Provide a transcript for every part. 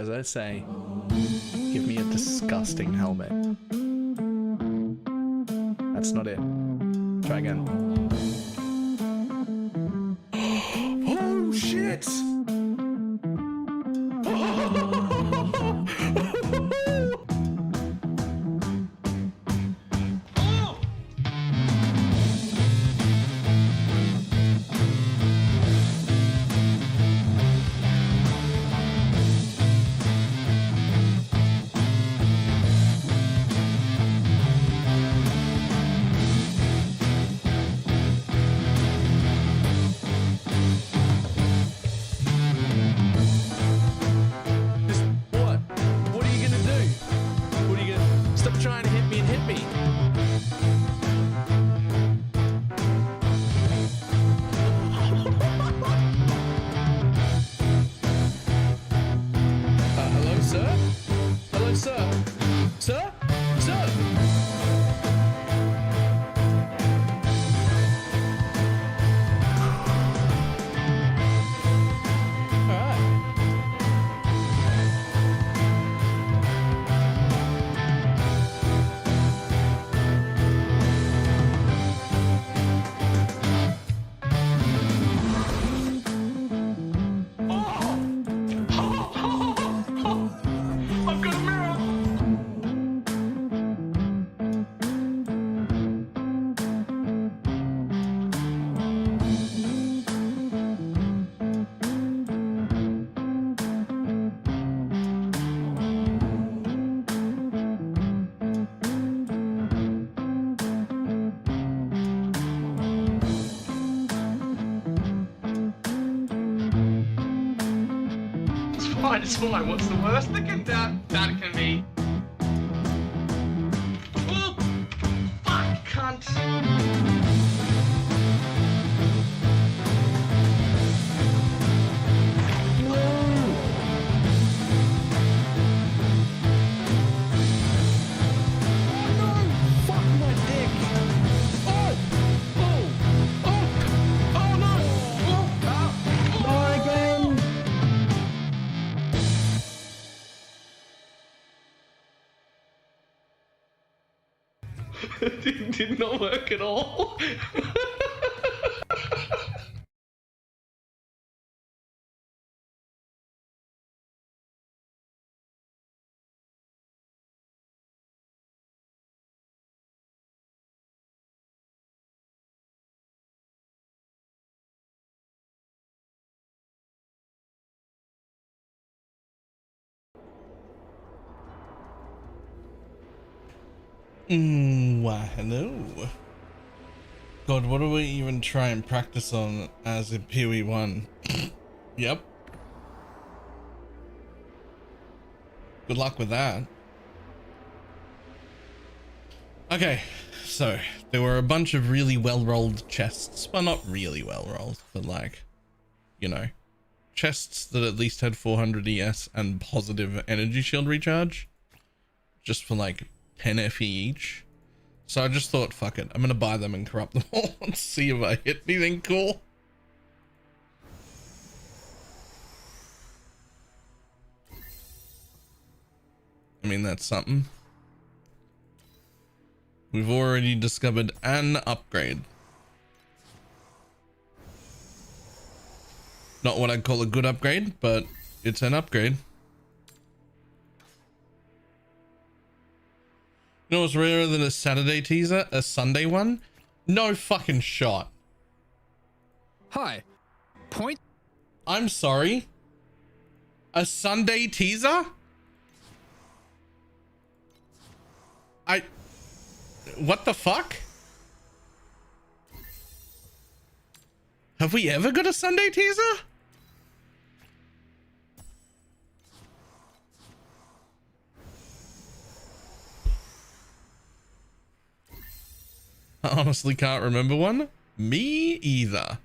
as I say, give me a disgusting helmet. That's not it. Try again. Oh shit! Trying to hit me and hit me. Hello, sir? Hello, sir? Sir? Sir? It's fine. What's the worst that can be? Oh, fuck, cunt. Did not work at all. Hello. God, what do we even try and practice on as a PoE1? Yep. Good luck with that. Okay, so there were a bunch of really well-rolled chests. Well, not really well-rolled, but like, you know, chests that at least had 400 ES and positive energy shield recharge. Just for like 10 FE each. So I just thought, fuck it, I'm gonna buy them and corrupt them all and see if I hit anything cool. I mean, that's something. We've already discovered an upgrade. Not what I'd call a good upgrade, but it's an upgrade. You know what's rarer than a Saturday teaser? A Sunday one? No fucking shot. Hi. Point. I'm sorry. A Sunday teaser? What the fuck? Have we ever got a Sunday teaser? I honestly can't remember one. Me either.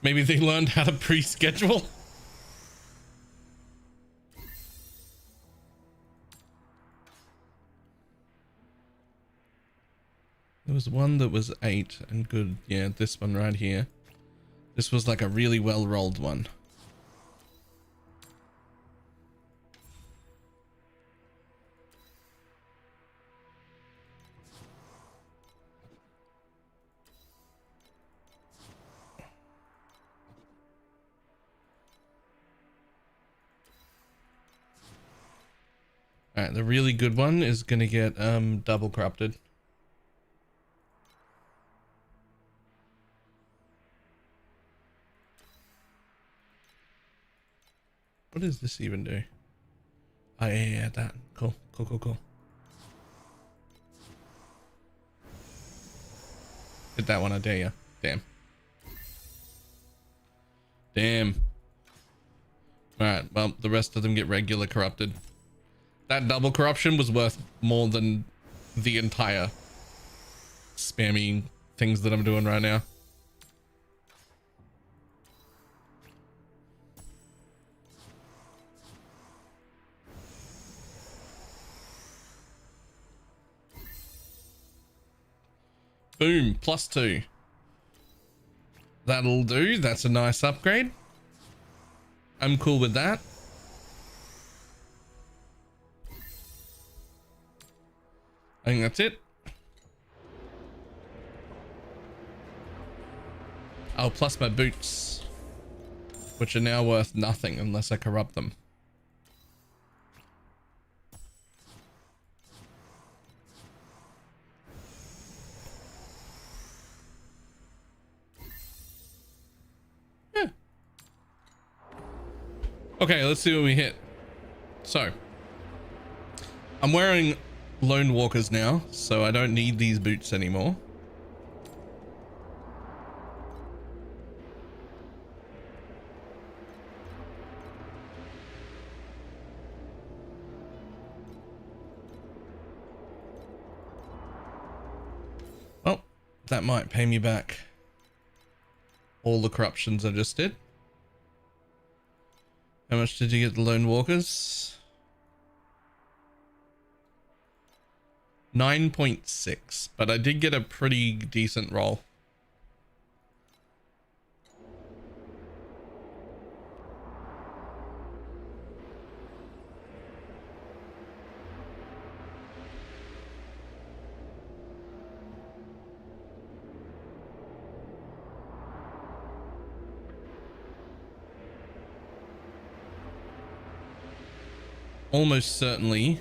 Maybe they learned how to pre-schedule. There was one that was 8 and good. Yeah, this one right here. This was like a really well rolled one. Alright, the really good one is gonna get double corrupted. What does this even do? Oh yeah, that. Cool. Hit that one, I dare you. Damn. Alright, well, the rest of them get regular corrupted. That double corruption was worth more than the entire spammy things that I'm doing right now. Boom, +2. That'll do. That's a nice upgrade. I'm cool with that. I think that's it. Oh, plus my boots, which are now worth nothing unless I corrupt them. Yeah. Okay, let's see what we hit. So, I'm wearing Lone Walkers now, so I don't need these boots anymore. Well, that might pay me back all the corruptions I just did. How much did you get the Lone Walkers? 9.6, but I did get a pretty decent roll. Almost certainly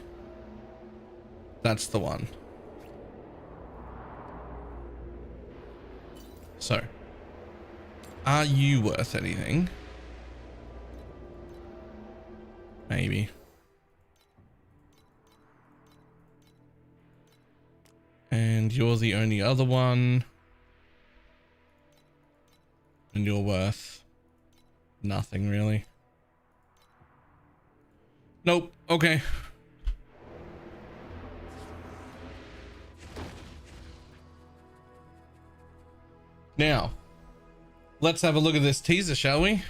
that's the one. So, are you worth anything? Maybe. And you're the only other one. And you're worth nothing, really. Nope. Okay. Now, let's have a look at this teaser, shall we?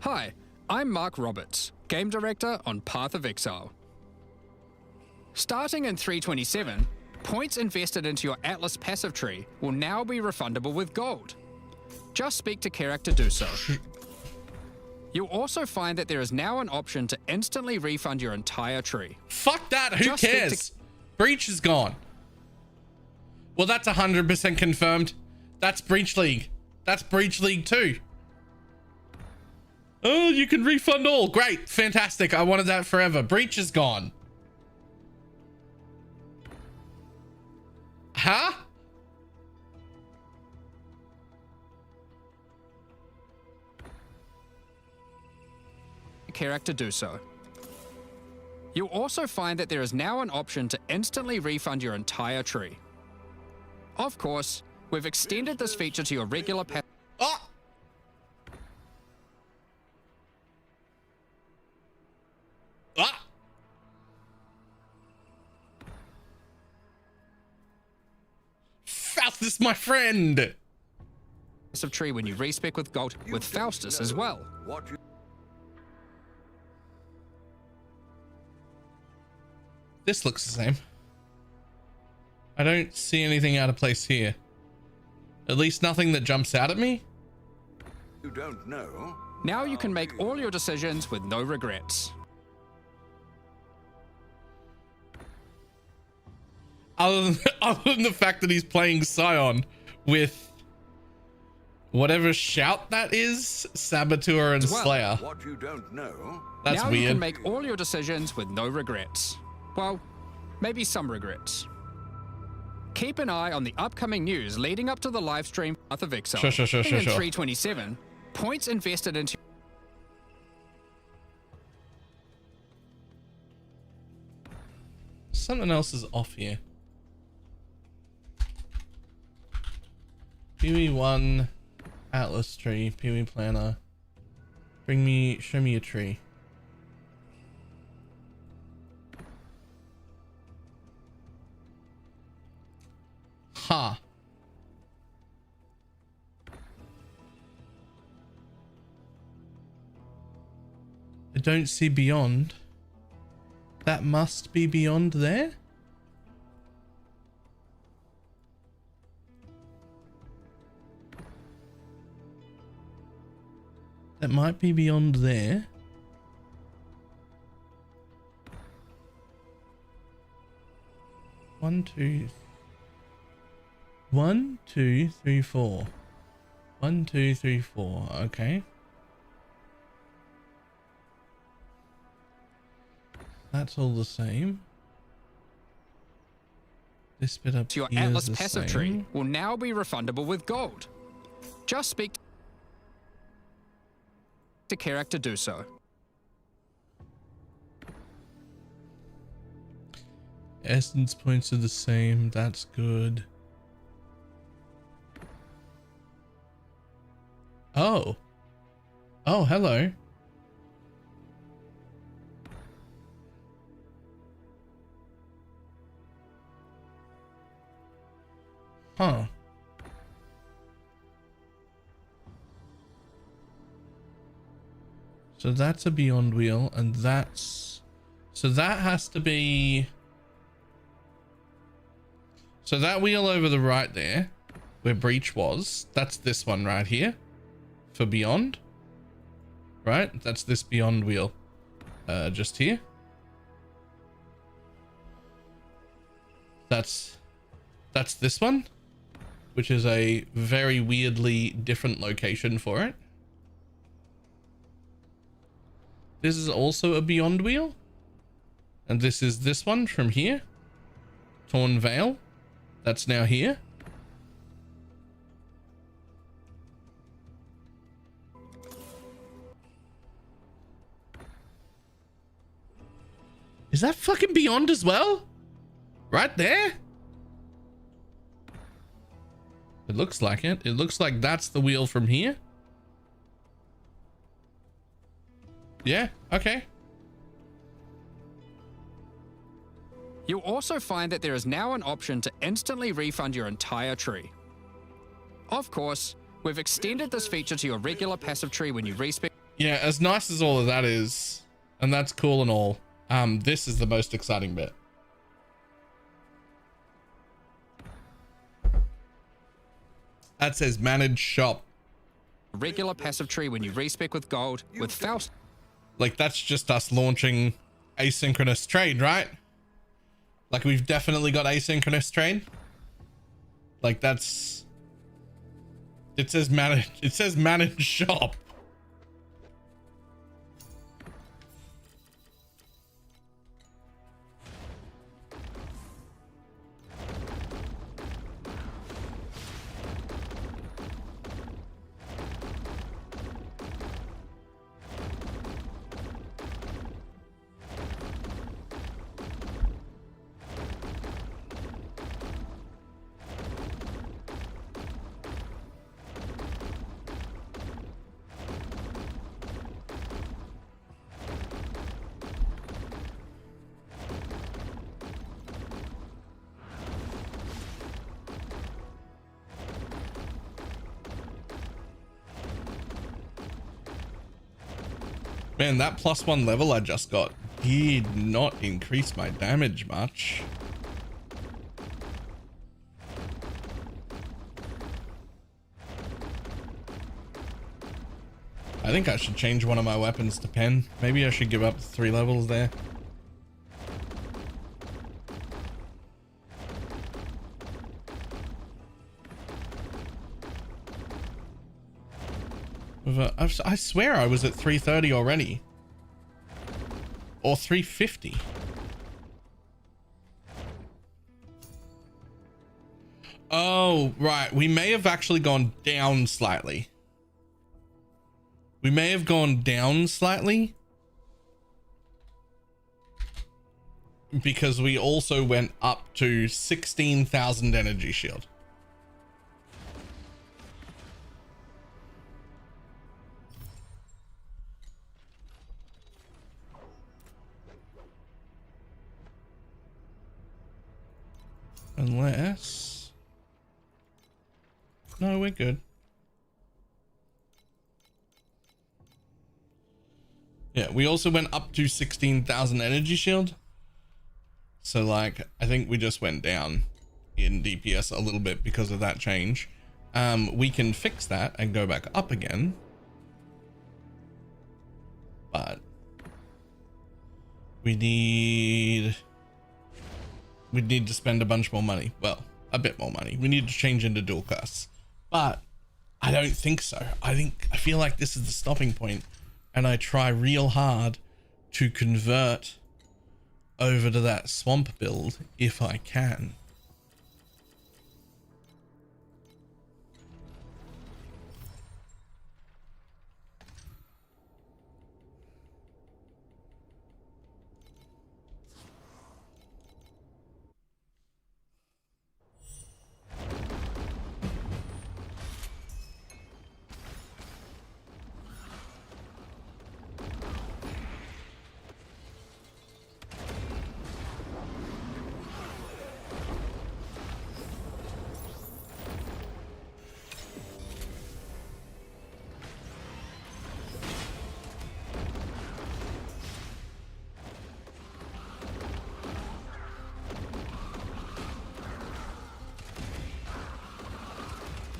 Hi, I'm Mark Roberts, Game Director on Path of Exile. Starting in 327, points invested into your Atlas passive tree will now be refundable with gold. Just speak to Kerak to do so. You'll also find that there is now an option to instantly refund your entire tree. Fuck that, who cares? Breach is gone. Well, that's 100% confirmed. That's Breach League. That's Breach League 2. Oh, you can refund all. Great. Fantastic. I wanted that forever. Breach is gone. Huh? Kerak to do so. You'll also find that there is now an option to instantly refund your entire tree. Of course, we've extended this feature to your regular Oh! Ah! Faustus, my friend! passive tree when you respec with gold with Faustus as well. This looks the same. I don't see anything out of place here. At least nothing that jumps out at me. You don't know. Now you can make all your decisions with no regrets. Other than the fact that he's playing Scion with whatever shout that is, Saboteur and Well, Slayer. What you don't know. That's now weird. you can make all your decisions with no regrets. Well, maybe some regrets. Keep an eye on the upcoming news leading up to the live stream of Excel. Sure. In 327, points invested into... Something else is off here. Pee-wee 1, Atlas tree, Pee-wee planner. Show me a tree. Ha. I don't see beyond. That must be beyond there? That might be beyond there. One, two, 2, 3, 4. 1, 2, 3, 4. Okay. That's all the same. This bit up Your here Atlas is the passive same. tree will now be refundable with gold. Just speak to character do so. Essence points are the same. That's good. Oh. Oh, hello. Huh. So that's a beyond wheel, and that's... So that has to be... So that wheel over the right there, where Breach was, that's this one right here. For beyond. Right? That's this beyond wheel. Just here. That's this one, which is a very weirdly different location for it. This is also a beyond wheel. And this is this one from here. Torn Veil. That's now here. Is that fucking beyond as well? Right there? It looks like it. It looks like that's the wheel from here. Yeah, okay. You'll also find that there is now an option to instantly refund your entire tree. Of course, we've extended this feature to your regular passive tree when you respec. Yeah, as nice as all of that is, and that's cool and all, this is the most exciting bit. That says manage shop. Regular passive tree when you respec with gold with Faust. Like, that's just us launching asynchronous trade, right? Like, we've definitely got asynchronous trade. Like, that's... It says manage shop. Man, that +1 level I just got did not increase my damage much. I think I should change one of my weapons to pen. Maybe I should give up 3 levels there. I swear I was at 330 already. Or 350. Oh, right. We may have actually gone down slightly. We may have gone down slightly. Because we also went up to 16,000 energy shield. Unless... No, we're good. Yeah, we also went up to 16,000 energy shield. So like, I think we just went down in DPS a little bit because of that change. We can fix that and go back up again. But we need to spend a bunch more money. Well, a bit more money. We need to change into dual class. But I don't think so. I feel like this is the stopping point, and I try real hard to convert over to that swamp build if I can.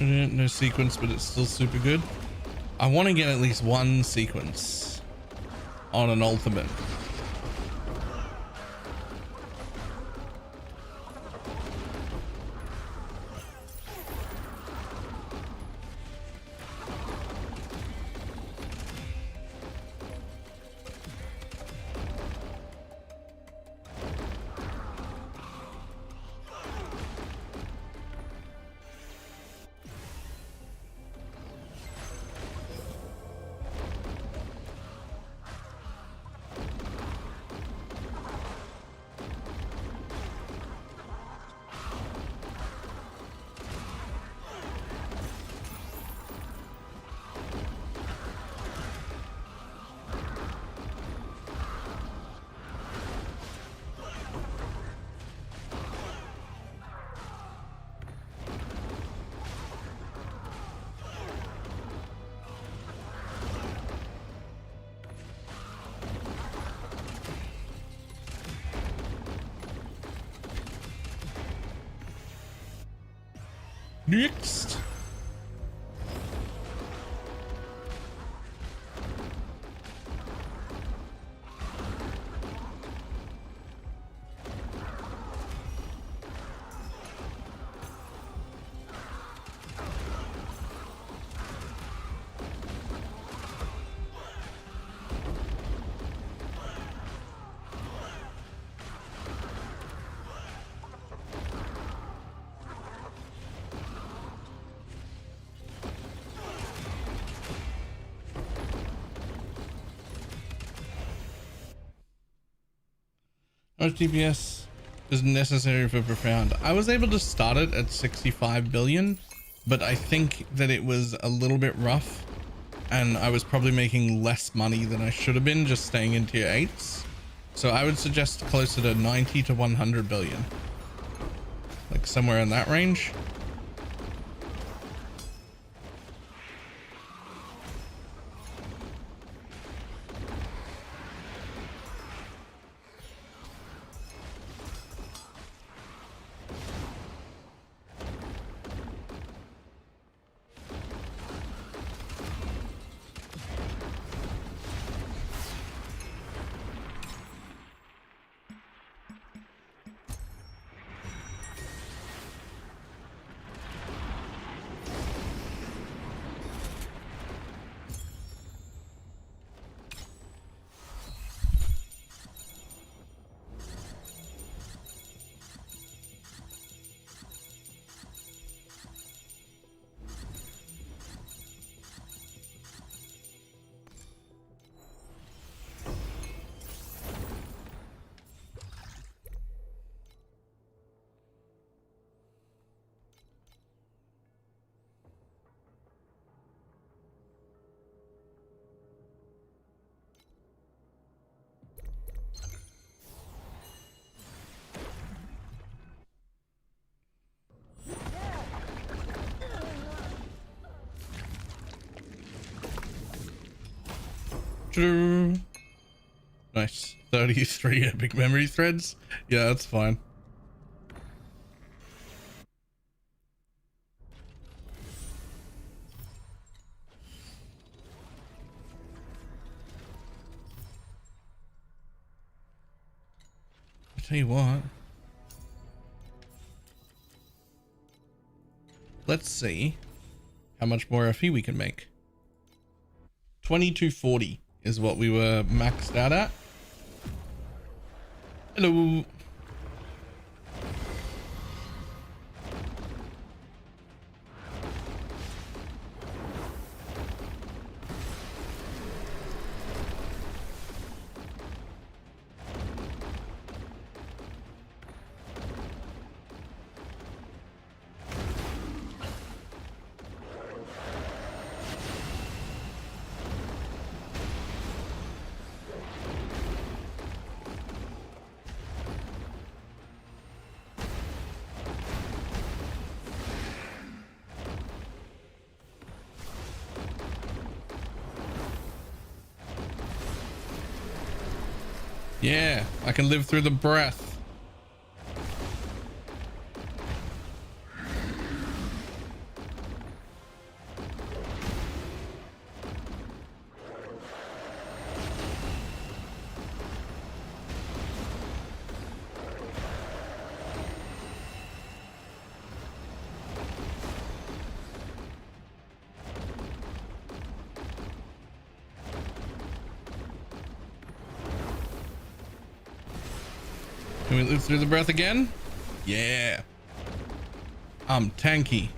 No sequence, but it's still super good. I want to get at least one sequence on an ultimate. Next. How much DPS is necessary for profound? I was able to start it at 65 billion, but I think that it was a little bit rough and I was probably making less money than I should have been just staying in tier 8s. So I would suggest closer to 90 to 100 billion, like somewhere in that range. Nice. 33 epic memory threads. Yeah, that's fine. I tell you what. Let's see how much more FE we can make. 2240 is what we were maxed out at. Hello. Yeah, I can live through the breath. Can we live through the breath again? Yeah. I'm tanky.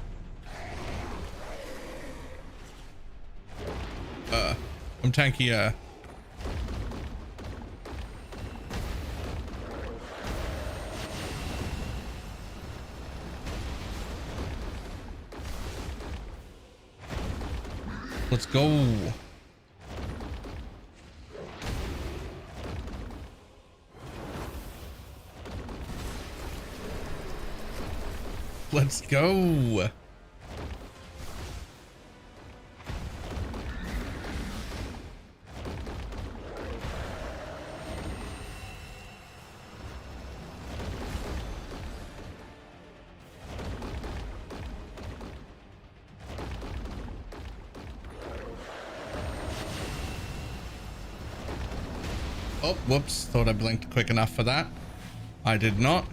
I'm tanky, Let's go. Let's go. Oh, whoops. Thought I blinked quick enough for that. I did not.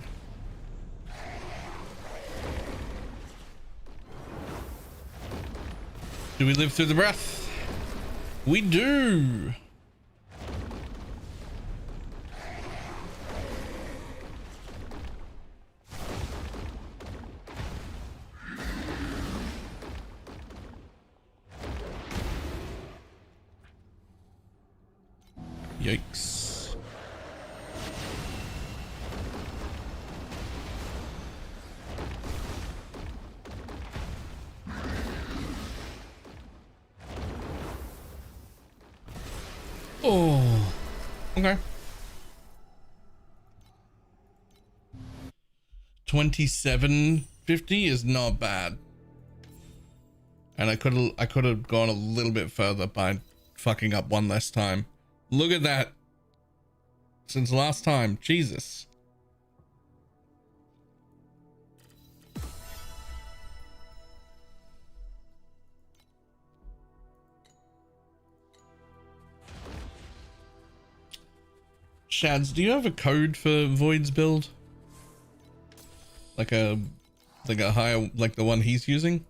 Do we live through the breath? We do. Yikes. Oh, okay. 2750 is not bad. And I could have gone a little bit further by fucking up one less time. Look at that. Since last time, Jesus. Shads, do you have a code for Void's build? Like a higher, like the one he's using?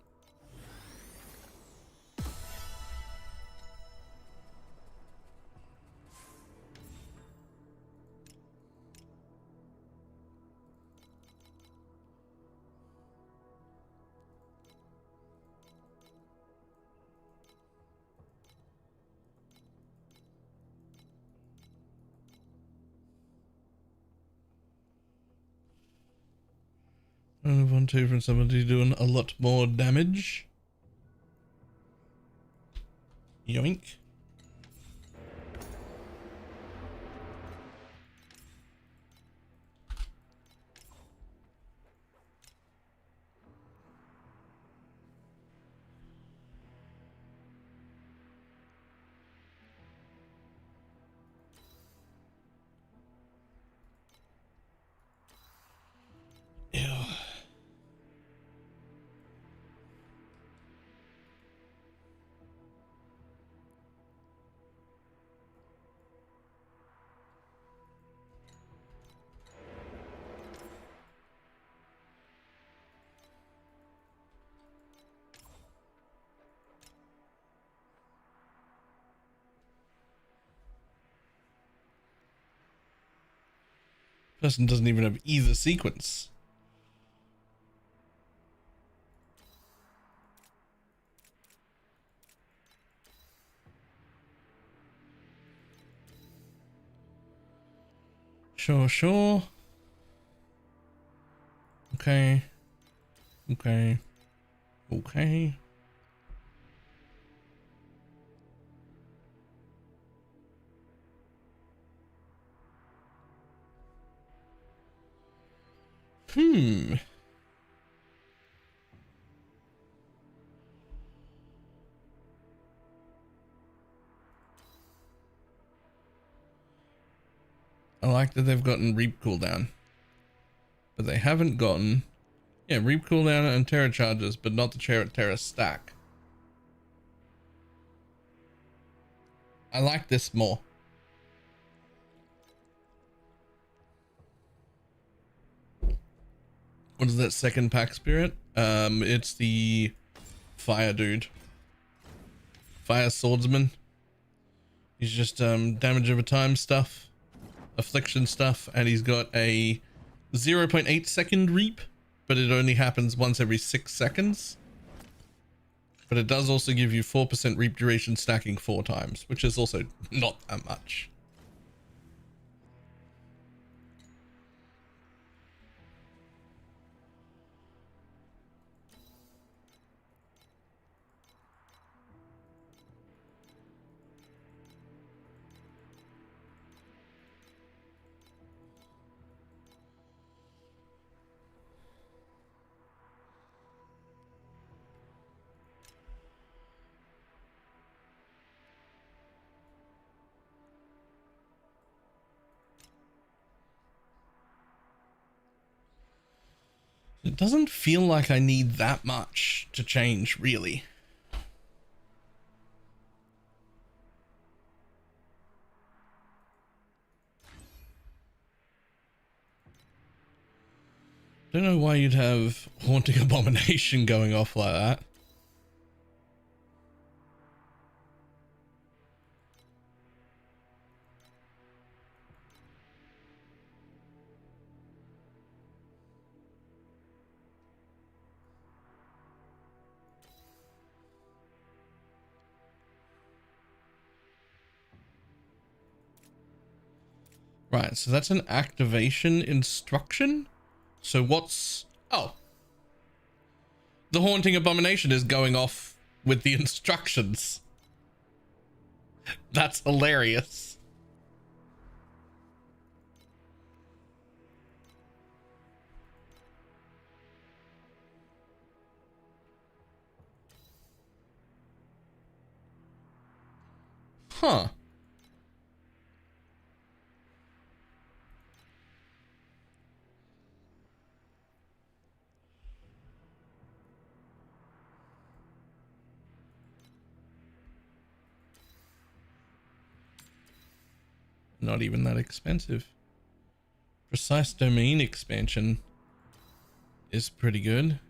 I want to from somebody doing a lot more damage. Yoink. Person doesn't even have either sequence. Sure. Okay. I like that they've gotten Reap cooldown. But they haven't gotten... Yeah, Reap cooldown and Terra charges, but not the Terra stack. I like this more. What is that second pack spirit? It's the fire dude. Fire swordsman. He's just damage over time stuff, affliction stuff, and he's got a 0.8 second reap, but it only happens once every 6 seconds. But it does also give you 4% reap duration stacking 4 times, which is also not that much. It doesn't feel like I need that much to change, really. Don't know why you'd have Haunting Abomination going off like that. Right, so that's an activation instruction. So what's... Oh. The Haunting Abomination is going off with the instructions. That's hilarious. Huh. Not even that expensive. Precise domain expansion is pretty good.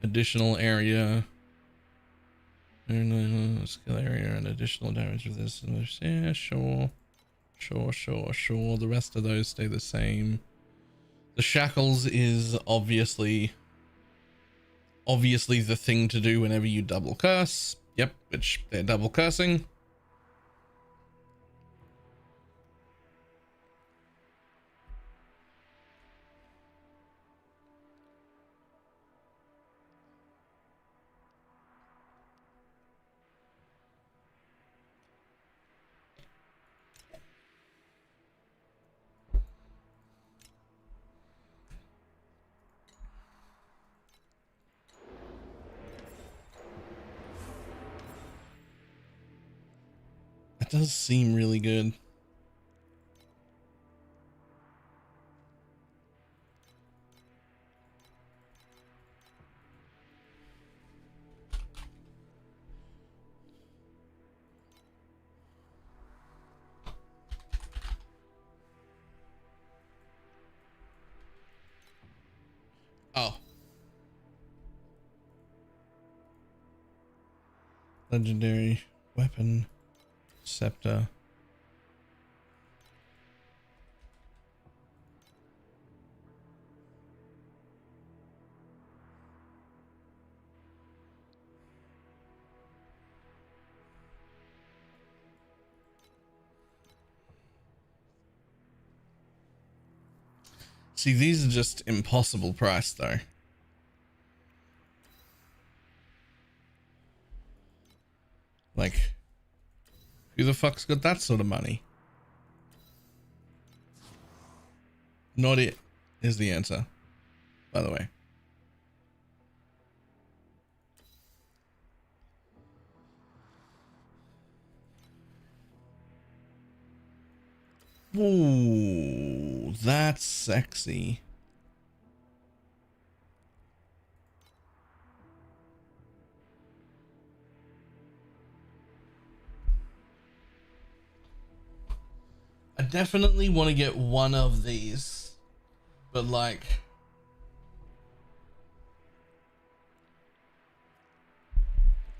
Additional area. Skill area and additional damage with this. Yeah, sure. The rest of those stay the same. The shackles is obviously the thing to do whenever you double curse. Yep, which they're double cursing. That does seem really good. Oh. Legendary weapon. Scepter. See, these are just impossible price though. Like, who the fuck's got that sort of money? Not it is the answer, by the way. Ooh, that's sexy. I definitely want to get one of these, but like,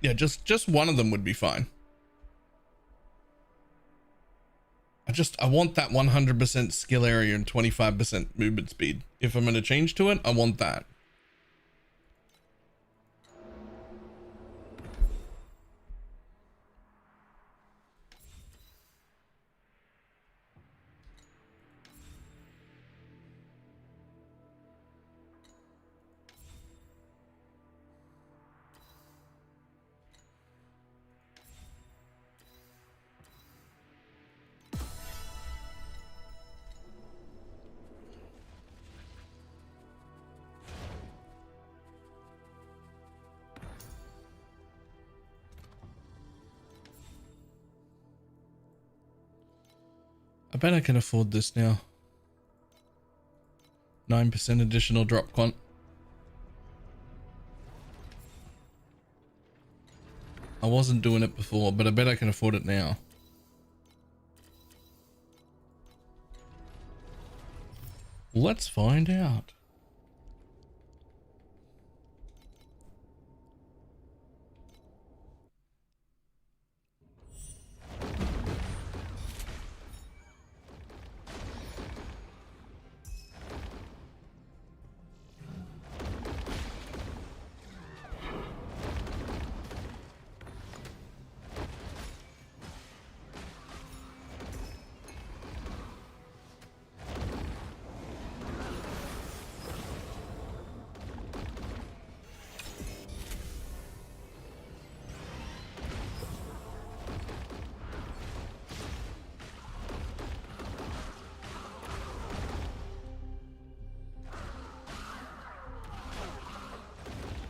yeah, just one of them would be fine. I want that 100% skill area and 25% movement speed. If I'm going to change to it, I want that. I bet I can afford this now. 9% additional drop quant. I wasn't doing it before, but I bet I can afford it now. Let's find out.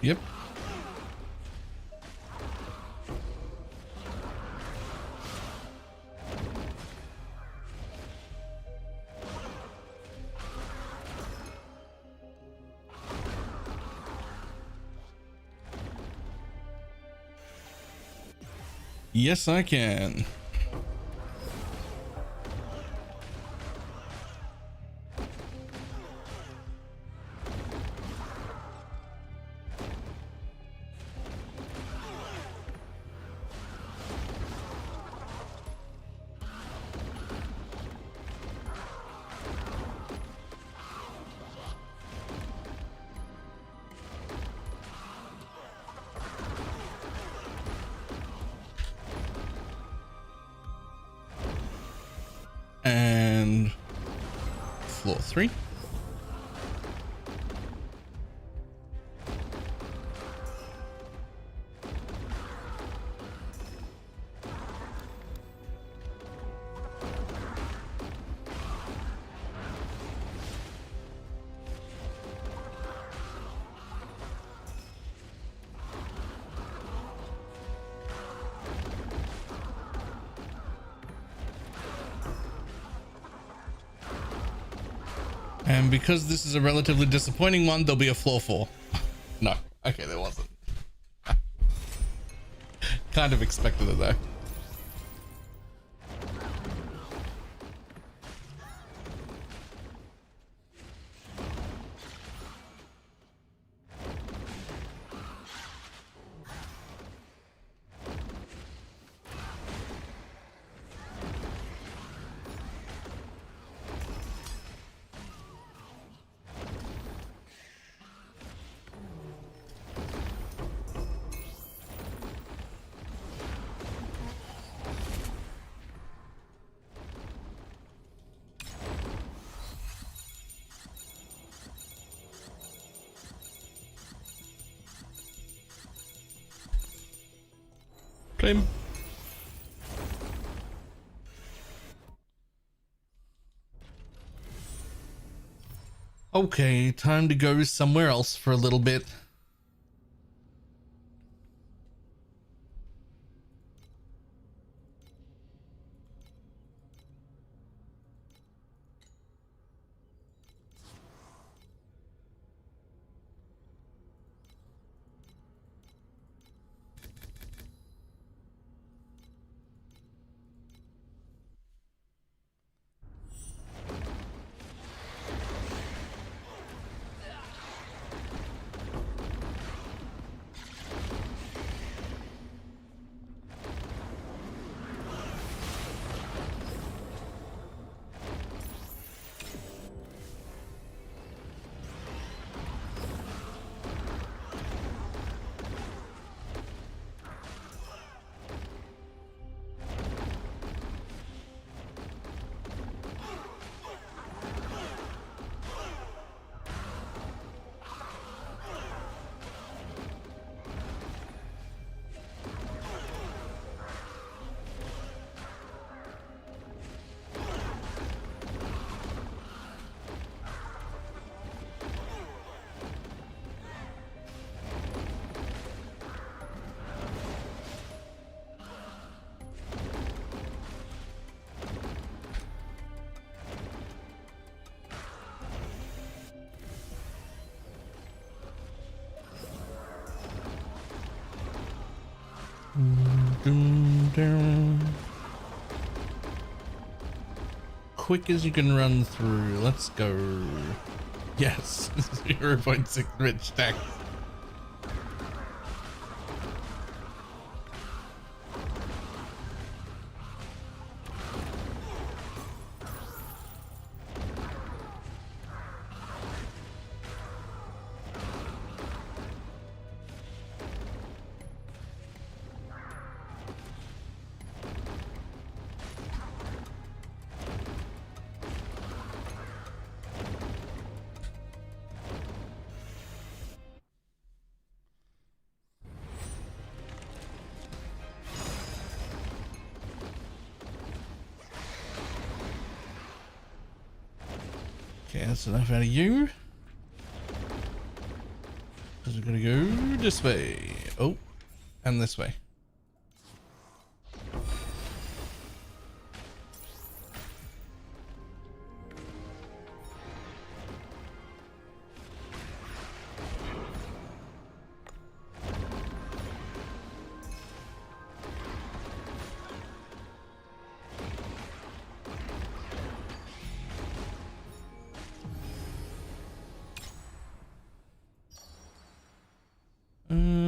Yep. Yes, I can. And floor 3. And because this is a relatively disappointing one, there'll be a floor 4. No. Okay, there wasn't. Kind of expected it though. Claim. Okay, time to go somewhere else for a little bit. Quick as you can run through. Let's go. Yes, 0.6 rich stack. Okay, that's enough out of you. Because we're gonna go this way. Oh, and this way.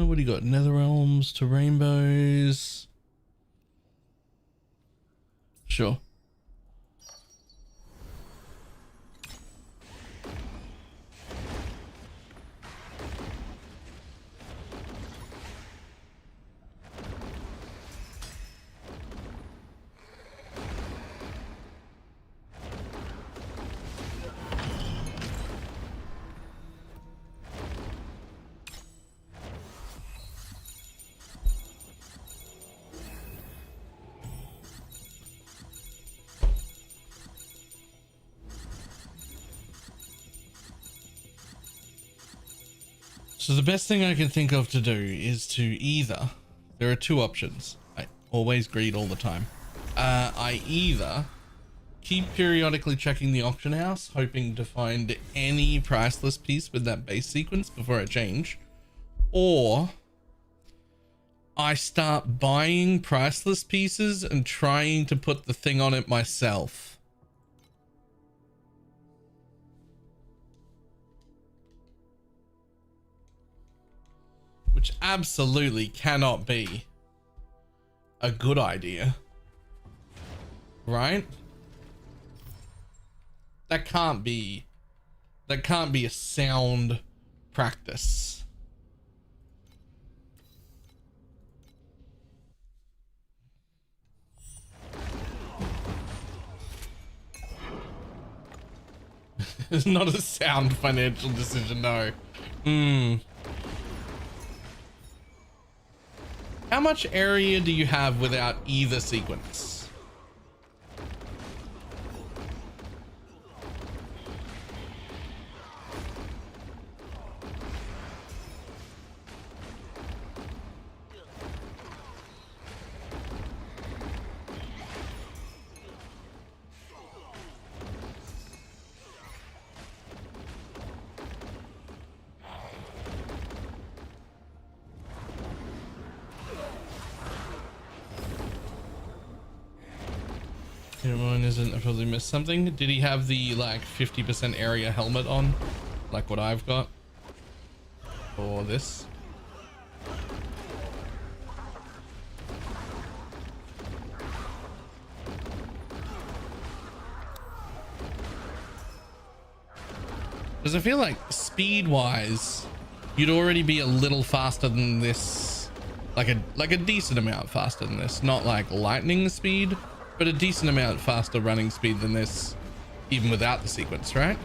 What do you got? Nether realms to rainbows. Sure. So the best thing I can think of to do is to either, there are two options. I always greed all the time. I either keep periodically checking the auction house, hoping to find any priceless piece with that base sequence before I change, or I start buying priceless pieces and trying to put the thing on it myself. Which absolutely cannot be a good idea, right? That can't be a sound practice. It's not a sound financial decision, no. How much area do you have without either sequence? Mine isn't. I probably missed something. Did he have the like 50% area helmet on, like what I've got, or this? Because I feel like speed-wise, you'd already be a little faster than this, like a decent amount faster than this. Not like lightning speed, but a decent amount faster running speed than this, even without the sequence, right?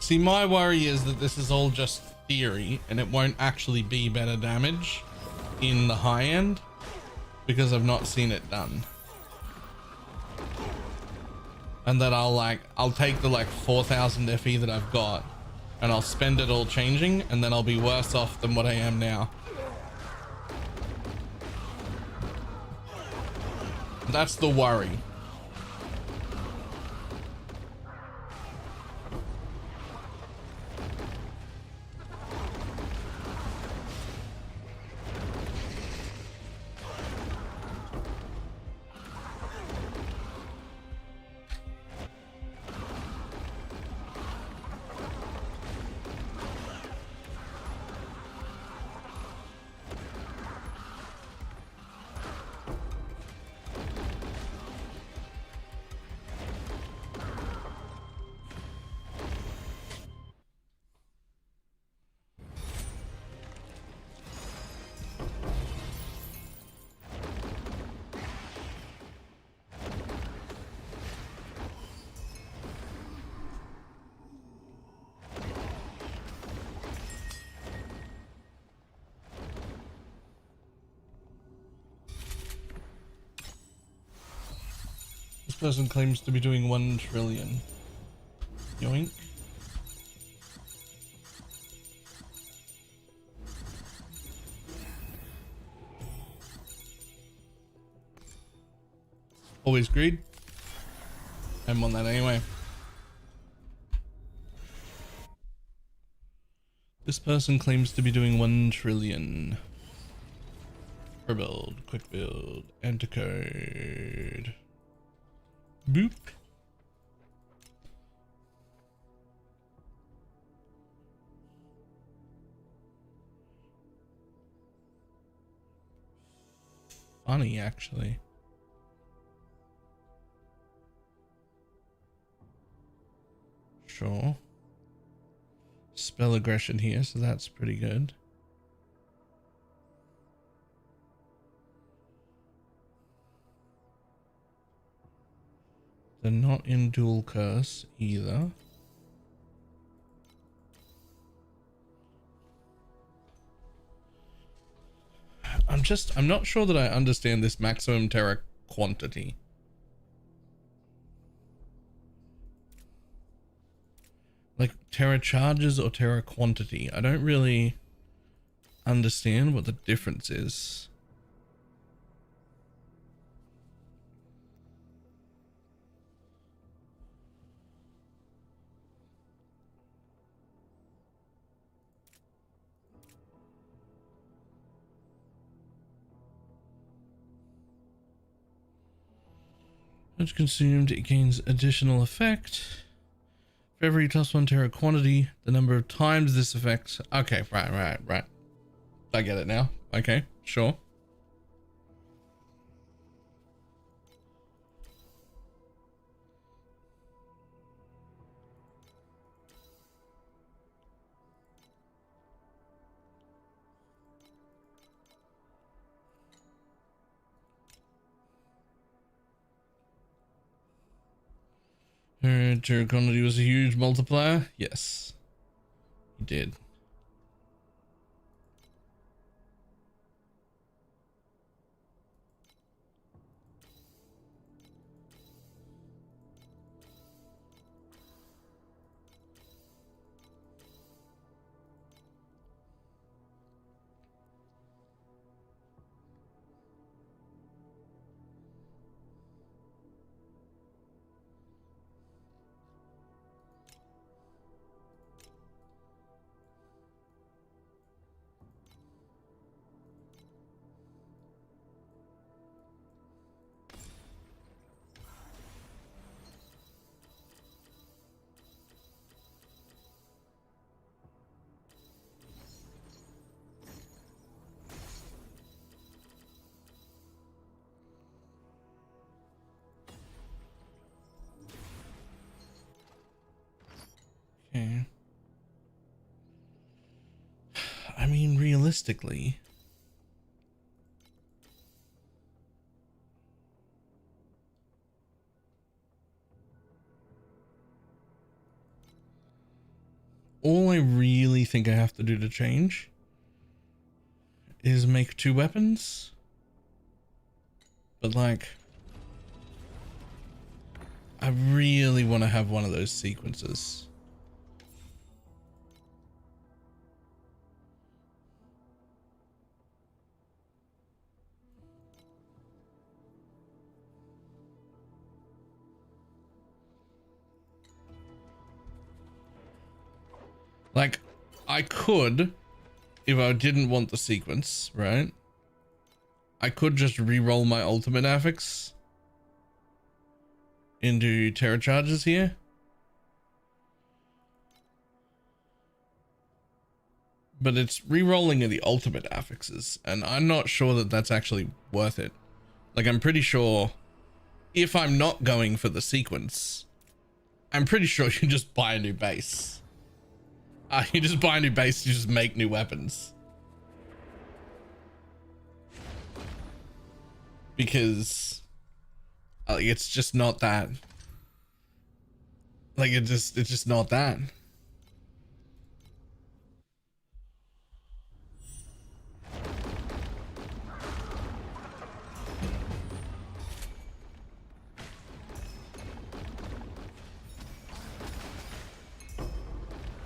See, my worry is that this is all just theory and it won't actually be better damage in the high end because I've not seen it done. And that I'll take the like 4,000 FE that I've got and I'll spend it all changing, and then I'll be worse off than what I am now. That's the worry. This person claims to be doing 1 trillion. Yoink. Always greed. I'm on that anyway. This person claims to be doing 1 trillion. Build, quick build, enter code. Boop. Funny, actually. Sure. Spell aggression here, so that's pretty good. They're not in dual curse either. I'm not sure that I understand this maximum terror quantity. Like terror charges or terror quantity. I don't really understand what the difference is. Once consumed, it gains additional effect. For every +1 terror quantity, the number of times this effect. Okay, right. I get it now. Okay, sure. Terror quantity was a huge multiplier. Yes, he did. Okay. I mean, realistically, all I really think I have to do to change is make 2 weapons. But like, I really want to have one of those sequences. Like, I could, if I didn't want the sequence, right? I could just re-roll my ultimate affix into terror charges here. But it's re-rolling of the ultimate affixes, and I'm not sure that that's actually worth it. Like, I'm pretty sure if I'm not going for the sequence, I'm pretty sure you just buy a new base. You just buy a new base, you just make new weapons. Because it's just not that. Like, it's just not that.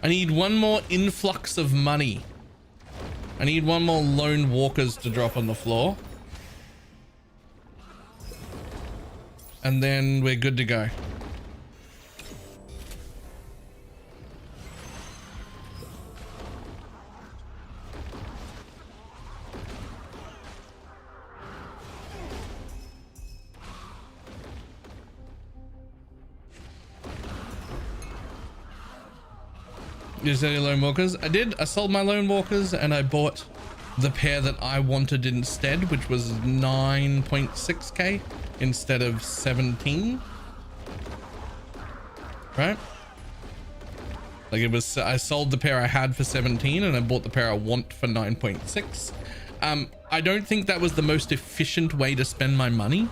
I need one more influx of money. I need one more lone walkers to drop on the floor. And then we're good to go. You said your lone walkers? I did. I sold my lone walkers and I bought the pair that I wanted instead, which was 9.6k instead of 17. Right? Like, it was, I sold the pair I had for 17 and I bought the pair I want for 9.6. I don't think that was the most efficient way to spend my money,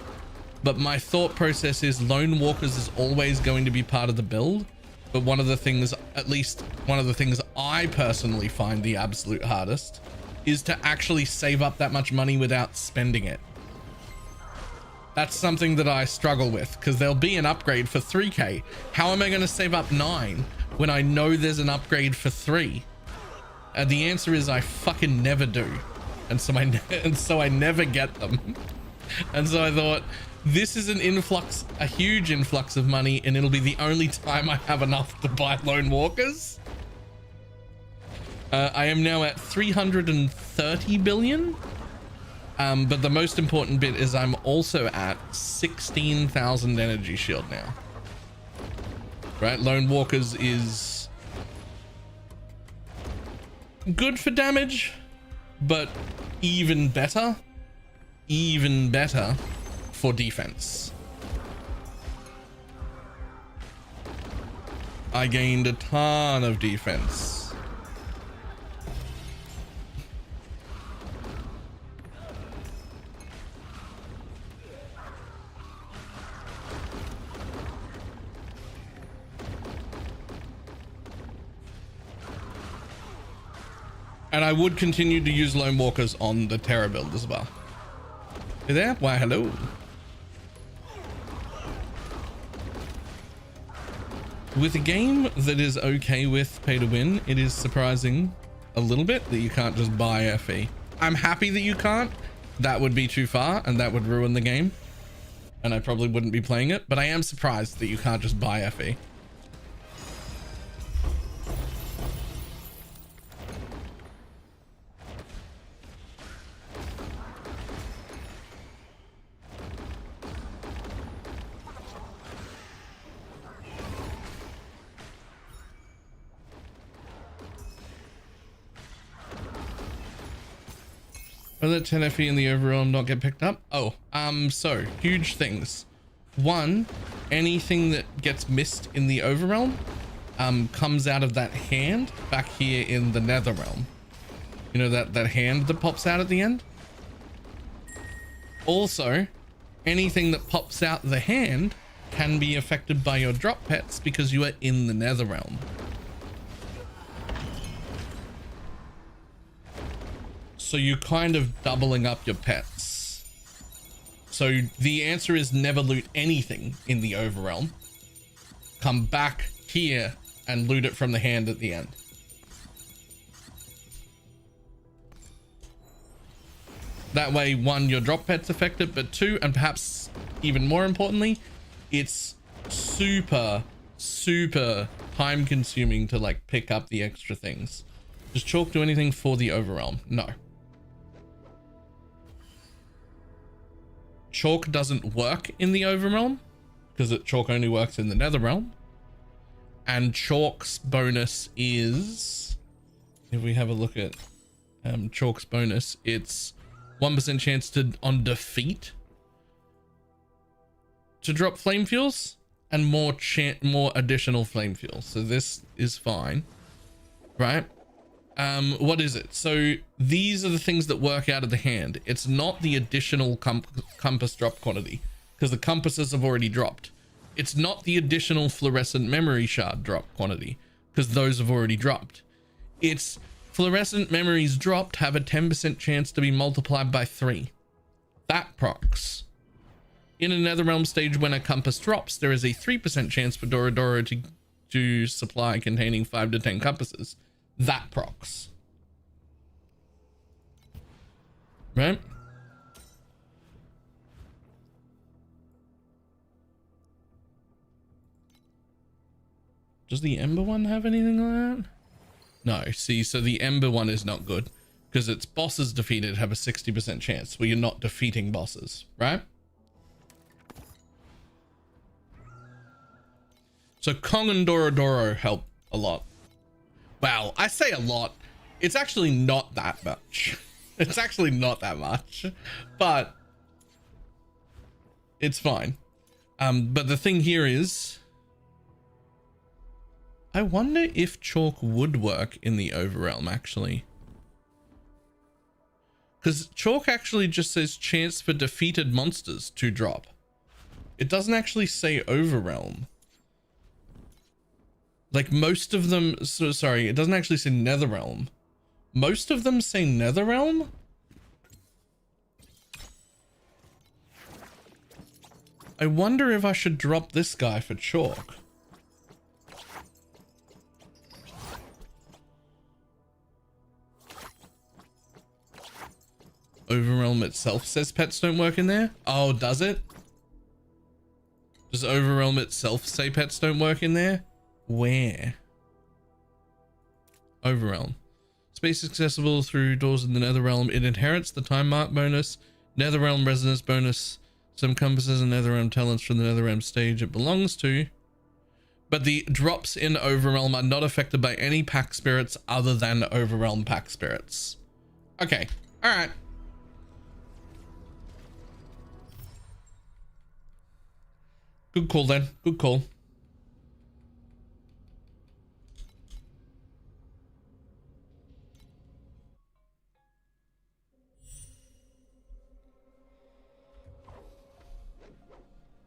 but my thought process is lone walkers is always going to be part of the build. But one of the things, at least one of the things I personally find the absolute hardest, is to actually save up that much money without spending it. That's something that I struggle with, because there'll be an upgrade for 3k. How am I going to save up 9 when I know there's an upgrade for 3? And the answer is I fucking never do. And so I never get them. And so I thought, this is an influx, a huge influx of money, and it'll be the only time I have enough to buy lone walkers. I am now at 330 billion. But the most important bit is I'm also at 16,000 energy shield now. Right? Lone walkers is good for damage, but even better for defense. I gained a ton of defense. And I would continue to use Lone Walkers on the Terror build as well. Hey there? Why, hello. With a game that is okay with pay to win, it is surprising a little bit that you can't just buy FE. I'm happy that you can't. That would be too far and that would ruin the game. And I probably wouldn't be playing it, but I am surprised that you can't just buy FE. Will that 10 FE in the overall not get picked up? Oh, so huge things. One, anything that gets missed in the overrealm comes out of that hand back here in the nether realm. You know, that hand that pops out at the end? Also, anything that pops out the hand can be affected by your drop pets because you are in the nether realm. So you're kind of doubling up your pets. So the answer is never loot anything in the overrealm. Come back here and loot it from the hand at the end. That way, one, your drop pet's affected, but two, and perhaps even more importantly, it's super time consuming to like pick up the extra things. Does Chalk do anything for the overrealm? No. Chalk doesn't work in the overrealm because Chalk only works in the netherrealm. And Chalk's bonus is, if we have a look at Chalk's bonus, it's 1% chance to on defeat to drop flame fuels and more additional flame fuels. So this is fine, right? What is it? So these are the things that work out of the hand. It's not the additional compass drop quantity because the compasses have already dropped. It's not the additional fluorescent memory shard drop quantity because those have already dropped. It's fluorescent memories dropped have a 10% chance to be multiplied by 3. That procs. In a Netherrealm stage, when a compass drops, there is a 3% chance for Dora to supply containing 5 to 10 compasses. That procs. Right? Does the Ember one have anything like that? No, see, so the Ember one is not good because its bosses defeated have a 60% chance where you're not defeating bosses, right? So Kong and Doro help a lot. Wow, I say a lot. It's actually not that much. It's actually not that much, but it's fine. But the thing here is, I wonder if Chalk would work in the Overrealm actually. Because Chalk actually just says chance for defeated monsters to drop. It doesn't actually say Overrealm. Like most of them, so sorry, it doesn't actually say Netherrealm. Most of them say Netherrealm? I wonder if I should drop this guy for Chalk. Overrealm itself says pets don't work in there? Oh, does it? Does Overrealm itself say pets don't work in there? Where? Overrealm. Space accessible through doors in the Netherrealm. It inherits the time mark bonus, Netherrealm resonance bonus, some compasses and Netherrealm talents from the Netherrealm stage it belongs to. But the drops in Overrealm are not affected by any pack spirits other than Overrealm pack spirits. Okay. All right. Good call then. Good call.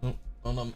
Oh, hold on.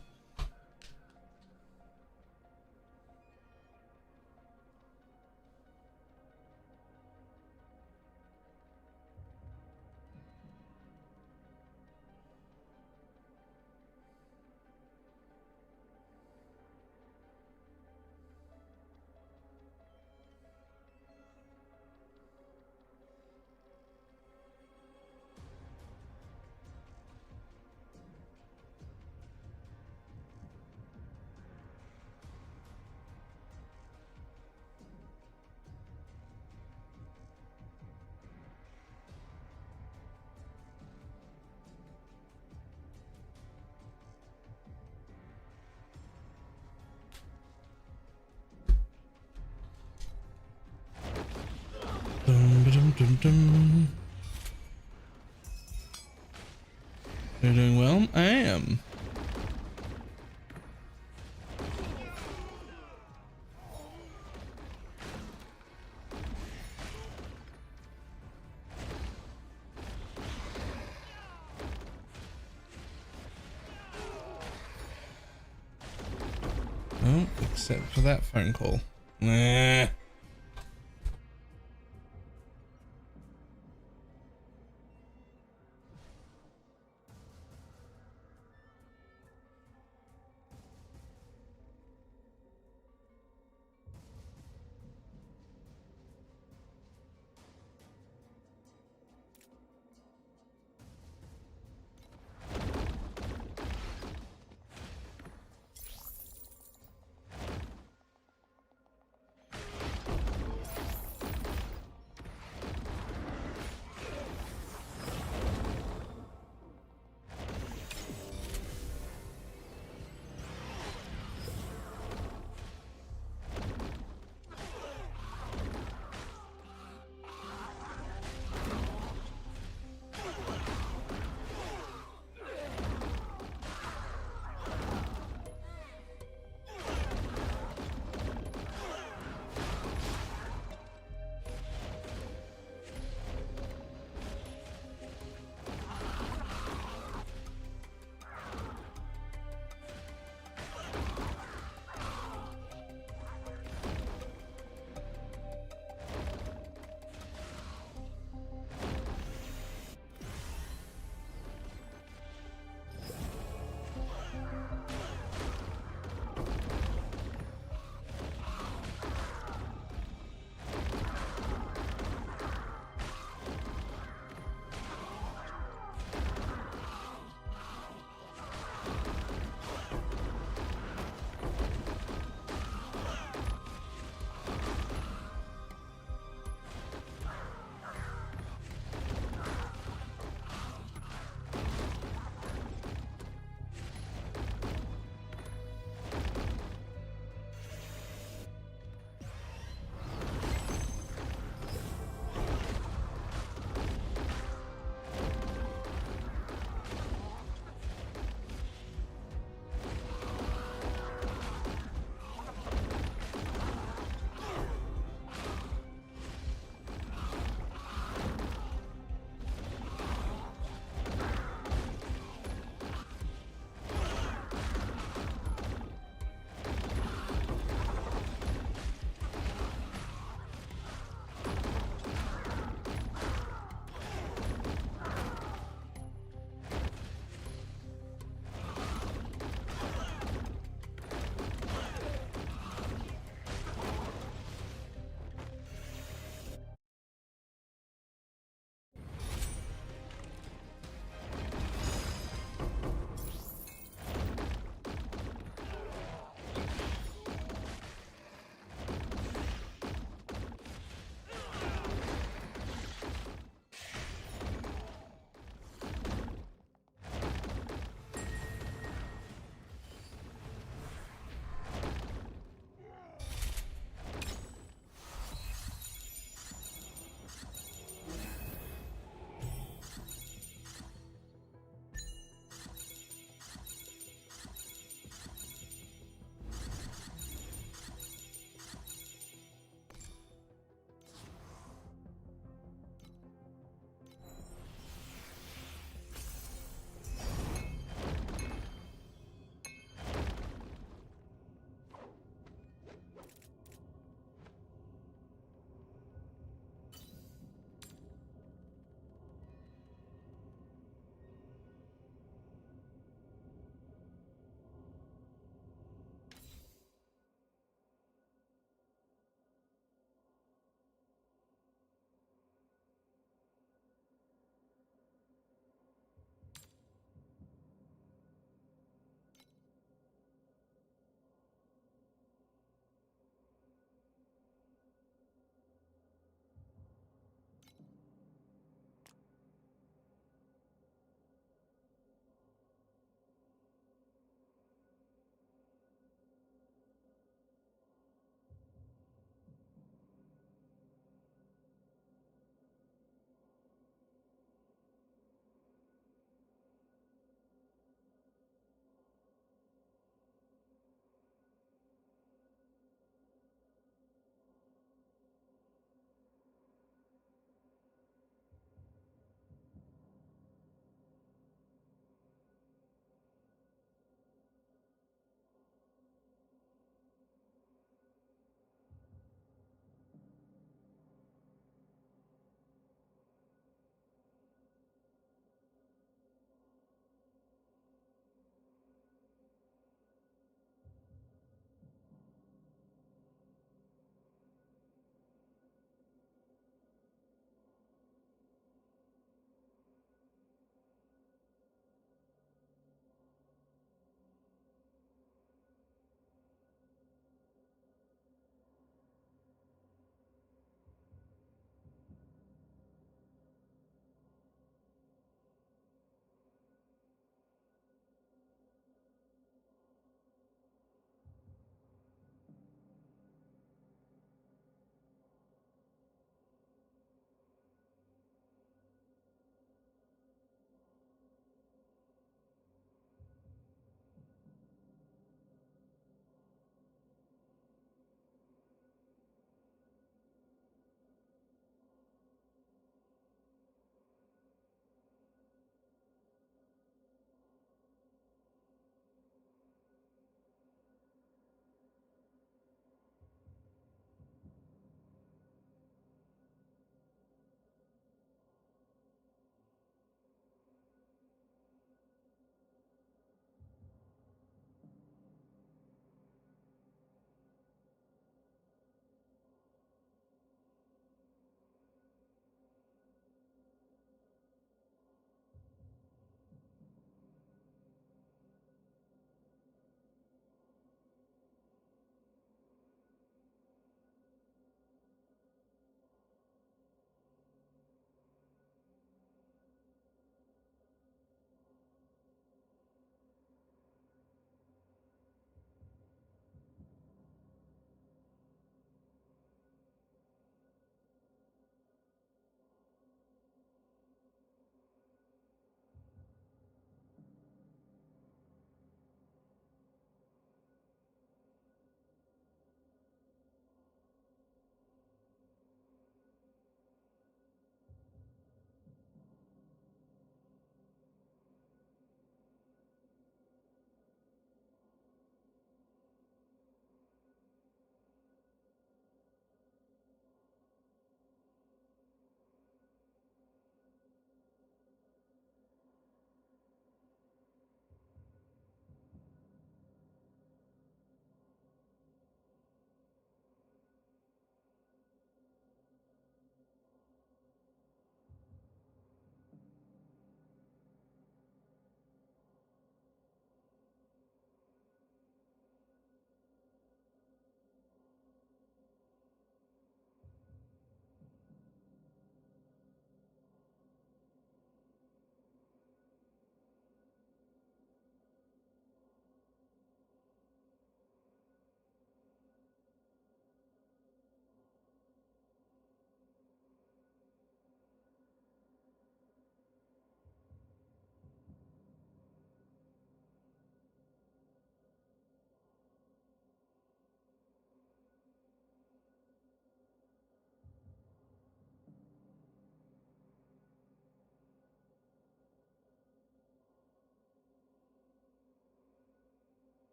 Dum, dum, dum. You're doing well? I am. Oh, except for that phone call. Nah.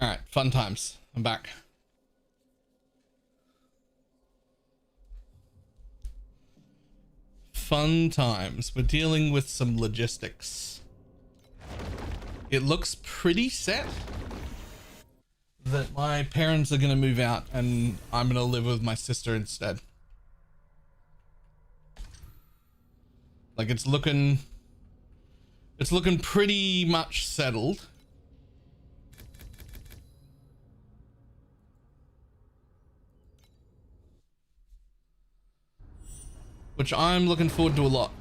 All right, fun times. I'm back. Fun times. We're dealing with some logistics. It looks pretty set that my parents are going to move out and I'm going to live with my sister instead. Like it's looking pretty much settled. Which I'm looking forward to a lot.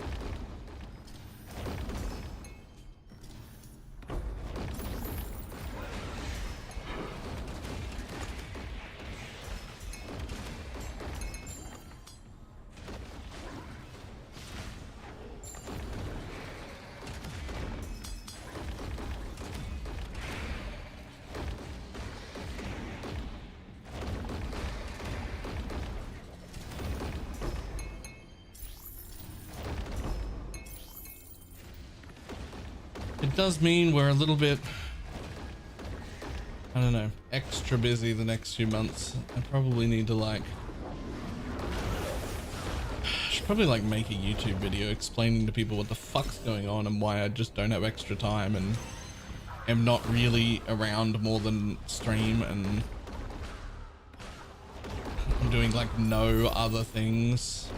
It does mean we're a little bit, I don't know, extra busy the next few months. I probably need to I should probably make a YouTube video explaining to people what the fuck's going on and why I just don't have extra time and am not really around more than stream, and I'm doing no other things.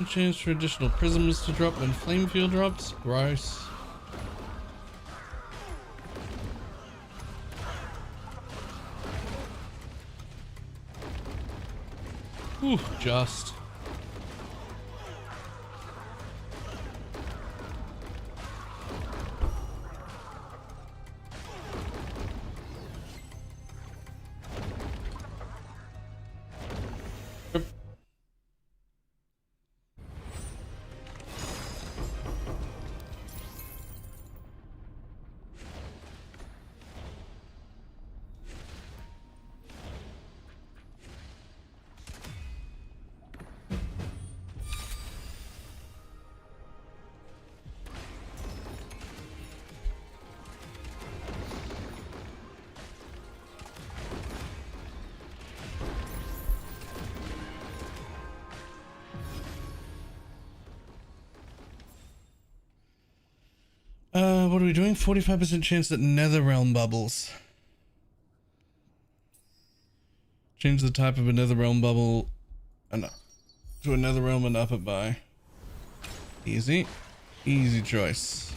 Chance for additional prisms to drop when flame fuel drops. Gross. Ooh, just. What are we doing? 45% chance that Netherrealm bubbles. Change the type of a Netherrealm bubble and to a Netherrealm and up it by. Easy. Easy choice.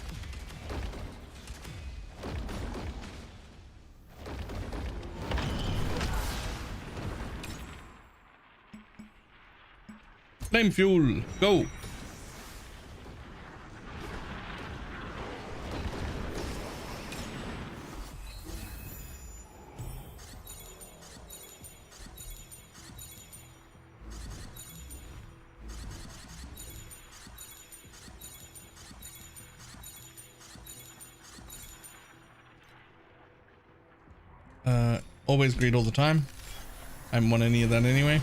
Flame fuel, go! Always greed all the time. I haven't won any of that anyway.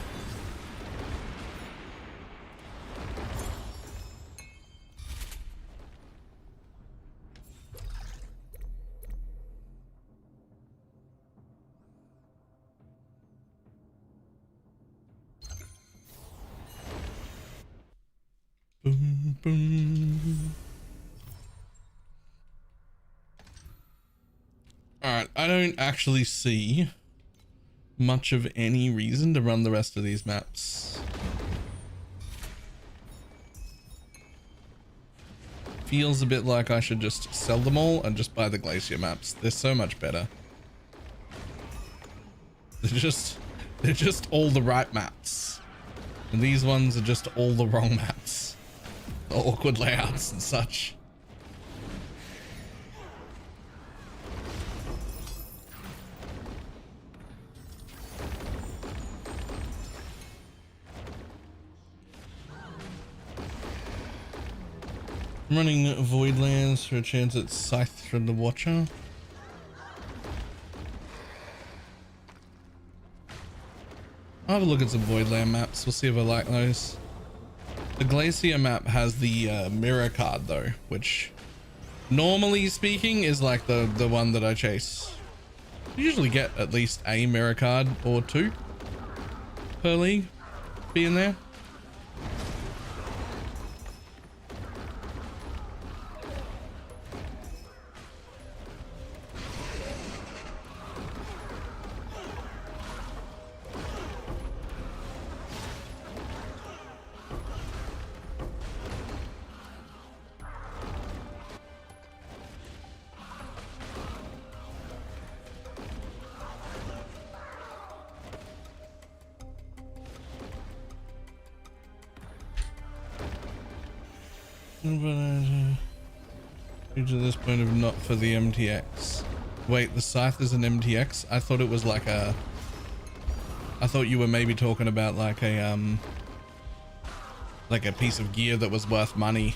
Boom, boom. Alright, I don't actually see much of any reason to run the rest of these maps. feels a bit like I should just sell them all and just buy the glacier maps. They're so much better. They're just all the right maps. And these ones are just all the wrong maps. The awkward layouts and such. I'm running Voidlands for a chance at Scythe from the Watcher. I'll have a look at some Voidland maps. We'll see if I like those. The Glacier map has the mirror card though, which normally speaking is like the one that I chase. You usually get at least a mirror card or two per league being there. To this point of not for the MTX. Wait, the Scythe is an MTX? I thought it was like a... I thought you were maybe talking about like a piece of gear that was worth money.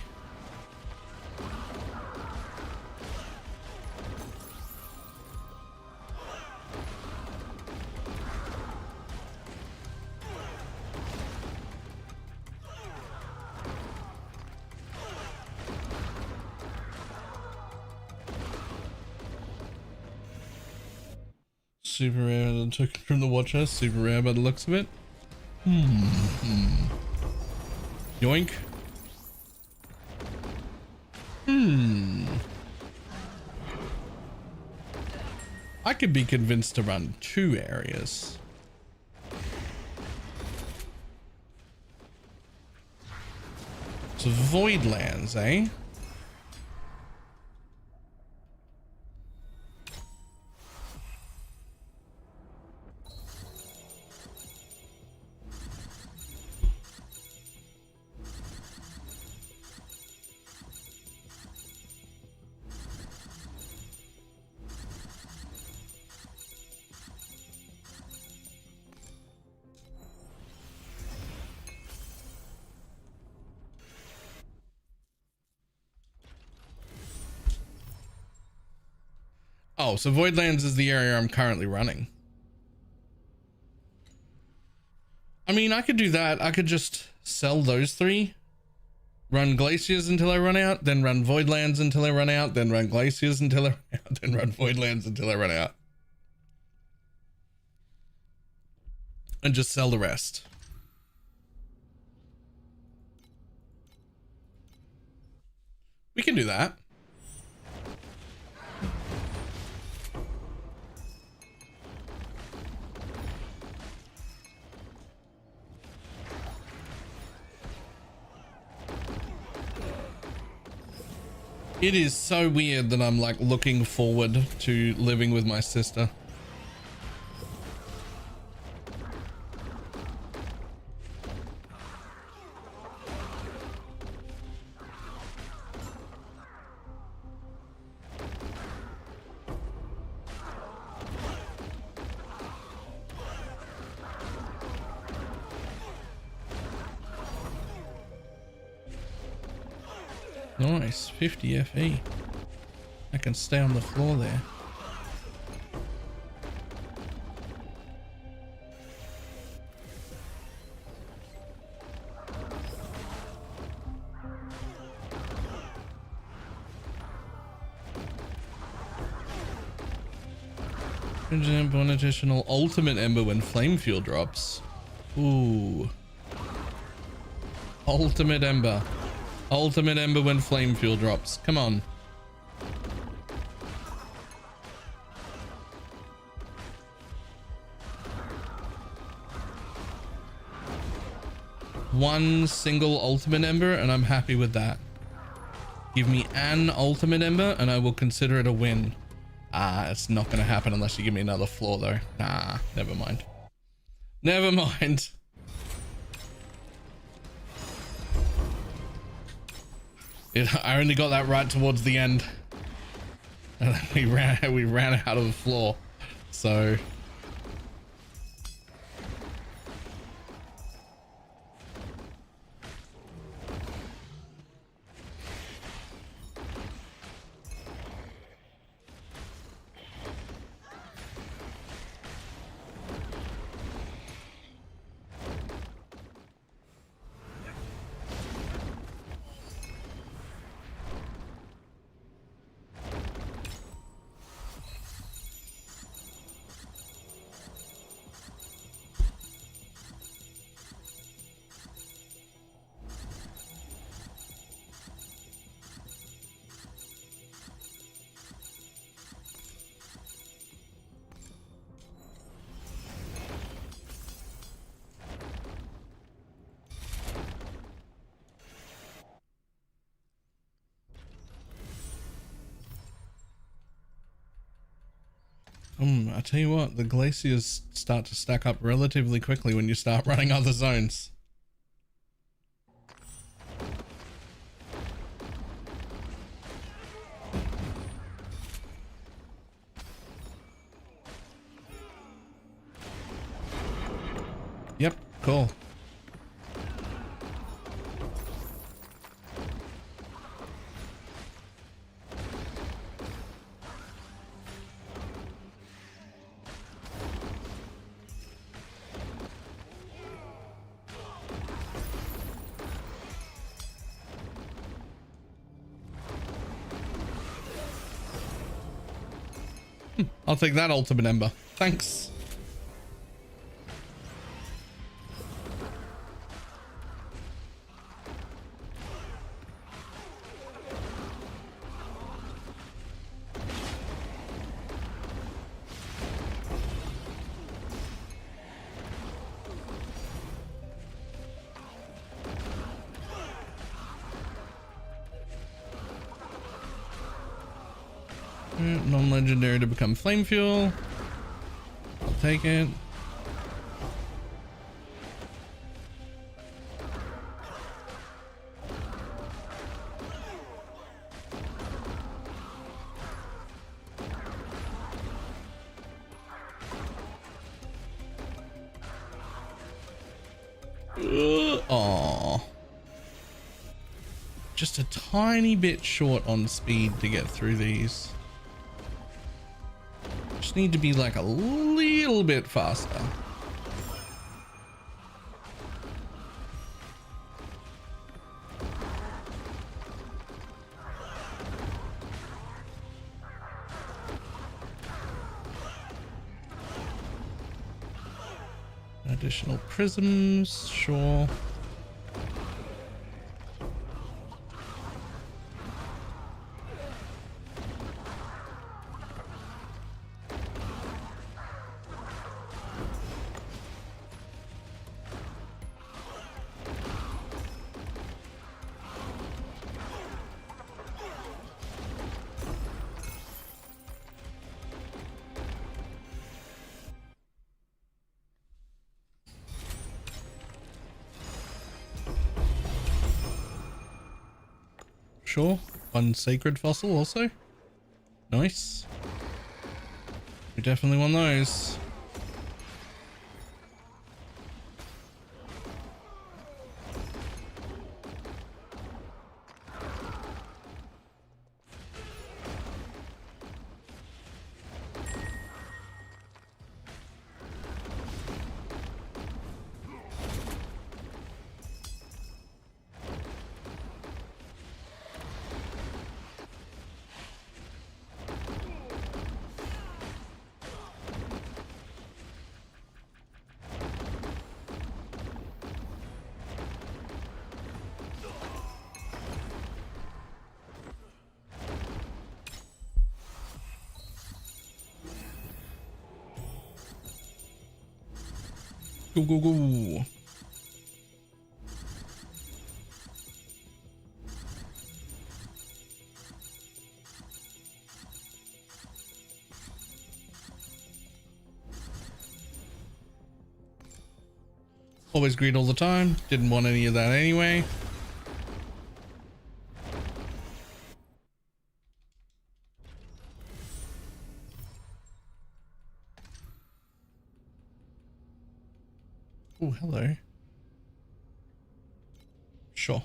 Super rare, and took it from the Watcher. Super rare by the looks of it. Yoink. I could be convinced to run 2 areas. So Voidlands, eh? Oh, so Voidlands is the area I'm currently running. I mean, I could do that. I could just sell those 3. Run Glaciers until I run out, then run Voidlands until I run out, then run Glaciers until I run out, then run Voidlands until I run out. And just sell the rest. We can do that. It is so weird that I'm like looking forward to living with my sister. Nice, 50 FE. I can stay on the floor there. One additional ultimate ember when flame fuel drops. Ooh. Ultimate ember. Ultimate ember when flame fuel drops. Come on. One single ultimate ember and I'm happy with that. Give me an ultimate ember and I will consider it a win. It's not going to happen unless you give me another floor though. Nah, never mind. Never mind. I only got that right towards the end. And then we ran out of the floor. So I tell you what, the glaciers start to stack up relatively quickly when you start running other zones. Yep, cool. I'll take that ultimate ember. Thanks. Non-legendary to become flame fuel. I'll take it. Aww. Just a tiny bit short on speed to get through these. Just need to be like a little bit faster. Additional prisms, sure. Sure. One sacred fossil also. Nice. We definitely want those. Go, go, go. Always greed all the time. Didn't want any of that anyway. Oh, hello. Sure.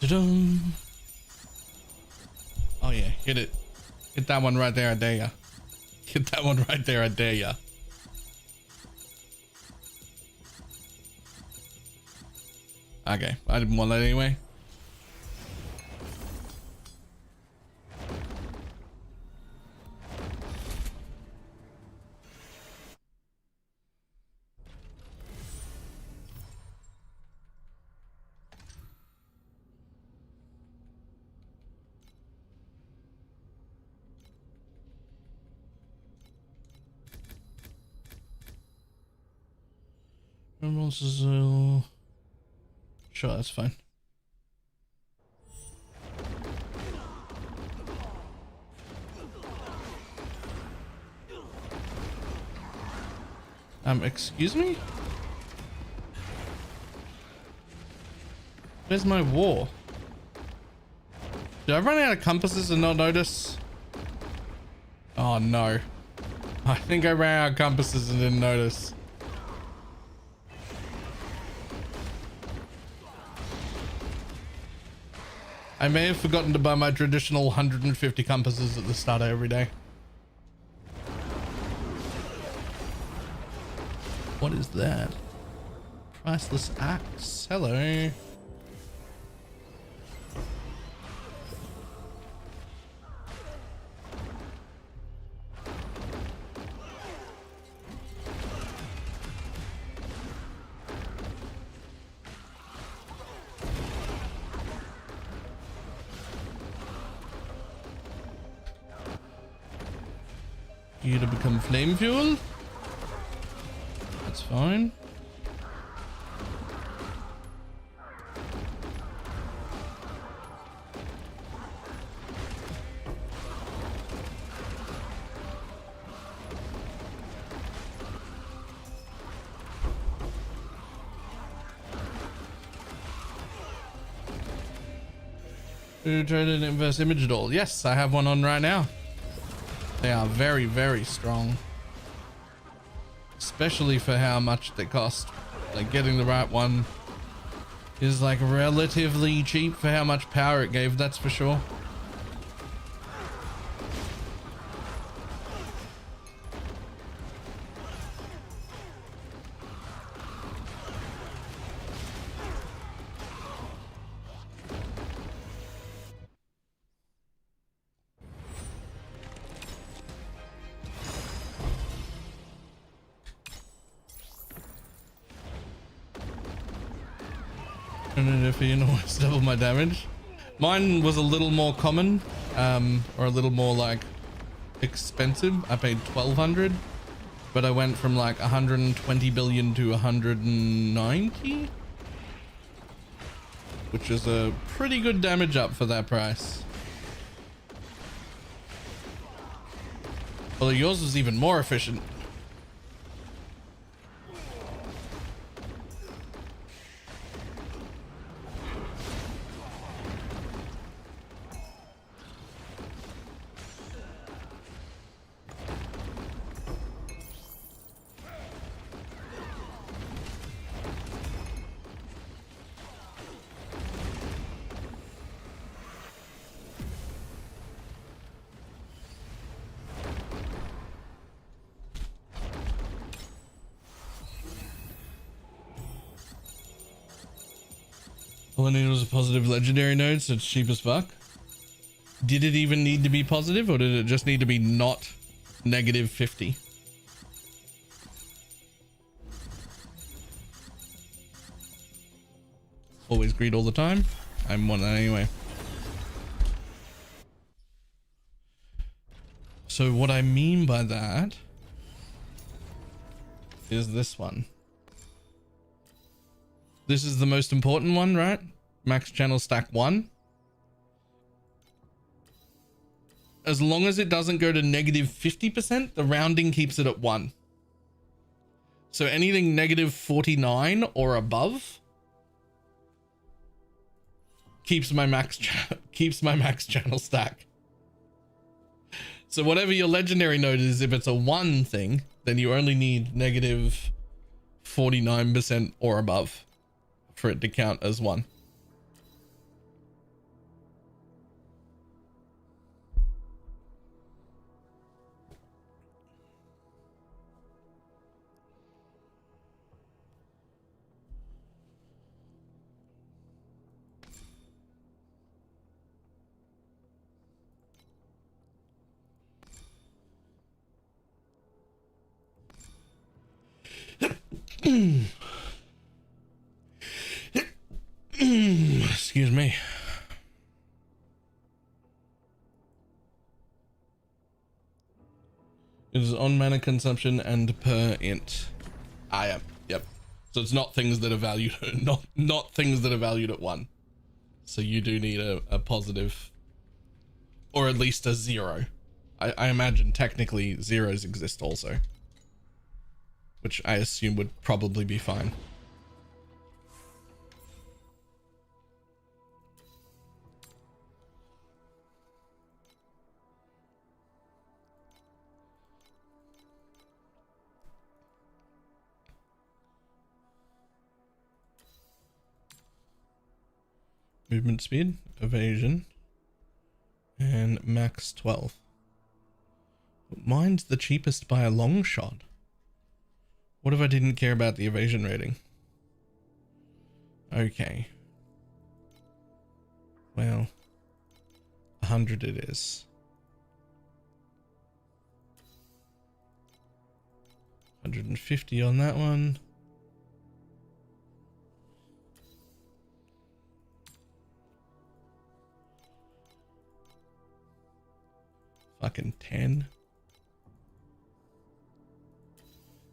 Ta-dum. Oh yeah, hit it. Hit that one right there, I dare ya. Hit that one right there, I dare ya. Okay, I didn't want that anyway. Sure, that's fine. Excuse me? Where's my war? Did I run out of compasses and not notice? Oh no. I think I ran out of compasses and didn't notice. I may have forgotten to buy my traditional 150 compasses at the start of every day. What is that? Priceless axe. Hello. You to become flame fuel? That's fine. Try to inverse image doll. Yes, I have one on right now. They are very, very strong. Especially for how much they cost. Like getting the right one is like relatively cheap for how much power it gave, that's for sure. And if you know, double my damage. Mine was a little more common, or a little more like expensive. I paid 1200, but I went from like 120 billion to 190, which is a pretty good damage up for that price. Although yours was even more efficient. All I needed was a positive legendary node, so it's cheap as fuck. Did it even need to be positive, or did it just need to be not negative 50? Always greed all the time. I'm one of that anyway. So what I mean by that is this one. This is the most important one, right? Max channel stack 1. As long as it doesn't go to negative 50%, the rounding keeps it at 1. So anything negative 49 or above keeps my max channel stack. So whatever your legendary node is, if it's a 1 thing, then you only need negative 49% or above for it to count as 1. Excuse me. It is on mana consumption and per int. Yep. So it's not things that are valued not things that are valued at 1. So you do need a positive, or at least a 0. I imagine technically zeros exist also, which I assume would probably be fine. Movement speed, evasion, and max 12. But mine's the cheapest by a long shot. What if I didn't care about the evasion rating? Okay. Well, 100 it is. 150 on that one. Fucking 10.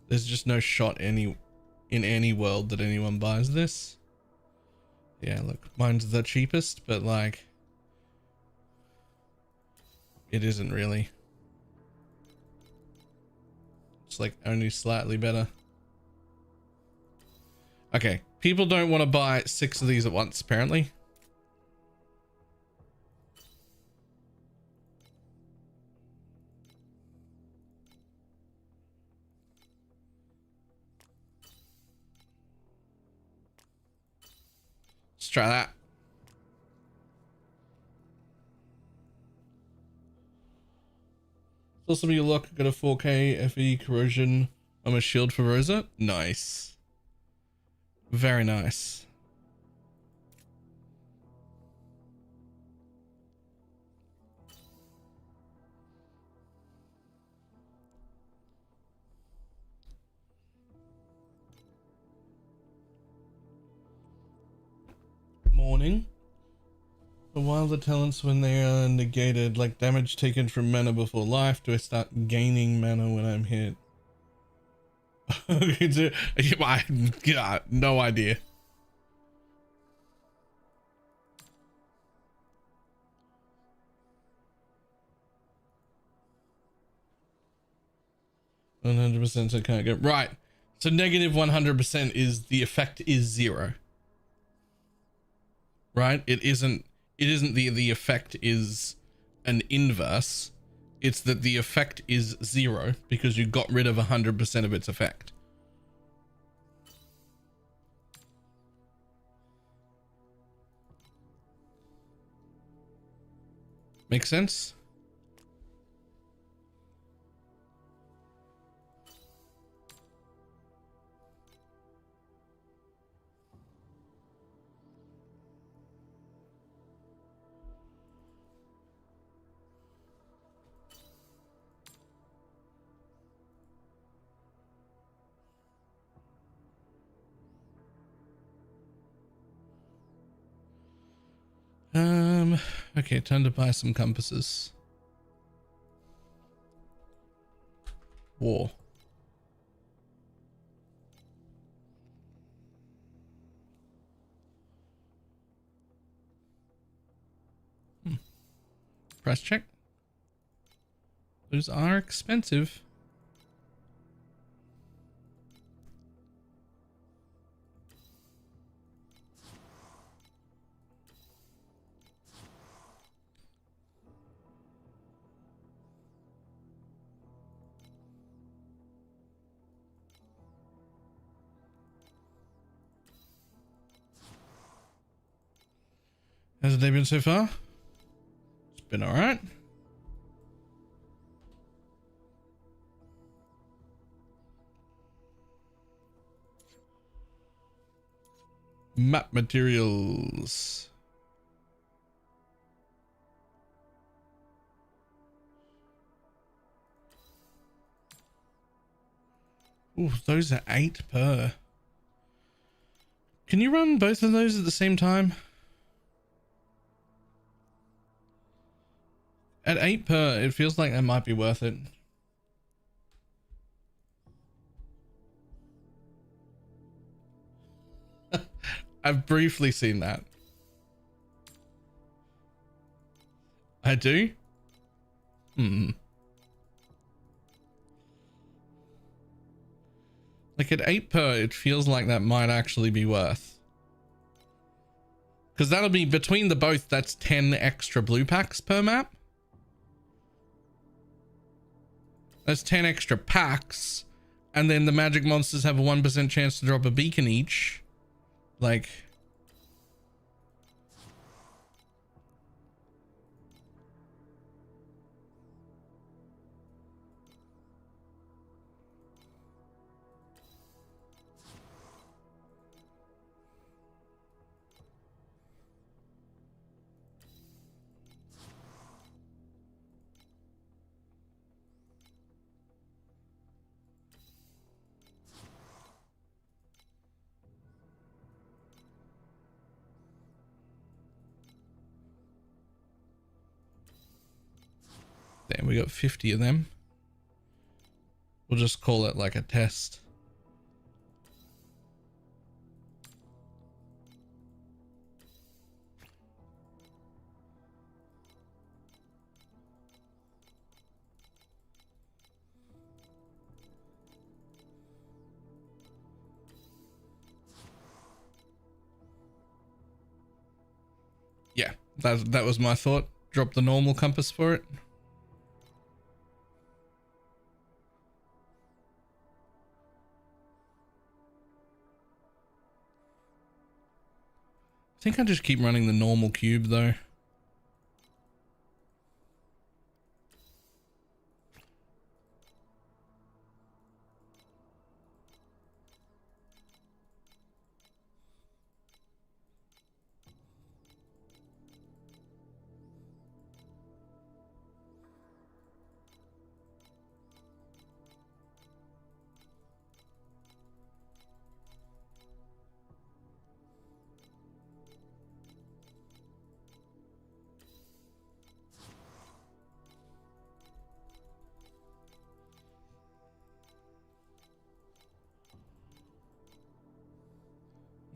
There's just no shot in any world that anyone buys this. Yeah, look, mine's the cheapest, but like, it isn't really. It's like only slightly better. Okay, people don't want to buy 6 of these at once, apparently. Let's try that. Saw some of your luck. Got a 4K FE corrosion on my shield for Rosa. Nice. Very nice. Morning. While the talents, when they are negated, like damage taken from mana before life, do I start gaining mana when I'm hit? Yeah, no idea. %, so I can't go right. So negative 100% is the effect is 0. Right? It isn't the effect is an inverse. It's that the effect is 0 because you got rid of 100% of its effect. Make sense? Okay, time to buy some compasses. War. Price check. Those are expensive. How's the day been so far? It's been all right. Map materials. Ooh, those are 8 per. Can you run both of those at the same time? At 8 per, it feels like that might be worth it. I've briefly seen that. I do? Like at 8 per, it feels like that might actually be worth. Because that'll be between the both, that's 10 extra blue packs per map. That's 10 extra packs. And then the magic monsters have a 1% chance to drop a beacon each. Like... Damn, we got 50 of them. We'll just call it like a test. Yeah, that was my thought. Drop the normal compass for it. I think I just keep running the normal cube though.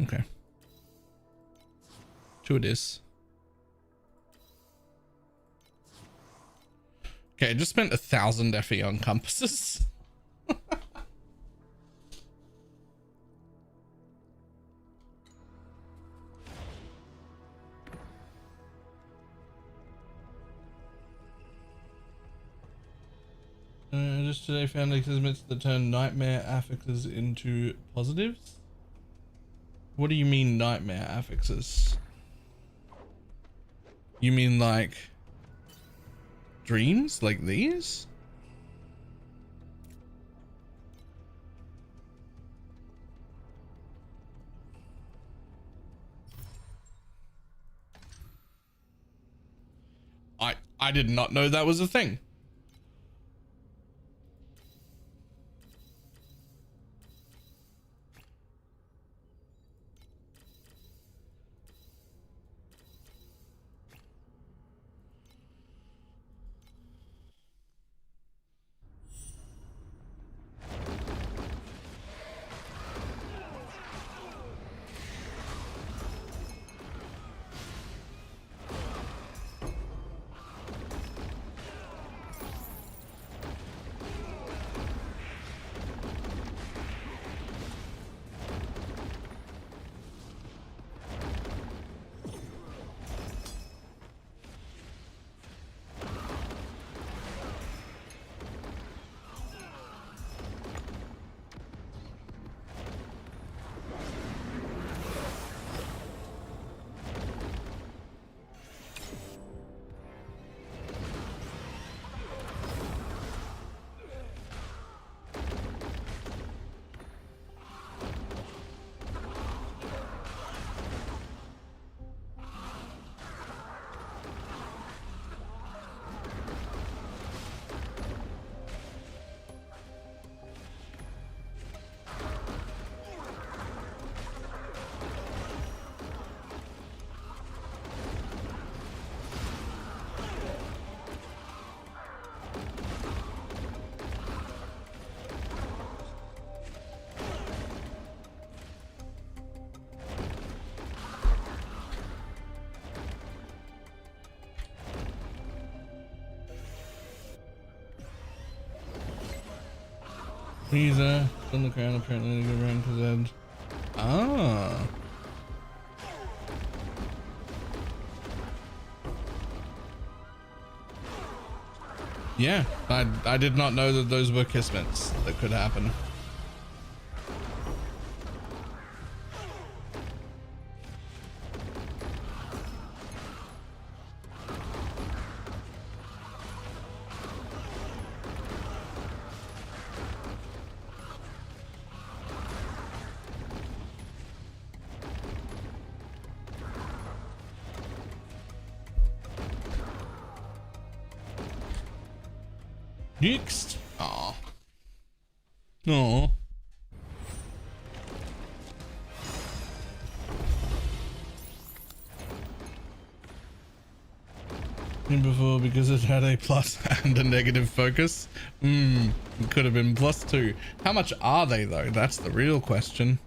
Okay. 2 it is. Okay, I just spent 1,000 FE on compasses. Just today found experiments that turn nightmare affixes into positives. What do you mean nightmare affixes? You mean like dreams like these? I did not know that was a thing. Freezer on the ground apparently to go around to Zed. Ah. Yeah, I did not know that those were kismets that could happen. Next. Aw. No. Before because it had a plus and a negative focus. It could have been +2. How much are they though? That's the real question.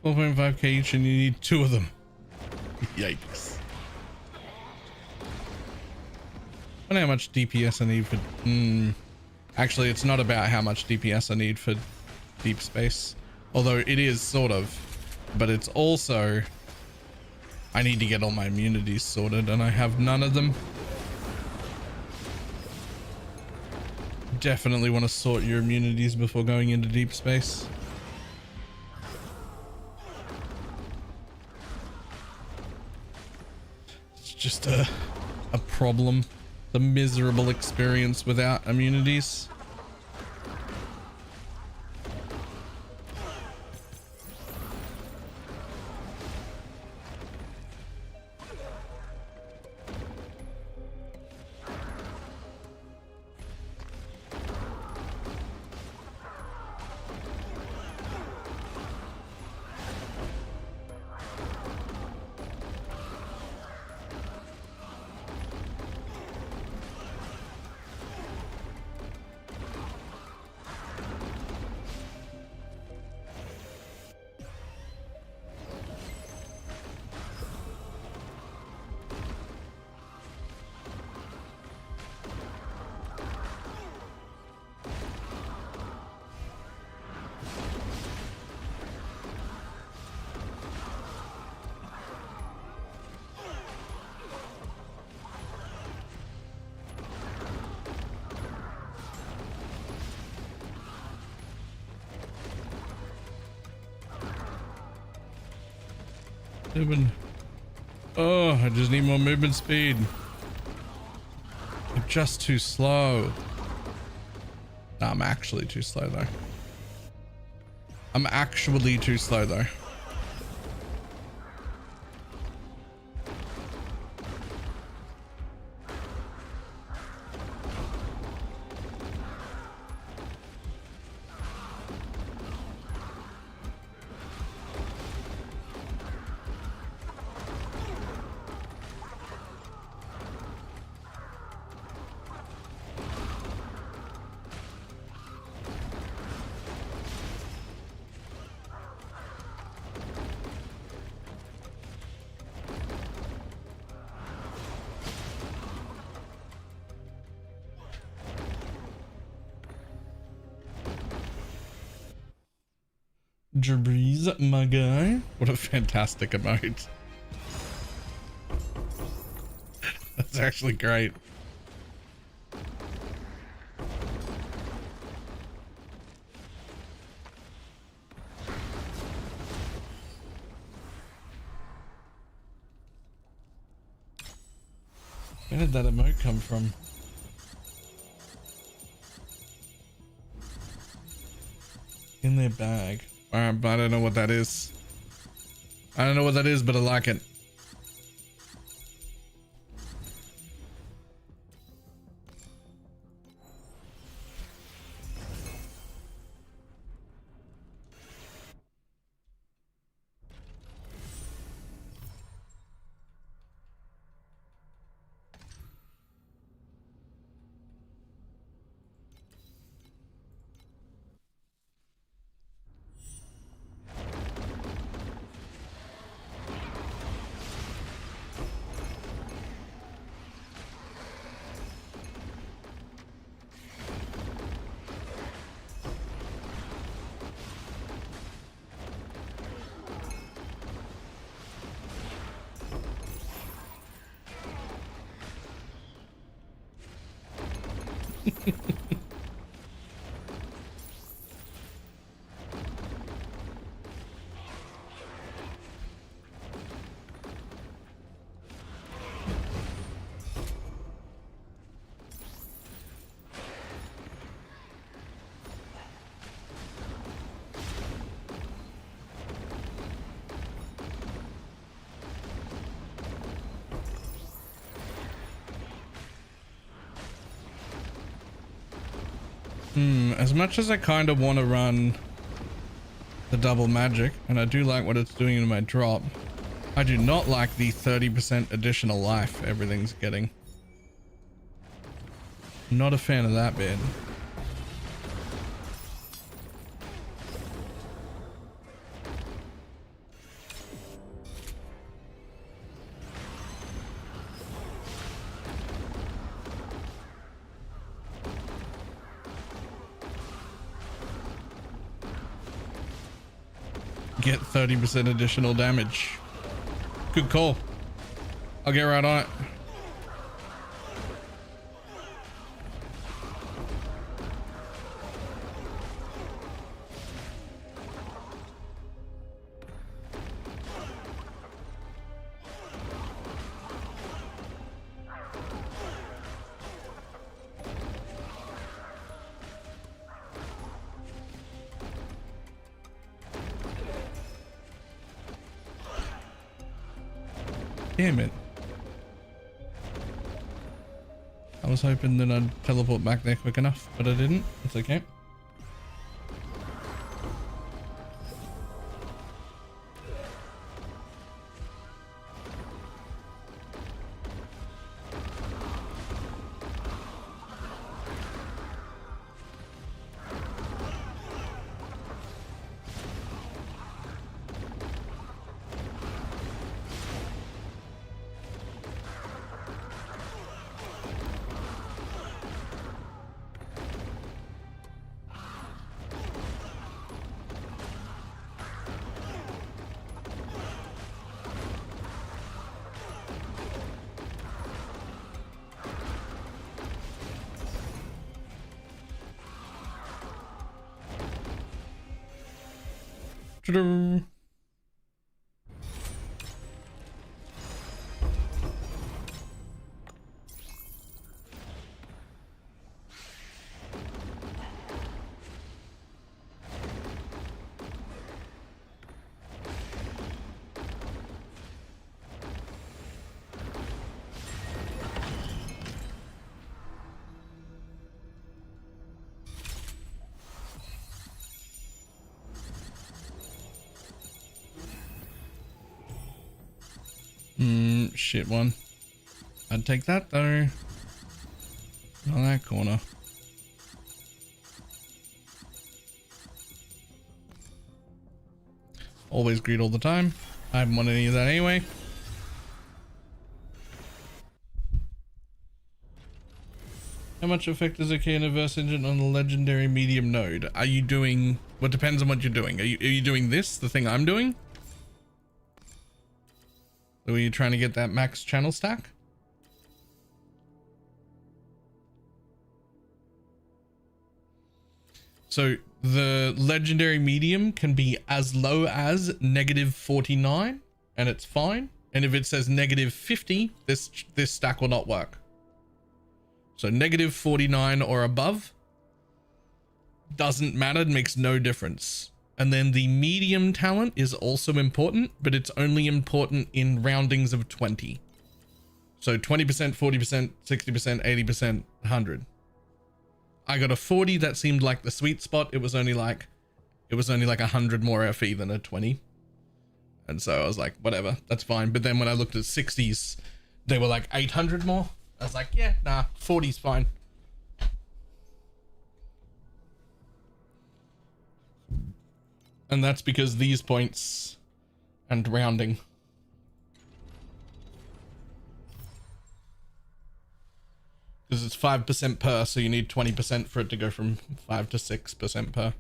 $4.5k each and you need 2 of them. Yikes. I wonder how much DPS I need for... Actually, it's not about how much DPS I need for deep space. Although it is sort of. But it's also... I need to get all my immunities sorted and I have none of them. Definitely want to sort your immunities before going into deep space. Just a problem, the miserable experience without immunities. Oh, I just need more movement speed. I'm just too slow. Nah, I'm actually too slow though. I'm actually too slow though. Jabriz, my guy. What a fantastic emote. That's actually great. Where did that emote come from? In their bag. Alright, but I don't know what that is. I don't know what that is, but I like it. As much as I kind of want to run the double magic, and I do like what it's doing in my drop, I do not like the 30% additional life everything's getting. Not a fan of that bit. Get 30% additional damage. Good call. I'll get right on it. Damn it. I was hoping that I'd teleport back there quick enough, but I didn't. It's okay. shit one. I'd take that though. On that corner. Always greed all the time. I haven't wanted any of that anyway. How much effect does a K-Universe engine on the legendary medium node? Are you doing... What depends on what you're doing. Are you doing this, the thing I'm doing? Or are you trying to get that max channel stack? So the legendary medium can be as low as -49 and it's fine. And if it says -50, this stack will not work. So -49 or above doesn't matter, it makes no difference. And then the medium talent is also important, but it's only important in roundings of 20. So 20%, 40%, 60%, 80%, 100. I got a 40, that seemed like the sweet spot. It was only like 100 more FE than a 20. And so I was like, whatever, that's fine. But then when I looked at 60s, they were like 800 more. I was like, yeah, nah, 40's fine. And that's because these points and rounding. Because it's 5% per, so you need 20% for it to go from 5 to 6% per.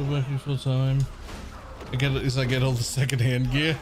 Working full time. I get all the secondhand gear.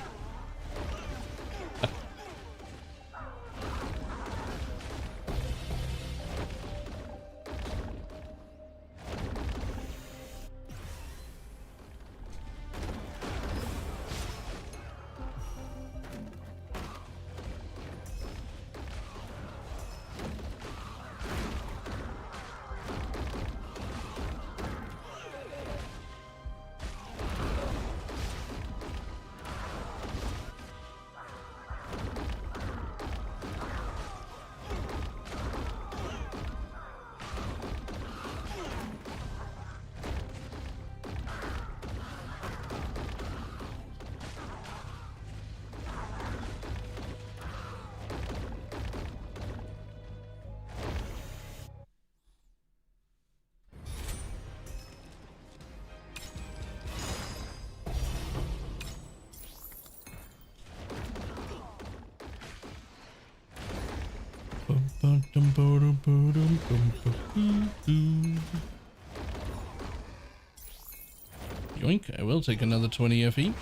Yoink, I will take another 20 FE.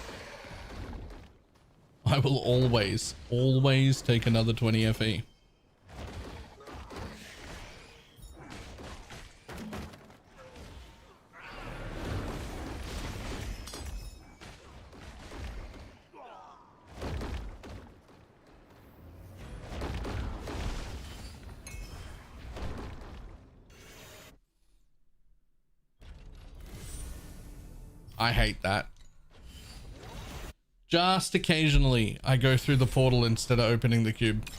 I will always take another 20 FE. I hate that. Just occasionally, I go through the portal instead of opening the cube.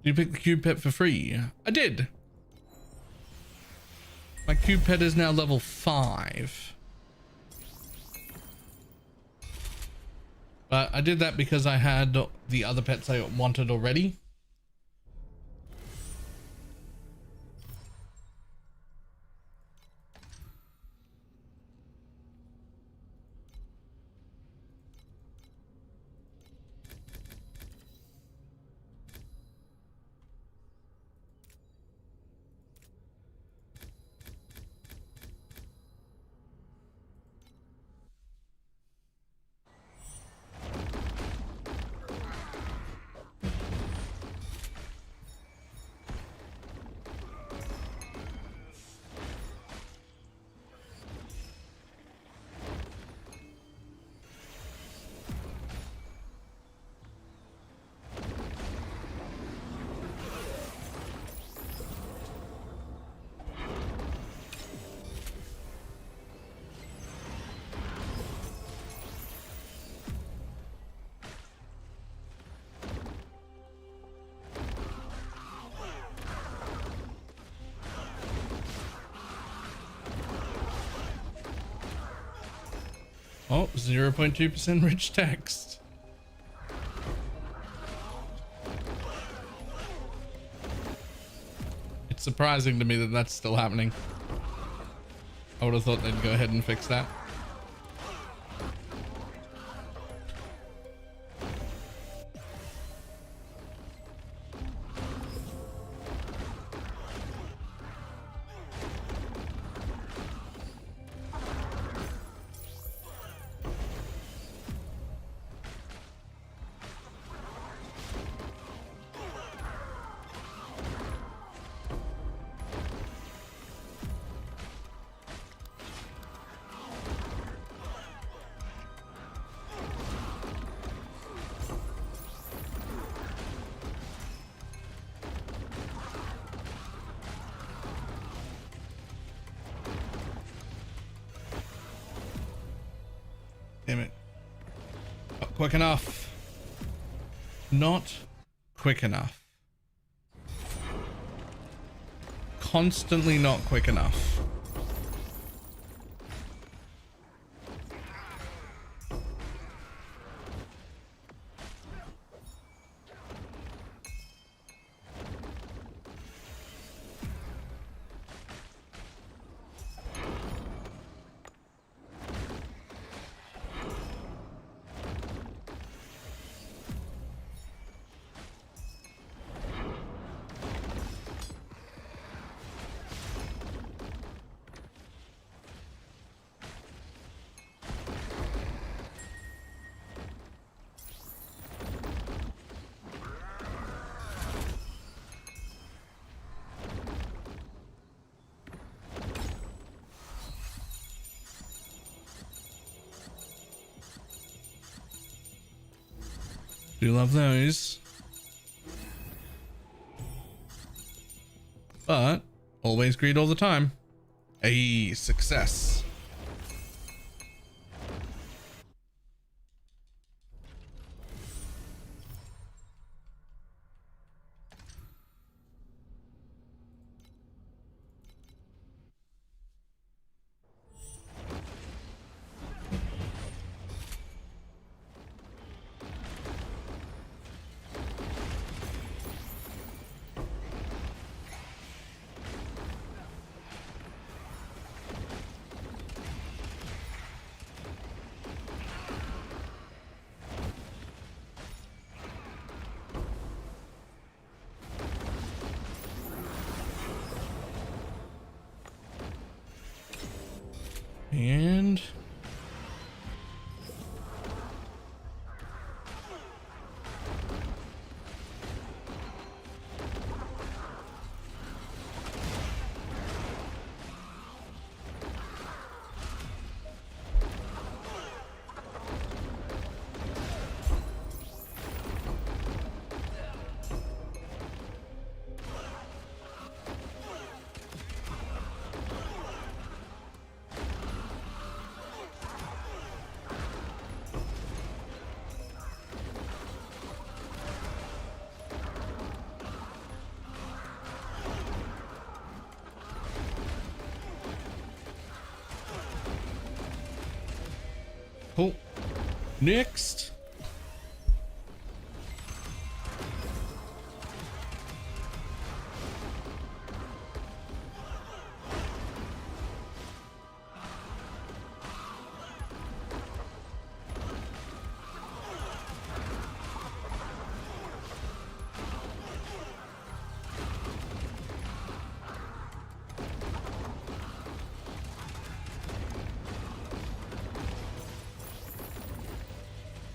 You picked the cube pet for free? I did. Cube pet is now level 5. But I did that because I had the other pets I wanted already. Oh, 0.2% rich text. It's surprising to me that that's still happening. I would have thought they'd go ahead and fix that. Damn it. Not quick enough. Not quick enough. Constantly not quick enough. Do love those. But always greed all the time. A success. Next.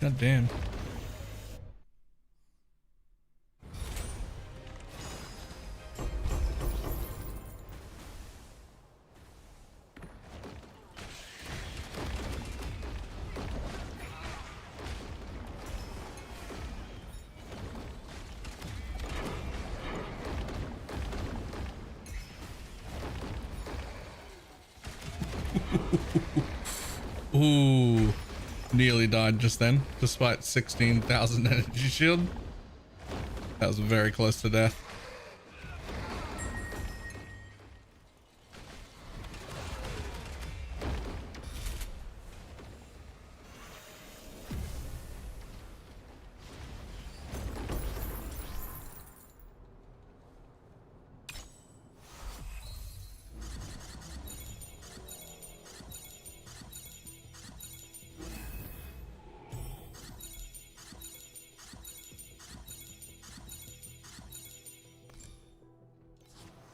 God damn. Ooh. Nearly died just then, despite 16,000 energy shield. That was very close to death.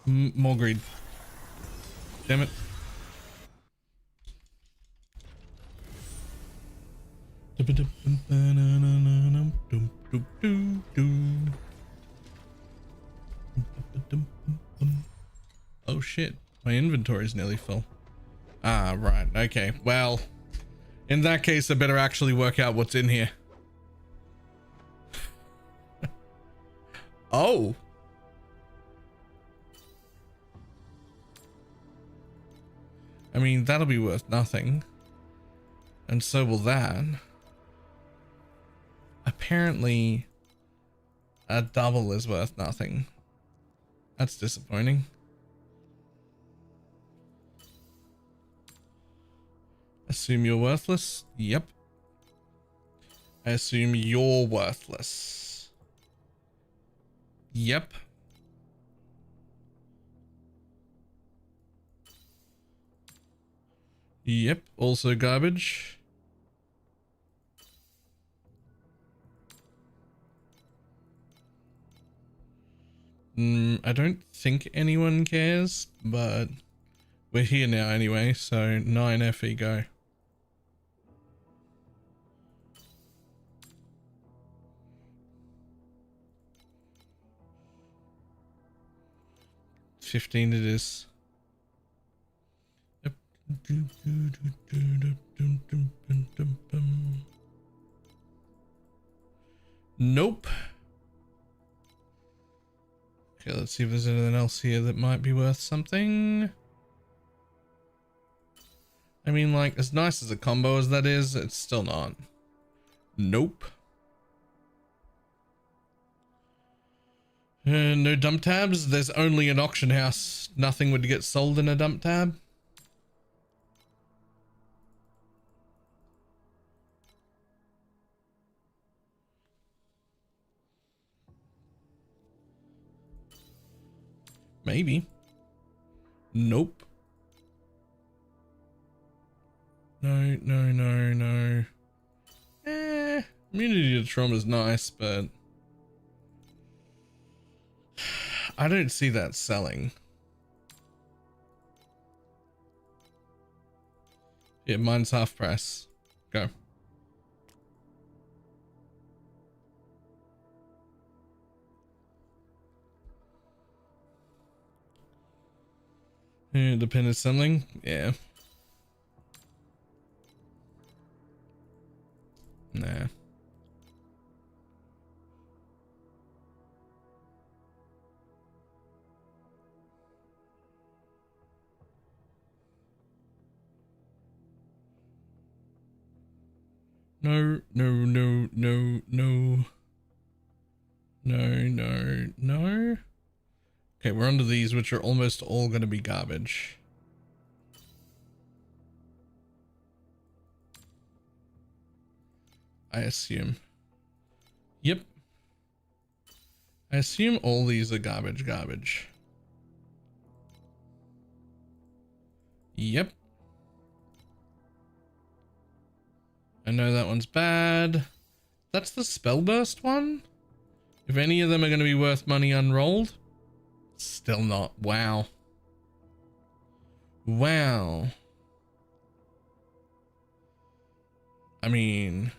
More greed. Damn it. Oh shit, my inventory is nearly full. Ah, right. Okay, well, in that case, I better actually work out what's in here. Oh. I mean, that'll be worth nothing. And so will that. Apparently, a double is worth nothing. That's disappointing. Assume you're worthless? Yep. I assume you're worthless. Yep. Yep, also garbage. I don't think anyone cares, but we're here now anyway, so 9 FE go. $15 it is. Nope. Okay, let's see if there's anything else here that might be worth something. I mean, like, as nice as a combo as that is, it's still not. Nope. No dump tabs. There's only an auction house. Nothing would get sold in a dump tab. Maybe. Nope. No, no, no, no. Immunity to trauma is nice, but I don't see that selling. Yeah, mine's half price. Go. Yeah, the pin is selling. Yeah. Nah. No, no, no, no, no. No, no, no. Okay, we're onto these, which are almost all going to be garbage. I assume. Yep. I assume all these are garbage. Yep. I know that one's bad. That's the spell burst one? If any of them are going to be worth money unrolled? Still not. Wow. Wow. I mean,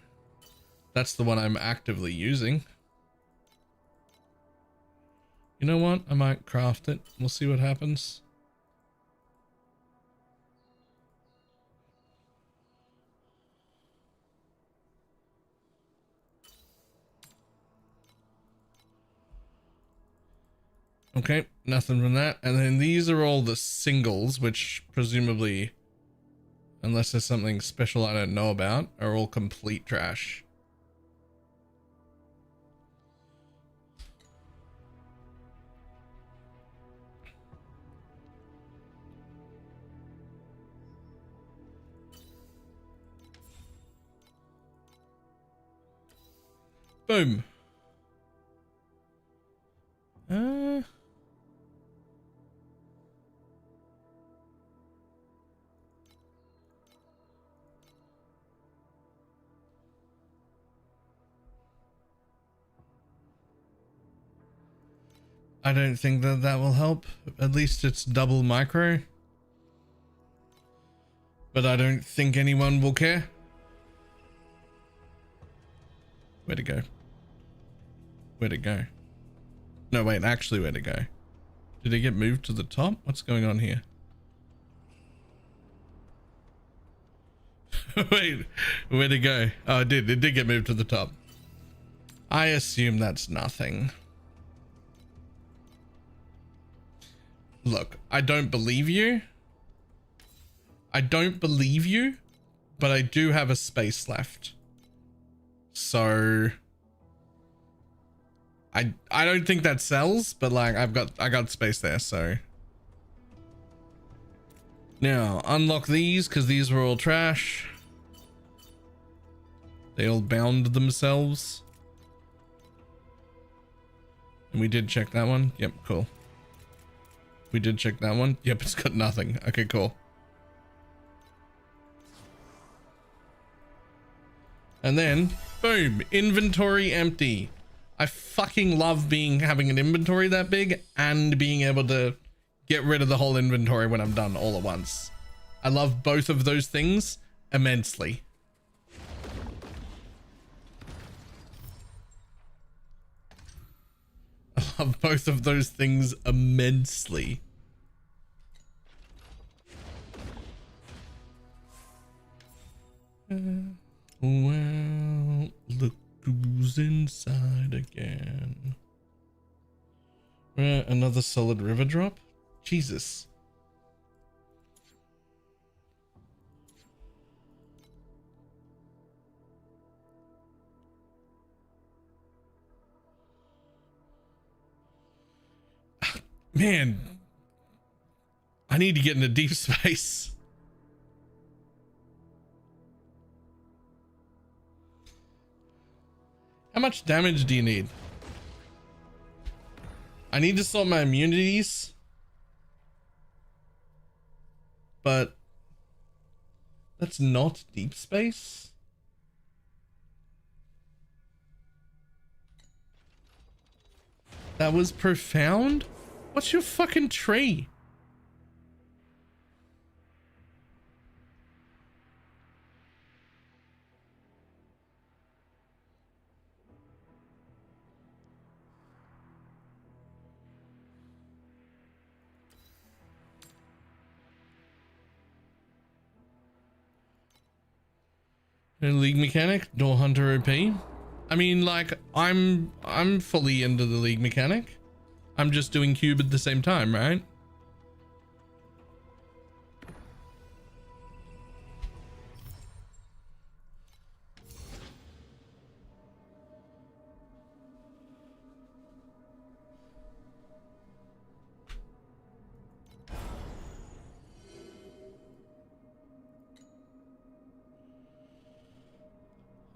that's the one I'm actively using. You know what? I might craft it. We'll see what happens. Okay, nothing from that. And then these are all the singles, which presumably, unless there's something special I don't know about, are all complete trash. Boom. I don't think that that will help. At least it's double micro. But I don't think anyone will care. Where'd it go? Where'd it go? No, wait, actually where'd it go? Did it get moved to the top? What's going on here? Wait, where'd it go? Oh, it did get moved to the top. I assume that's nothing. Look, I don't believe you. I don't believe you, but I do have a space left. So I don't think that sells, but like I got space there, so. Now, unlock these because these were all trash. They all bound themselves. And we did check that one. Yep, cool. We did check that one. Yep, it's got nothing. Okay, cool. And then, boom, inventory empty. I fucking love having an inventory that big and being able to get rid of the whole inventory when I'm done all at once. I love both of those things immensely. I love both of those things immensely. Well, look who's inside again. Another solid river drop? Jesus. Man, I need to get into deep space. How much damage do you need? I need to sort my immunities. But that's not deep space. That was profound? What's your fucking tree? League mechanic, door hunter OP. I mean, like, I'm fully into the league mechanic. I'm just doing cube at the same time, right?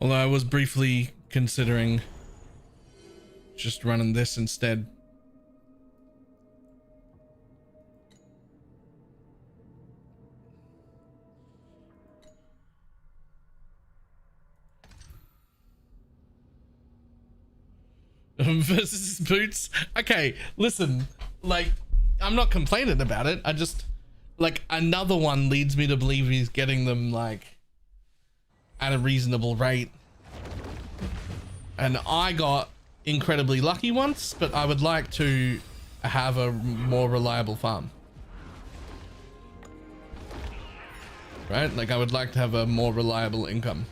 Although I was briefly considering just running this instead. Versus boots. Okay, listen, like, I'm not complaining about it. I just, like, another one leads me to believe he's getting them, like, at a reasonable rate. And I got incredibly lucky once, but I would like to have a more reliable farm. Right? Like, I would like to have a more reliable income.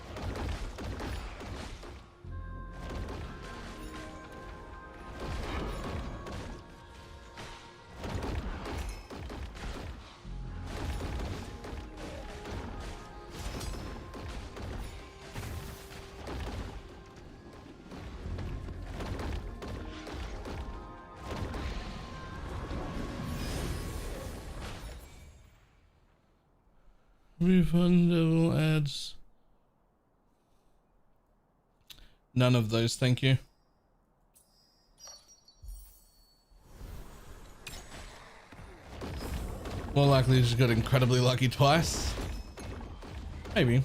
Refundable ads. None of those, thank you. More likely just got incredibly lucky twice. Maybe.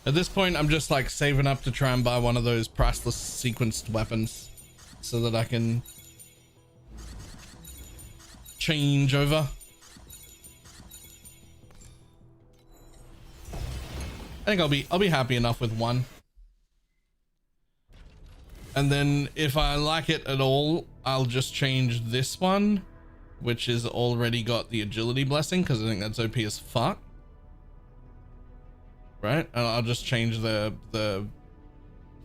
At this point, I'm just like saving up to try and buy one of those priceless sequenced weapons so that I can change over. I think I'll be happy enough with one. And then if I like it at all, I'll just change this one, which is already got the agility blessing, because I think that's OP as fuck. Right, and I'll just change the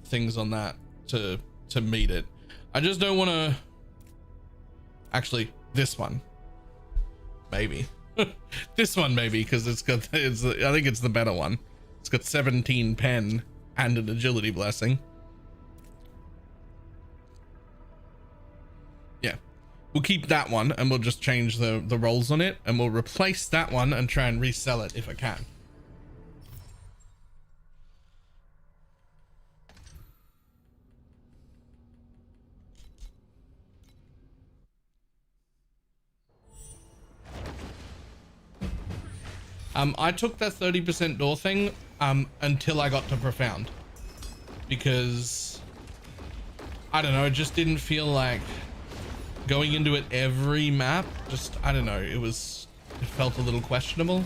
things on that to meet it. I just don't want to. Actually, this one, maybe. This one maybe, because I think it's the better one. It's got 17 pen and an agility blessing. Yeah, we'll keep that one and we'll just change the rolls on it, and we'll replace that one and try and resell it if I can. I took that 30% door thing until I got to profound, because I don't know, it just didn't feel like going into it every map. Just, I don't know, it felt a little questionable.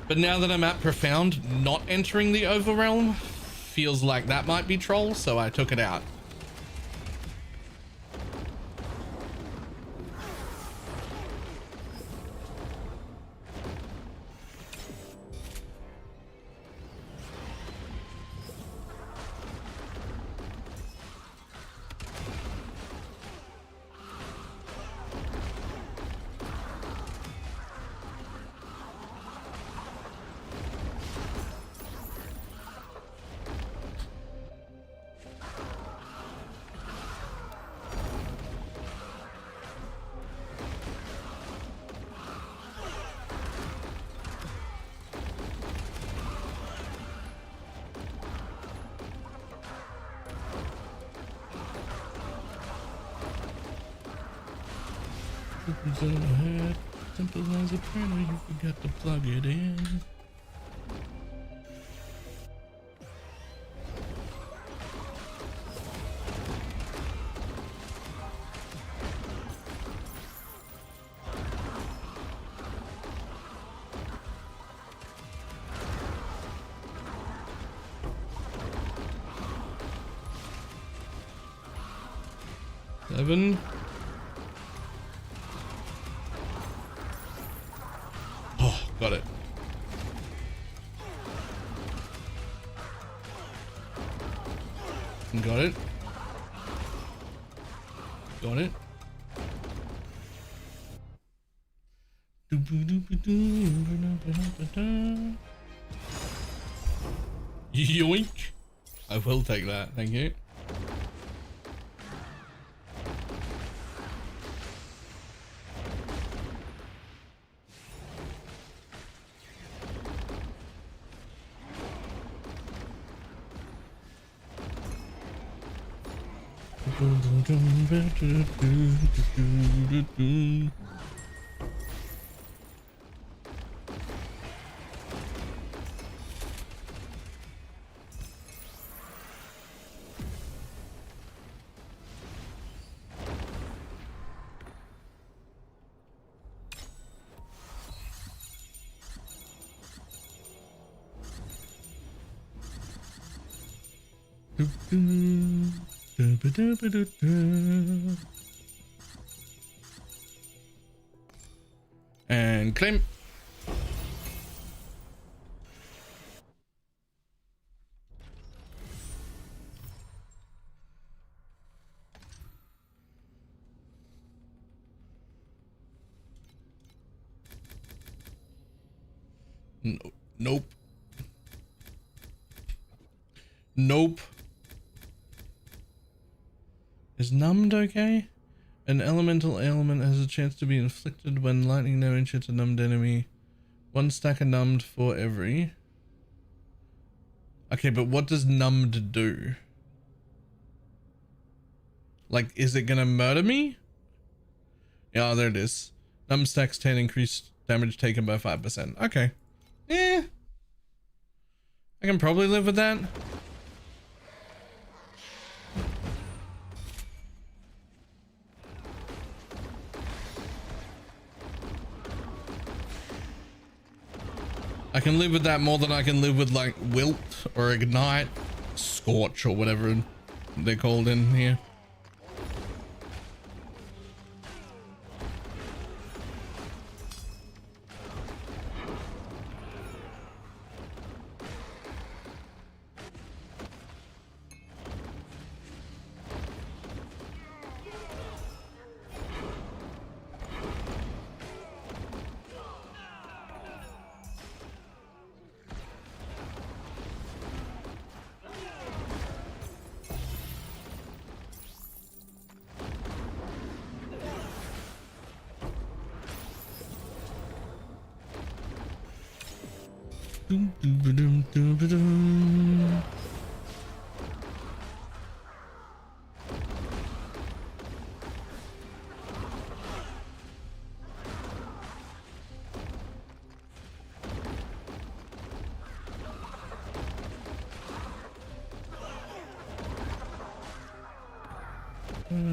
But now that I'm at profound, not entering the overrealm feels like that might be troll, so I took it out. Simple as a printer, you forgot to plug it in. Seven. Got it. Got it. Got it. Yoink. I will take that, thank you. And claim. No, nope. Nope. Is numbed okay? An elemental ailment has a chance to be inflicted when lightning damage hits a numbed enemy. 1 stack of numbed for every. Okay, but what does numbed do? Like, is it gonna murder me? Yeah, there it is. Numb stacks 10, increased damage taken by 5%. Okay. Yeah. I can probably live with that. I can live with that more than I can live with like wilt or ignite, scorch or whatever they're called in here.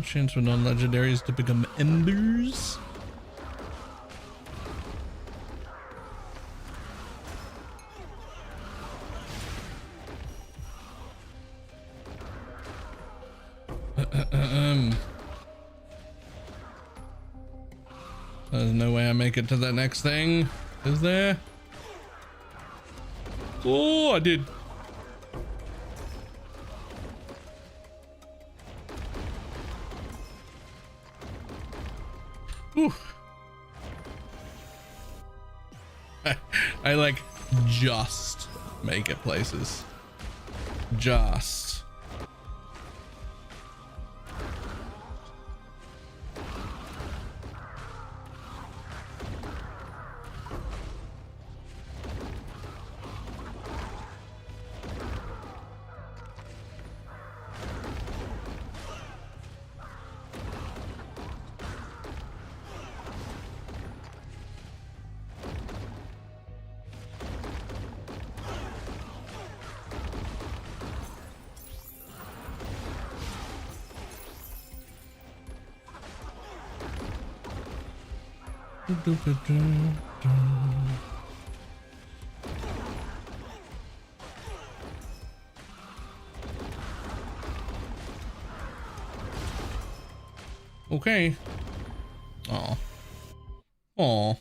Chance for non-legendaries to become embers. There's no way I make it to that next thing, is there? Oh, I did. Whew. I like just make it places. Just. Okay. Aw. Aw.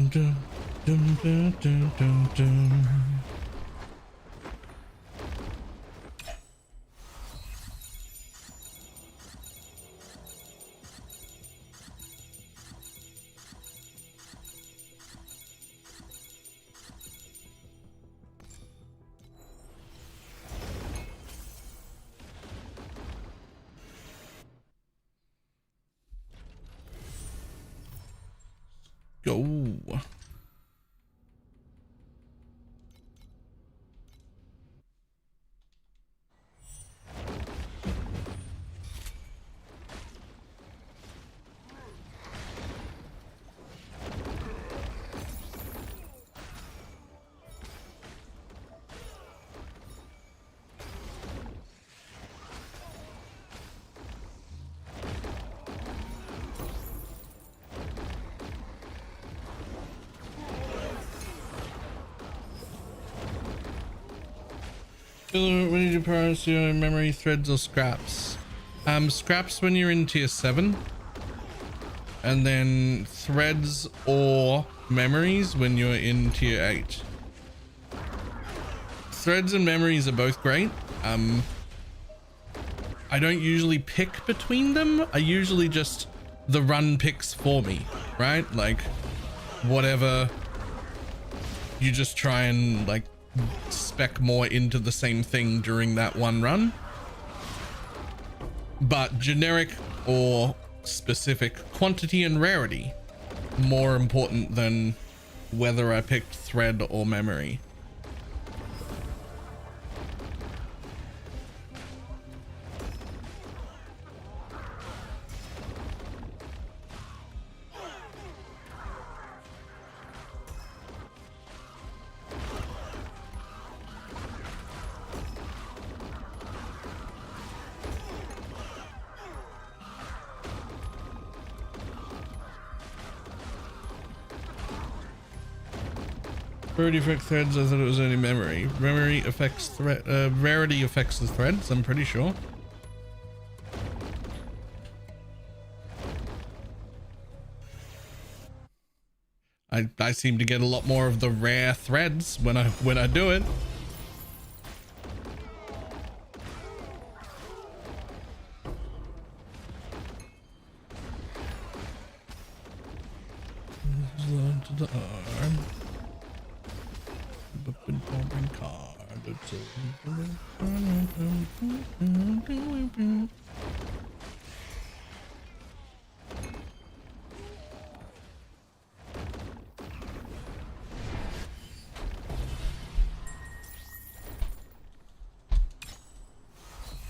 Dun, dun, dun, dun, dun, dun. Go. When you do prioritize your memory, threads, or scraps? Scraps when you're in tier 7, and then threads or memories when you're in tier 8. Threads and memories are both great. I don't usually pick between them. I usually just, the run picks for me, right? Like whatever, you just try and like spec more into the same thing during that one run. But generic or specific quantity and rarity more important than whether I picked thread or memory. Rarity affects threads. I thought it was only memory. Memory affects thread. Rarity affects the threads, I'm pretty sure. I seem to get a lot more of the rare threads when I do it. To the arm.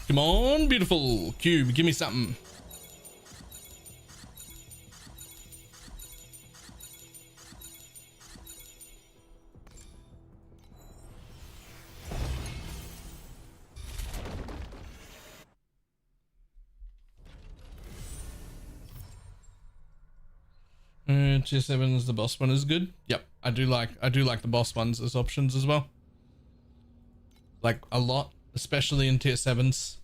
Come on, beautiful cube, give me something. Tier 7's the boss one is good. Yep, I do like the boss ones as options as well. Like a lot, especially in tier 7s.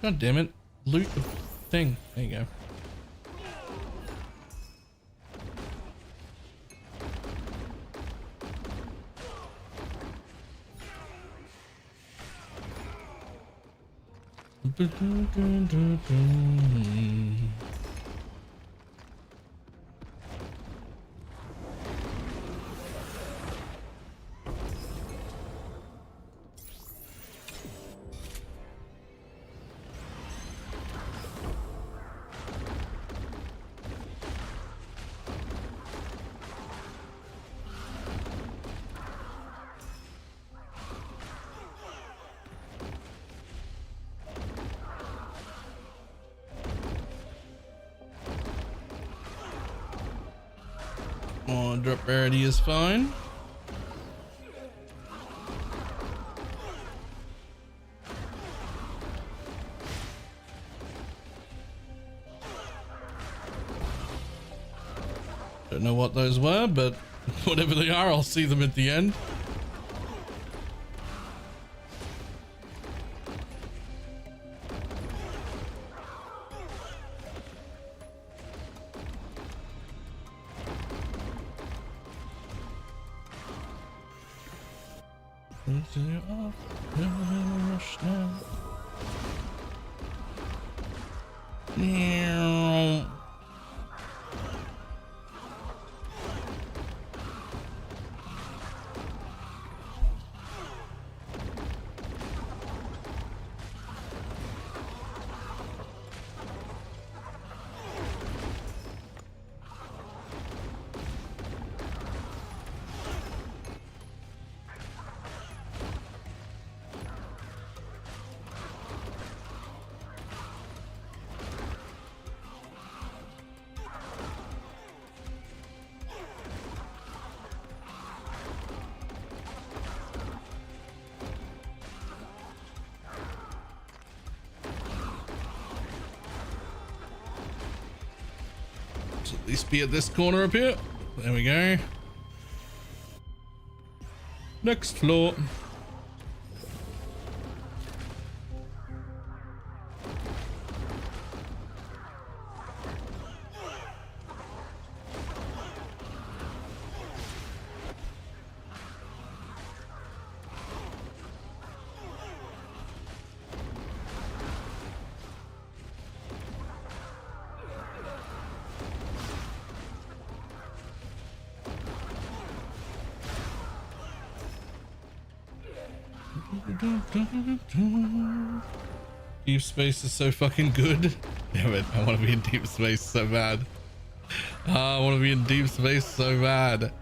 God damn it. Loot the thing. There you go. Oh, drop rarity is fine. Don't know what those were, but whatever they are, I'll see them at the end. At least be at this corner up here. There we go. Next floor. Deep space is so fucking good. Damn it, I want to be in deep space so bad. I want to be in deep space so bad.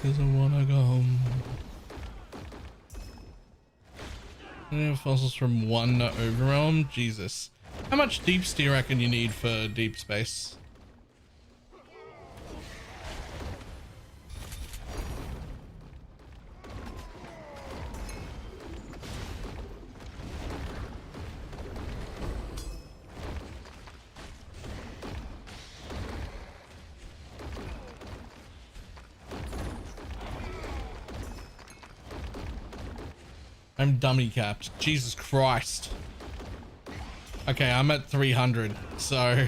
Cause I wanna go home. Fossils from 1 overrealm. Jesus. How much deeps do you reckon you need for deep space? I'm dummy capped. Jesus Christ. Okay, I'm at 300. So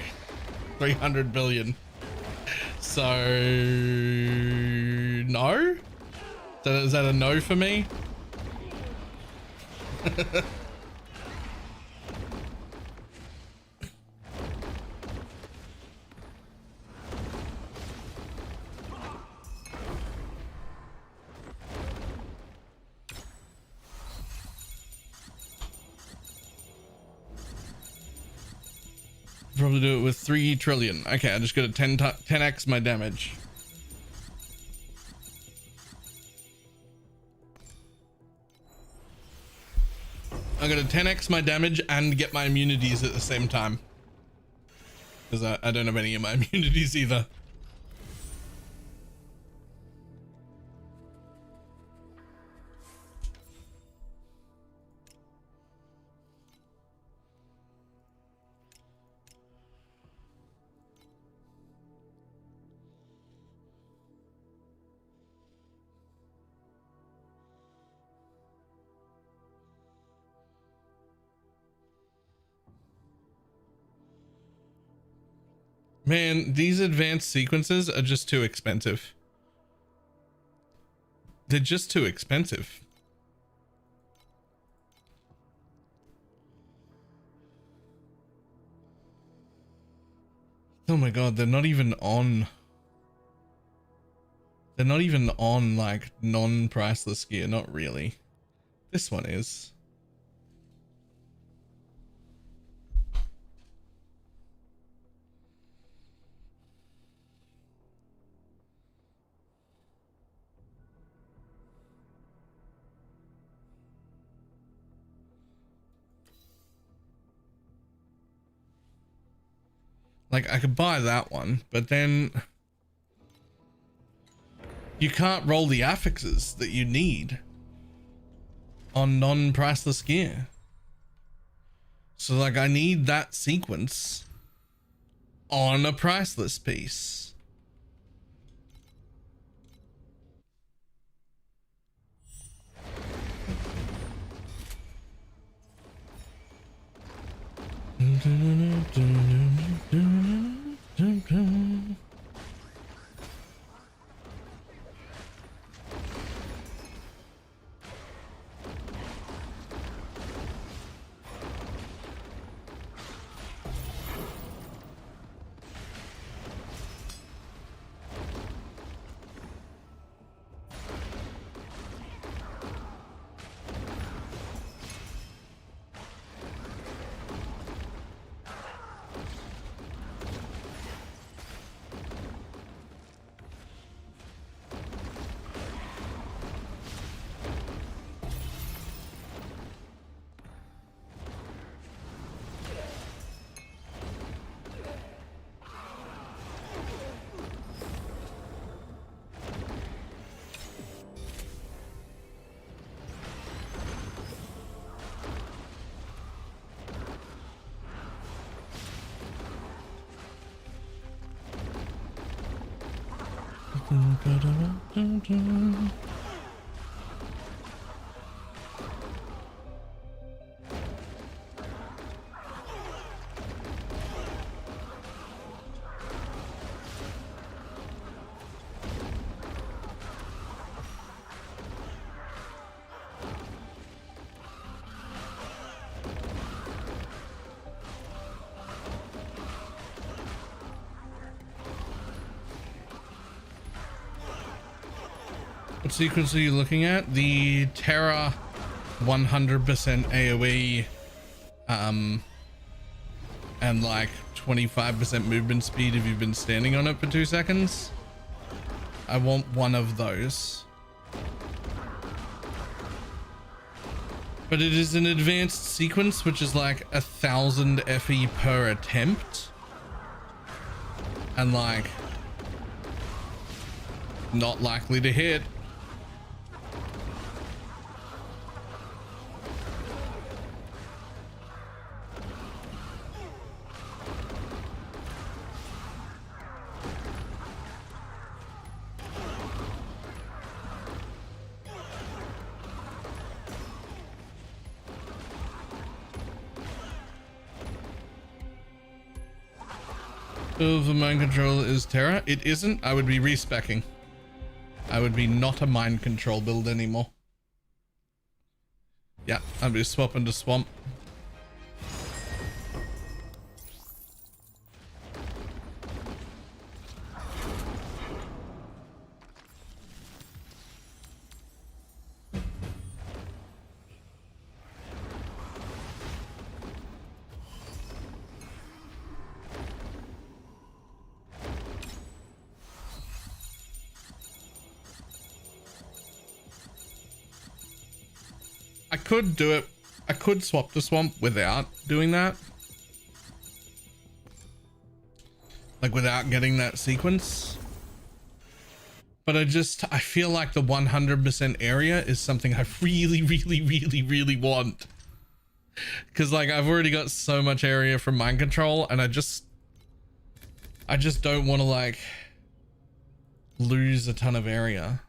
300 billion. So no? Is that a no for me? Probably do it with 3 trillion. Okay, I just got to 10x my damage. I'm gonna 10x my damage and get my immunities at the same time. Because I don't have any of my immunities either. Man, these advanced sequences are just too expensive. They're just too expensive. Oh my god, they're not even on. They're not even on like non-priceless gear, not really. This one is. Like, I could buy that one, but then you can't roll the affixes that you need on non-priceless gear. So like I need that sequence on a priceless piece. What sequence are you looking at? The Terra 100% AoE and like 25% movement speed if you've been standing on it for 2 seconds. I want one of those. But it is an advanced sequence, which is like 1000 FE per attempt. And like not likely to hit. The mind control is Terra. It isn't. I would be respecking. I would be not a mind control build anymore. Yeah, I'd be swapping to swamp. I could do it. I could swap to swamp without doing that. Like without getting that sequence. But I feel like the 100% area is something I really want. Because like I've already got so much area from mind control and I just don't want to like lose a ton of area.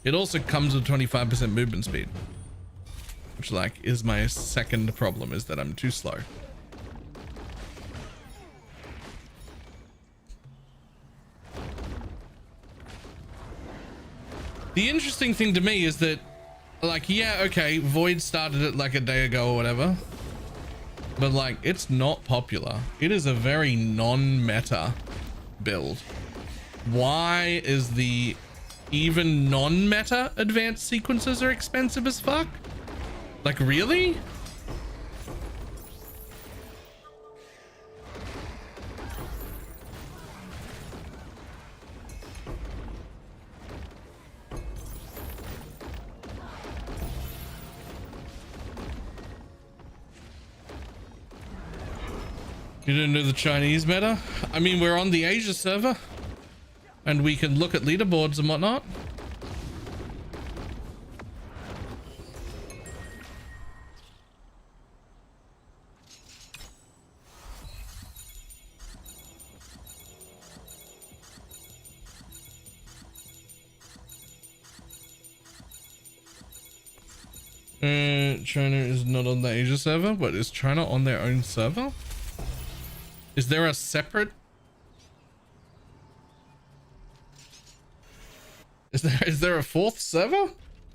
It also comes with 25% movement speed. Which like is my second problem, is that I'm too slow. The interesting thing to me is that like, yeah, okay, Void started it like a day ago or whatever, but like it's not popular. It is a very non-meta build. Why is the even non-meta advanced sequences are expensive as fuck? Like, really? You didn't know the Chinese meta? I mean, we're on the Asia server and we can look at leaderboards and whatnot. China is not on the Asia server, but is China on their own server? Is there a separate? Is there a fourth server?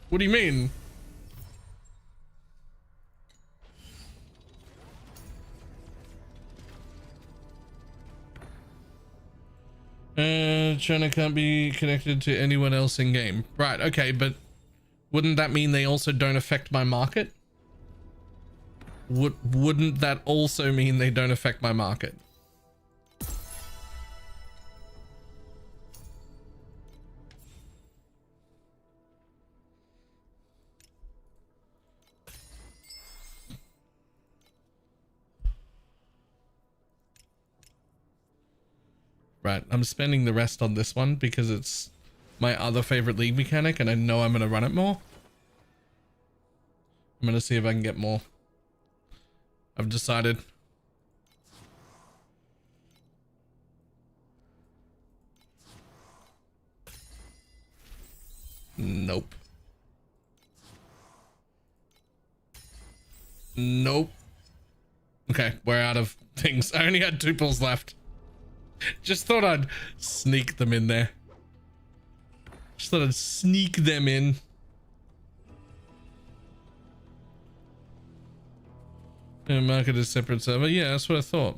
What do you mean? China can't be connected to anyone else in game. Right, okay, but wouldn't that mean they also don't affect my market? Wouldn't that also mean they don't affect my market? Right, I'm spending the rest on this one because it's my other favorite league mechanic and I know I'm going to run it more. I'm going to see if I can get more. I've decided. Nope. Nope. Okay, we're out of things. I only had 2 pulls left. Just thought I'd sneak them in there. Just thought I'd sneak them in. And market a separate server. Yeah, that's what I thought.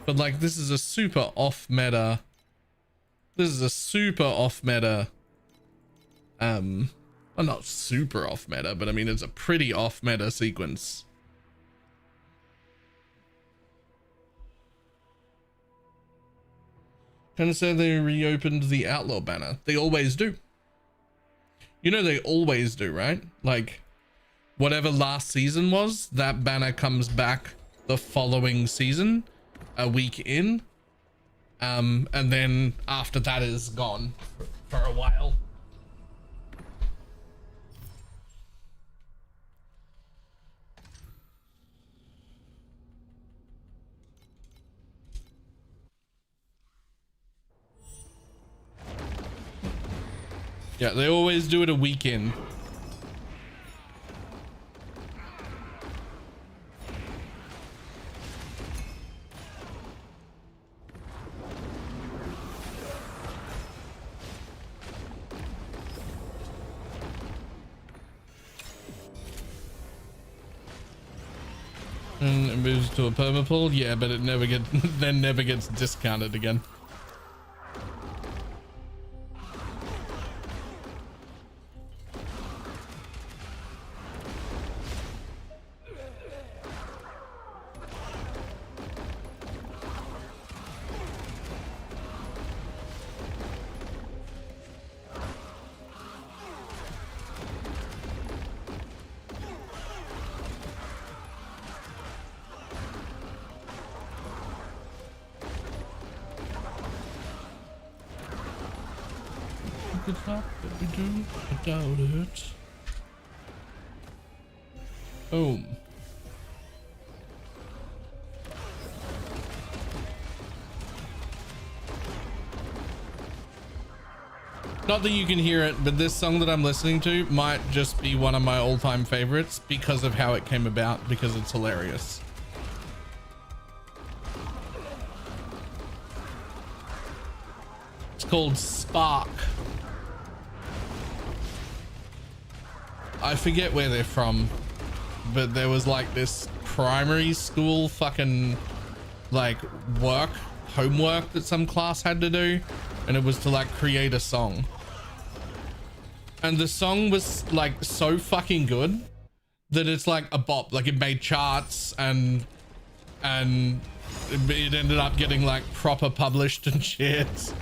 But like, this is a super off meta. This is a super off meta. Well, not super off meta, but I mean, it's a pretty off meta sequence. Kind of say they reopened the Outlaw banner. They always do. You know, they always do, right? Like, whatever last season was, that banner comes back the following season, a week in. And then after that is gone for a while. Yeah, they always do it a week in. And it moves to a permapull. Yeah, but it never gets discounted again. I doubt it. Boom. Not that you can hear it, but this song that I'm listening to might just be one of my all-time favorites because of how it came about, because it's hilarious. It's called Spark. I forget where they're from, but there was like this primary school fucking like homework that some class had to do, and it was to like create a song. And the song was like so fucking good that it's like a bop. Like, it made charts and it ended up getting like proper published and shit.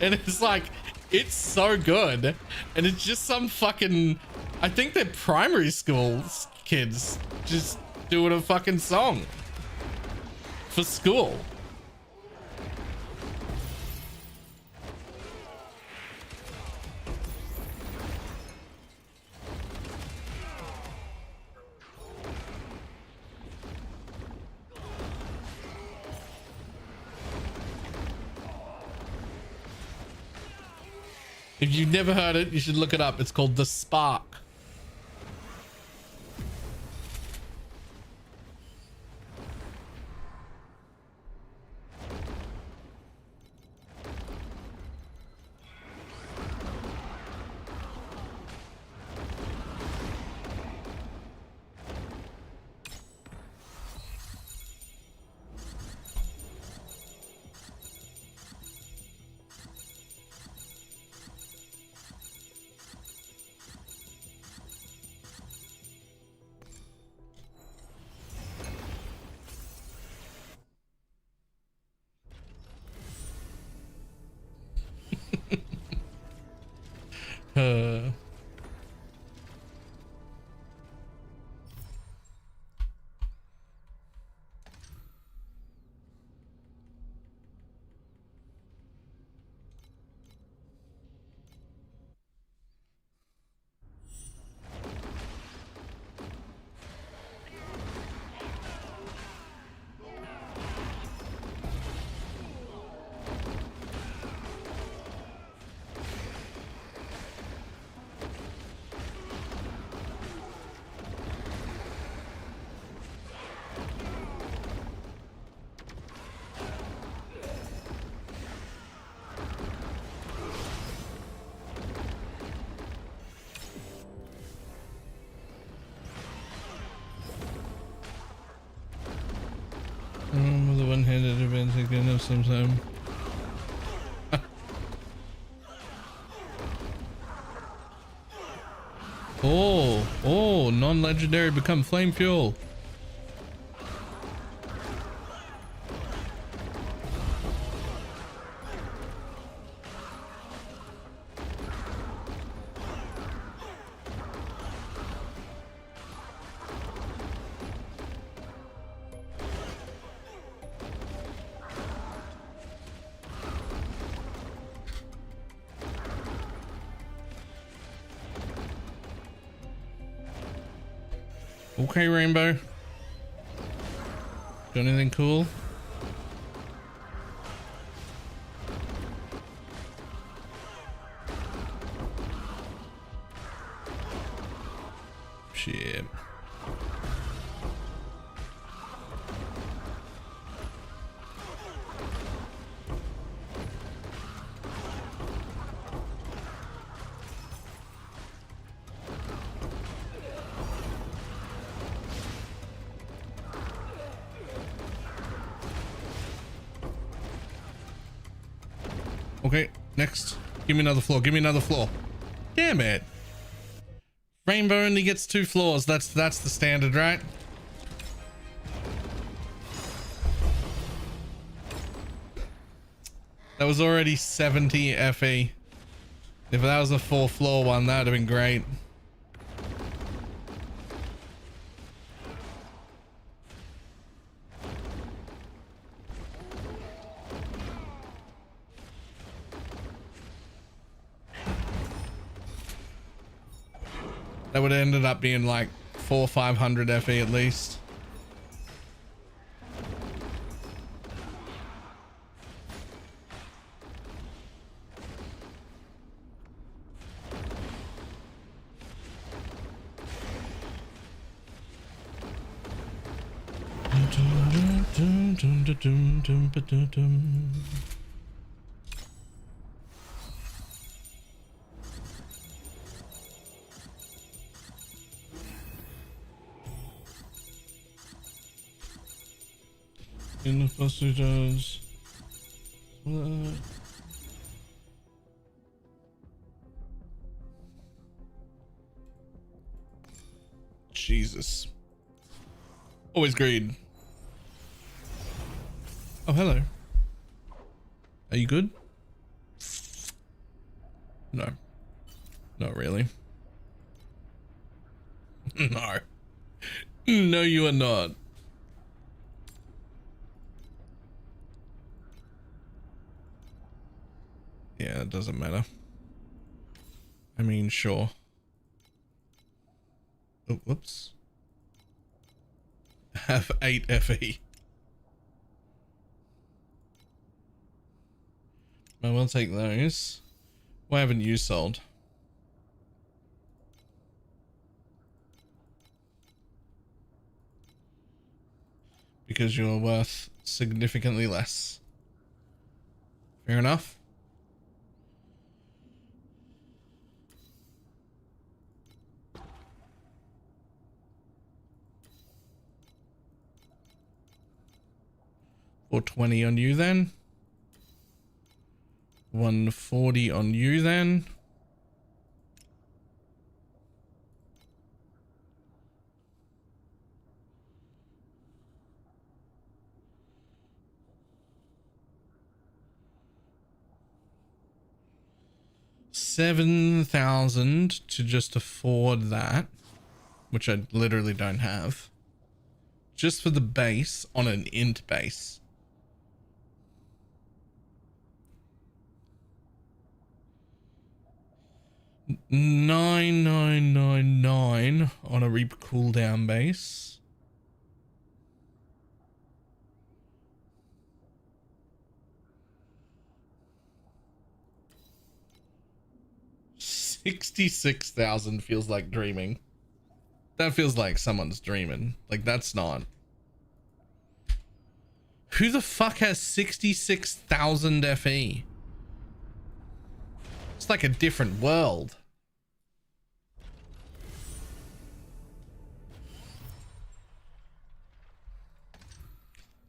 And it's like, it's so good. And it's just some fucking, I think they're primary school kids just doing a fucking song for school. If you've never heard it, you should look it up. It's called the Spark. Uh, the one-handed event again of some time. Oh, non-legendary become flame fuel. Okay, Rainbow. Got anything cool? Shit. Okay, next. Give me another floor. Give me another floor. Damn it. Rainbow only gets 2 floors. That's the standard, right? That was already 70 FE. If that was a 4-floor one, that would have been great. That would have ended up being like 400 or 500 FE at least. In the passages. Jesus. Always greed. Oh, hello. Are you good? No. Not really. No. No, you are not. Yeah, it doesn't matter. I mean, sure. Oh, whoops. Have 8 FE. I will take those. Why haven't you sold? Because you're worth significantly less. Fair enough. $420 on you then. 140 on you then. $7,000 to just afford that, which I literally don't have. Just for the base on an int base. $9,999 on a reap cooldown base. $66,000 feels like dreaming. That feels like someone's dreaming. Like, that's not. Who the fuck has 66,000 FE? It's like a different world.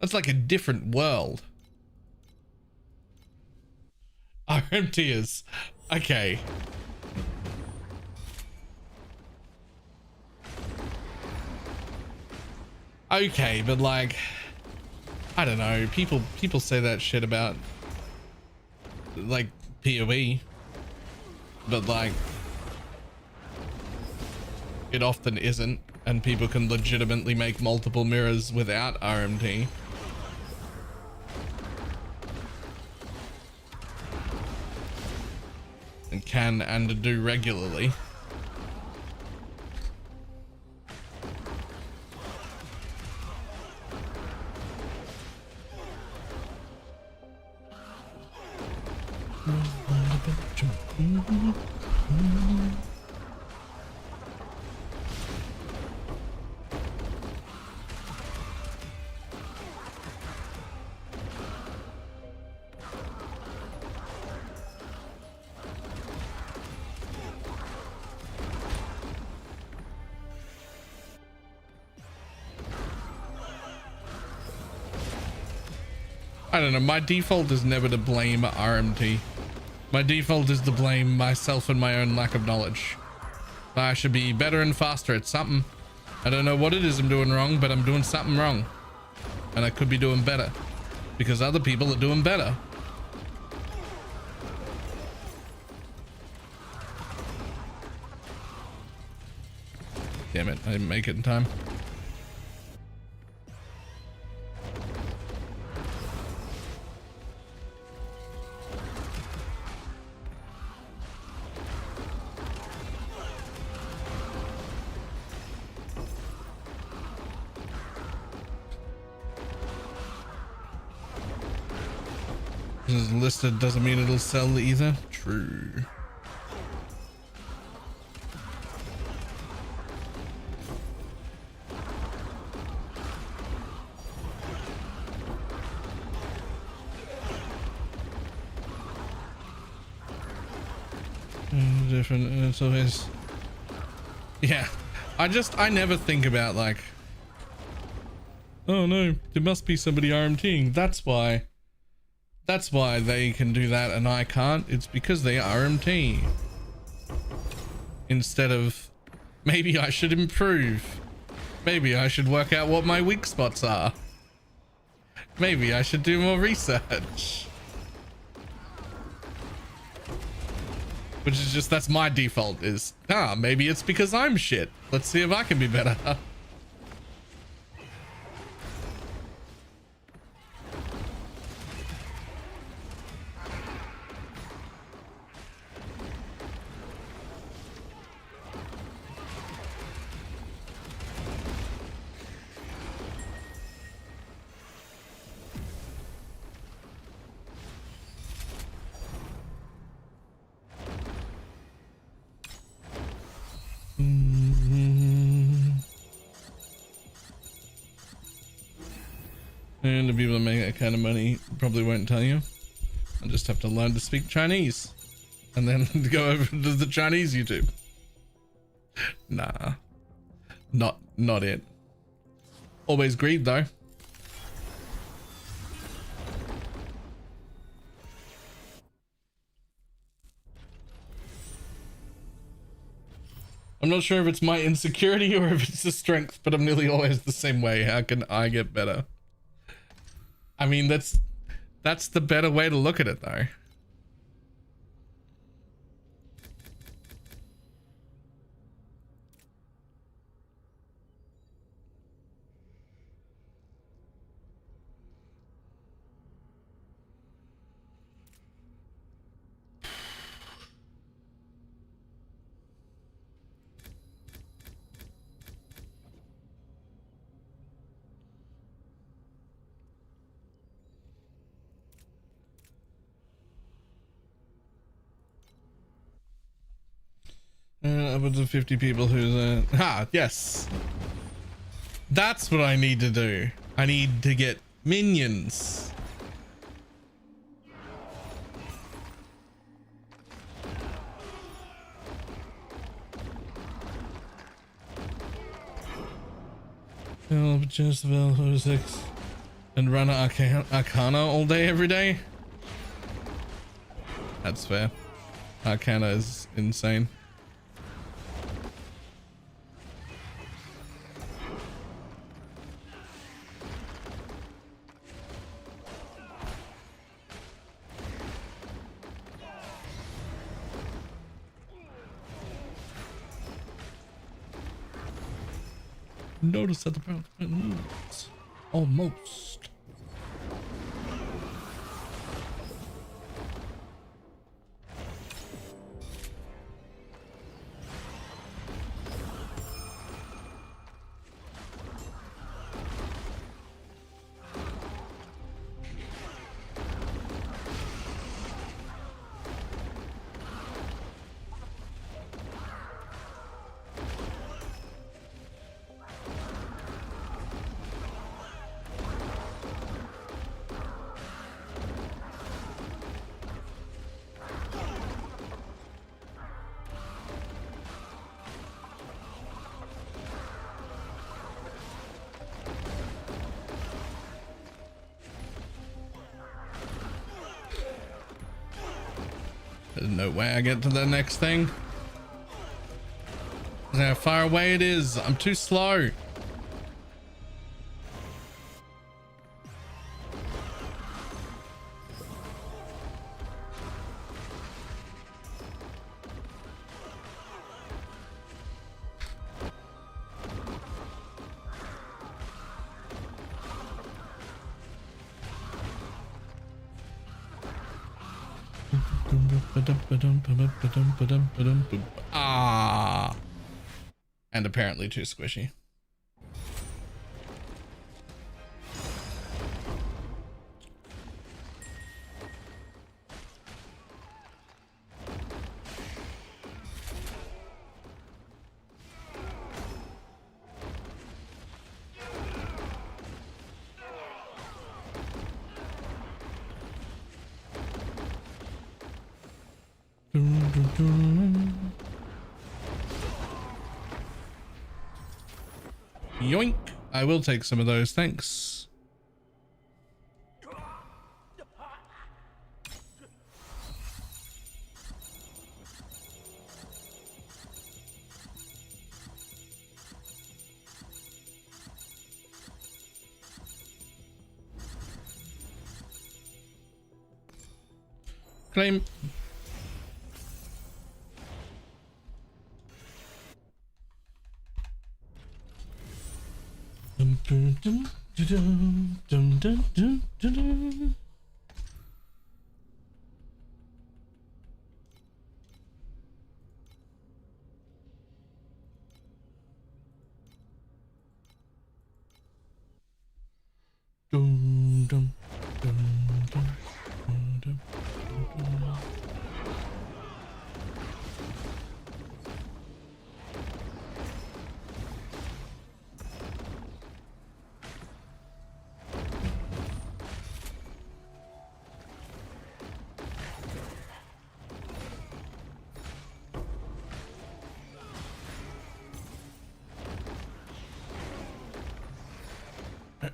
That's like a different world. RMT is okay. Okay, but like, I don't know. People say that shit about like PoE, but like it often isn't, and people can legitimately make multiple mirrors without RMT. And can and do regularly. I don't know, my default is never to blame RMT. My default is to blame myself and my own lack of knowledge. I should be better and faster at something. I don't know what it is I'm doing wrong, but I'm doing something wrong. And I could be doing better because other people are doing better. Damn it, I didn't make it in time. It's listed doesn't mean it'll sell either. True. Different. It's always. Yeah, I never think about like, oh no, there must be somebody RMTing. That's why they can do that and I can't. It's because they RMT. Instead of, maybe I should improve. Maybe I should work out what my weak spots are. Maybe I should do more research. Which is just, that's my default is, maybe it's because I'm shit. Let's see if I can be better. people that make that kind of money probably won't tell you. I just have to learn to speak Chinese and then go over to the Chinese YouTube. Nah, not it. Always greed though. I'm not sure if it's my insecurity or if it's the strength, but I'm nearly always the same way. How can I get better? I mean, that's the better way to look at it though. Upwards of 50 people who's yes. That's what I need to do. I need to get minions. Just about 06 and run Arcana all day every day. That's fair. Arcana is insane. Notice that the parliament moves. Almost. There's no way I get to the next thing. How far away it is. I'm too slow. Ah, and apparently too squishy. Yoink! I will take some of those, thanks. Claim.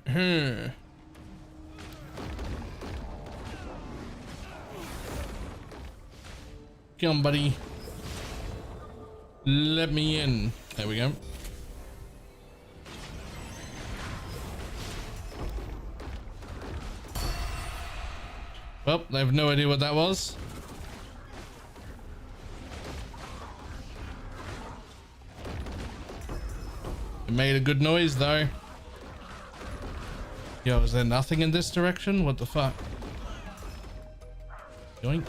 Come on, buddy. Let me in. There we go. Well, they have no idea what that was. It made a good noise though. Yo, is there nothing in this direction? What the fuck? Yoink.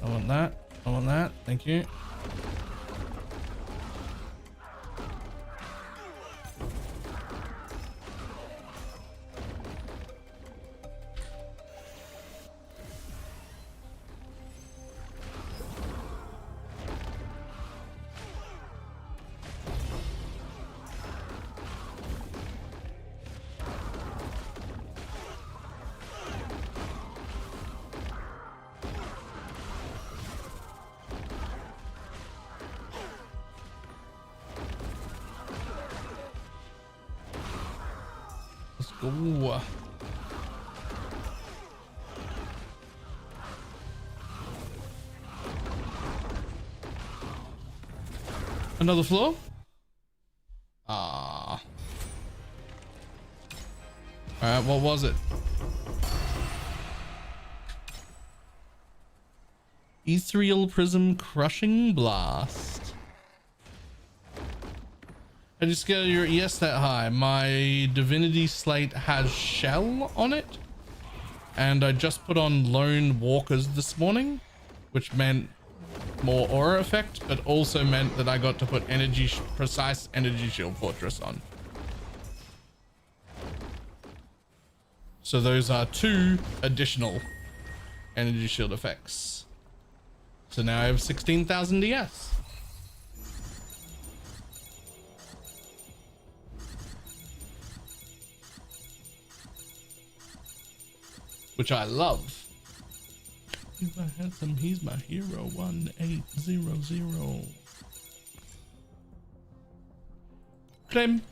I want that. I want that. Thank you. Let's go. Another floor? Ah. Alright, what was it? Ethereal Prism Crushing Blast. I just get your ES that high. My Divinity Slate has shell on it. And I just put on Lone Walkers this morning, which meant more aura effect, but also meant that I got to put precise energy shield fortress on. So those are 2 additional energy shield effects. So now I have 16,000 DS. Which I love. He's my handsome, he's my hero. 1800. Claim.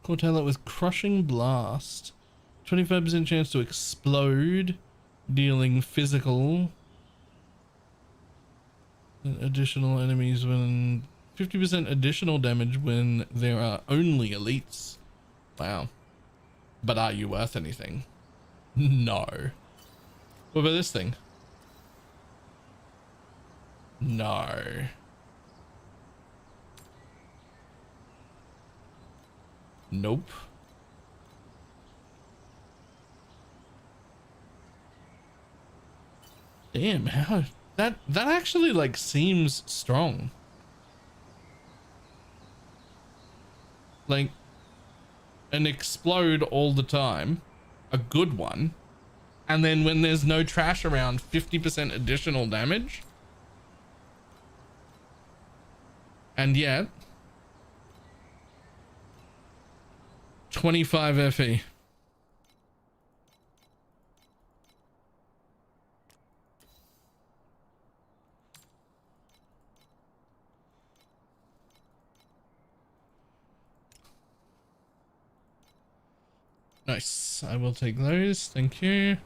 Cortella with Crushing Blast. 25% chance to explode, dealing physical. Additional enemies when 50% additional damage when there are only elites. Wow. But are you worth anything? No. What about this thing? No. Nope. Damn, how that actually like seems strong. Like an explode all the time, a good one, and then when there's no trash around, 50% additional damage. And yet 25 FE. Nice. I will take those. Thank you.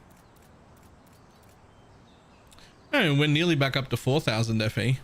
Oh, we're nearly back up to 4,000 FE.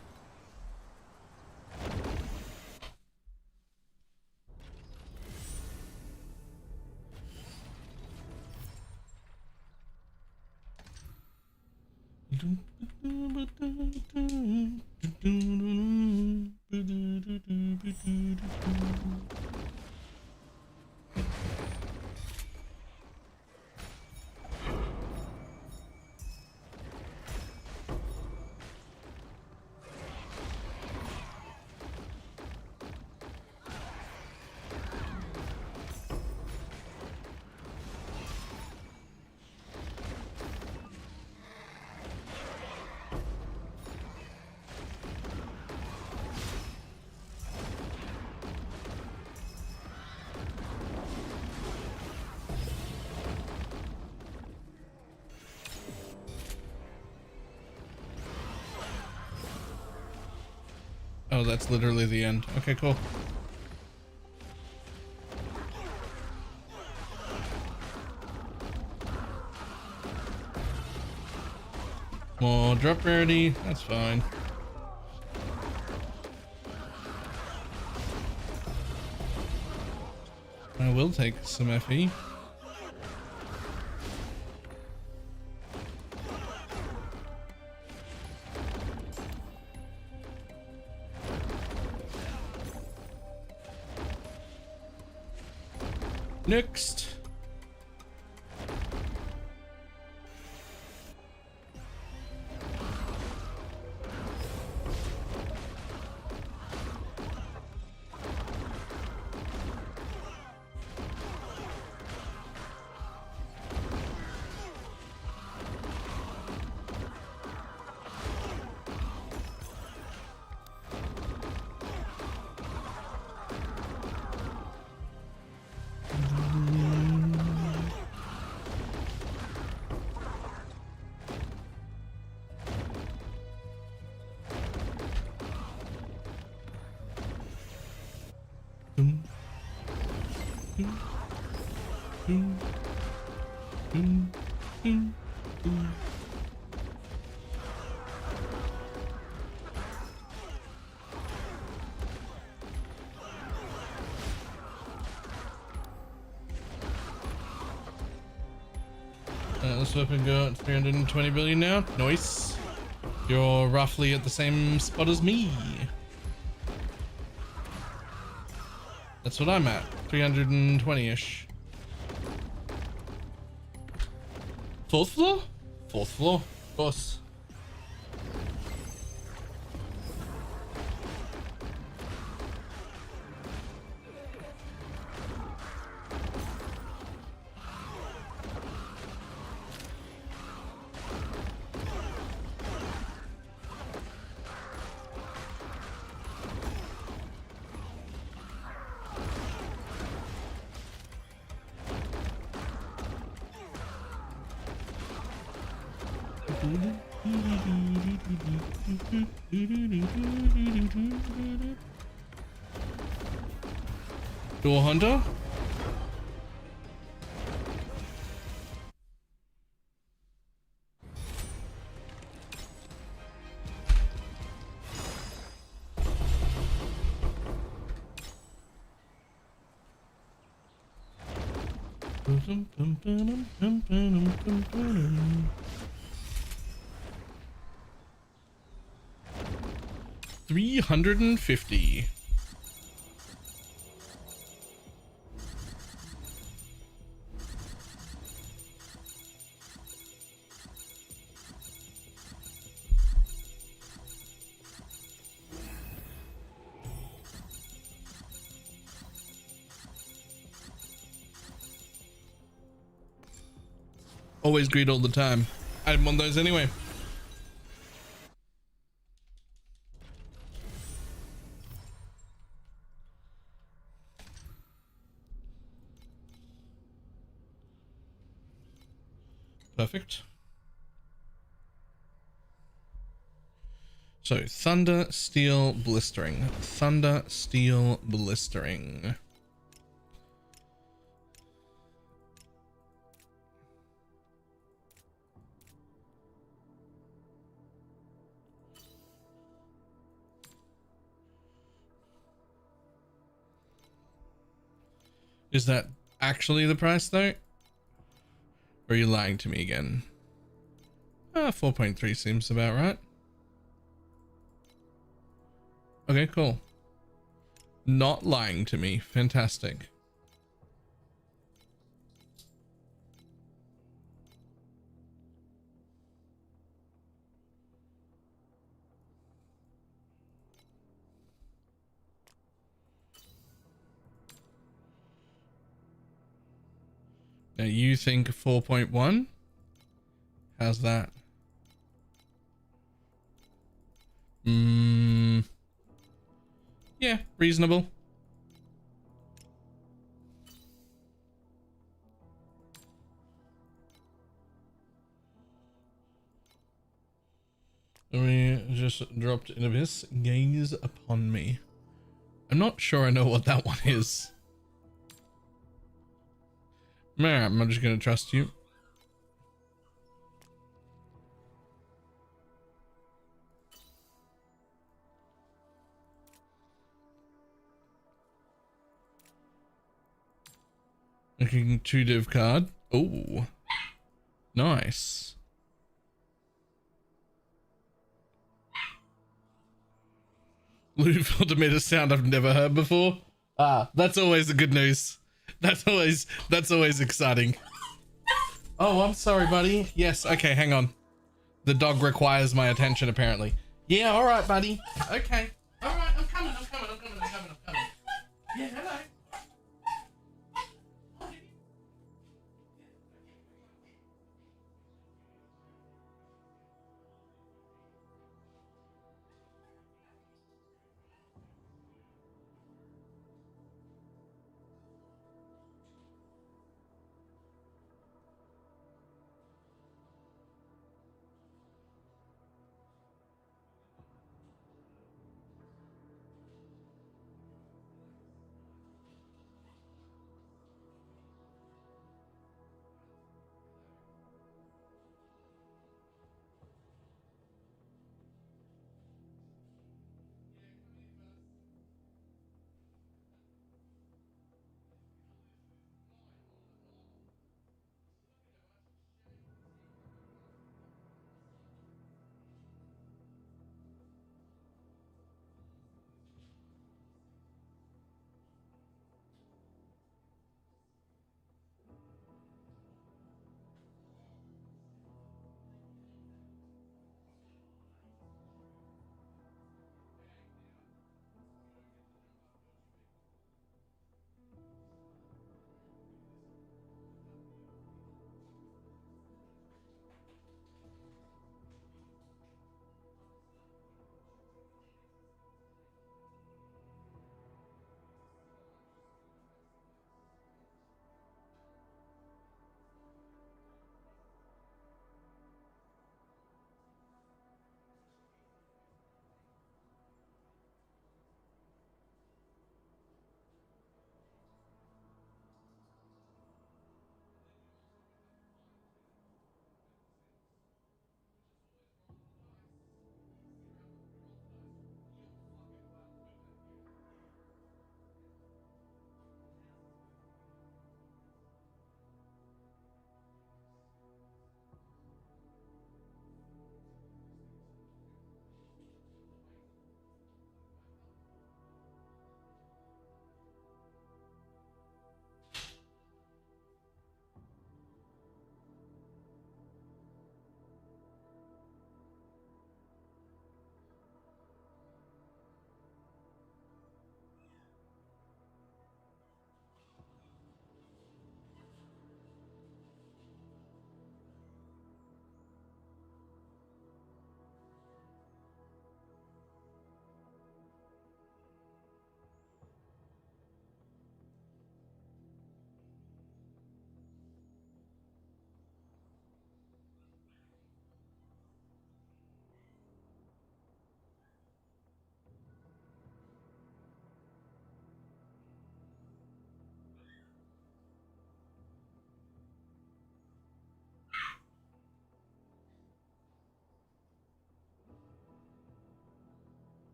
Oh, that's literally the end. Okay, cool. More drop rarity. That's fine. I will take some FE. Next. This weapon got 320 billion now. Nice. You're roughly at the same spot as me. That's what I'm at. 320-ish. Fourth floor? Fourth floor, of course. Door Hunter? $350. Always greed all the time. I didn't want those anyway. Perfect. So, Thunder, Steel, Blistering. Thunder, Steel, Blistering. Is that actually the price though? Or are you lying to me again? 4.3 seems about right. Okay, cool. Not lying to me. Fantastic. Now you think 4.1? How's that? Yeah, reasonable. We just dropped an abyss. Gaze upon me. I'm not sure I know what that one is. Man, I'm just gonna trust you. Looking 2 div card. Oh, nice. Louisville made a sound I've never heard before. Ah, that's always the good news. That's always exciting. Oh, I'm sorry, buddy. Yes, okay, hang on. The dog requires my attention, apparently. Yeah, all right, buddy. Okay. All right, I'm coming. Yeah, hello.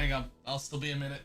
hang on. I'll still be a minute.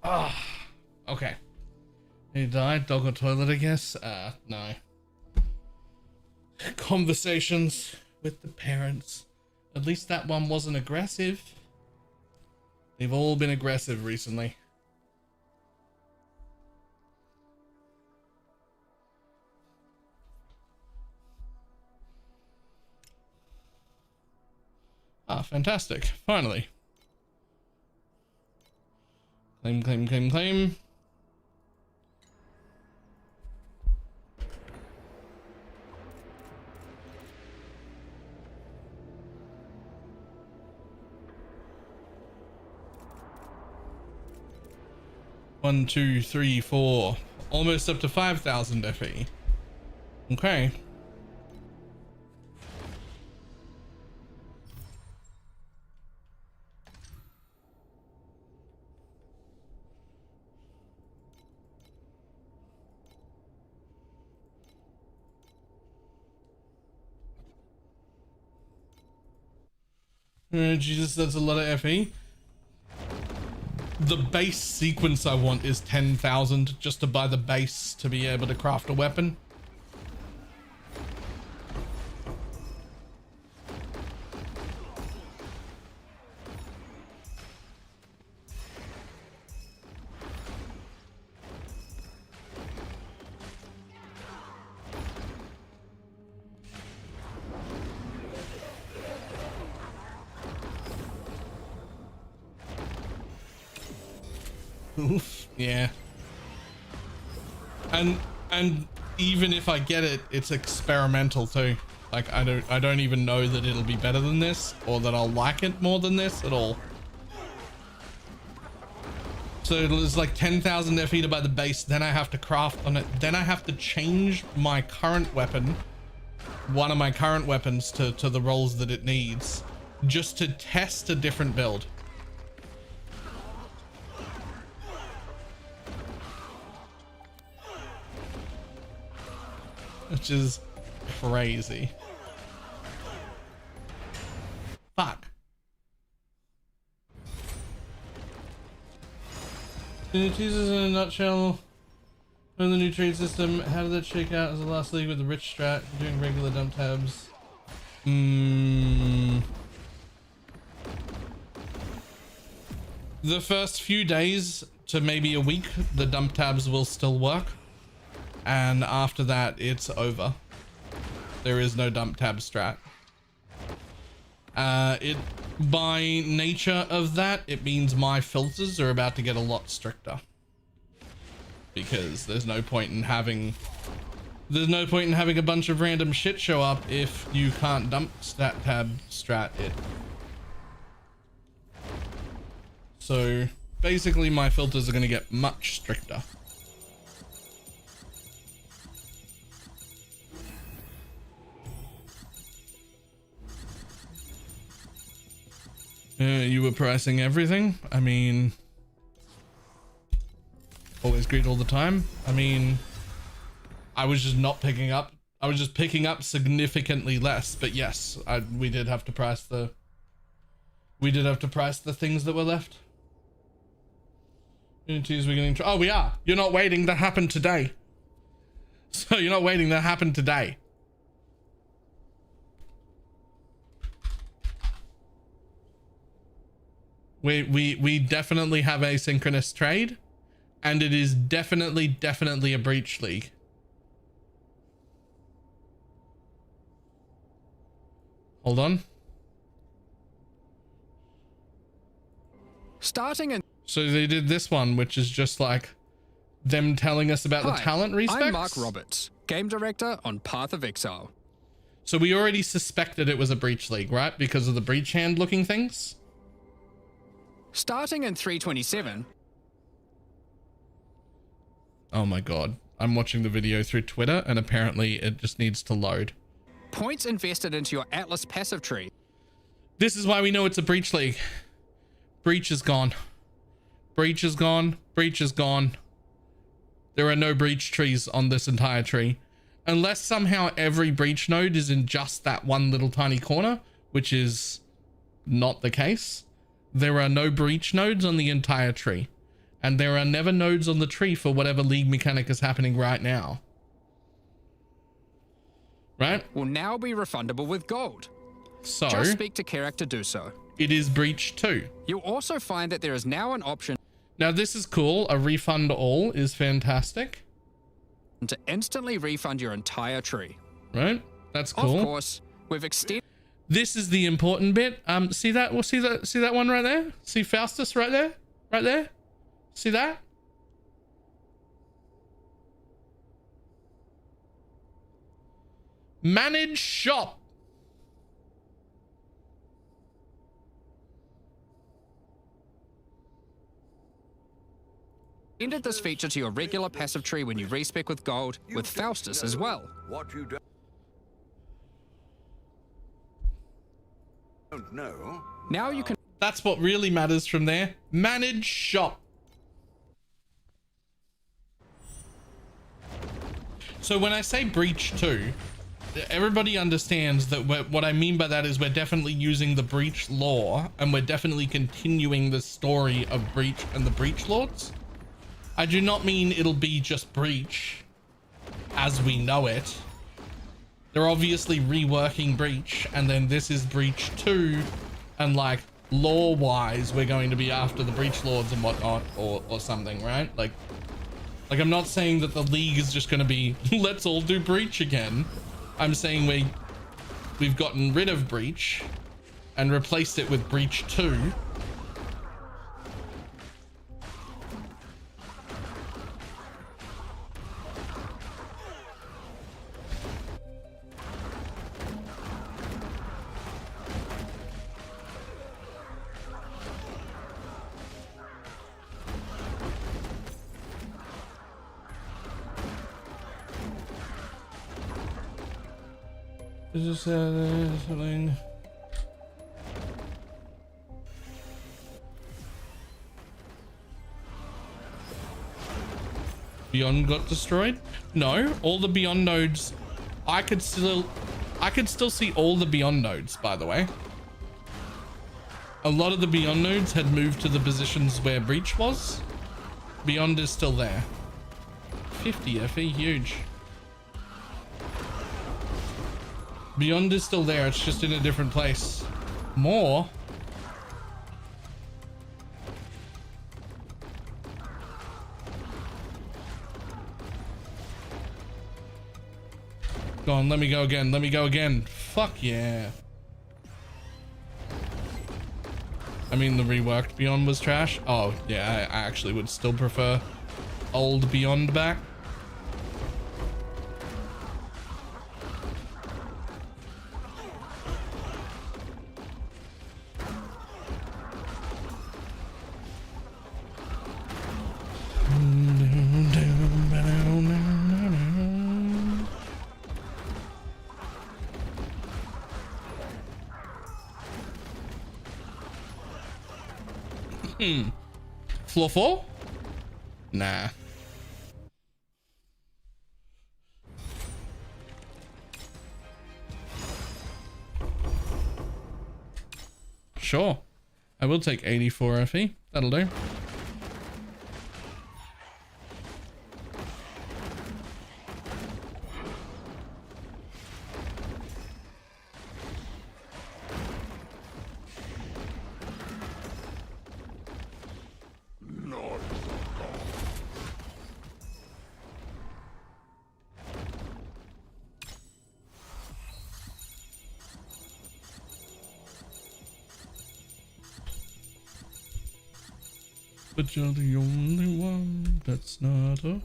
Okay. He died. Dog or toilet, I guess. No. Conversations with the parents. At least that one wasn't aggressive. They've all been aggressive recently. Ah, fantastic. Finally. Claim, claim, claim, claim. One, two, three, four. Almost up to 5,000 FE. Okay. Jesus, that's a lot of FE. The base sequence I want is 10,000 just to buy the base to be able to craft a weapon. Oof, yeah. And even if I get it, it's experimental too. Like I don't even know that it'll be better than this or that I'll like it more than this at all. So it's like 10,000 FE to buy the base, then I have to craft on it, then I have to change my current weapon, one of my current weapons to the roles that it needs, just to test a different build. Which is crazy. Fuck. Jesus, in a nutshell, in the new trade system, how did that shake out as the last league with the rich strat doing regular dump tabs? The first few days to maybe a week, the dump tabs will still work. And after that, it's over. There is no dump tab strat. By nature of that, it means my filters are about to get a lot stricter. Because there's no point in having a bunch of random shit show up if you can't dump stat tab strat it. So basically my filters are going to get much stricter. You were pricing everything. I mean, always greed all the time. I mean, I was just not picking up. I was just picking up significantly less. But yes, we did have to price the. We did have to price the things that were left. Unity's beginning to. Oh, we are. You're not waiting. That happened today. So you're not waiting. That happened today. We definitely have asynchronous trade, and it is definitely a breach league. Hold on. Starting in. So they did this one, which is just like them telling us about the talent respecs. I'm Mark Roberts, game director on Path of Exile. So we already suspected it was a breach league, right? Because of the breach hand looking things. Starting in 327. Oh my god. I'm watching the video through Twitter and apparently it just needs to load. Points invested into your Atlas passive tree. This is why we know it's a breach league. Breach is gone. Breach is gone. Breach is gone. There are no breach trees on this entire tree. Unless somehow every breach node is in just that one little tiny corner, which is not the case. There are no breach nodes on the entire tree. And there are never nodes on the tree for whatever league mechanic is happening right now. Right? Will now be refundable with gold. So, Just speak to character do so. it is breach 2. You'll also find that there is now an option Now this is cool. A refund all is fantastic. to instantly refund your entire tree. Right? That's cool. Of course, we've extended This is the important bit. See that? Well, see that one right there? See Faustus right there? Right there? See that? Manage shop. this feature to your regular passive tree when you respec with gold, with Faustus as well. What you don't know. Now you can That's what really matters from there. Manage shop. So when I say breach 2, everybody understands that what I mean by that is we're definitely using the breach lore, and we're definitely continuing the story of breach and the breach lords. I do not mean it'll be just breach as we know it. They're obviously reworking breach, and then this is breach 2, and like lore wise we're going to be after the breach lords and whatnot, or something, right? Like I'm not saying that the league is just going to be let's all do breach again. I'm saying we've gotten rid of breach and replaced it with breach 2. Is this something? Beyond got destroyed? No, all the Beyond nodes. I could still see all the Beyond nodes, by the way. A lot of the Beyond nodes had moved to the positions where Breach was. Beyond is still there. 50 FE, huge. Beyond is still there, it's just in a different place. More? Go on, let me go again, let me go again. Fuck yeah. I mean, the reworked Beyond was trash. Oh, yeah, I actually would still prefer old Beyond back. Floor 4? Nah. Sure. I will take 84 FE. That'll do. But you're the only one that's not over.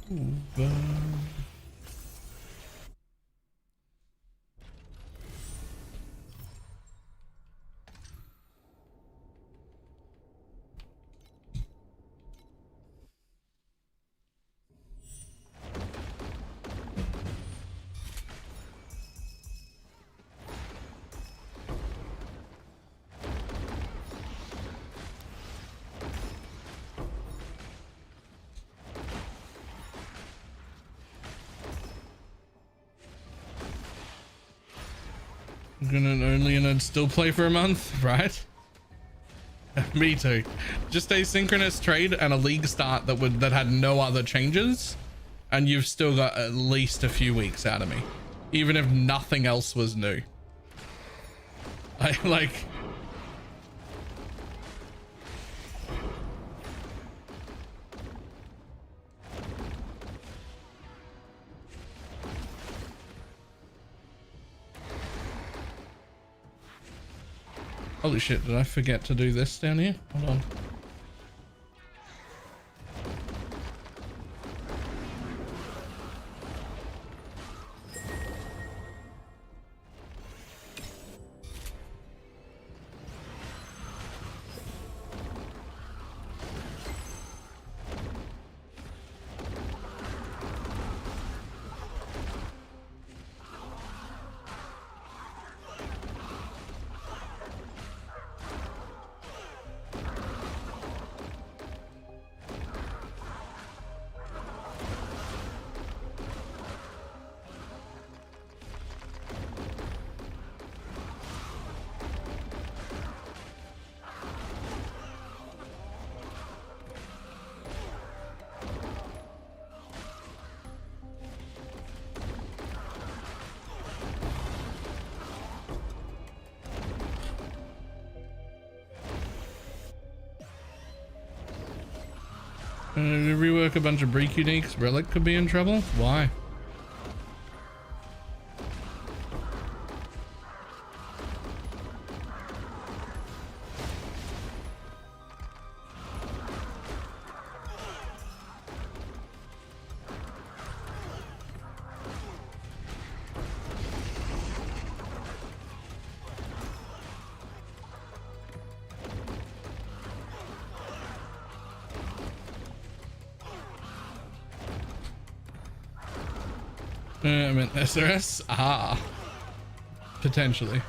I'm gonna only and I'd still play for a month, right? Me too. Just asynchronous trade and a league start that had no other changes, and you've still got at least a few weeks out of me, even if nothing else was new. I like. Holy shit, did I forget to do this down here? Hold on. Rework a bunch of break uniques. Relic could be in trouble. Why? I meant SRS? Ah. Potentially.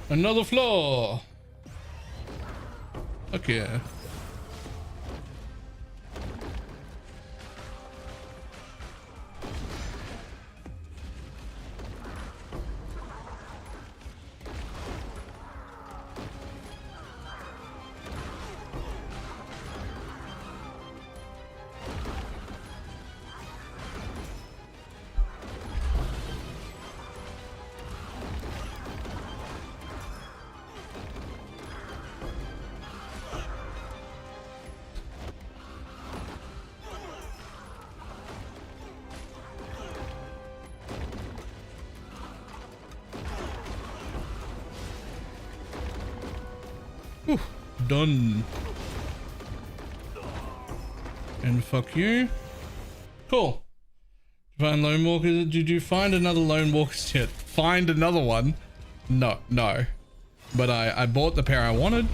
Another floor. Okay. Whew, done. And fuck you. Cool. Find lone walker. Did you find another lone walker yet? Find another one? No. But I bought the pair I wanted.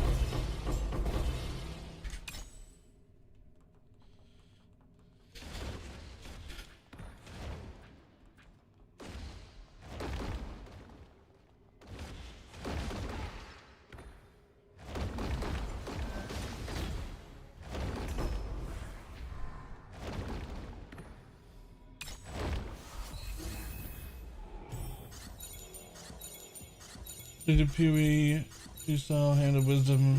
Did the Pewee, you saw Hand of Wisdom.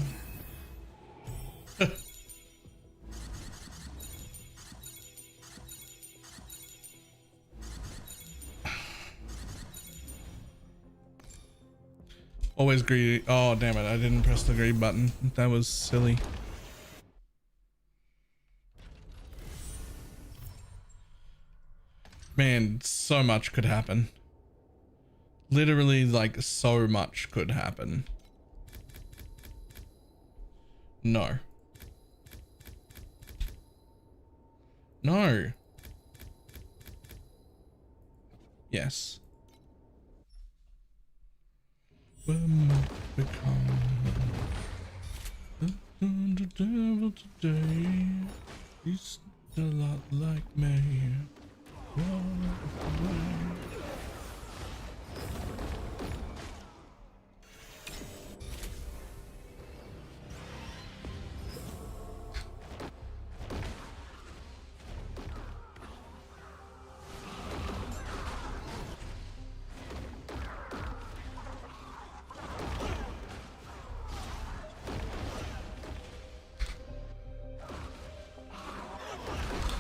Always greedy. Oh, damn it. I didn't press the greed button. That was silly. Man, so much could happen. Literally, like, so much could happen. No. No. Yes. When we become the devil today, he's a lot like me.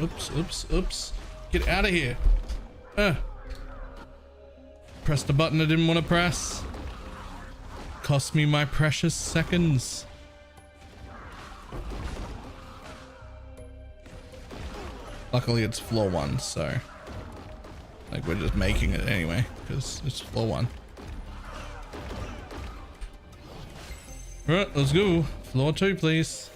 Oops, oops, oops. Get out of here. Press the button I didn't want to press. Cost me my precious seconds. Luckily it's floor 1, so like we're just making it anyway because it's floor 1. Alright, let's go. Floor 2, please.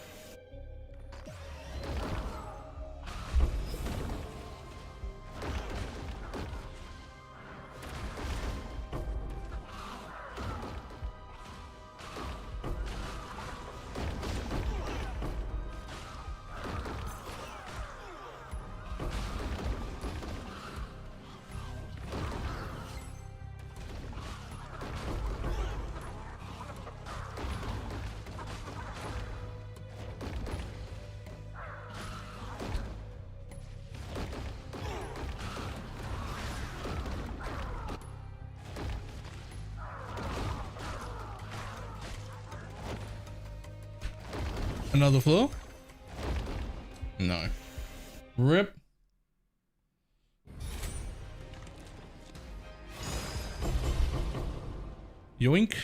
Another floor? No. Rip. Yoink.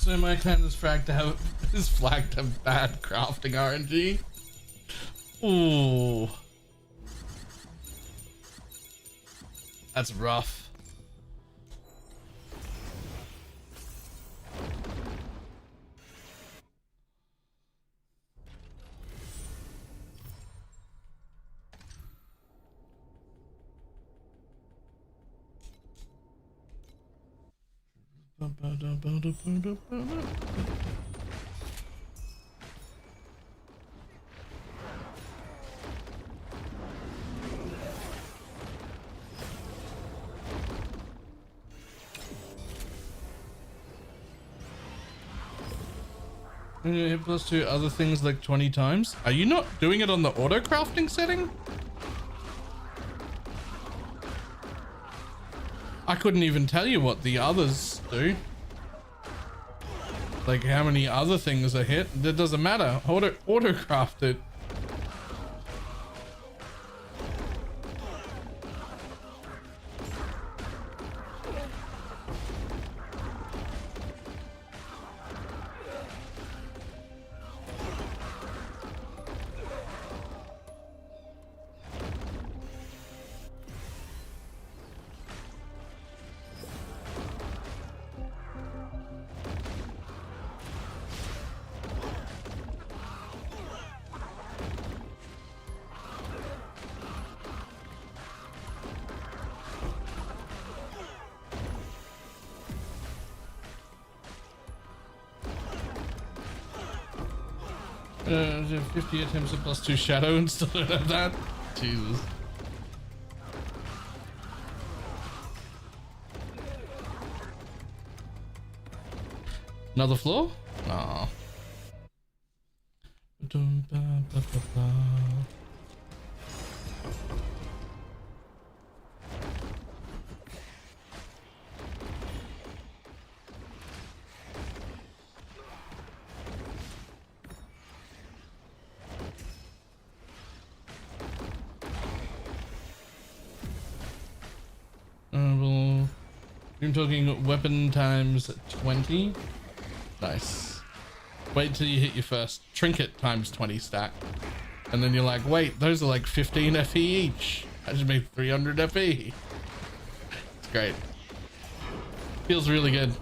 So my clan is flagged to have bad crafting RNG. Ooh. That's rough. Hit plus 2 other things like 20 times. Are you not doing it on the auto crafting setting? I couldn't even tell you what the others do. Like how many other things are hit. That doesn't matter. Auto craft it. 50 attempts at +2 shadow and still don't have that. Jesus. Another floor? Aw. Well, I'm talking weapon times 20. Nice. Wait till you hit your first trinket times 20 stack. And then you're like, wait, those are like 15 FE each. That just made 300 FE. It's great. Feels really good.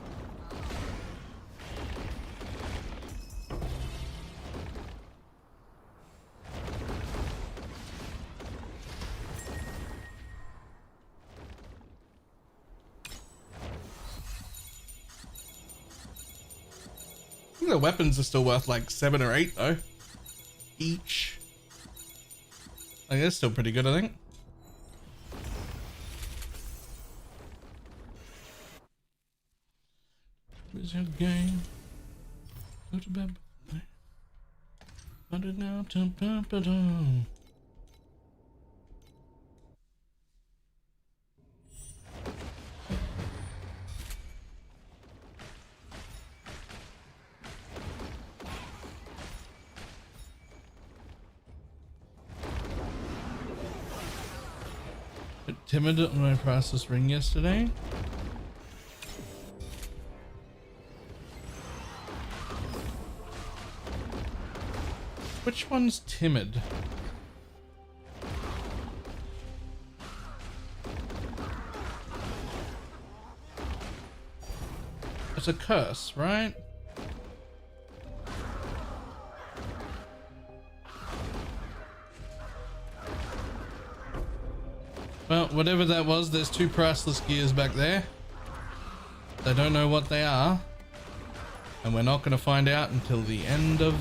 I think the weapons are still worth like 7 or 8 though. Each. Like that's still pretty good, I think. Where's your game? Go to bed. Timid when I pressed this ring yesterday. Which one's timid? It's a curse, right? Well, whatever that was, there's 2 priceless gears back there. I don't know what they are. And we're not going to find out until the end of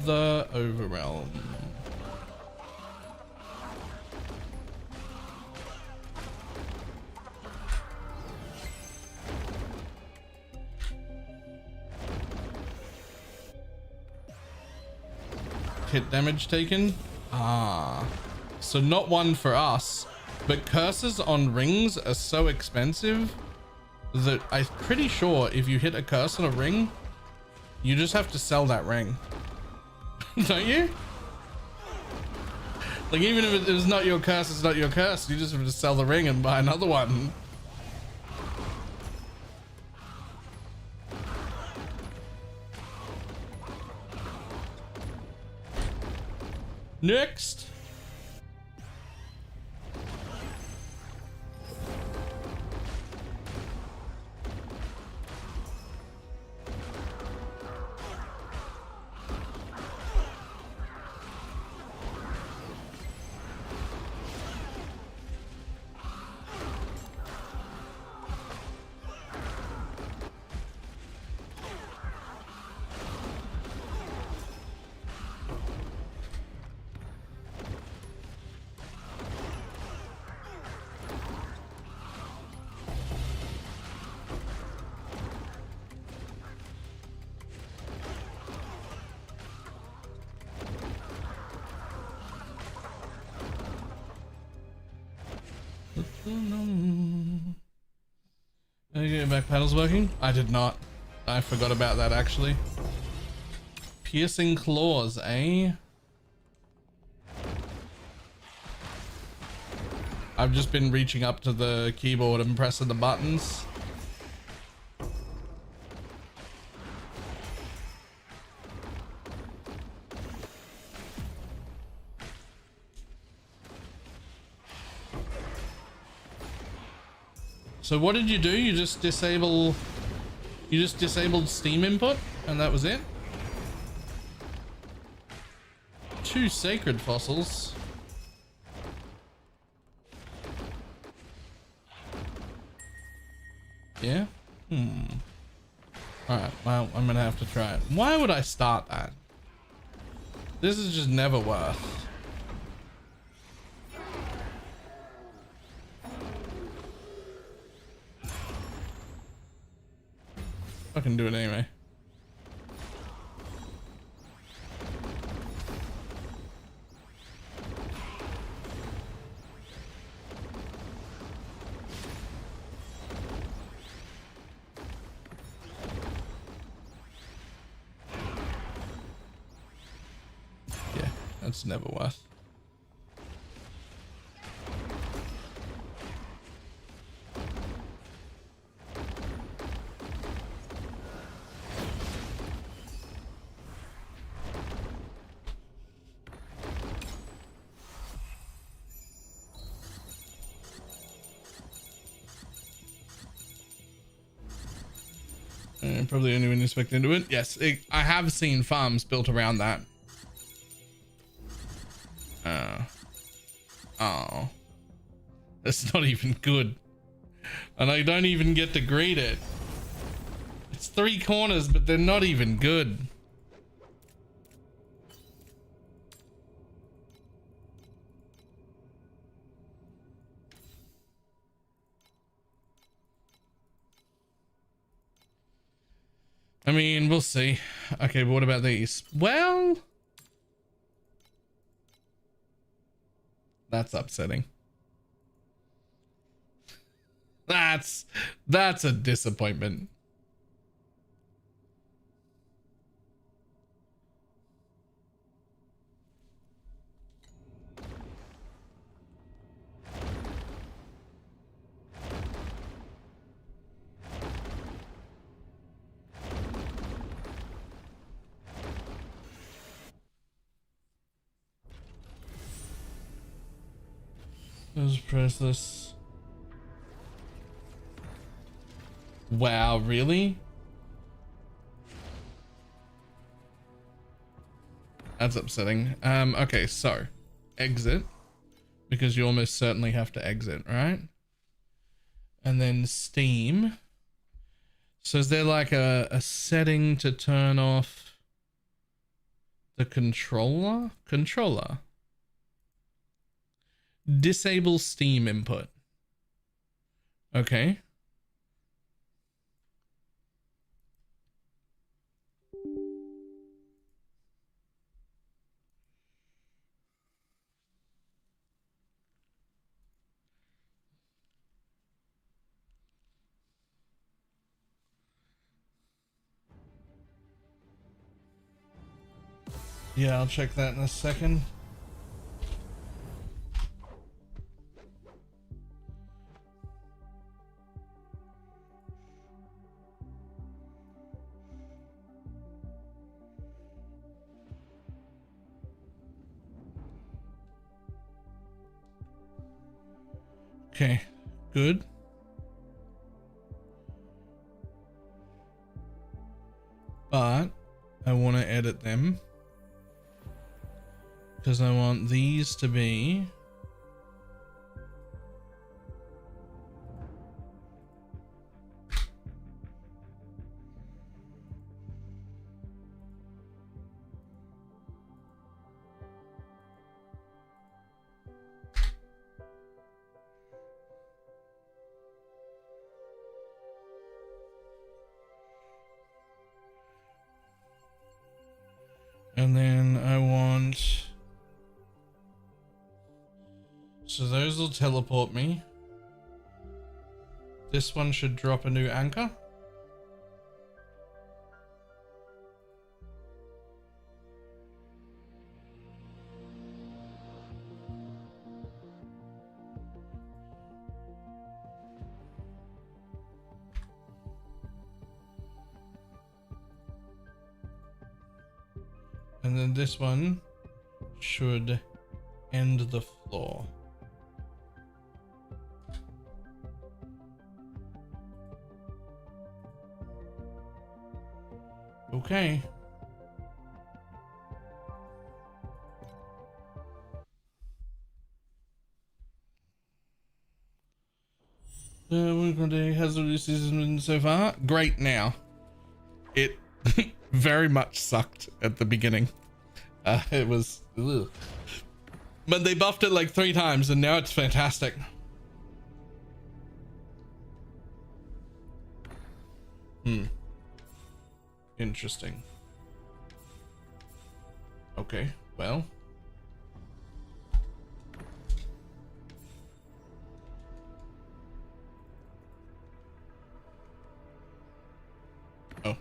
the overrealm. Hit damage taken? Ah. So not one for us. But curses on rings are so expensive that I'm pretty sure if you hit a curse on a ring, you just have to sell that ring. Don't you? Like even if it's not your curse, it's not your curse. You just have to sell the ring and buy another one. Next. Okay, back panel's working? I did not. I forgot about that actually. Piercing claws, eh? I've just been reaching up to the keyboard and pressing the buttons. So what did you do? You just disabled Steam input and that was it? 2 sacred fossils. Yeah? Alright, well, I'm gonna have to try it. Why would I start that? This is just never worth. I can do it anyway. Yeah, that's never worth. Probably only when you expect into it. Yes, I have seen farms built around that. Oh, that's not even good, and I don't even get to greet it. It's 3 corners, but they're not even good. I mean, we'll see. Okay, but what about these? Well, that's upsetting. That's a disappointment. Let's press this. Wow, really? That's upsetting. Okay, so exit, because you almost certainly have to exit, right? And then Steam. So is there like a setting to turn off the controller? Disable Steam input. Okay. Yeah, I'll check that in a second. Okay, good. But I want to edit them because I want these to be and then I want, so those will teleport me. This one should drop a new anchor. And then this one should end the floor. Okay. We're going to do hazardous season so far. Great now. It very much sucked at the beginning. It was, ugh. But they buffed it like 3 times and now it's fantastic. Interesting. Okay, well. Oh.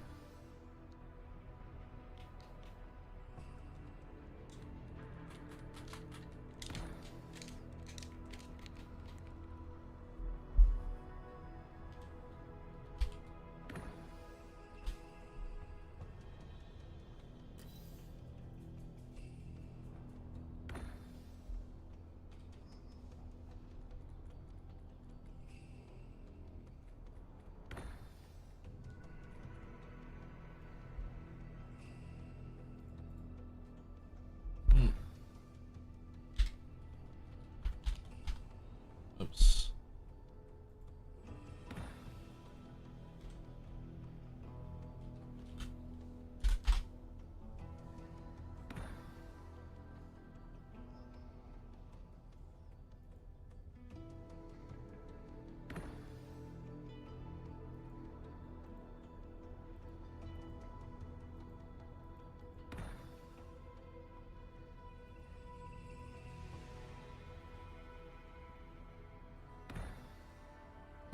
Oops.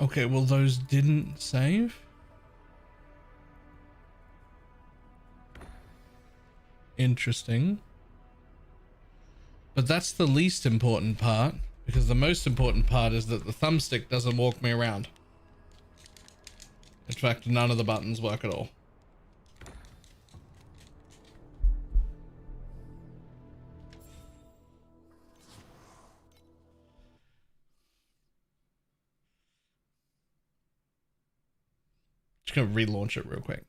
Okay, well, those didn't save. Interesting. But that's the least important part, because the most important part is that the thumbstick doesn't walk me around. In fact, none of the buttons work at all. Just gonna relaunch it real quick.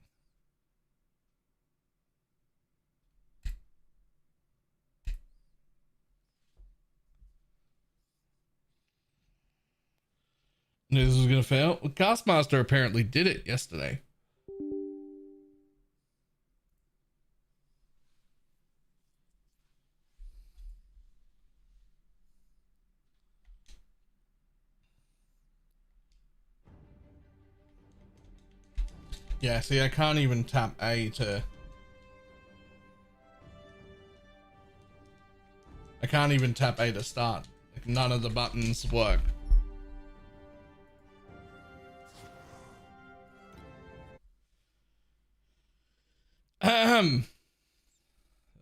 Knew this was gonna fail. Well, Castmaster apparently did it yesterday. Yeah, see, I can't even tap A to... I can't even tap A to start. Like, none of the buttons work.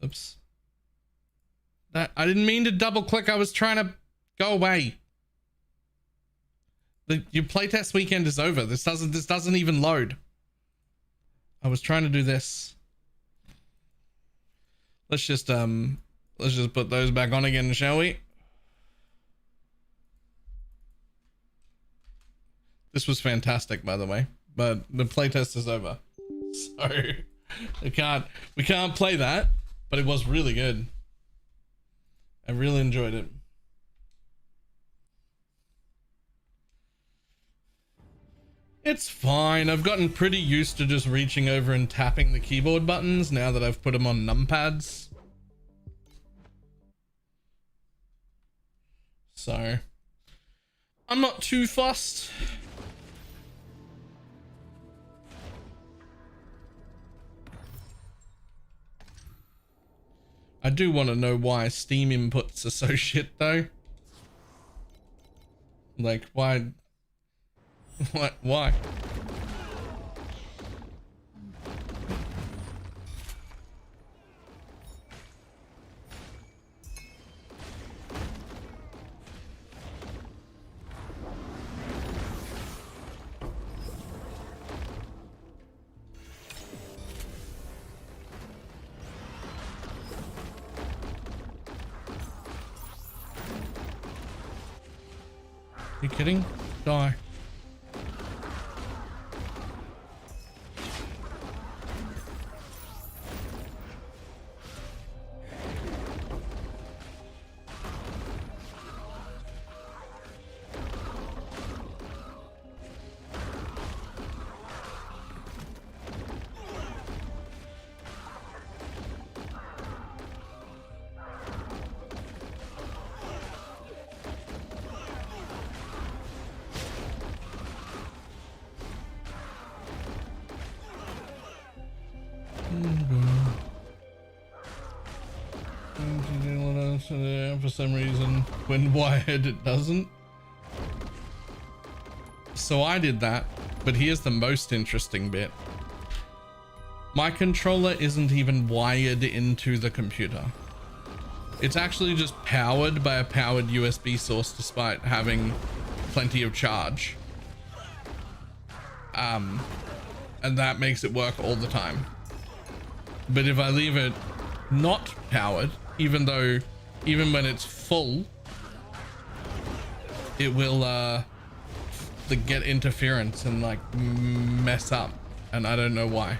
Oops. That, I didn't mean to double click. I was trying to go away. Your playtest weekend is over. This doesn't even load. I was trying to do this. Let's just put those back on again, shall we? This was fantastic, by the way, but the playtest is over. So we can't play that, but it was really good. I really enjoyed it. It's fine. I've gotten pretty used to just reaching over and tapping the keyboard buttons now that I've put them on numpads. So I'm not too fussed. I do want to know why Steam inputs are so shit though. Like, why? What? Why? You kidding? Die. For some reason, when wired, it doesn't. So I did that, but here's the most interesting bit. My controller isn't even wired into the computer. It's actually just powered by a powered USB source despite having plenty of charge. And that makes it work all the time. But if I leave it not powered, even when it's full, it will get interference and like mess up, and I don't know why.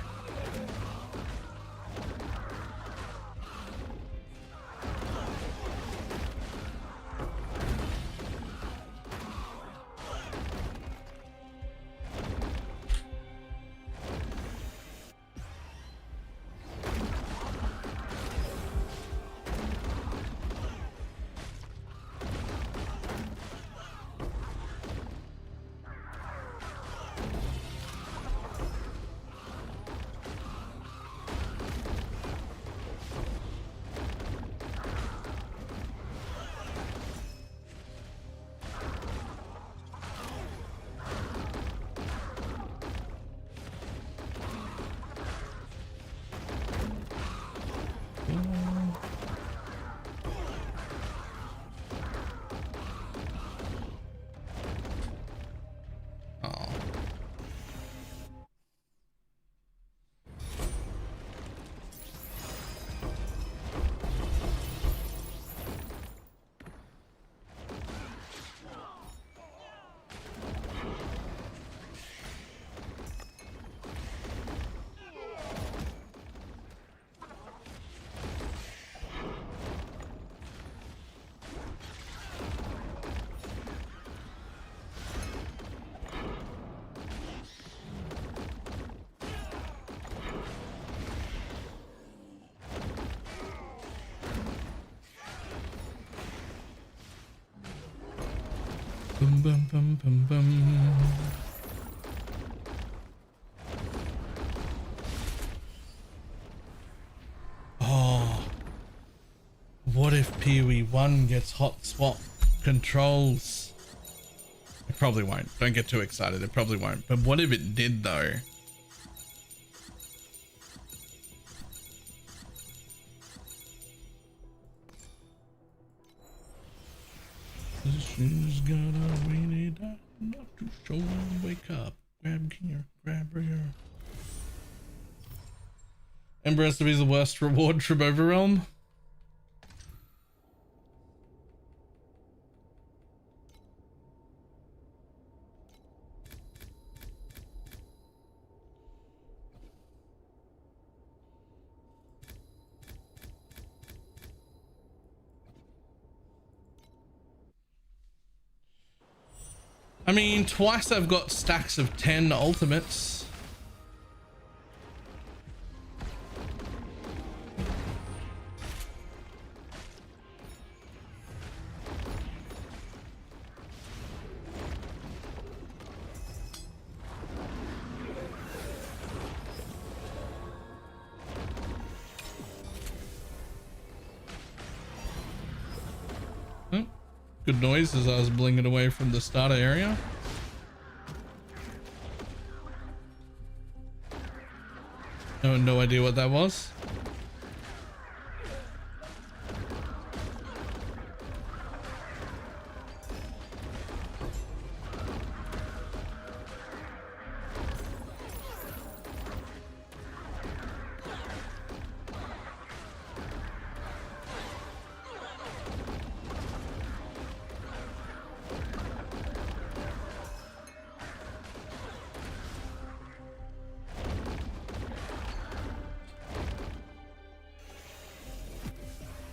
Bum, bum, bum, bum, bum. Oh, what if PoE1 gets hot swap controls? It probably won't. Don't get too excited. It probably won't. But what if it did though? She's got a weenie that not too sure. Wake up. Grab gear. Grab rear. Ember has to be the worst reward from Overrealm. I mean, twice I've got stacks of 10 ultimates. Good noise as I was blinging away from the starter area. No idea what that was.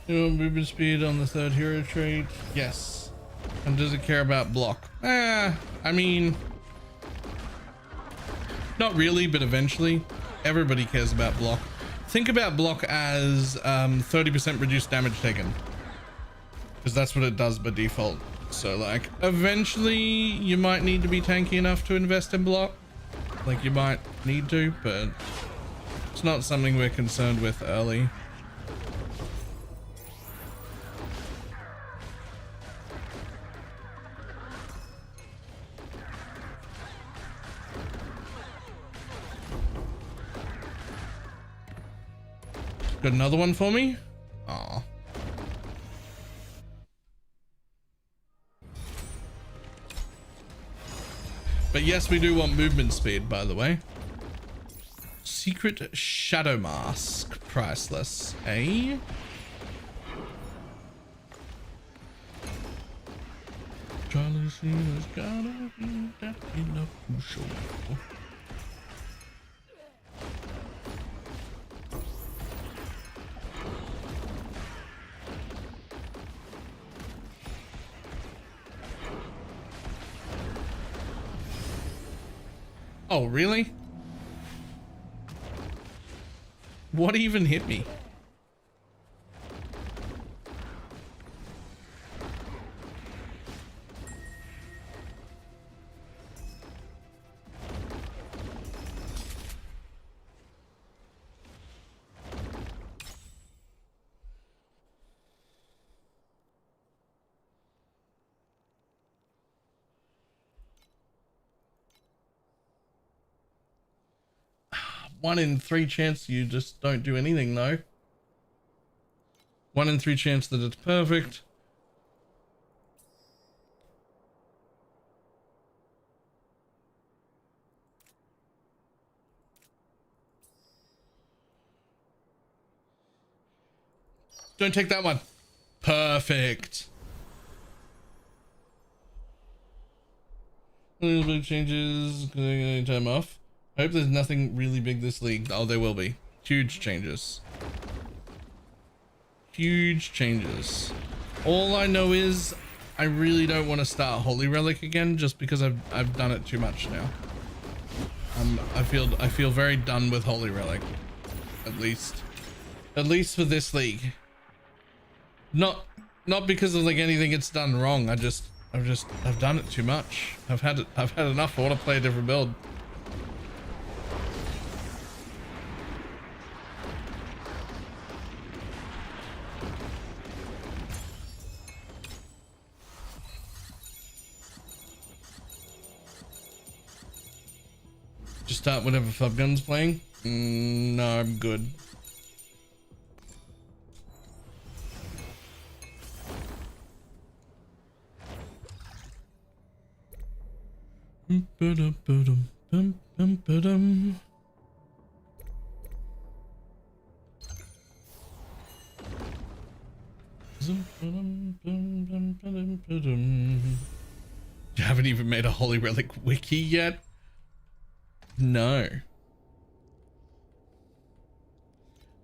Movement speed on the third hero trait. Yes. And does it care about block? I mean, not really, but eventually everybody cares about block. Think about block as 30% reduced damage taken, because that's what it does by default. So like eventually you might need to be tanky enough to invest in block. Like you might need to, but it's not something we're concerned with early. Got another one for me? Aw. But yes, we do want movement speed, by the way. Secret shadow mask, priceless, eh? Charlie Sheen's gotta be that enough to show. Oh, really? What even hit me? One in 3 chance you just don't do anything though. 1 in 3 chance that it's perfect. Don't take that one. Perfect. Big changes. Time off. I hope there's nothing really big this league. Oh, there will be. Huge changes. Huge changes. All I know is I really don't want to start Holy Relic again just because I've done it too much now. I feel very done with Holy Relic. At least for this league. Not because of like anything it's done wrong. I've done it too much. I've had enough. I want to play a different build. Just start whenever Fubgun's playing? No, I'm good. You haven't even made a Holy Relic wiki yet? No.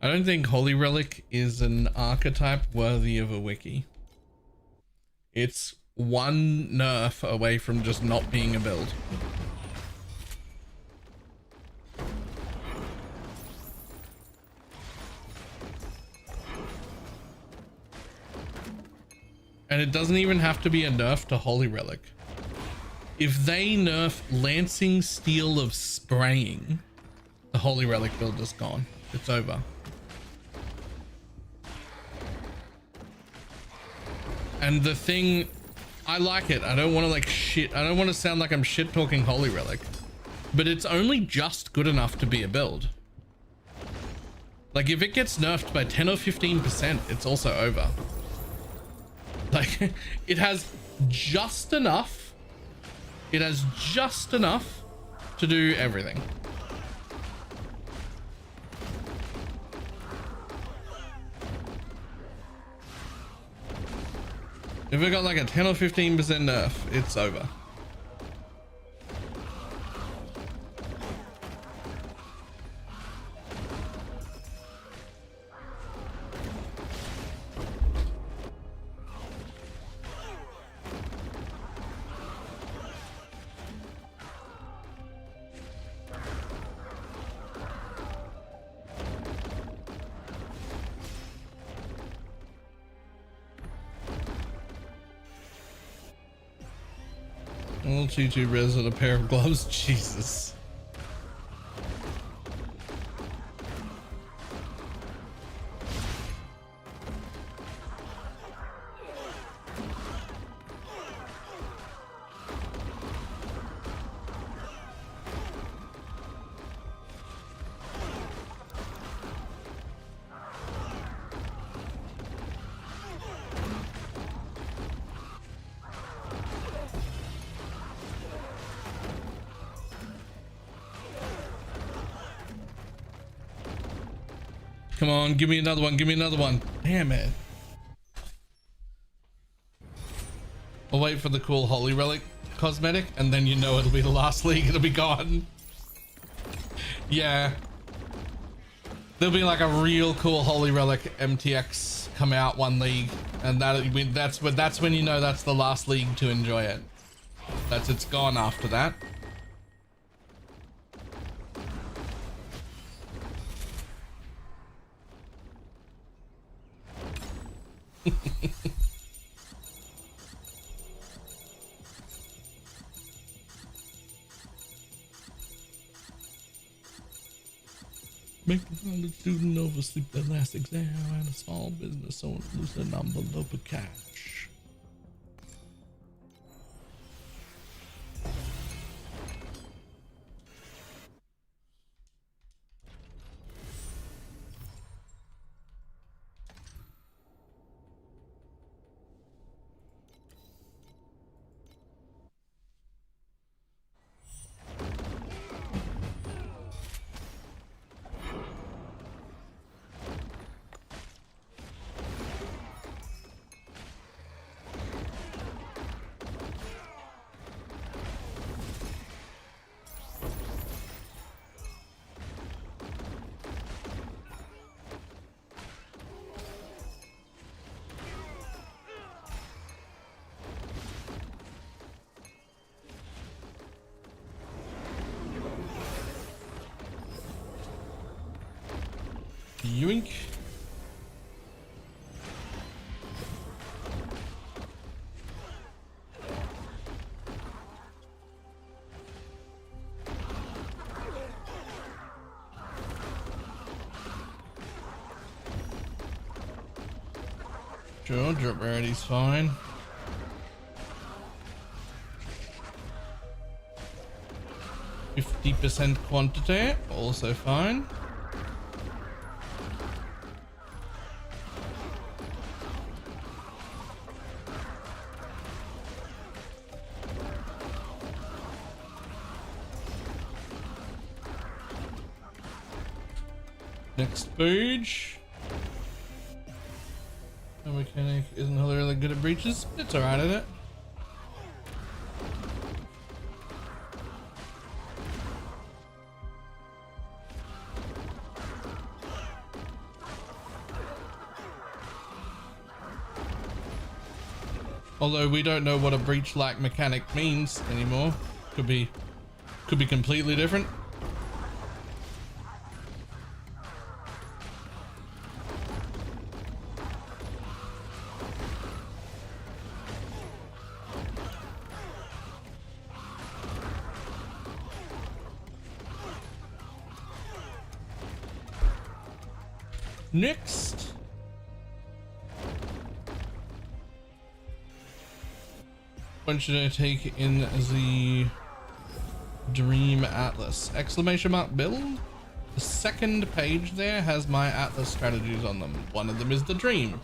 I don't think Holy Relic is an archetype worthy of a wiki. It's one nerf away from just not being a build. And it doesn't even have to be a nerf to Holy Relic. If they nerf Lancing Steel of Spraying, the Holy Relic build is gone. It's over. And the thing, I like it. I don't want to like shit. I don't want to sound like I'm shit talking Holy Relic, but it's only just good enough to be a build. Like if it gets nerfed by 10 or 15%, it's also over. Like it has just enough. It has just enough to do everything. If it got like a 10 or 15% nerf, it's over. All 2-2 res and a pair of gloves. Jesus. Come on, give me another one. Give me another one. Damn it. I'll wait for the cool Holy Relic cosmetic, and then you know it'll be the last league. It'll be gone. Yeah. There'll be like a real cool Holy Relic MTX come out one league, and that's when you know that's the last league to enjoy it. It's gone after that. Make the college student oversleep their last exam and a small business owner lose an envelope of cash. Yoink. Sure, drop rarity's fine. %50 quantity, also fine. Next page. No mechanic isn't really good at breaches. It's alright at it. Although we don't know what a breach-like mechanic means anymore. Could be completely different. Next. When should I take in the Dream Atlas? Exclamation mark build? The second page there has my Atlas strategies on them. One of them is the Dream.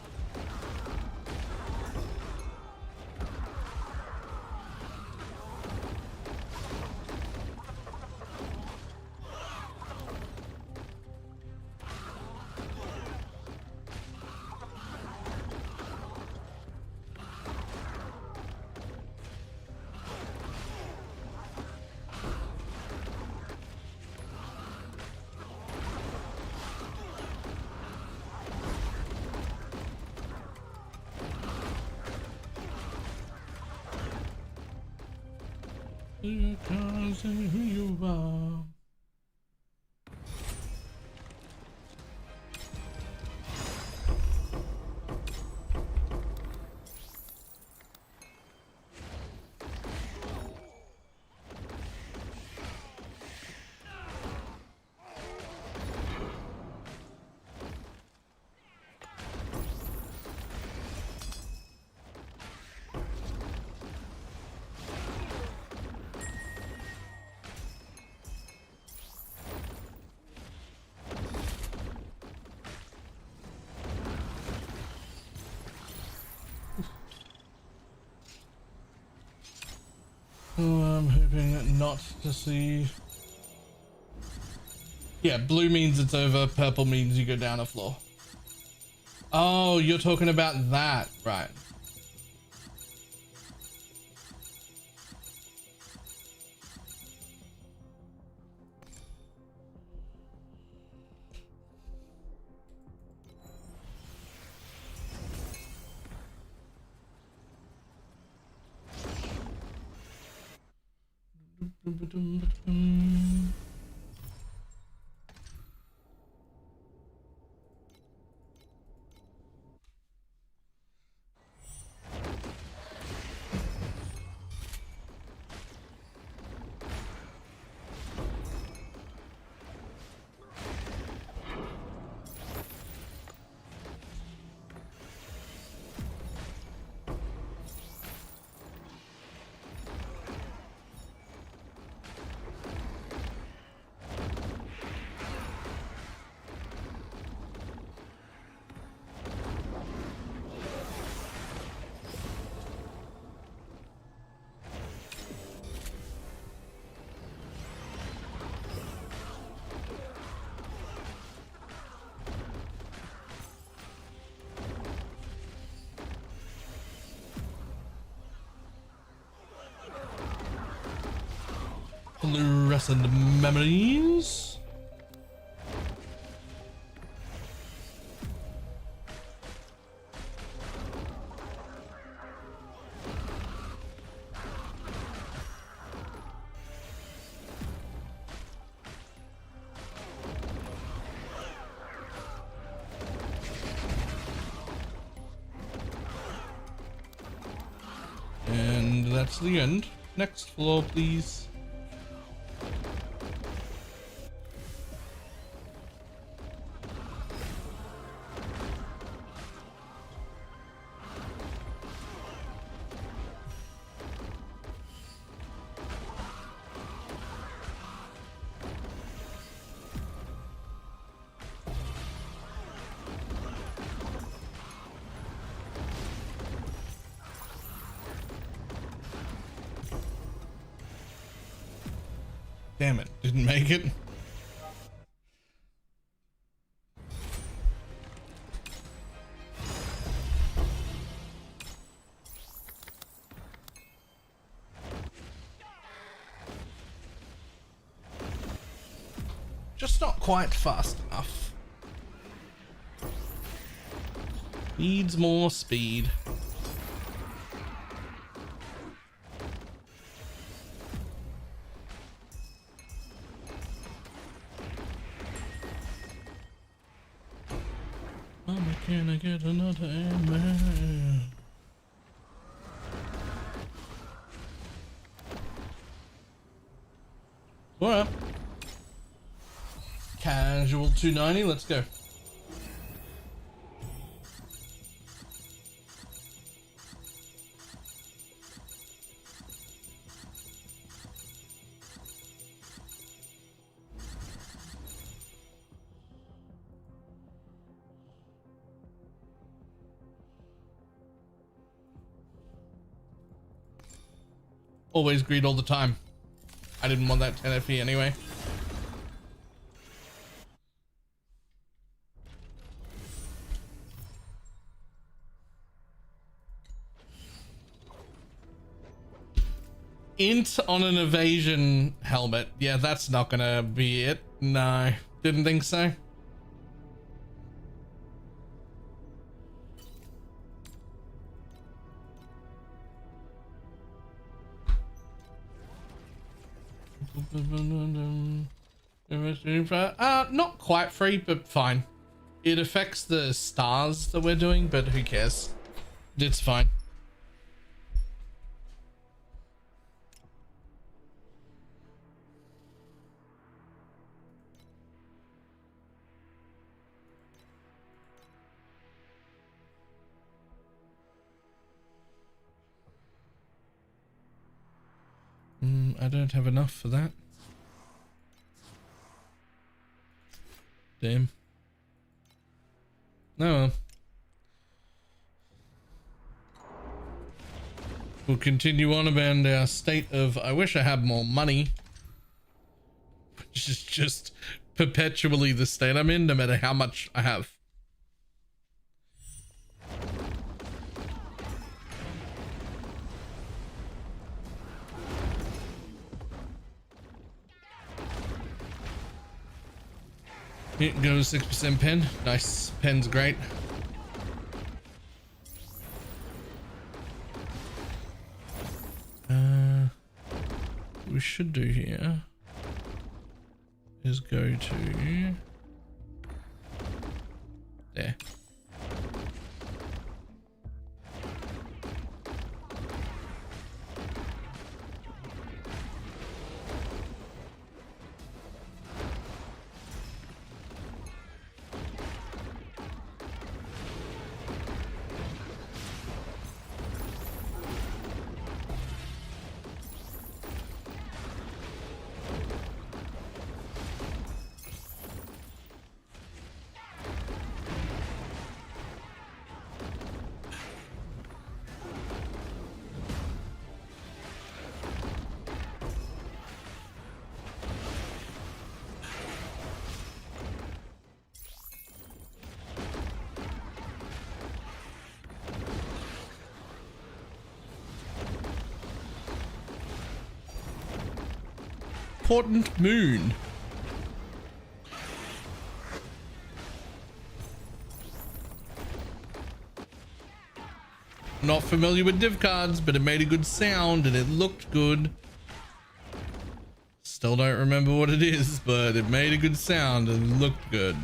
Because who you are. Oh, I'm hoping not to see Yeah, blue means it's over, purple means you go down a floor. Oh, you're talking about that, right? Fluorescent memories. And that's the end. Next floor, please. Damn it, didn't make it. Just not quite fast enough. Needs more speed. Mama, can I get another amen? All right. Casual 290, let's go. Always greed all the time. I didn't want that 10 FE anyway. Int on an evasion helmet. Yeah, that's not gonna be it. No, didn't think so. Not quite free, but fine. It affects the stars that we're doing, but who cares? It's fine. I don't have enough for that. Damn. No. We'll continue on about our state of I wish I had more money. Which is just perpetually the state I'm in, no matter how much I have. Yeah, go 6% pen. Nice. Pen's great. What we should do here is go to there. Important moon. Not familiar with div cards, but it made a good sound and it looked good. Still don't remember what it is, but it made a good sound and it looked good.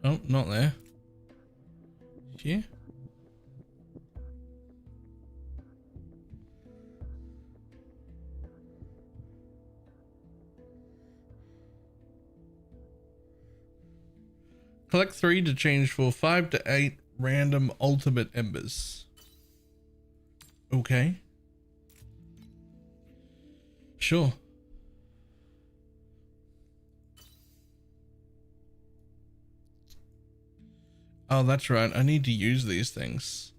Oh, not there. Here? Collect 3 to change for 5 to 8 random ultimate embers. Okay. Sure. Oh, that's right. I need to use these things.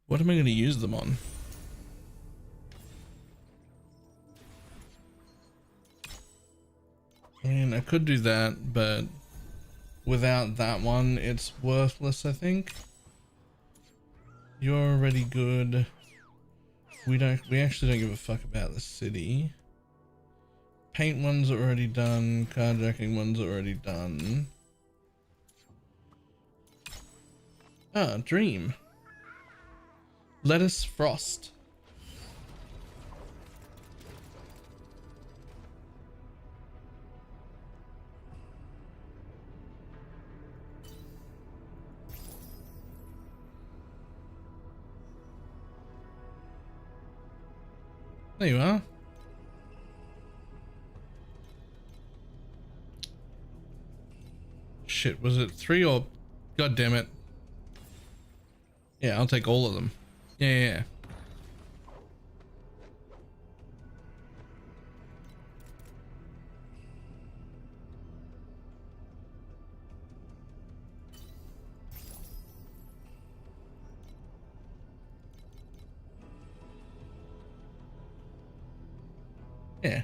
What am I going to use them on? I mean, I could do that, but without that one, it's worthless, I think. You're already good. We actually don't give a fuck about the city. Paint one's already done. Carjacking one's already done. Ah, dream. Lettuce frost. There you are. Shit, was it 3 or... God damn it. Yeah, I'll take all of them. Yeah. Yeah.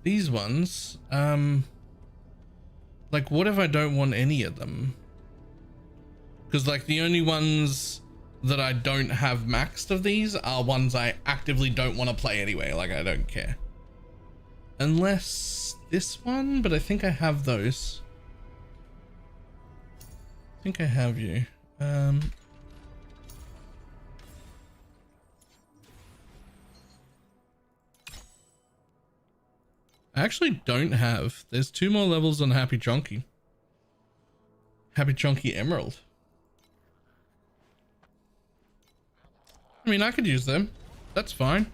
These ones, like, what if I don't want any of them? Because, like, the only ones that I don't have maxed of these are ones I actively don't want to play anyway. Like, I don't care. Unless this one, but I think I have those. I think I have you. I actually don't have. There's 2 more levels on Happy Chonky. Happy Chonky Emerald. I mean, I could use them. That's fine.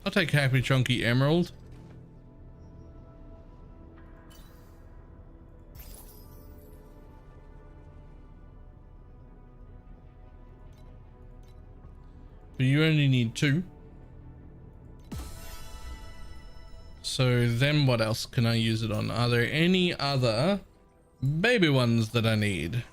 I'll take Happy Chonky Emerald. But you only need 2. So then what else can I use it on? Are there any other baby ones that I need?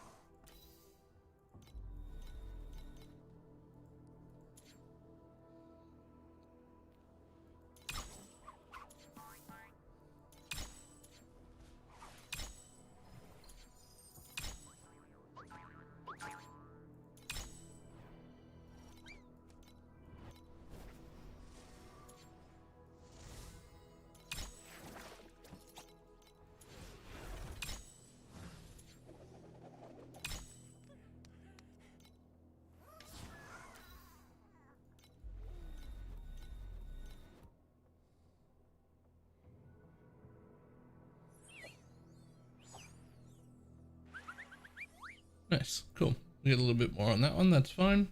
Nice, cool. We get a little bit more on that one, that's fine.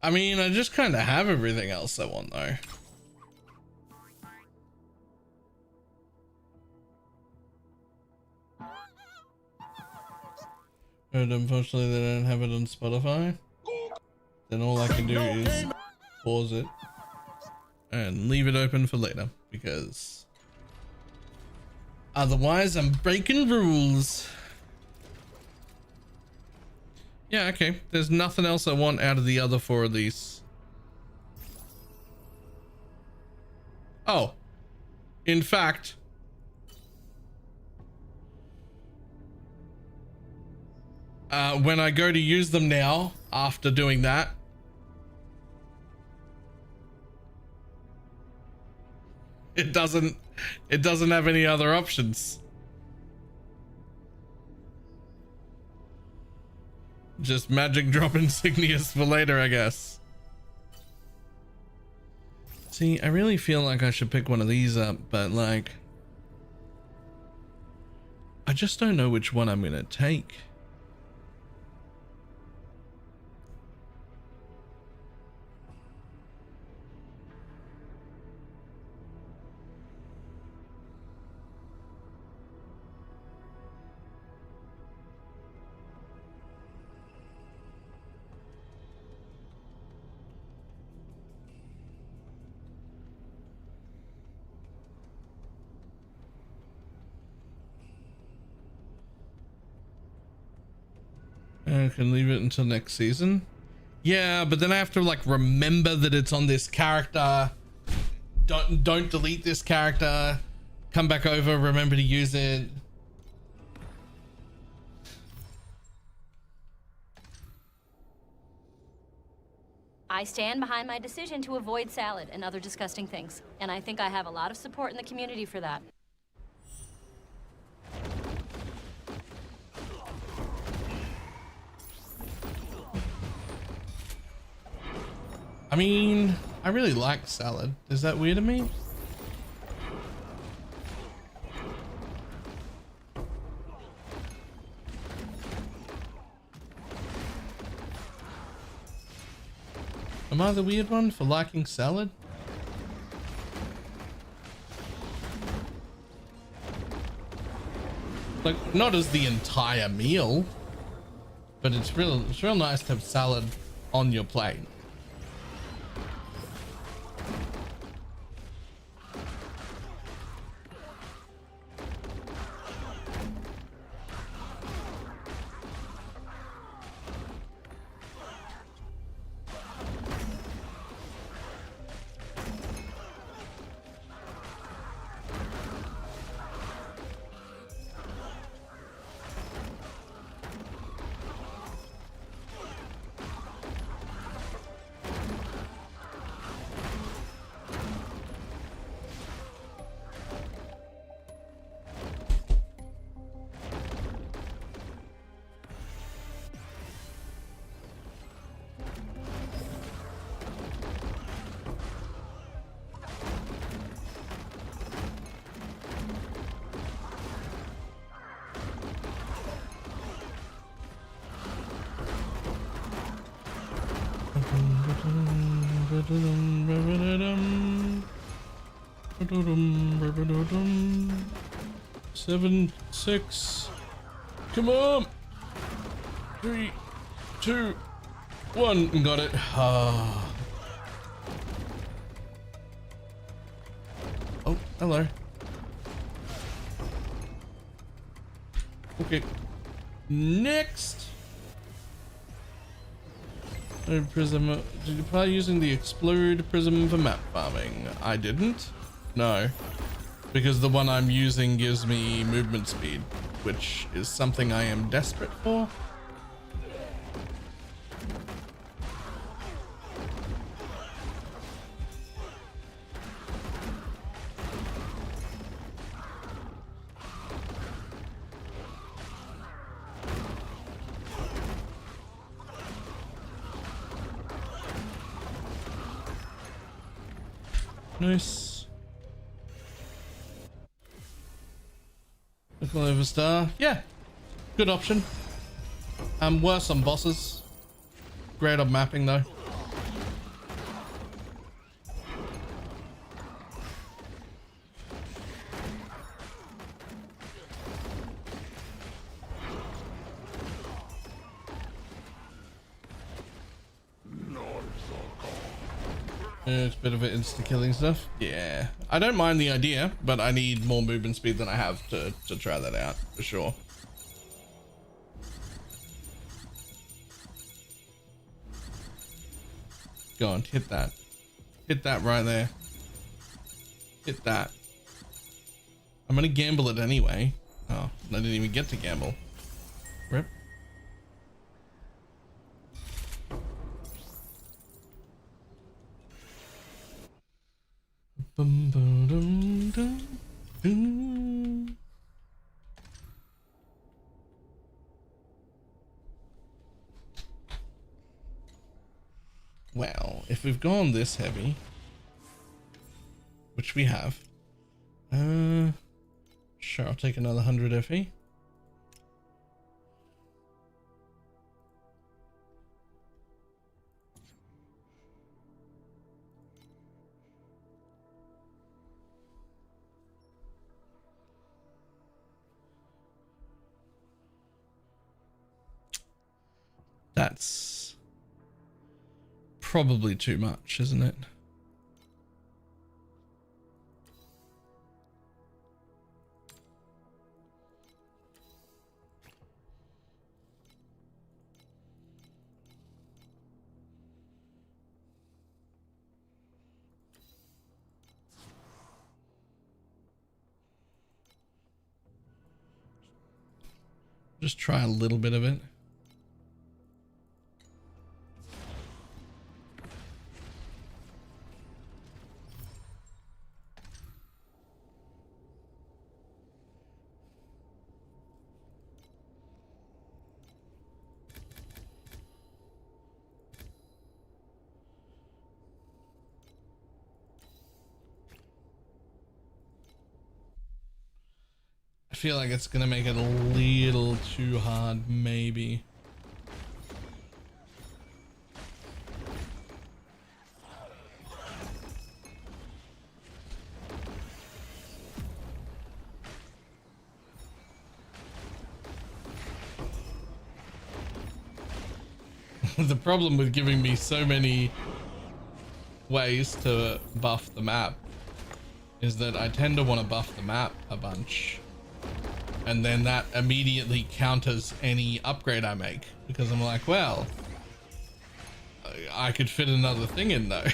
I mean, I just kind of have everything else I want though. But unfortunately they don't have it on Spotify. Then all I can do is pause it and leave it open for later, because otherwise I'm breaking rules. Yeah, okay. There's nothing else I want out of the other 4 of these. Oh, in fact, when I go to use them now, after doing that, it doesn't have any other options. Just magic drop insignias for later, I guess. See, I really feel like I should pick one of these up, but like, I just don't know which one I'm gonna take. I can leave it until next season. Yeah, but then I have to like remember that it's on this character. Don't delete this character. Come back over, remember to use it. I stand behind my decision to avoid salad and other disgusting things, and I think I have a lot of support in the community for that. I mean, I really like salad. Is that weird to me? Am I the weird one for liking salad? Like, not as the entire meal, but it's real nice to have salad on your plate. Seven, 6. Come on. 3, 2, 1. Got it. Oh, hello. Okay. Next. Prism. Did you apply using the explode prism for map farming? I didn't. No. Because the one I'm using gives me movement speed, which is something I am desperate for. Nice. Nickel over star. Yeah. Good option. Worse on bosses. Great on mapping though. It's a bit of an insta-killing stuff. Yeah. I don't mind the idea, but I need more movement speed than I have to try that out, for sure. Go on, hit that. Hit that right there. Hit that. I'm gonna gamble it anyway. Oh, I didn't even get to gamble. Rip. Bum, bum, dum, dum, dum. Well, if we've gone this heavy, which we have, sure, I'll take another 100 FE. That's probably too much, isn't it? Just try a little bit of it. I feel like it's gonna make it a little too hard, maybe. The problem with giving me so many ways to buff the map is that I tend to want to buff the map a bunch. And then that immediately counters any upgrade I make, because I'm like, well, I could fit another thing in though.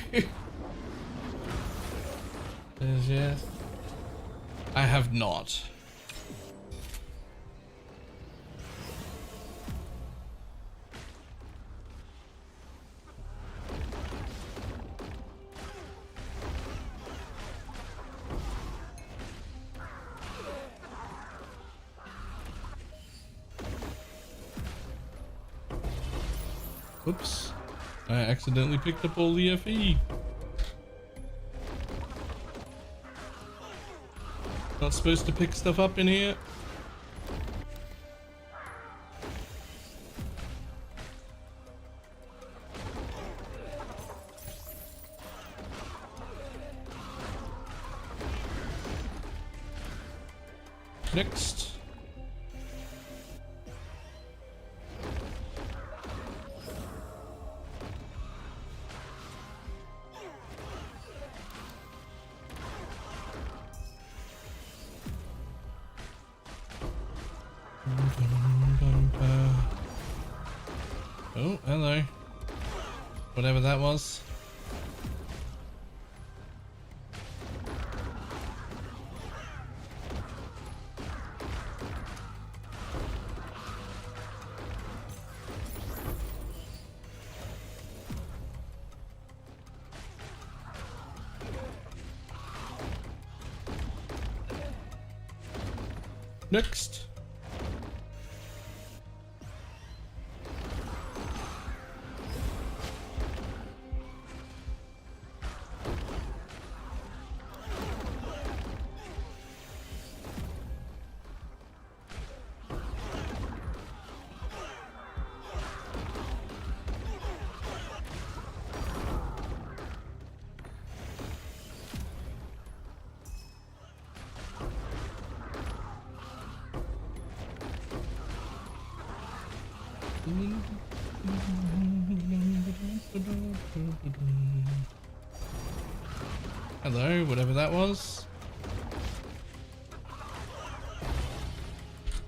Yes. I have not. Oops, I accidentally picked up all the FE. Not supposed to pick stuff up in here. Next. Oh, hello. Whatever that was. Next. Hello, whatever that was.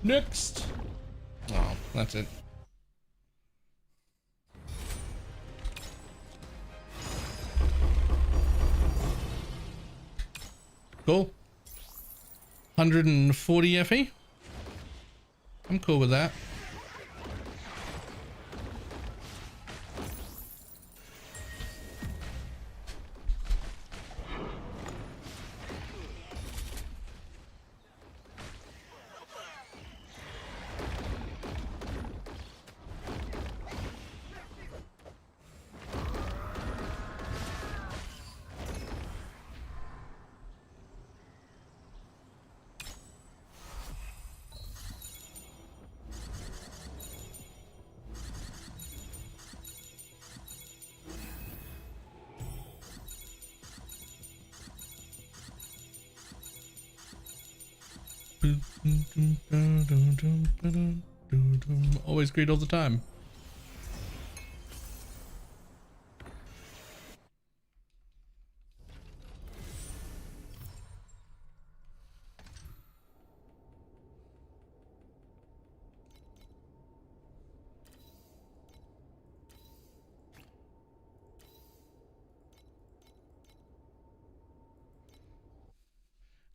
Next. Oh, that's it. Cool. 140 FE. I'm cool with that. Always great all the time.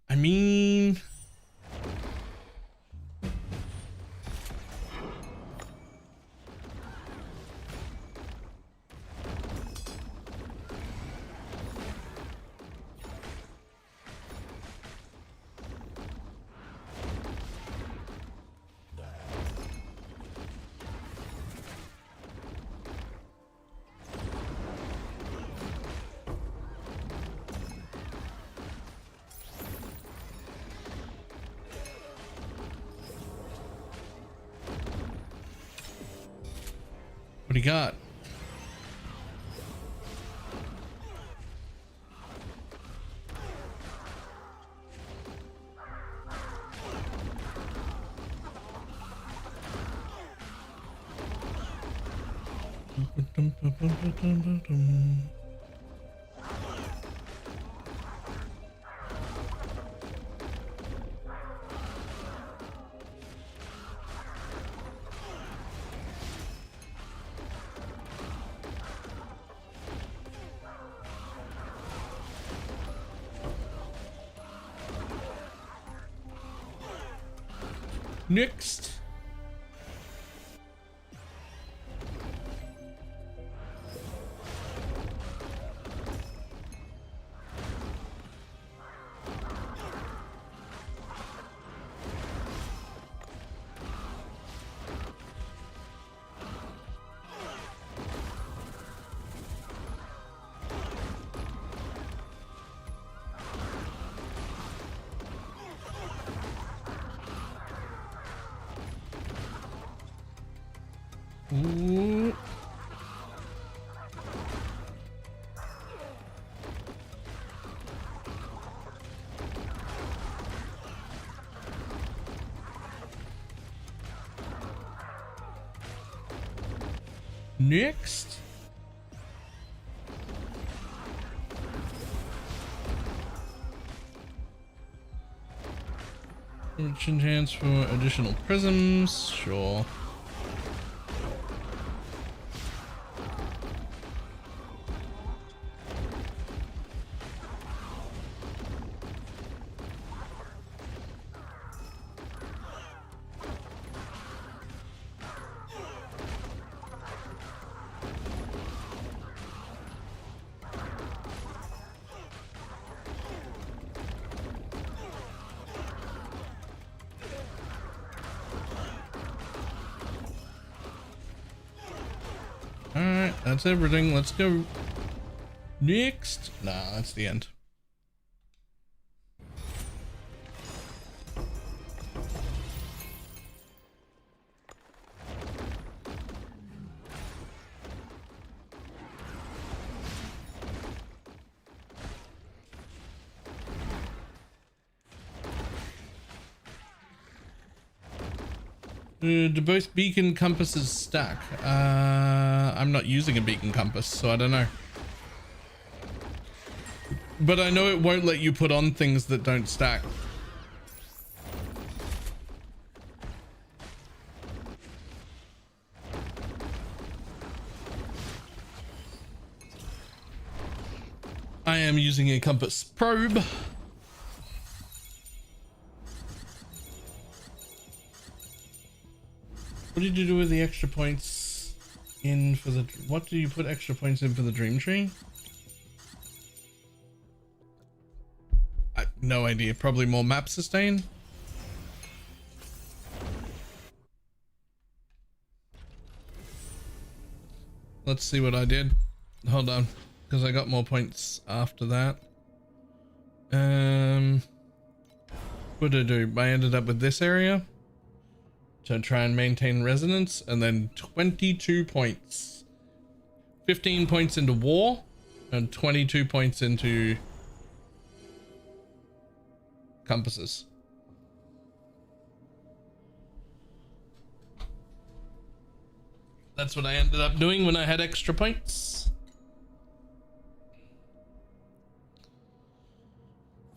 I mean, what do you got? Next. Ooh. Next. Chance for additional prisms, sure. Alright, that's everything. Let's go next. Nah, that's the end. Do both beacon compasses stack? I'm not using a beacon compass, so I don't know. But I know it won't let you put on things that don't stack. I am using a compass probe. What did you do with the extra points in for the... What do you put extra points in for the dream tree? No idea. Probably more map sustain. Let's see what I did. Hold on, because I got more points after that. What did I do? I ended up with this area to try and maintain resonance, and then 22 points. 15 points into war and 22 points into compasses. That's what I ended up doing when I had extra points.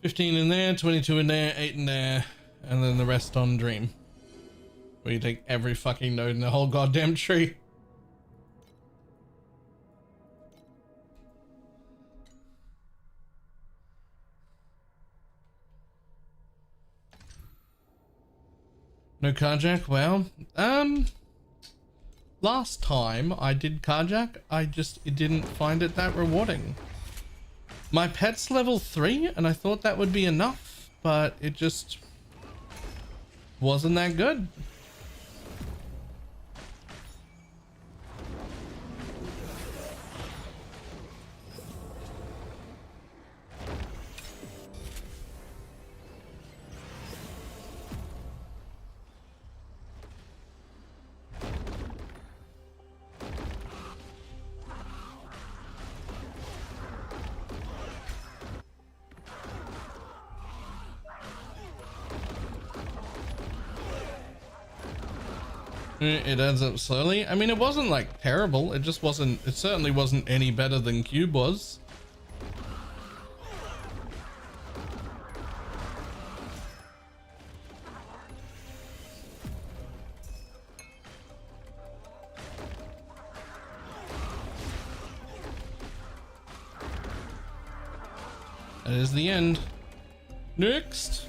15 in there, 22 in there, 8 in there, and then the rest on dream. Where you take every fucking node in the whole goddamn tree. No carjack? Well, last time I did carjack, it didn't find it that rewarding. My pet's level 3 and I thought that would be enough, but it just wasn't that good. It adds up slowly. I mean, it wasn't like terrible. It just wasn't, it certainly wasn't any better than Cube was. That is the end. Next.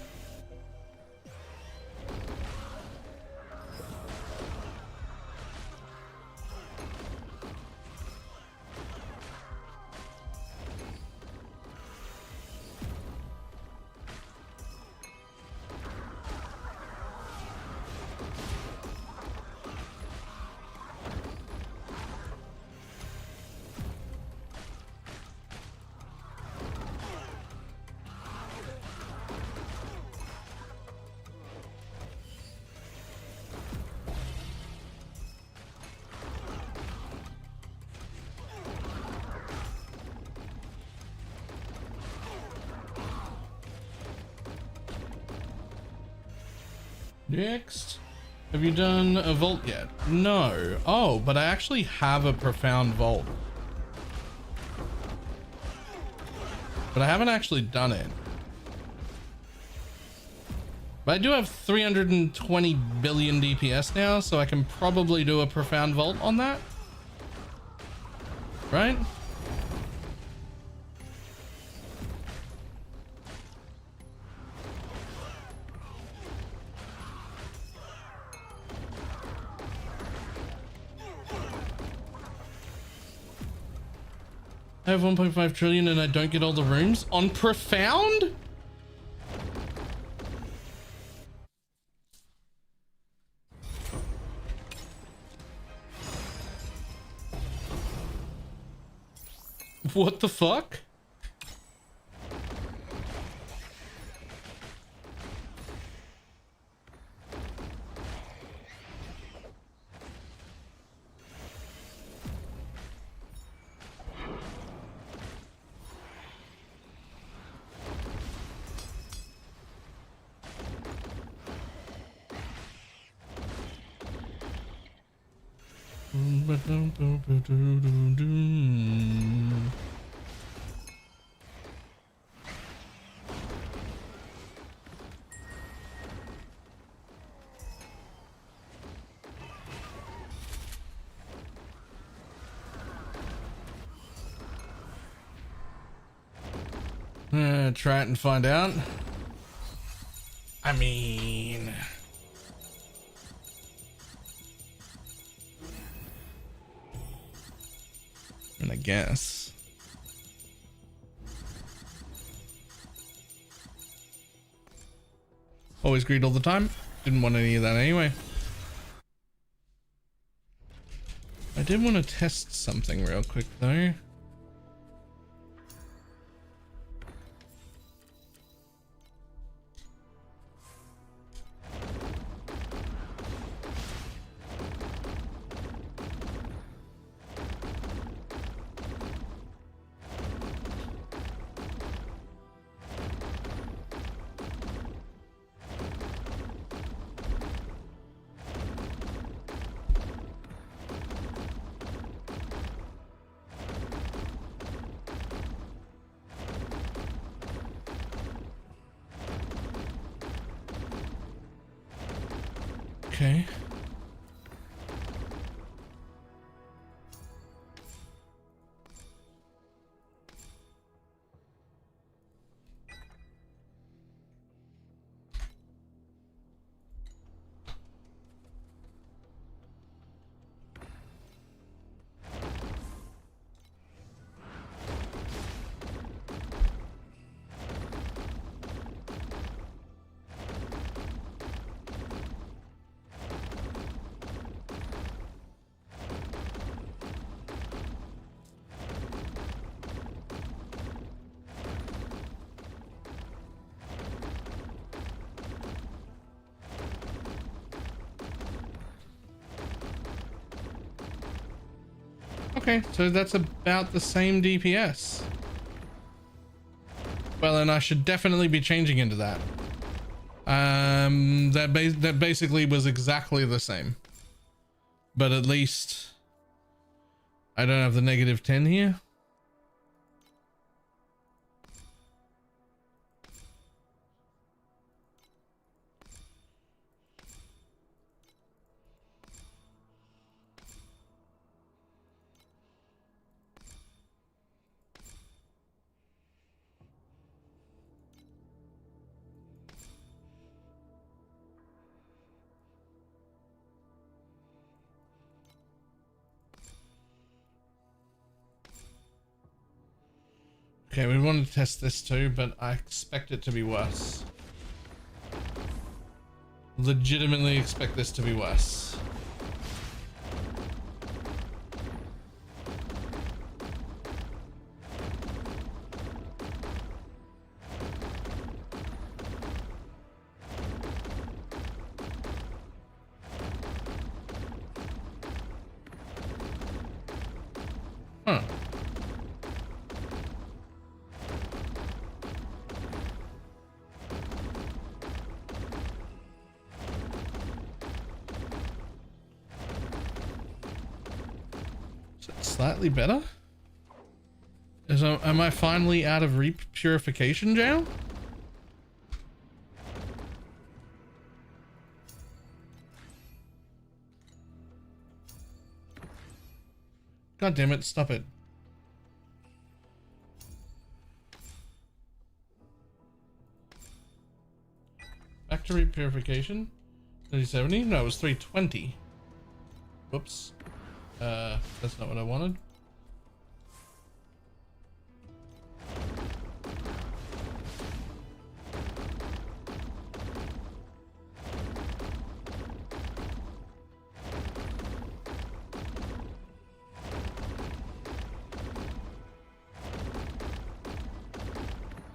Next. Have you done a vault yet? No. Oh, but I actually have a profound vault. But I haven't actually done it. But I do have 320 billion DPS now, so I can probably do a profound vault on that. Right? I have 1.5 trillion and I don't get all the rooms on profound? What the fuck? Try it and find out. I mean, and I guess. Always greed all the time. Didn't want any of that anyway. I did want to test something real quick though. Okay. Okay, so that's about the same DPS. Well, and I should definitely be changing into that. That basically was exactly the same. But at least I don't have the -10 here. Okay, we want to test this too, but I expect it to be worse. Legitimately expect this to be worse. Huh. slightly better? Am I finally out of repurification jail? God damn it, stop it. Back to repurification. 370? No, it was 320. Whoops. That's not what I wanted.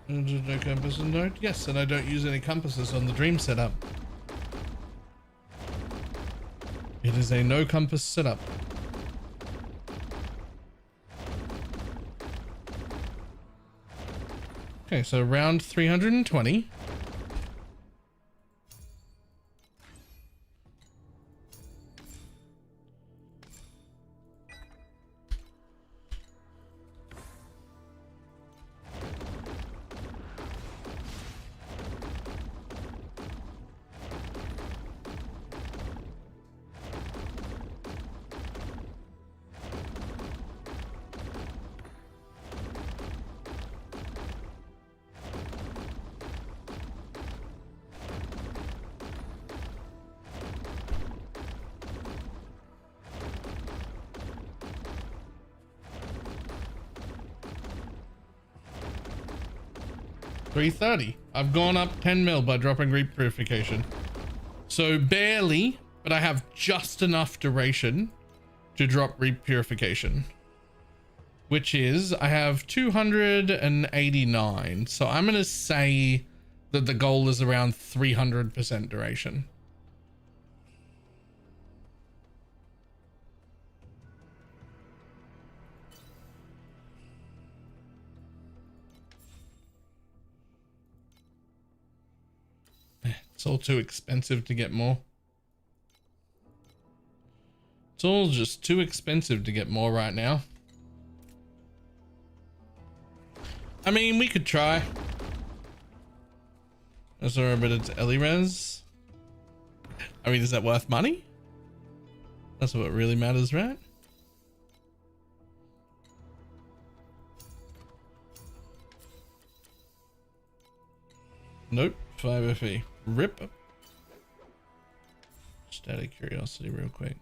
No compass node? Yes, and I don't use any compasses on the dream setup. It is a no compass setup. Okay, so round 320. $330. I've gone up 10 mil by dropping repurification. So barely, but I have just enough duration to drop repurification. Which is, I have 289. So I'm going to say that the goal is around 300% duration. It's all too expensive to get more. It's all just too expensive to get more right now. I mean, we could try. Is there a bit of Elirez? I mean, is that worth money? That's what really matters, right? Nope, 5 FE. Rip. Just out of curiosity real quick.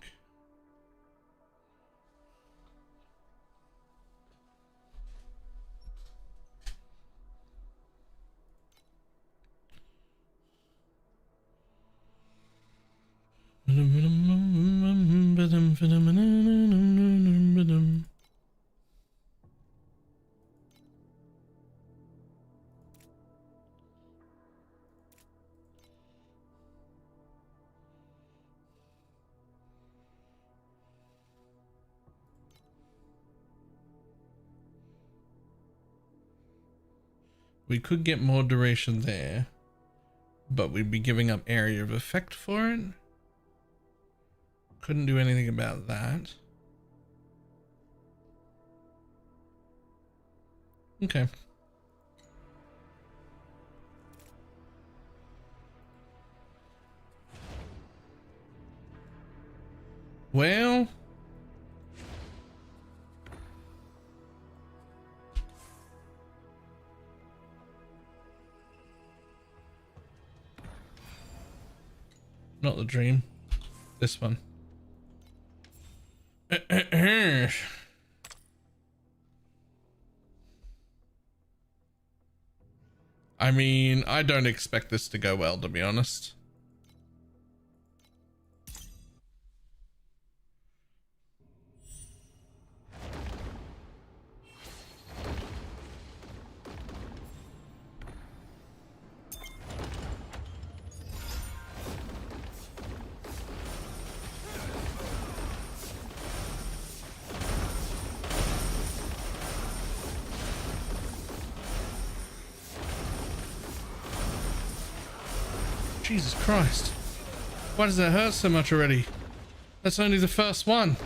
We could get more duration there, but we'd be giving up area of effect for it. Couldn't do anything about that. Okay. Well, not the dream. This one. I mean, I don't expect this to go well, to be honest. Jesus Christ. Why does that hurt so much already? That's only the first one.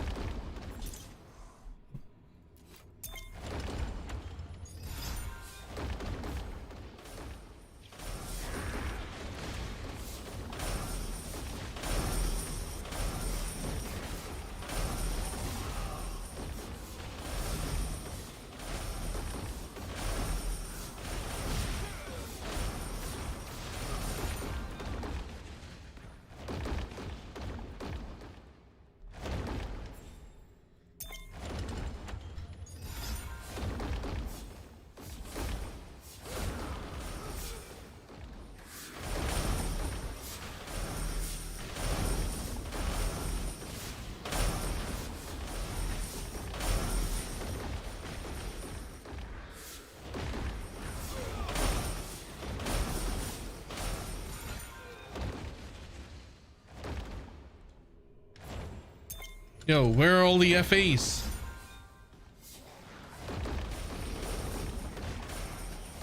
Yo, where are all the FEs?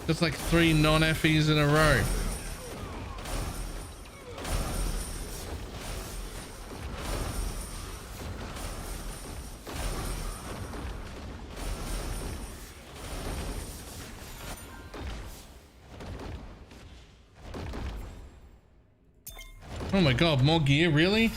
There's like 3 non-FEs in a row. Oh my god, more gear, really?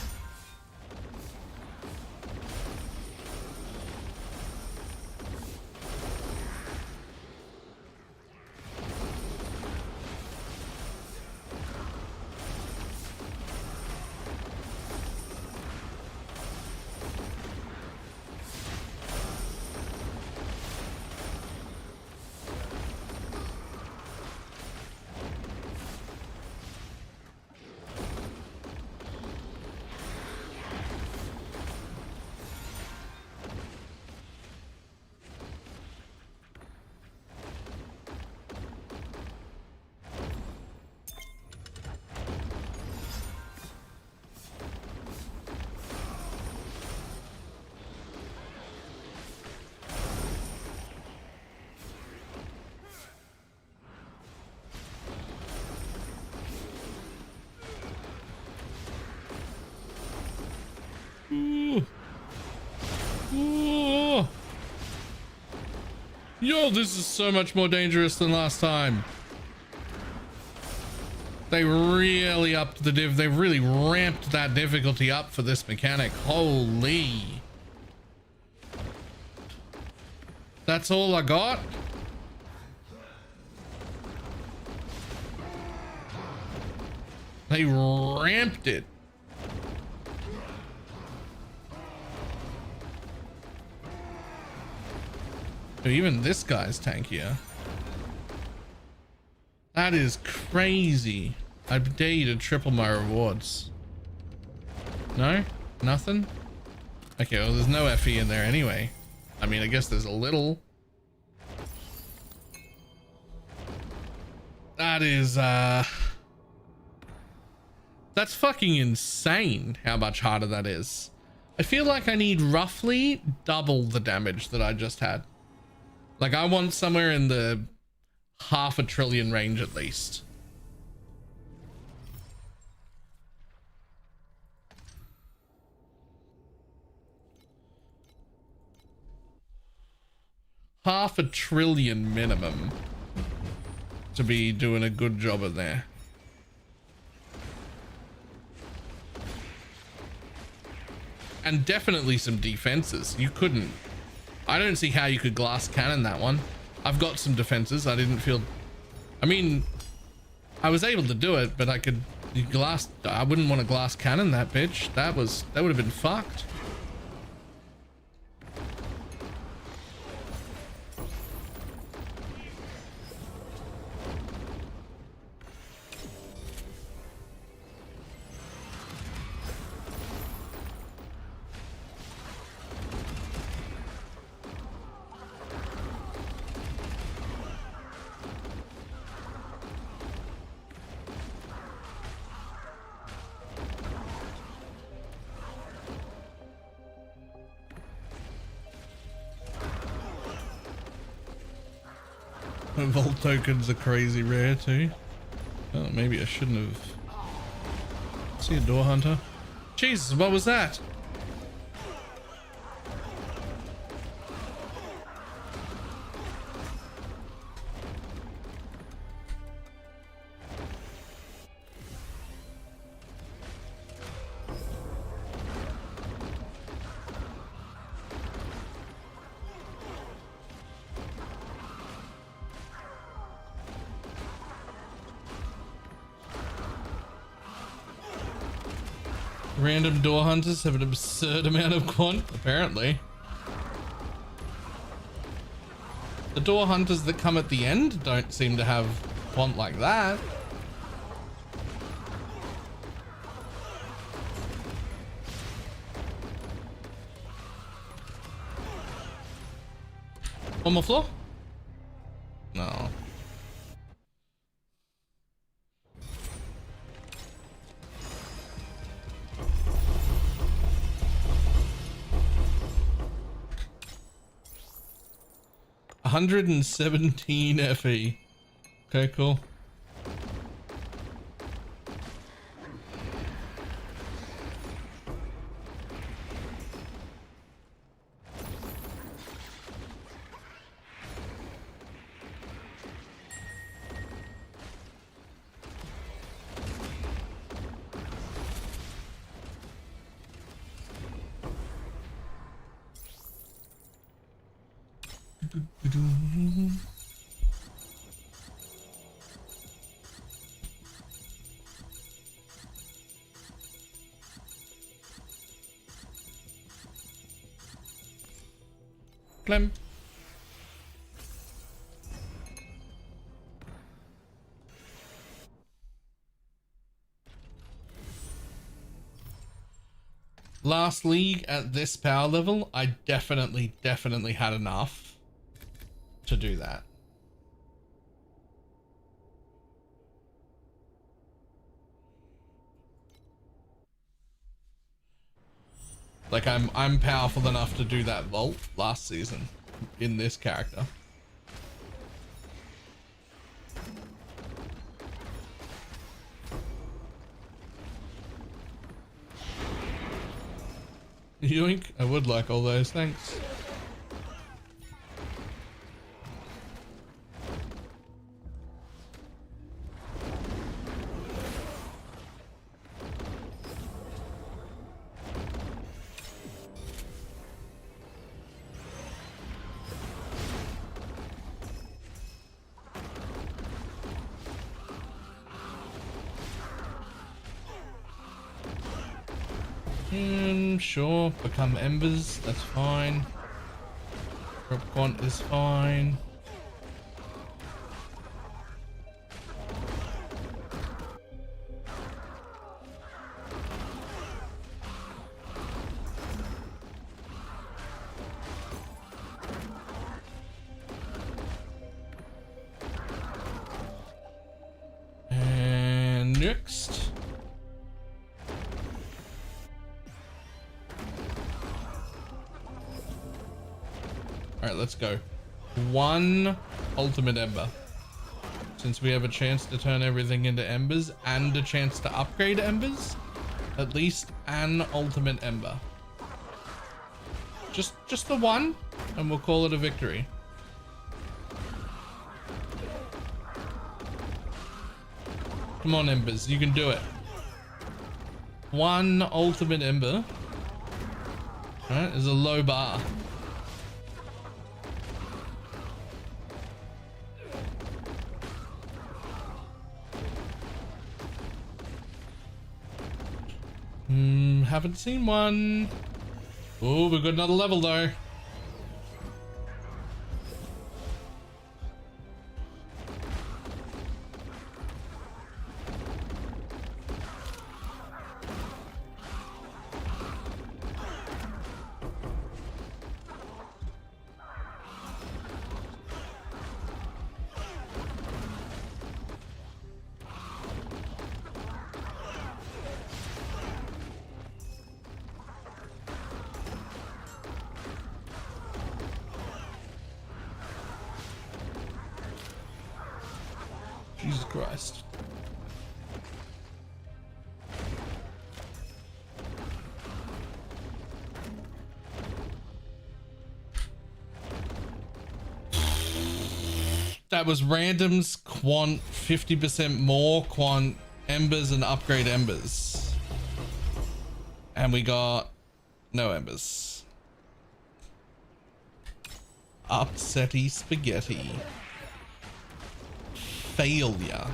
Ooh. Ooh. Yo, this is so much more dangerous than last time. They really upped the div. They really ramped that difficulty up for this mechanic. Holy. That's all I got? They ramped it. Even this guy's tankier. That is crazy. I dare you to triple my rewards. No? Nothing? Okay, well, there's no FE in there anyway. I mean, I guess there's a little. That is, that's fucking insane how much harder that is. I feel like I need roughly double the damage that I just had. Like, I want somewhere in the 500 billion range at least. $500 billion minimum to be doing a good job of there. And definitely some defenses. You couldn't. I don't see how you could glass cannon that one. I've got some defenses. I didn't feel. I mean, I was able to do it, but I could glass. I wouldn't want to glass cannon that bitch. That would have been fucked. Vault tokens are crazy rare too. Oh, maybe I shouldn't have. See a door hunter. Jesus, what was that? Random door hunters have an absurd amount of quant, apparently. The door hunters that come at the end don't seem to have quant like that. One more floor? No. 117 FE. Okay, cool. Clem. Last league at this power level, I definitely had enough to do that. Like I'm powerful enough to do that vault last season in this character. Yoink, I would like all those, thanks. Sure, become embers, that's fine. Drop quant is fine. And next. Alright, let's go. One ultimate ember. Since we have a chance to turn everything into embers and a chance to upgrade embers, at least an ultimate ember. Just the one, and we'll call it a victory. Come on, embers, you can do it. One ultimate ember. Alright, is a low bar. Haven't seen one. Oh, we've got another level though. Jesus Christ. That was randoms, quant, 50% more quant, embers and upgrade embers. And we got no embers. Upsetty spaghetti. Failure.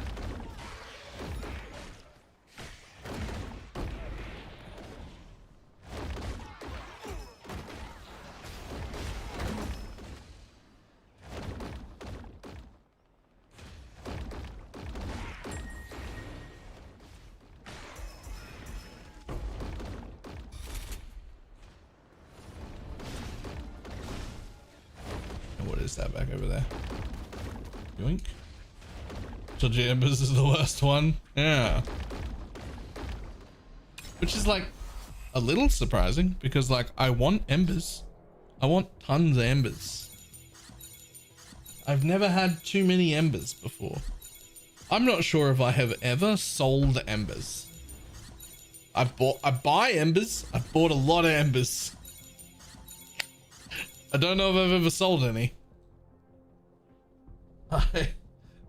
And what is that back over there? Yoink. Dodgy embers is the worst one. Yeah. Which is like a little surprising because like I want embers. I want tons of embers. I've never had too many embers before. I'm not sure if I have ever sold embers. I buy embers. I've bought a lot of embers. I don't know if I've ever sold any.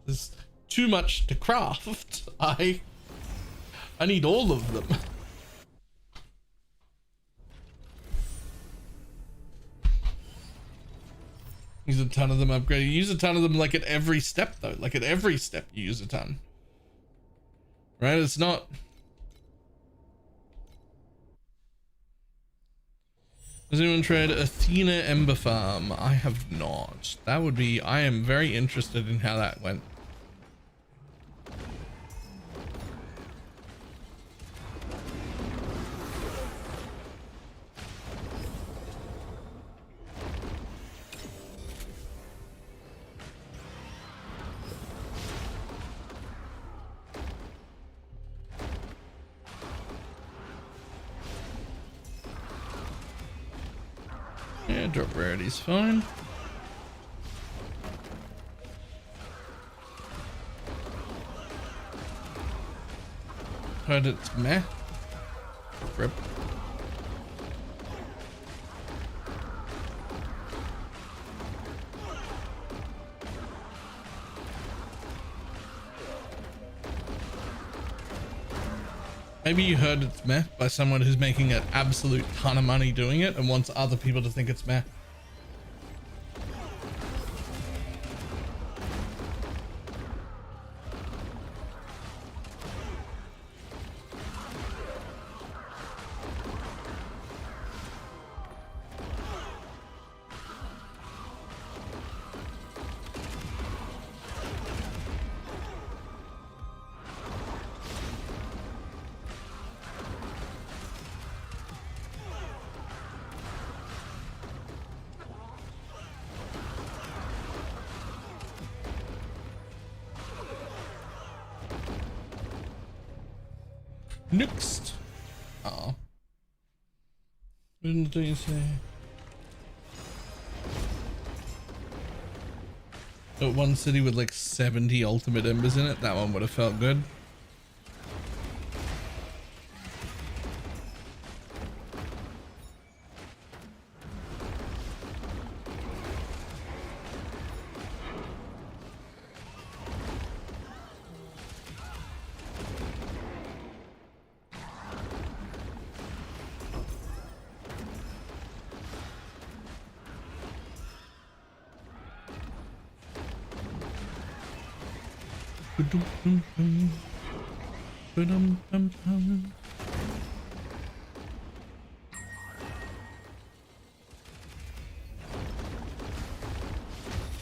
There's too much to craft. I need all of them. Use a ton of them upgraded. Use a ton of them like at every step though. Like at every step you use a ton. Right? It's not... Has anyone tried Athena Ember Farm? I have not. That would be... I am very interested in how that went. Yeah, drop rarity's fine. Heard it's meh. Rip. Maybe you heard it's meh by someone who's making an absolute ton of money doing it and wants other people to think it's meh. Next. Oh. What did you say? But one city with like 70 ultimate embers in it, that one would have felt good.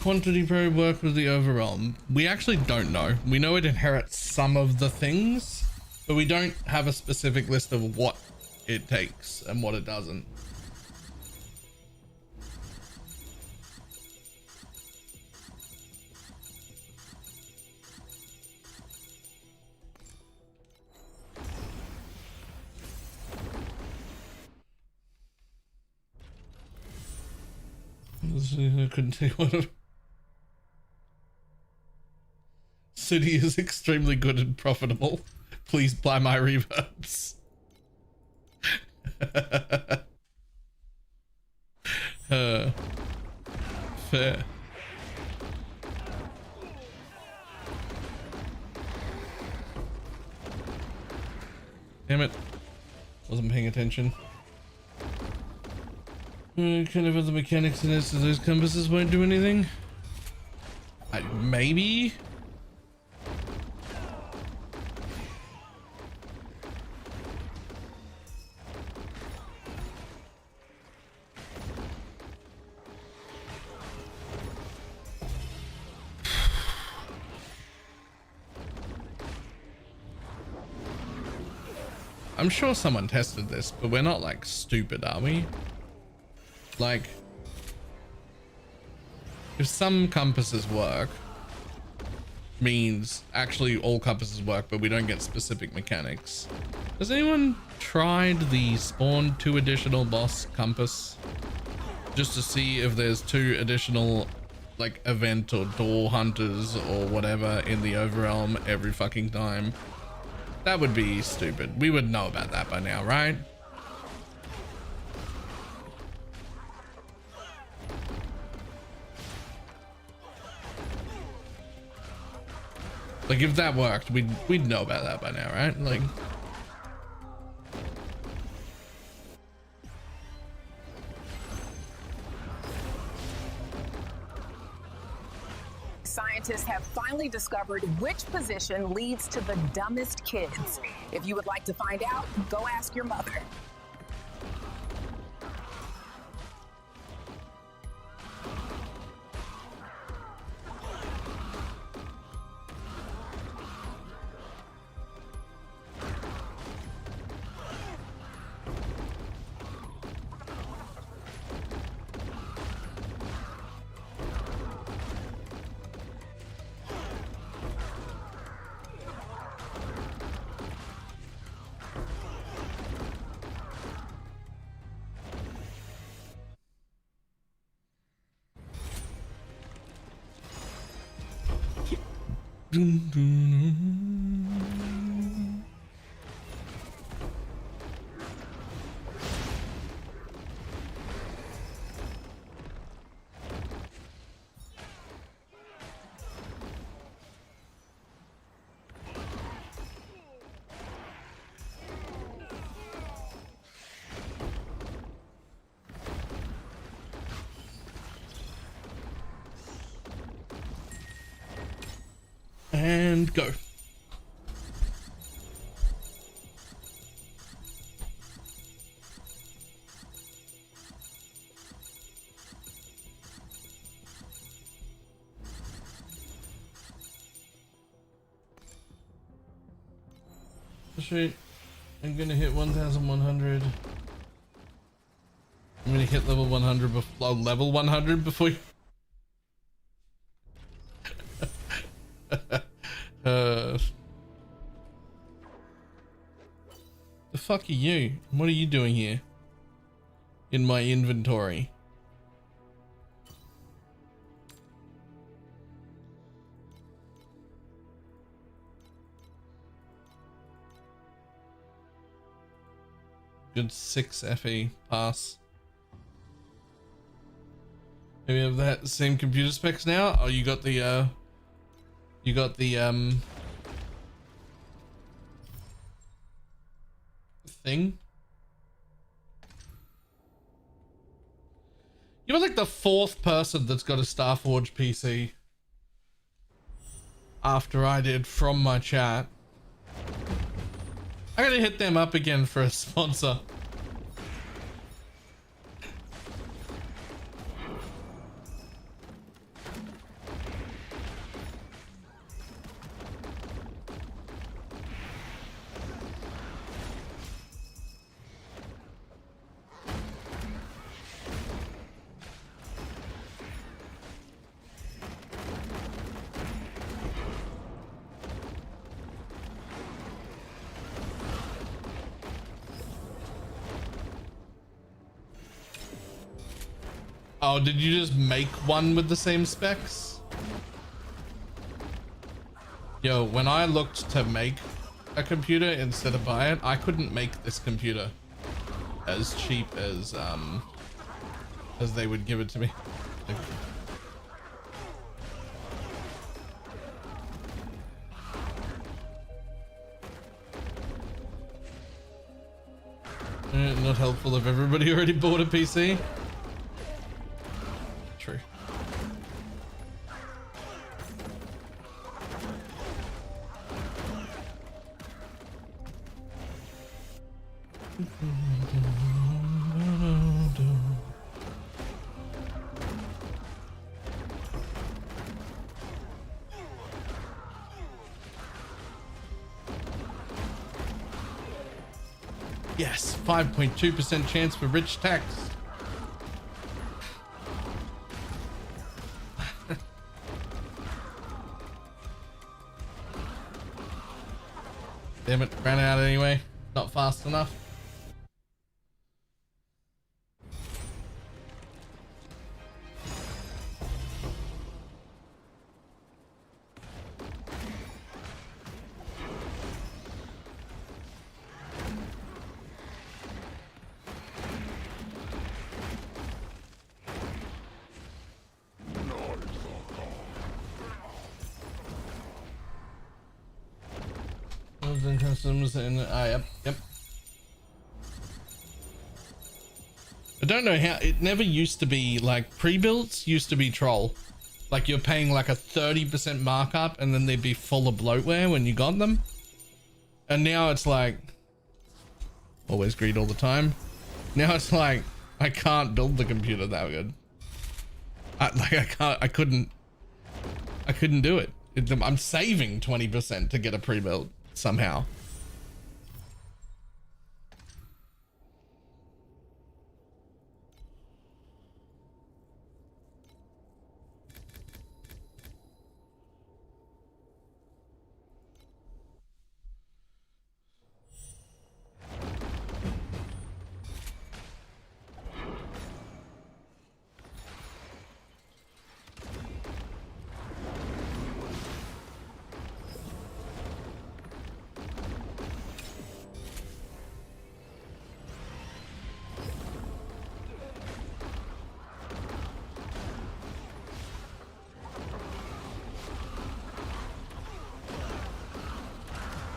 Quantity probe work with the overwhelm. We actually don't know. We know it inherits some of the things, but we don't have a specific list of what it takes and what it doesn't. I couldn't tell you what. City is extremely good and profitable. Please buy my reverbs. Fair. Damn it. Wasn't paying attention. Kind of other mechanics in this, so those compasses won't do anything. Maybe. I'm sure someone tested this, but we're not like stupid, are we? Like, if some compasses work, means actually all compasses work, but we don't get specific mechanics. Has anyone tried the spawn 2 additional boss compass? Just to see if there's 2 additional like event or door hunters or whatever in the Overrealm every fucking time. That would be stupid. We would know about that by now, right? Like if that worked, we'd know about that by now, right? Like Scientists have finally discovered which position leads to the dumbest kids. If you would like to find out, go ask your mother. dun, dun, and go. Shoot, I'm gonna hit 1100. I'm gonna hit level 100 before level 100 before you the fuck are you? What are you doing here in my inventory? Good 6 FE pass. Do we have that same computer specs now? Oh, you got the thing. You're like the 4th person that's got a Starforge PC after I did from my chat. I gotta hit them up again for a sponsor. Oh, did you just make one with the same specs? Yo, when I looked to make a computer instead of buy it, I couldn't make this computer as cheap as they would give it to me. Not helpful if everybody already bought a PC. True. Yes, 5.2% chance for rich tax. Damn it, ran out anyway. Not fast enough. builds and customs and yep. I don't know how it never used to be like pre-builds used to be troll. Like you're paying like a 30% markup and then they'd be full of bloatware when you got them. And now it's like always greed all the time. Now it's like I can't build the computer that good. I couldn't do it. I'm saving 20% to get a pre-build somehow.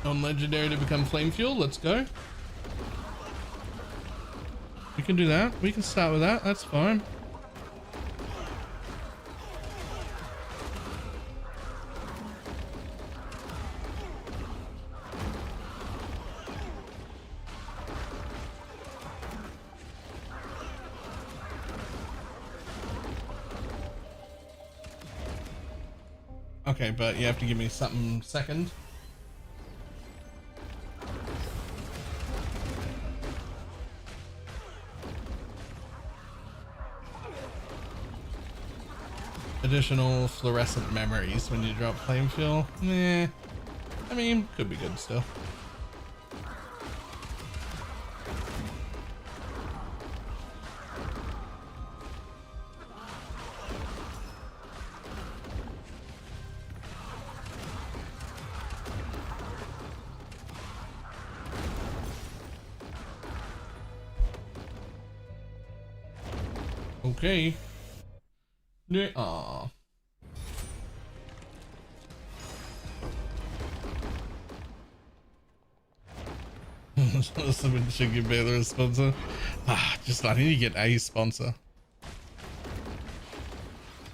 Non-legendary to become flame fuel. Let's go. We can do that. We can start with that. That's fine. Okay, but you have to give me something second. Additional fluorescent memories when you drop flame fuel. Nah, I mean, could be good still. Okay. Yeah. Aw. Someone should give Baylor a sponsor. Just I need to get a sponsor.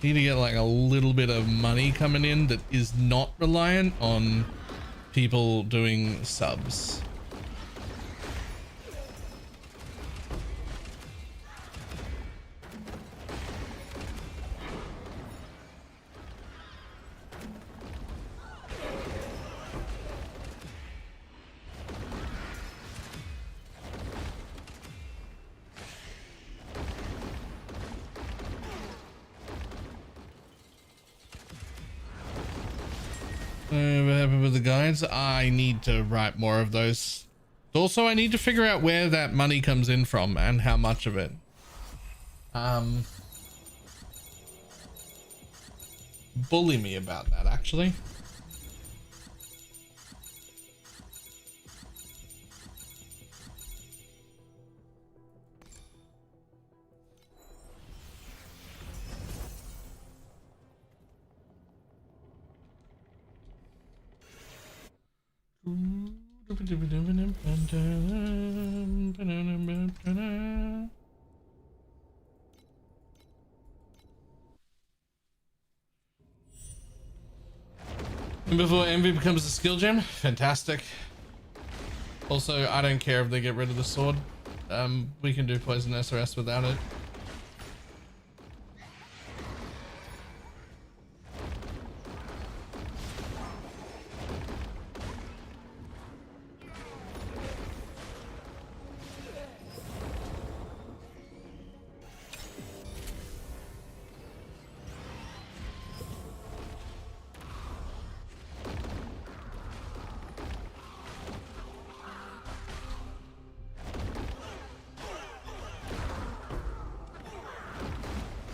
Need to get like a little bit of money coming in that is not reliant on people doing subs. What happened with the guides? I need to write more of those. Also, I need to figure out where that money comes in from and how much of it. Bully me about that, actually. And before envy becomes a skill gem, fantastic. Also, I don't care if they get rid of the sword. We can do poison SRS without it.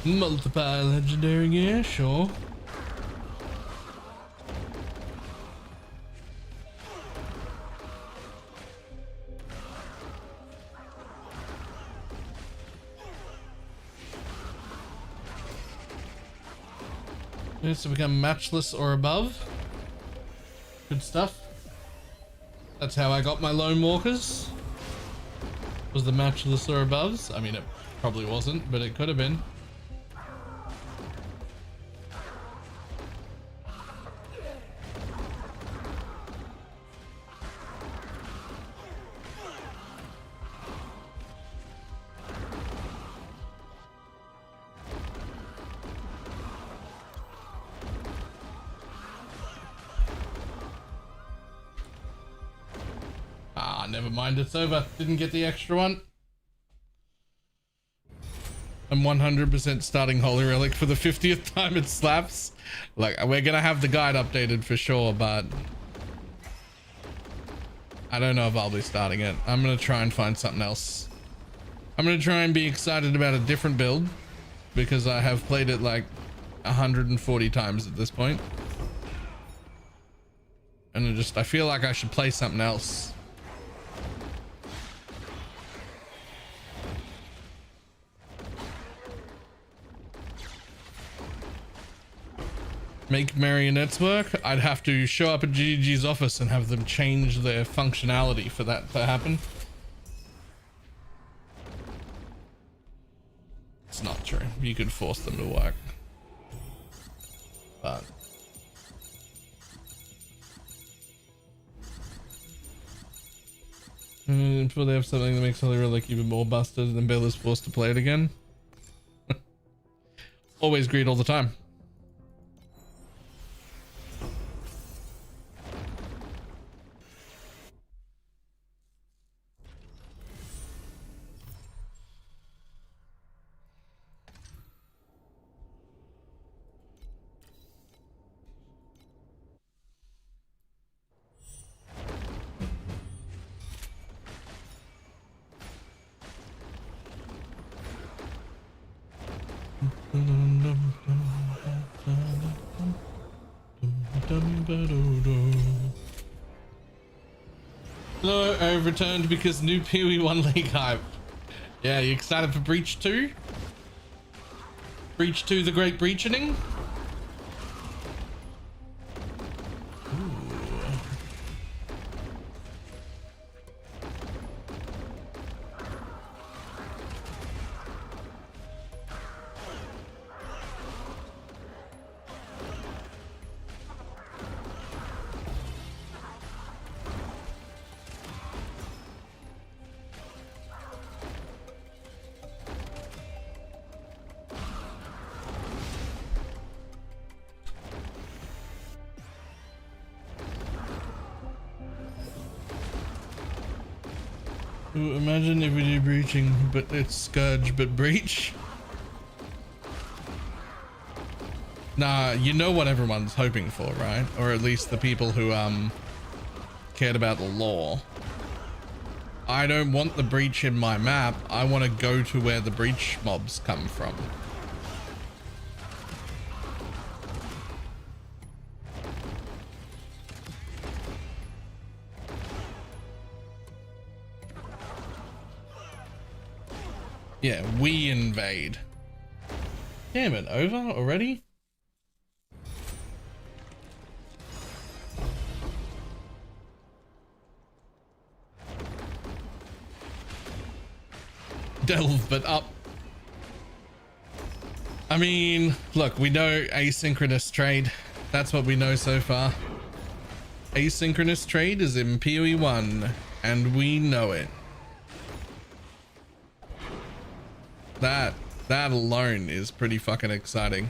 Multiply legendary, yeah, sure. Needs to become matchless or above. Good stuff. That's how I got my lone walkers. Was the matchless or aboves? I mean, it probably wasn't, but it could have been. Ah, never mind, it's over. Didn't get the extra one. I'm 100% starting Holy Relic for the 50th time it slaps. Like, we're gonna have the guide updated for sure, but I don't know if I'll be starting it. I'm gonna try and find something else. I'm gonna try and be excited about a different build because I have played it like 140 times at this point. And I feel like I should play something else. Make marionettes work? I'd have to show up at GG's office and have them change their functionality for that to happen. It's not true. You could force them to work. But until they have something that makes Holy Relic even more busted and then Bill is forced to play it again. Always greed all the time. Hello, I've returned because new PoE1 League hype. Yeah, you excited for Breach 2? Breach 2, the Great Breaching? Ooh, imagine if we do breaching, but it's Scourge, but breach. Nah, you know what everyone's hoping for, right? Or at least the people who cared about the lore. I don't want the breach in my map. I want to go to where the breach mobs come from. Yeah, we invade. Damn it, over already? Delve, but up. I mean, look, we know asynchronous trade. That's what we know so far. Asynchronous trade is in PoE 1, and we know it. That alone is pretty fucking exciting.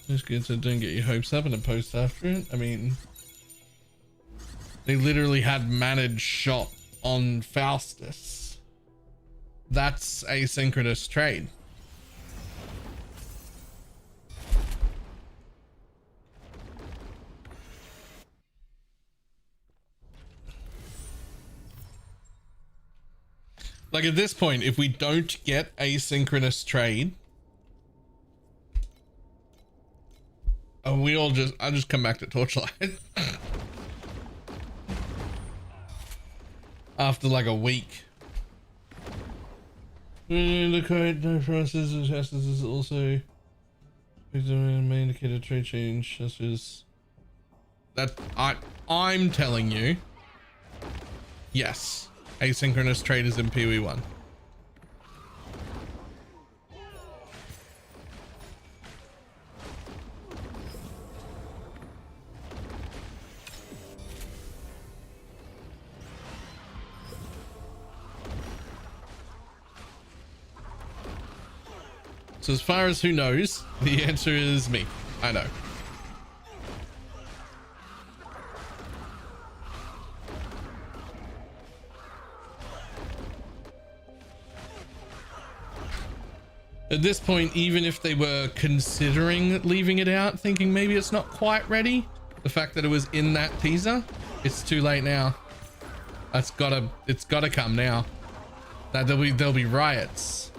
It's good, so don't get your hopes up and a post after it. I mean, they literally had managed shot on Faustus. That's asynchronous trade. Like at this point, if we don't get asynchronous trade, I'll just come back to Torchlight. After like a week. The current process is also may indicate a trade change, such as that. I'm telling you, yes, asynchronous trade is in PoE1. So as far as who knows, the answer is me. I know. At this point, even if they were considering leaving it out, thinking maybe it's not quite ready, the fact that it was in that teaser, it's too late now. It's gotta come now. That there'll be riots.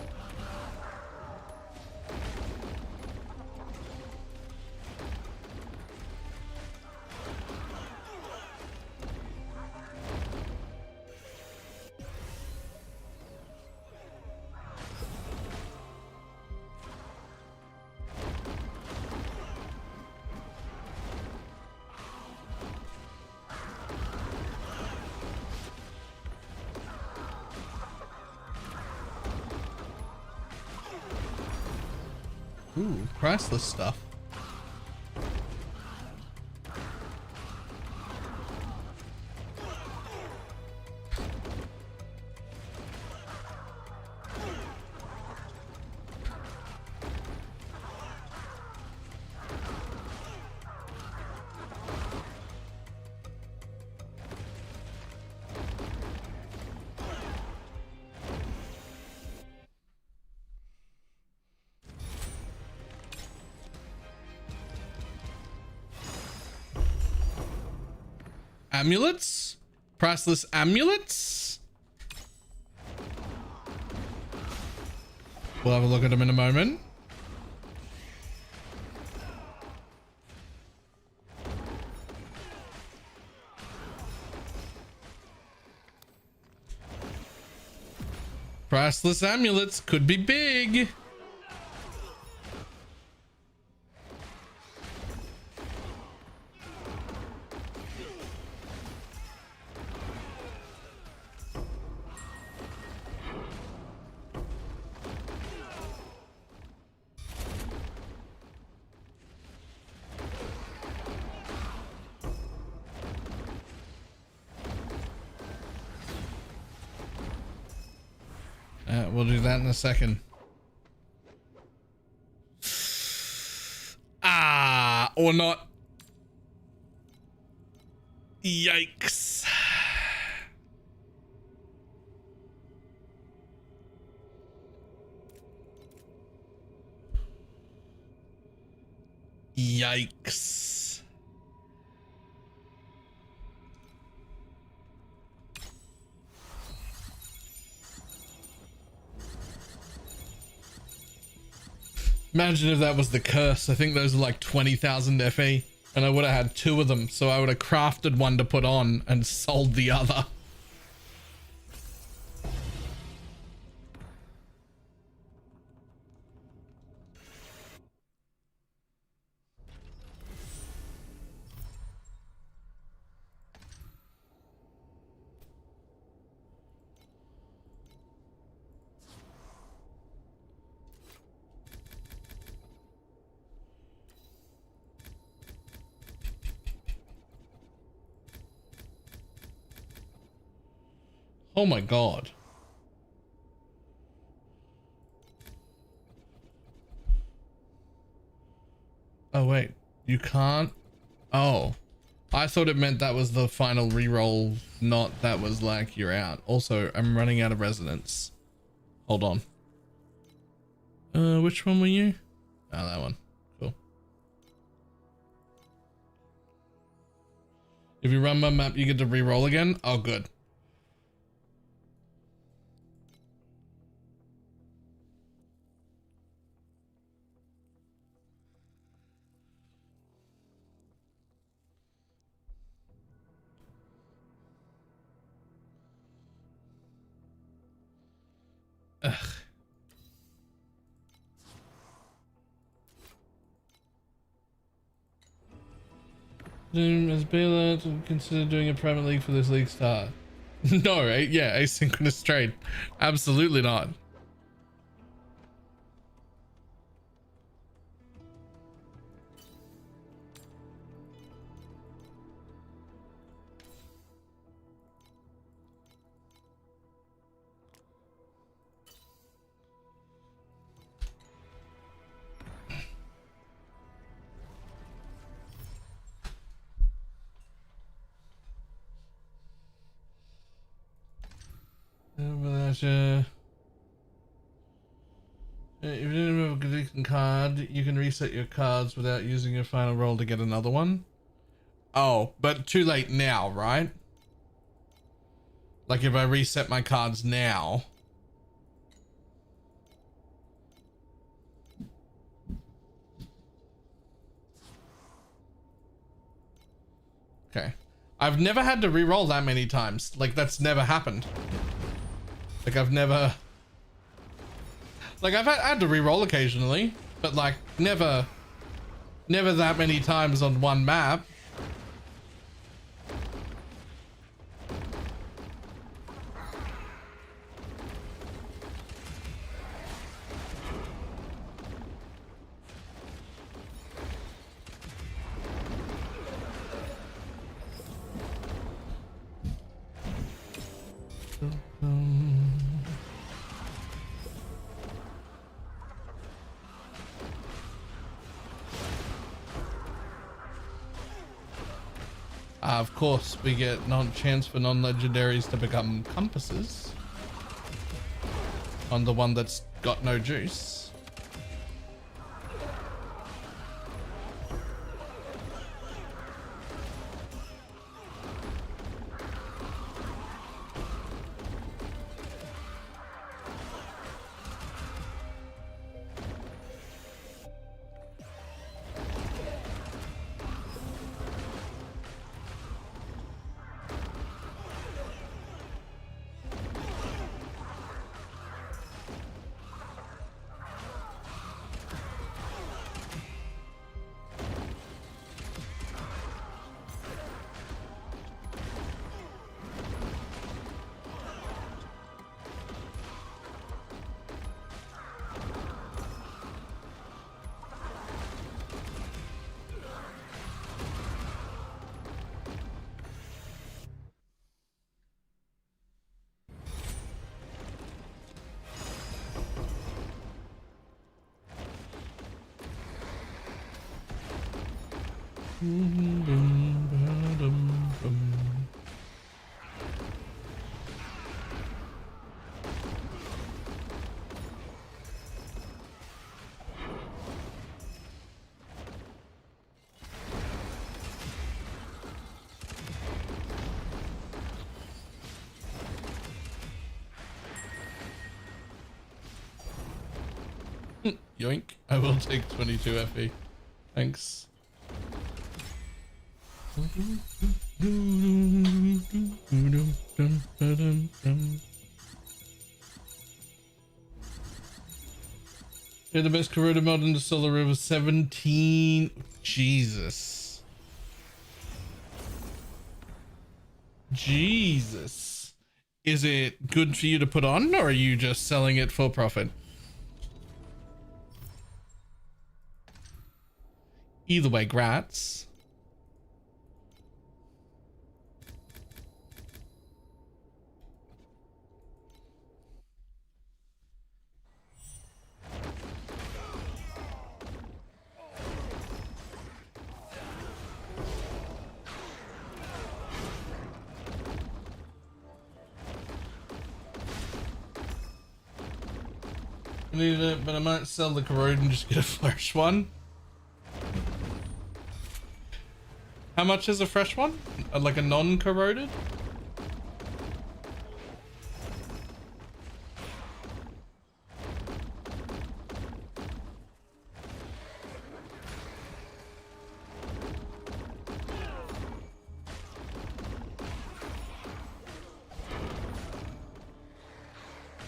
Ooh, priceless stuff. Amulets? Priceless amulets? We'll have a look at them in a moment. Priceless amulets could be big. We'll do that in a second. Ah, or not. Yikes. Yikes. Imagine if that was the curse. I think those are like 20,000 FE and I would have had two of them. So I would have crafted one to put on and sold the other. Oh my God. Oh wait, you can't? Oh, I thought it meant that was the final reroll, not that was like you're out. Also, I'm running out of resonance. Hold on. Which one were you? Oh, that one. Cool. If you run my map, you get to reroll again. Oh, good. As Baylor to consider doing a Premier League for this league start? No, right? Yeah, asynchronous trade. Absolutely not. If you didn't have a decent card, you can reset your cards without using your final roll to get another one. Oh, but too late now, right? Like if I reset my cards now. Okay. I've never had to re-roll that many times. Like that's never happened. Like I've never... Like I've had to re-roll occasionally, but like never that many times on one map. Of course, we get chance for non-legendaries to become compasses on the one that's got no juice. Yoink. I will take 22 FE. Thanks. Yeah, the best corroded mod in the Solar River 17. Jesus. Jesus. Is it good for you to put on, or are you just selling it for profit? Either way, grats. I need it, but I might sell the corrode and just get a fresh one. How much is a fresh one? Like a non-corroded?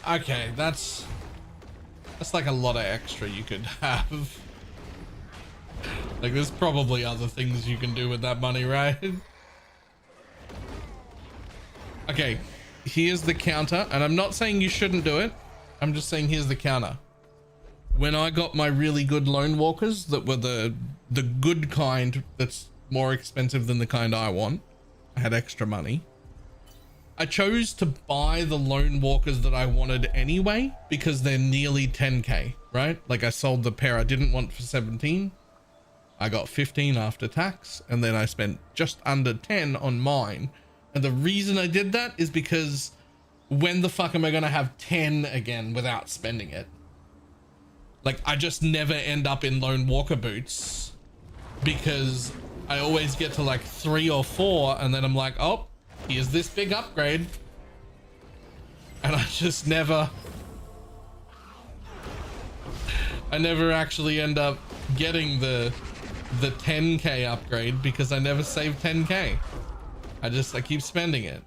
Okay, that's like a lot of extra you could have. Like, there's probably other things you can do with that money, right? Okay, here's the counter, and I'm not saying you shouldn't do it. I'm just saying here's the counter. When I got my really good lone walkers that were the good kind that's more expensive than the kind I want, I had extra money. I chose to buy the lone walkers that I wanted anyway because they're nearly 10k, right? Like, I sold the pair I didn't want for 17. I got 15 after tax, and then I spent just under 10 on mine. And the reason I did that is because when the fuck am I gonna have 10 again without spending it? Like, I just never end up in lone walker boots because I always get to like 3 or 4 and then I'm like, oh, here's this big upgrade. And I just never actually end up getting the 10k upgrade because I never saved 10k. I keep spending it.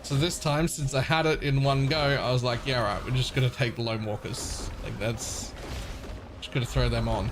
So this time, since I had it in one go, I was like, yeah, right, we're just gonna take the lone walkers. Like, that's just gonna throw them on.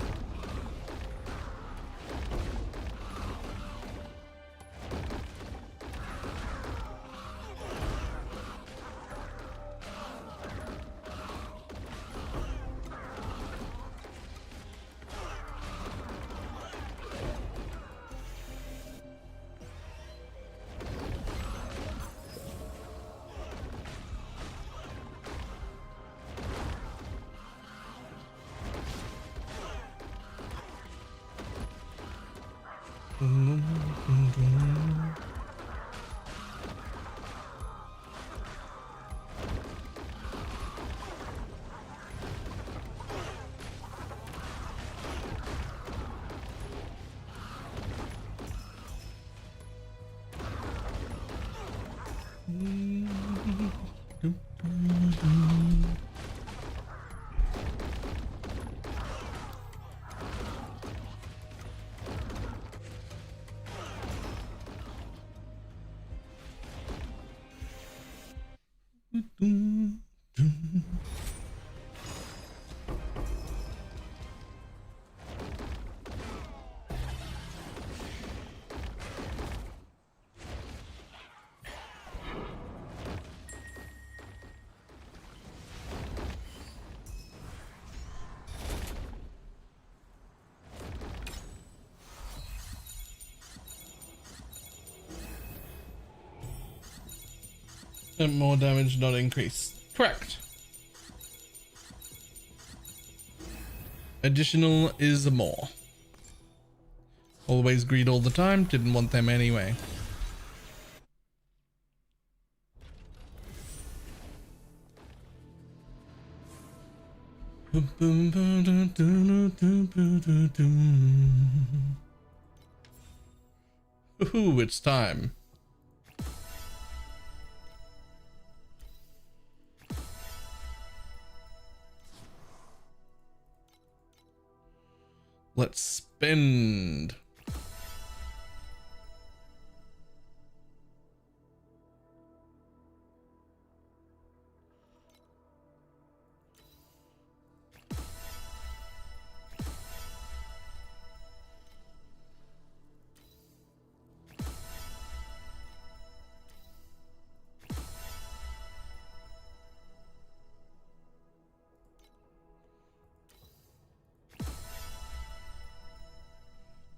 And more damage, not increase. Correct. Additional is more. Always greed all the time. Didn't want them anyway. Ooh, it's time. Let's spend.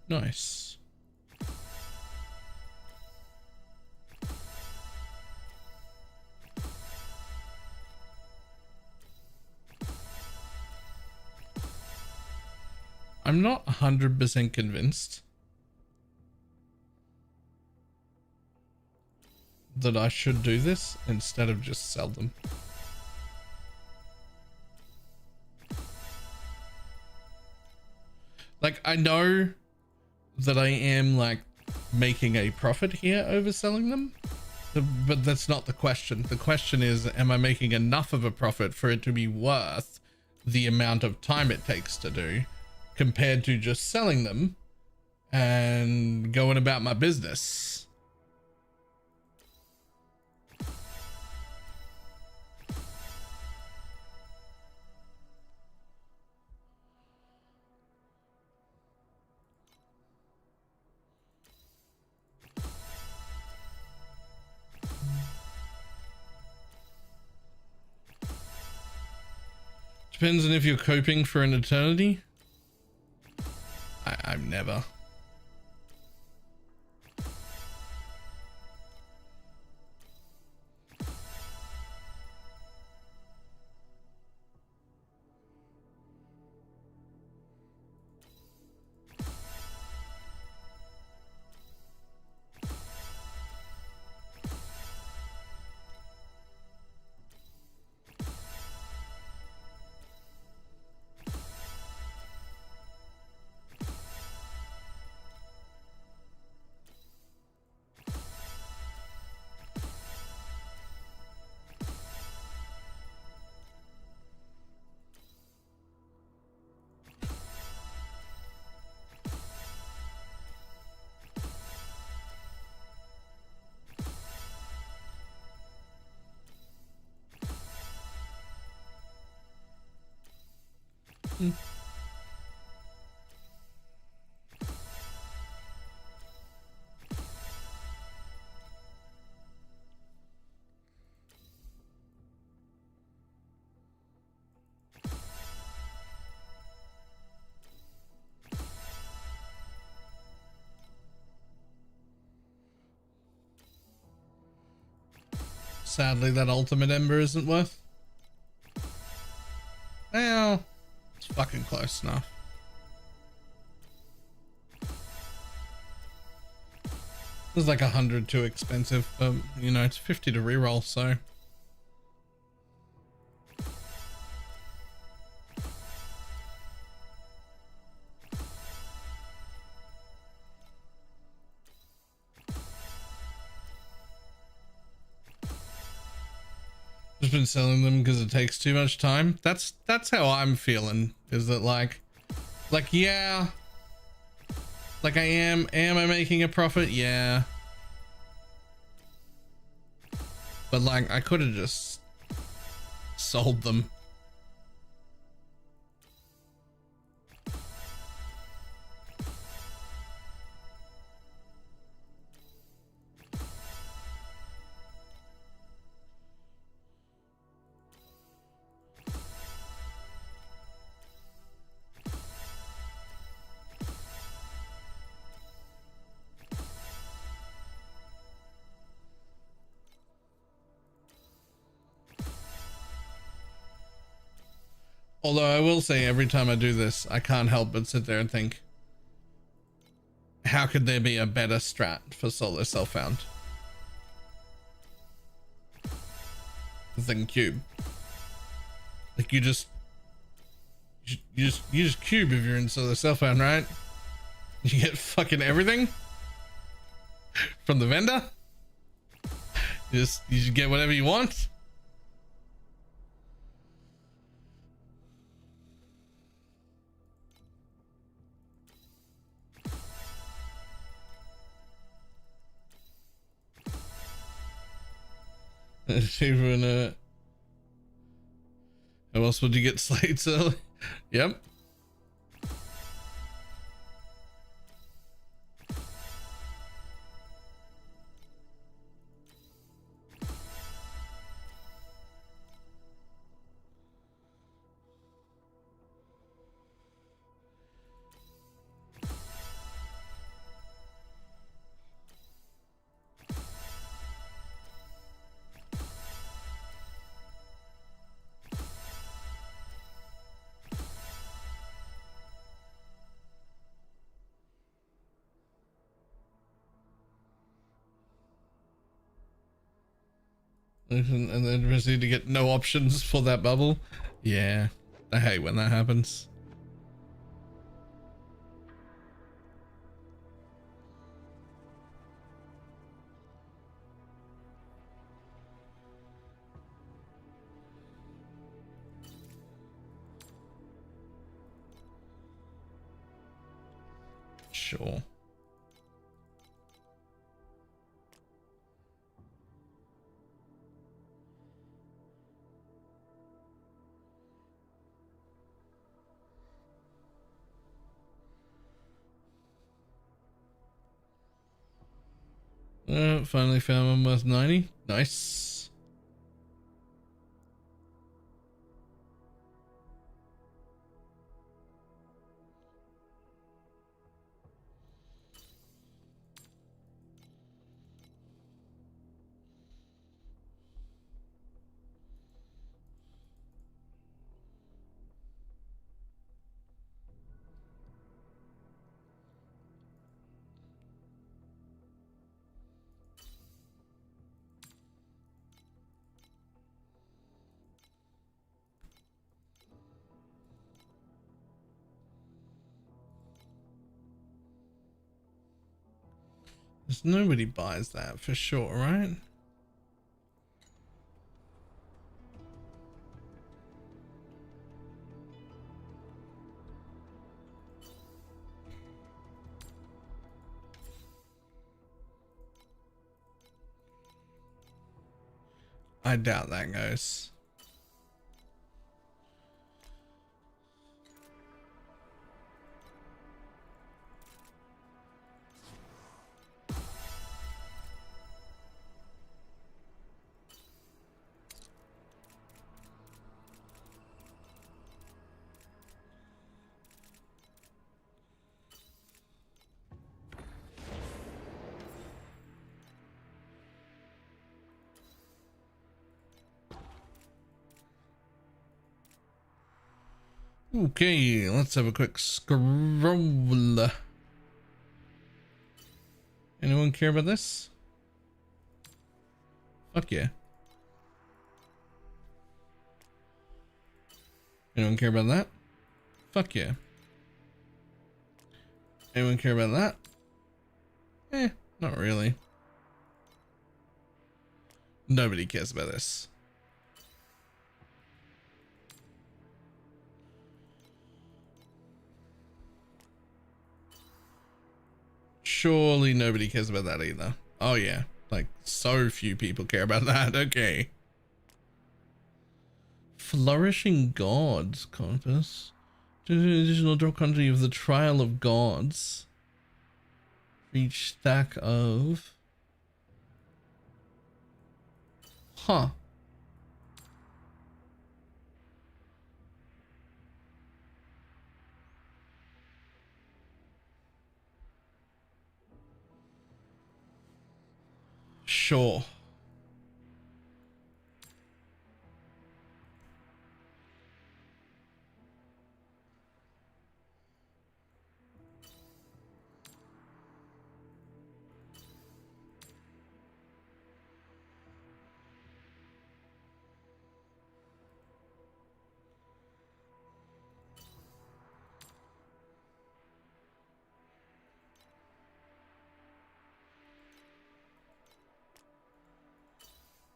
Nice. I'm not 100% convinced that I should do this instead of just sell them. Like, I know that I am like making a profit here over selling them, but that's not the question. The question is, am I making enough of a profit for it to be worth the amount of time it takes to do compared to just selling them and going about my business? Depends on if you're coping for an eternity. I'm never. Sadly, that ultimate ember isn't worth. Well, it's fucking close enough. It was like 100 too expensive, but you know, it's 50 to reroll, so. Just been selling them because it takes too much time. That's how I'm feeling. Is that like yeah, like am I making a profit? Yeah, but like I could have just sold them. Although I will say every time I do this, I can't help but sit there and think, how could there be a better strat for solo self-found than cube? Like you just cube if you're in solo self-found, right? You get fucking everything from the vendor. You just get whatever you want. Even how else would you get slates early? Yep. And then proceed to get no options for that bubble. Yeah, I hate when that happens. Sure. Finally found one worth 90. Nice. Because nobody buys that for sure, right? I doubt that goes. Okay, let's have a quick scroll. Anyone care about this? Fuck yeah. Anyone care about that? Fuck yeah. Anyone care about that? Eh, not really. Nobody cares about this. Surely nobody cares about that either. Oh yeah, like so few people care about that. Okay. Flourishing Gods compass. Additional drop country of the Trial of Gods. Each stack of. Huh. Sure.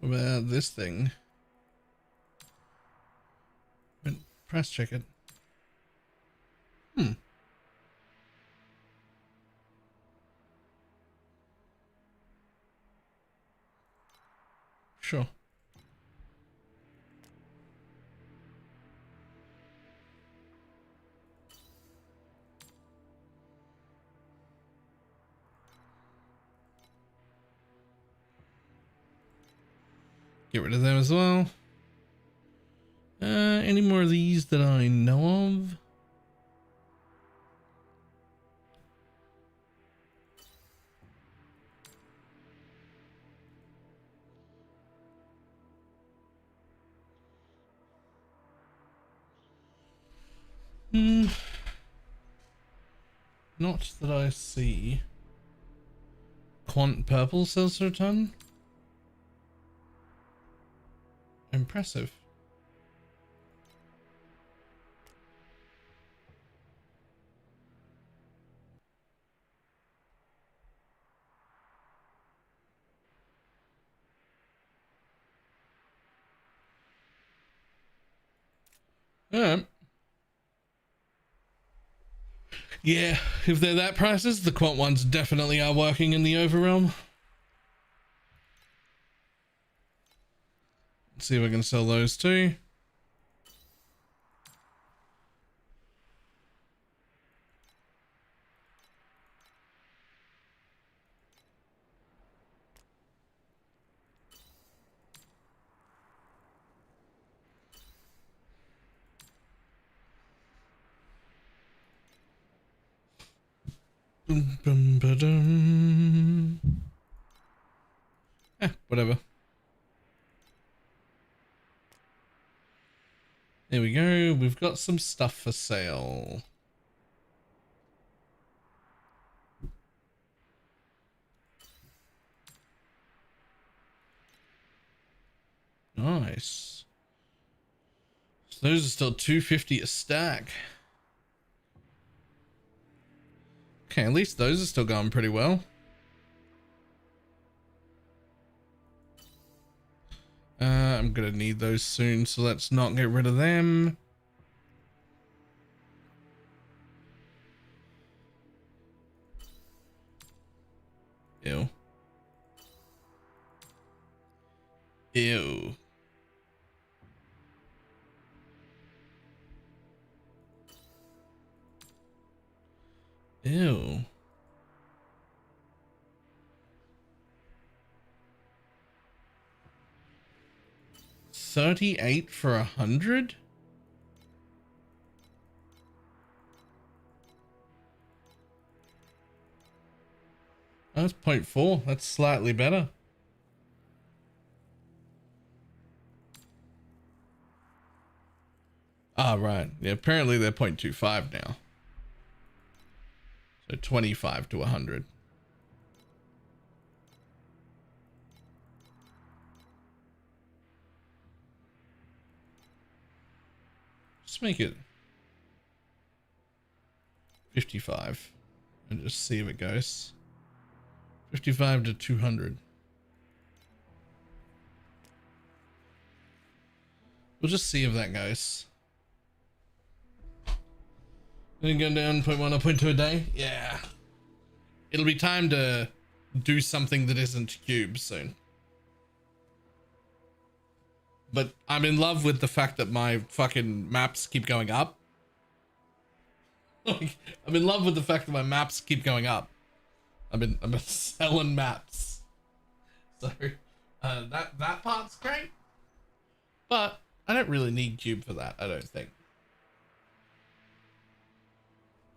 What about this thing? Press check it. Sure. Get rid of them as well. Any more of these that I know of? Not that I see. Quant purple sells per ton. Impressive. Yeah, if they're that prices, the quant ones definitely are working in the overrealm. Let's see if I can sell those too. Whatever. There we go. We've got some stuff for sale. Nice. So those are still $250 a stack. Okay, at least those are still going pretty well. I'm gonna need those soon, so let's not get rid of them. Ew. Ew. Ew. $38 for 100? That's 0.4. That's slightly better. Ah, right. Yeah, apparently they're 0.25 now. So 25 to 100. Just make it 55 and just see if it goes. 55 to 200. We'll just see if that goes. Then go down 0.1 or 0.2 a day. Yeah. It'll be time to do something that isn't cubes soon. But I'm in love with the fact that my fucking maps keep going up. Like, I'm in love with the fact that my maps keep going up. I've been selling maps. So that part's great. But I don't really need cube for that, I don't think.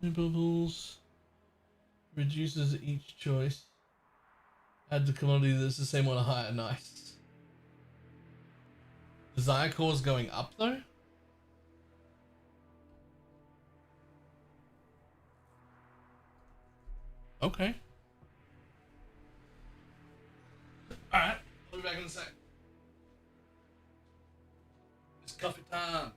New bubbles. Reduces each choice. Add the commodity that's the same on a higher. Nice. Desire core is going up though? Okay. Alright, I'll be back in a sec. It's coffee time.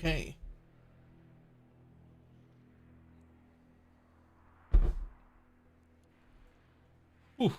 Okay. Ooh.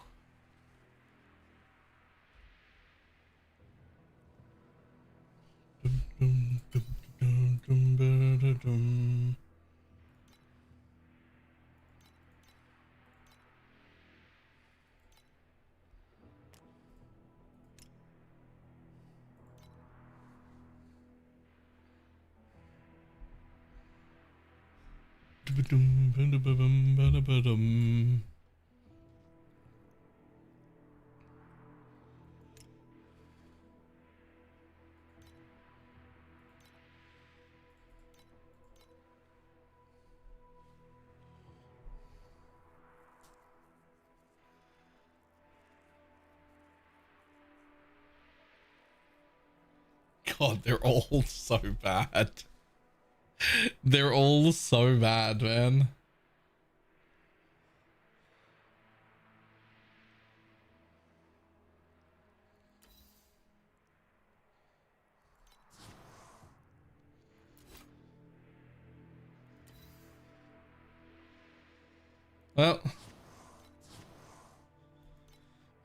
God, they're all so bad. They're all so bad, man. Well,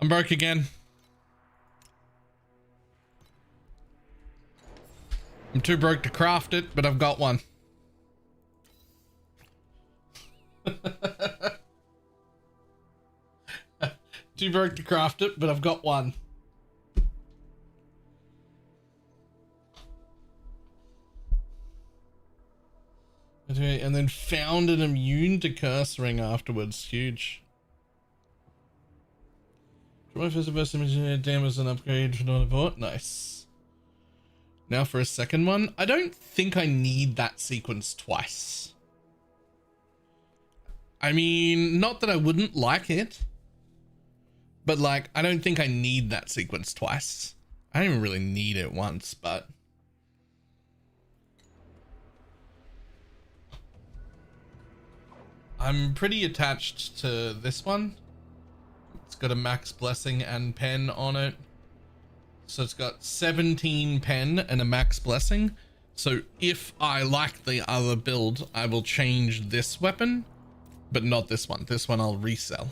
I'm broke again. I'm too broke to craft it, but I've got one. Too broke to craft it, but I've got one. Okay, and then found an immune to curse ring afterwards. Huge. My first best image damn is an upgrade for not a bot. Nice. Now for a second one. I don't think I need that sequence twice. I mean, not that I wouldn't like it, but like, I don't think I need that sequence twice. I don't even really need it once, but I'm pretty attached to this one. It's got a max blessing and pen on it. So it's got 17 pen and a max blessing. So if I like the other build, I will change this weapon, but not this one. This one I'll resell.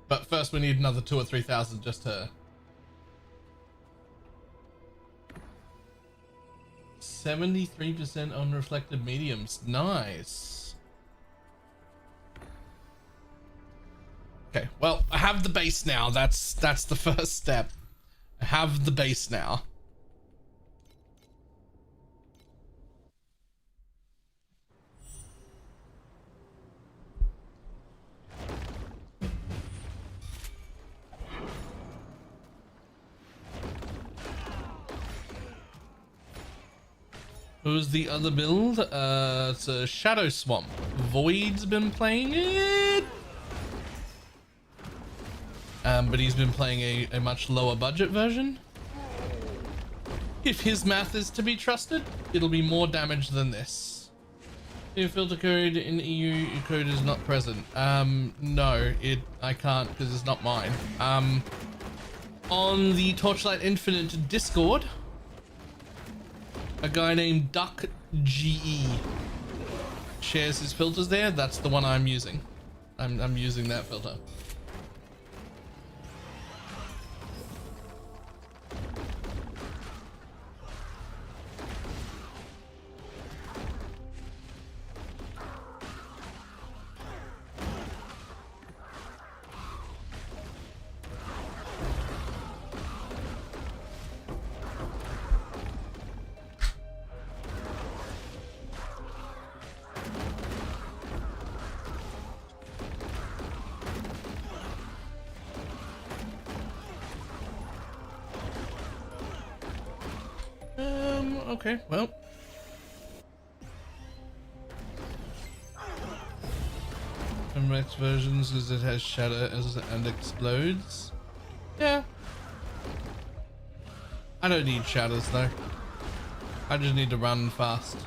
But first we need another 2,000 or 3,000 just to... 73% on reflective mediums. Nice. Okay, well, I have the base now. That's the first step. I have the base now. Who's the other build? It's a Shadow Swamp. Void's been playing it. But he's been playing a much lower budget version. If his math is to be trusted, it'll be more damage than this. If filter code in EU, your code is not present. No, I can't because it's not mine. On the Torchlight Infinite Discord, a guy named Duck GE shares his filters there. That's the one I'm using. I'm using that filter. Okay, well. From Rex versions, because it has shatter and explodes. Yeah. I don't need shatters though. I just need to run fast.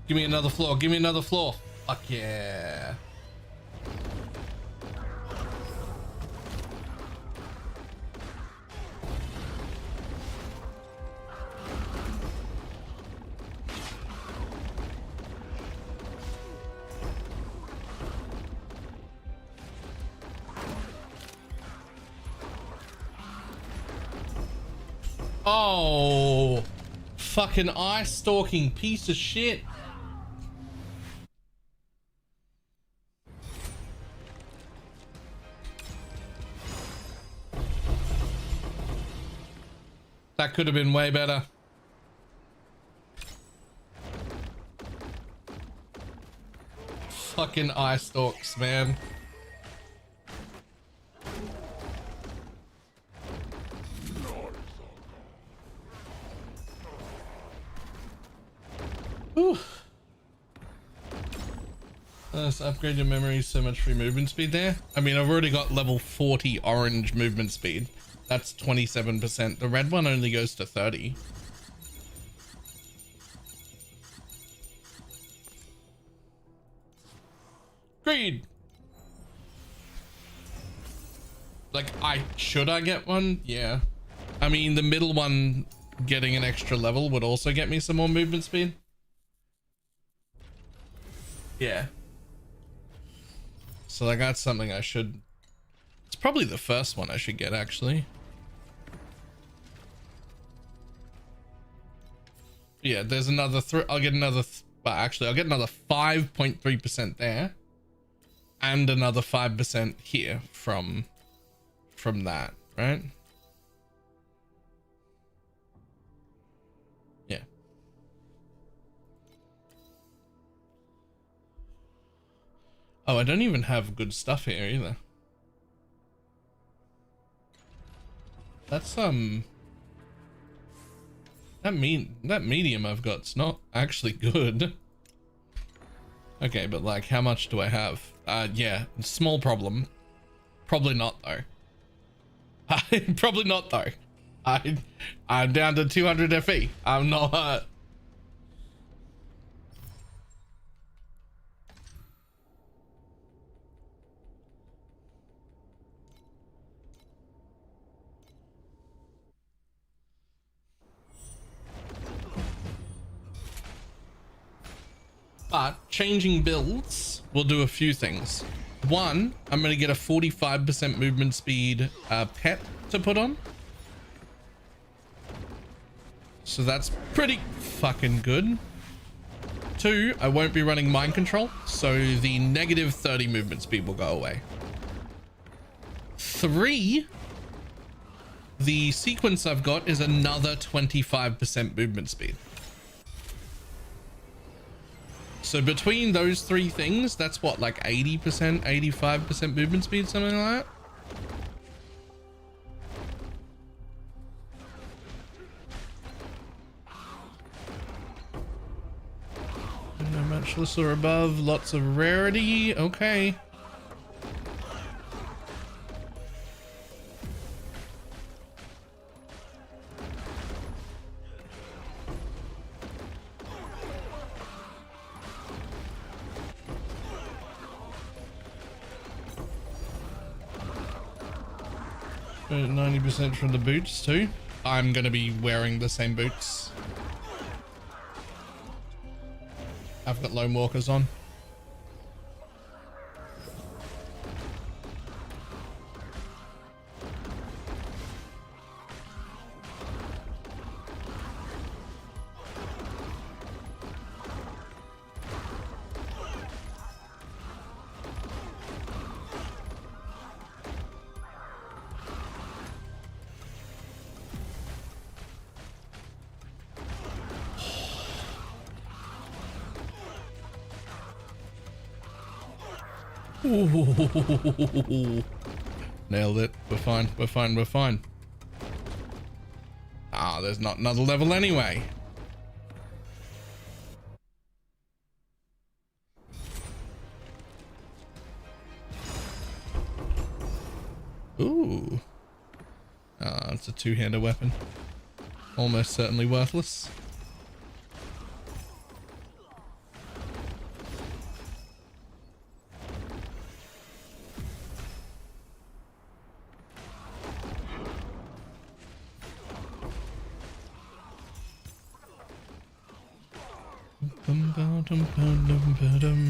Give me another floor. Give me another floor. Fuck yeah. Oh, fucking eye stalking piece of shit. That could have been way better. Fucking eye stalks, man. Whew. Let's upgrade your memory, so much free movement speed there. I mean, I've already got level 40 orange movement speed. That's 27%. The red one only goes to 30. Agreed. Like, should I get one? Yeah. I mean, the middle one getting an extra level would also get me some more movement speed. Yeah. So like that's something I should, it's probably the first one I should get actually. Yeah, there's another I'll get another, well actually I'll get another 5.3% there. And another 5% here from that, right? Yeah. Oh, I don't even have good stuff here either. That's that medium I've got's not actually good. Okay, but like how much do I have? Yeah, small problem. Probably not though. Probably not though. I'm down to 200 FE. I'm not But changing builds will do a few things. One, I'm going to get a 45% movement speed pet to put on. So that's pretty fucking good. Two, I won't be running mind control, so the negative 30 movement speed will go away. Three, the sequence I've got is another 25% movement speed. So between those three things, that's what, like 80%, 85% movement speed, something like that. No matchless or above, lots of rarity. Okay. Uh, 90% from the boots too. I'm gonna be wearing the same boots. I've got lone walkers on. Ooh. Nailed it. We're fine. We're fine. We're fine. Ah, there's not another level anyway. Ooh. Ah, it's a two-handed weapon. Almost certainly worthless. Bum, ba, dum, ba, dum, ba, dum.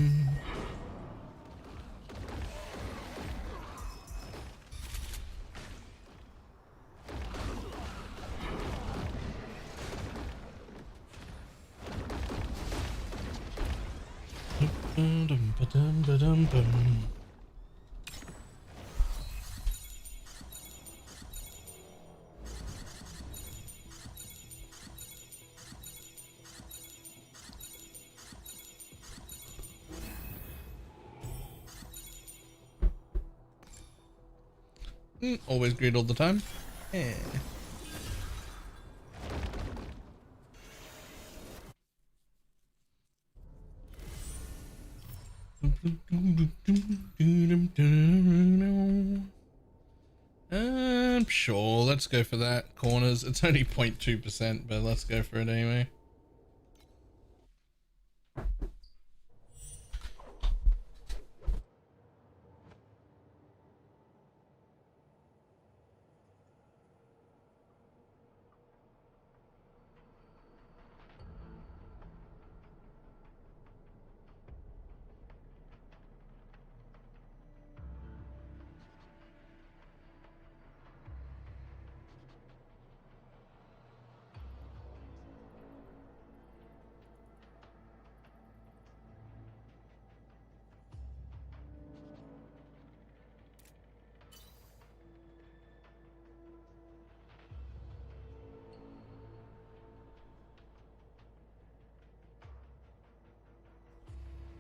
Ba-dum, ba-dum, ba-dum, bum. Always great all the time. Yeah. Sure, let's go for that. Corners, it's only 0.2%, but let's go for it anyway.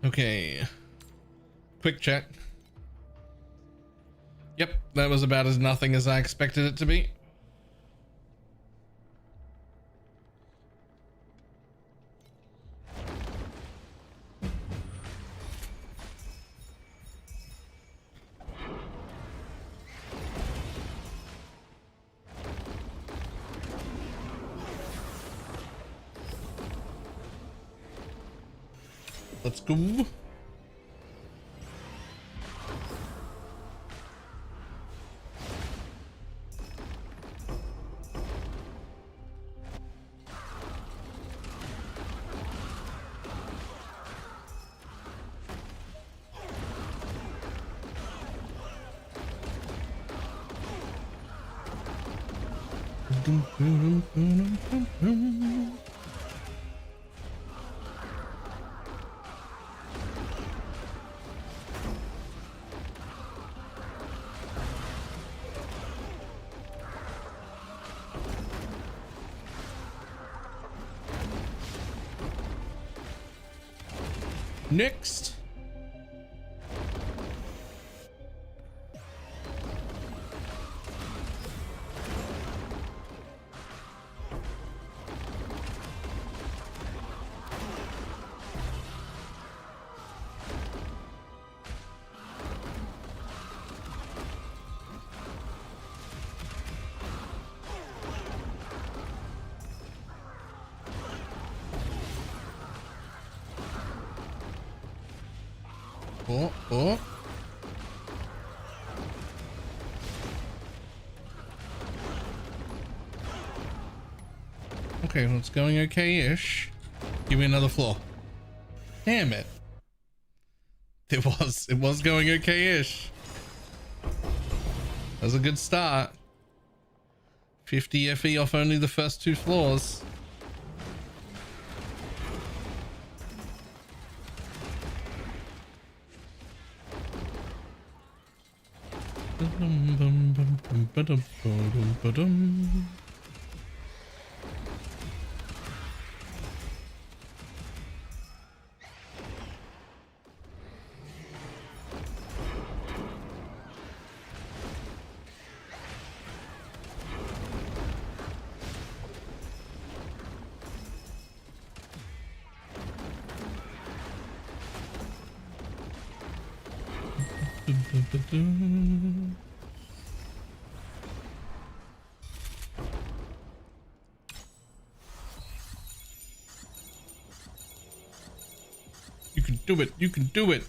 Okay, quick check. Yep, that was about as nothing as I expected it to be. Let's go. Next. Oh. Okay, well, it's going okay-ish. Give me another floor. Damn it. It was going okay-ish. That was a good start. 50 FE off only the first 2 floors. You can do it. You can do it.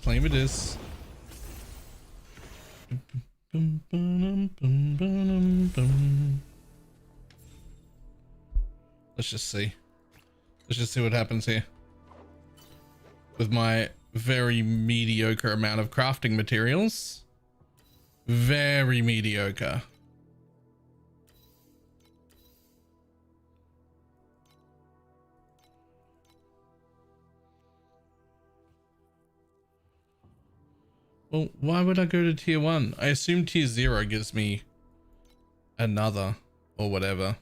Flame it is. Let's just see. Let's just see what happens here. With my very mediocre amount of crafting materials. Very mediocre. Well, why would I go to tier 1? I assume tier 0 gives me another or whatever.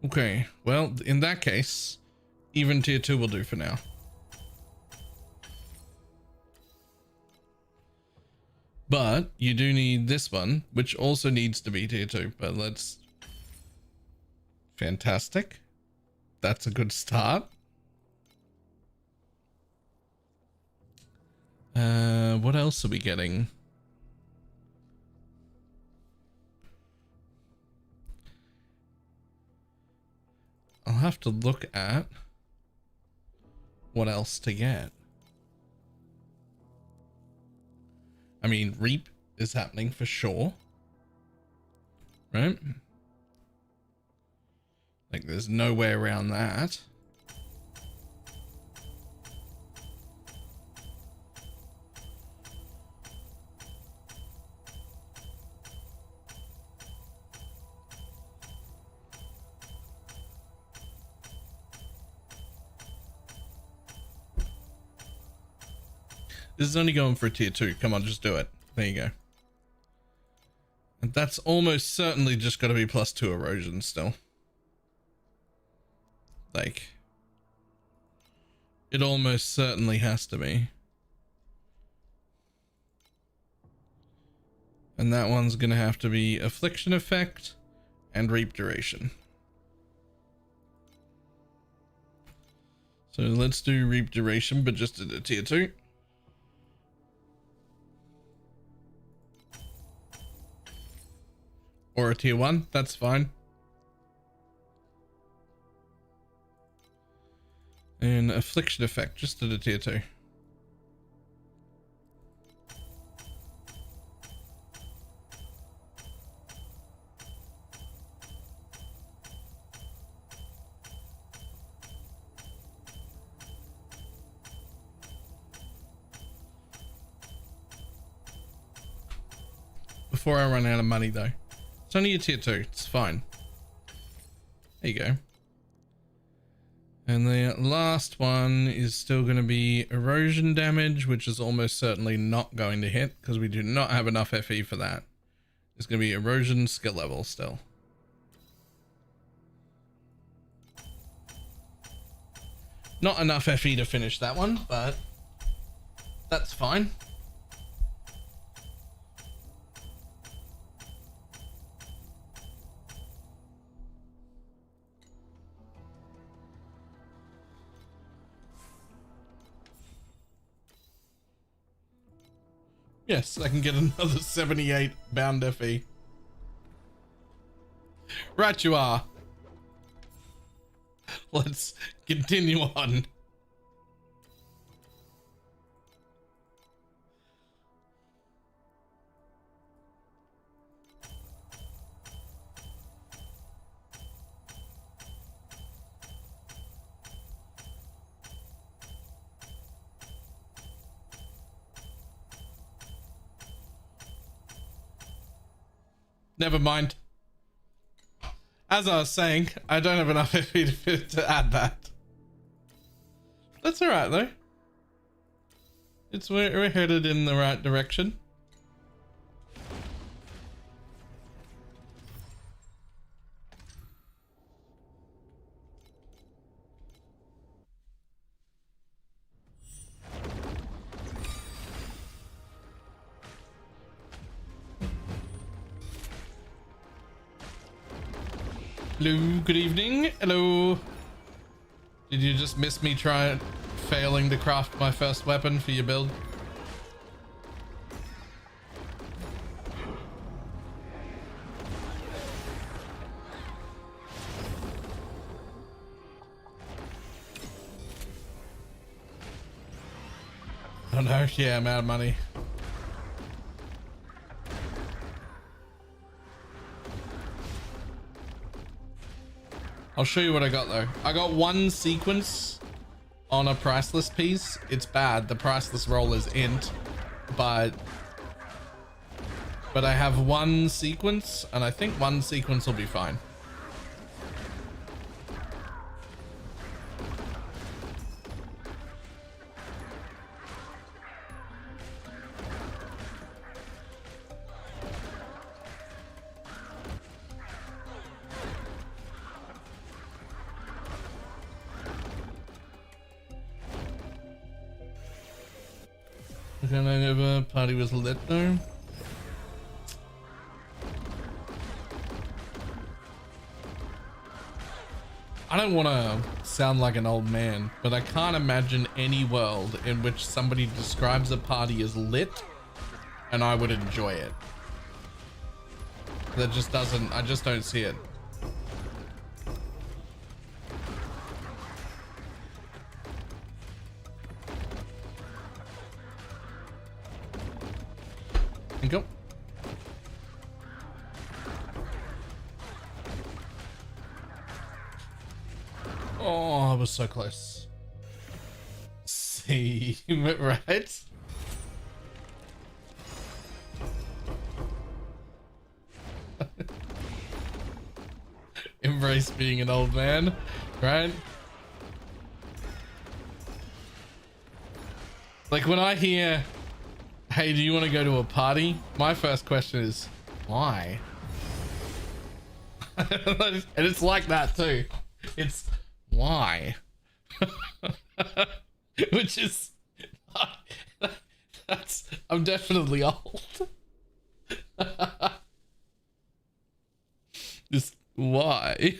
Okay, well, in that case, even tier 2 will do for now. But you do need this one, which also needs to be tier 2, but let's... Fantastic. That's a good start. What else are we getting? I'll have to look at what else to get. I mean, Reap is happening for sure. Right? Like, there's no way around that. This is only going for tier 2. Come on, just do it. There you go. And that's almost certainly just got to be +2 erosion still. Like, it almost certainly has to be. And that one's going to have to be Affliction Effect and Reap Duration. So let's do Reap Duration, but just at a tier 2. Or a tier 1, that's fine. And Affliction Effect, just at a tier 2. Before I run out of money though. It's only a tier 2, it's fine. There you go. And the last one is still going to be erosion damage, which is almost certainly not going to hit because we do not have enough FE for that. It's going to be erosion skill level still. Not enough FE to finish that one, but that's fine. Yes, I can get another 78 bound FE. Right you are. Let's continue on. Never mind. As I was saying, I don't have enough FE to add that. That's alright though. We're headed in the right direction. Hello, good evening. Hello. Did you just miss me failing to craft my first weapon for your build? I Oh no, yeah, I'm out of money. I'll show you what I got though. I got one sequence on a priceless piece. It's bad. The priceless roll is int, but I have one sequence, and I think one sequence will be fine. Can I never party was lit though? I don't want to sound like an old man, but I can't imagine any world in which somebody describes a party as lit and I would enjoy it. That just doesn't, I just don't see it. Go. Oh, I was so close. See, right? Embrace being an old man, right? Like when I hear, hey, do you want to go to a party? My first question is, why? And it's like that too. It's why? Which is, I'm definitely old. Just why?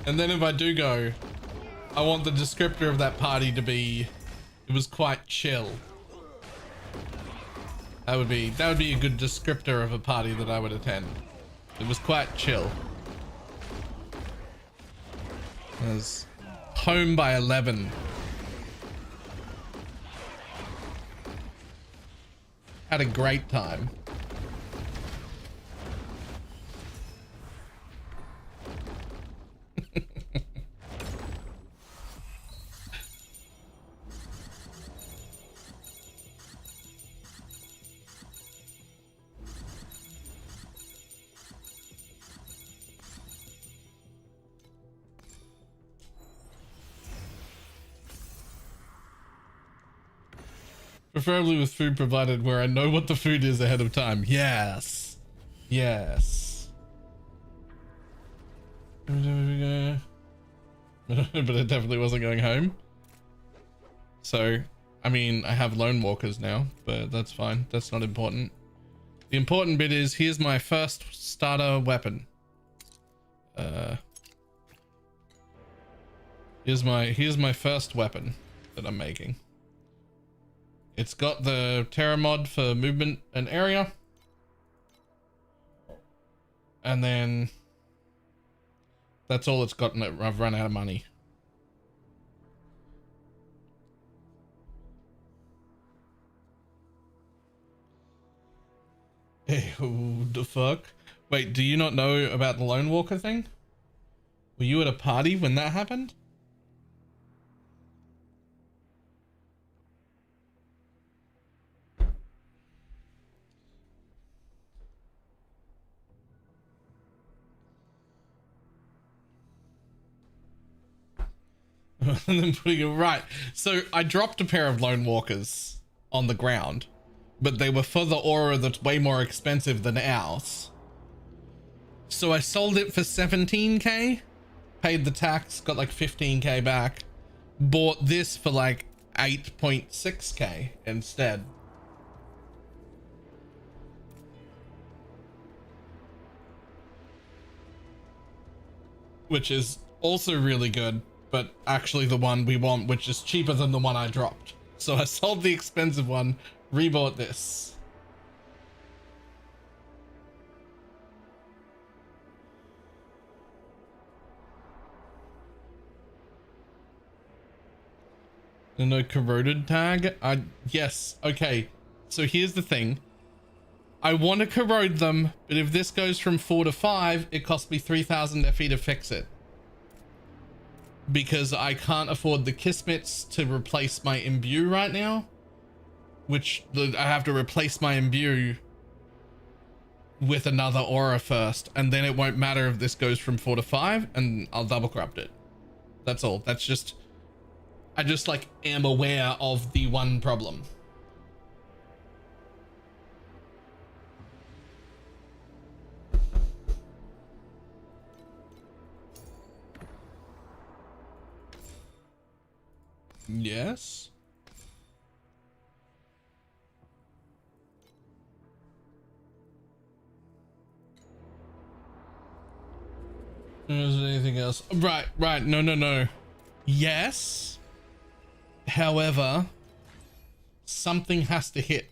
And then if I do go, I want the descriptor of that party to be, it was quite chill. That would be a good descriptor of a party that I would attend. It was quite chill. It was home by 11. Had a great time. Preferably with food provided where I know what the food is ahead of time. Yes. Yes. But it definitely wasn't going home. So, I mean, I have lone walkers now, but that's fine. That's not important. The important bit is, here's my first starter weapon. Here's my first weapon that I'm making. It's got the Terra mod for movement and area. And then that's all it's got, and I've run out of money. Hey, what the fuck? Wait, do you not know about the Lone Walker thing? Were you at a party when that happened? And then putting it right. So I dropped a pair of Lone Walkers on the ground, but they were for the aura that's way more expensive than ours. So I sold it for 17k, paid the tax, got like 15k back, bought this for like 8.6k instead. Which is Also really good, but actually the one we want, which is cheaper than the one I dropped. So I sold the expensive one, rebought this. And no corroded tag. Yes. Okay. So here's the thing. I want to corrode them, but if this goes from 4 to 5, it costs me 3,000 FE to fix it. Because I can't afford the Kismets to replace my imbue right now. Which I have to replace my imbue with another aura first. And then it won't matter if this goes from 4 to 5, and I'll double corrupt it. That's all. That's just... I just like am aware of the one problem. Yes. Is there anything else? Right. No. Yes. However, something has to hit.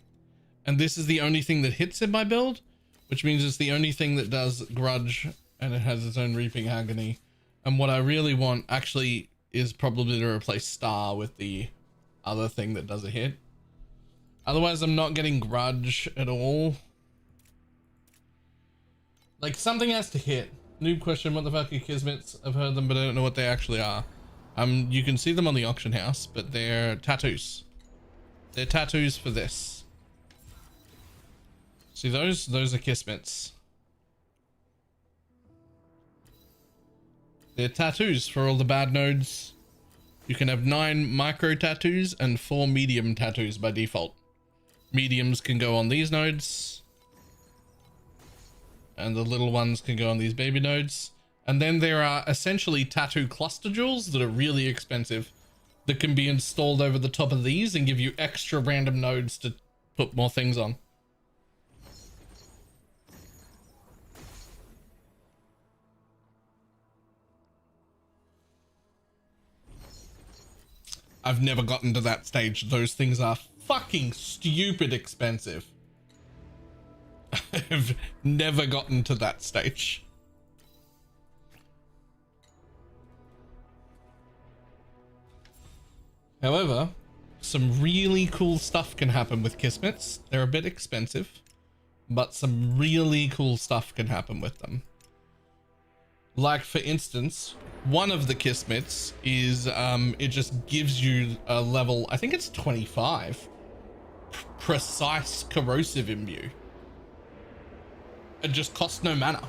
And this is the only thing that hits in my build, which means it's the only thing that does grudge, and it has its own reaping agony. And what I really want actually is probably to replace Star with the other thing that does a hit. Otherwise, I'm not getting grudge at all. Like, something has to hit. Noob question, what the fuck are Kismets? I've heard them, but I don't know what they actually are. You can see them on the auction house, but they're tattoos. They're tattoos for this. See those? Those are Kismets. They're tattoos for all the bad nodes. You can have 9 micro tattoos and 4 medium tattoos by default. Mediums can go on these nodes. And the little ones can go on these baby nodes. And then there are essentially tattoo cluster jewels that are really expensive that can be installed over the top of these and give you extra random nodes to put more things on. I've never gotten to that stage. Those things are fucking stupid expensive. I've never gotten to that stage. However, some really cool stuff can happen with Kismets. They're a bit expensive, but some really cool stuff can happen with them. Like, for instance, one of the Kismets is it just gives you a level, I think it's 25, precise corrosive imbue. It just costs no mana.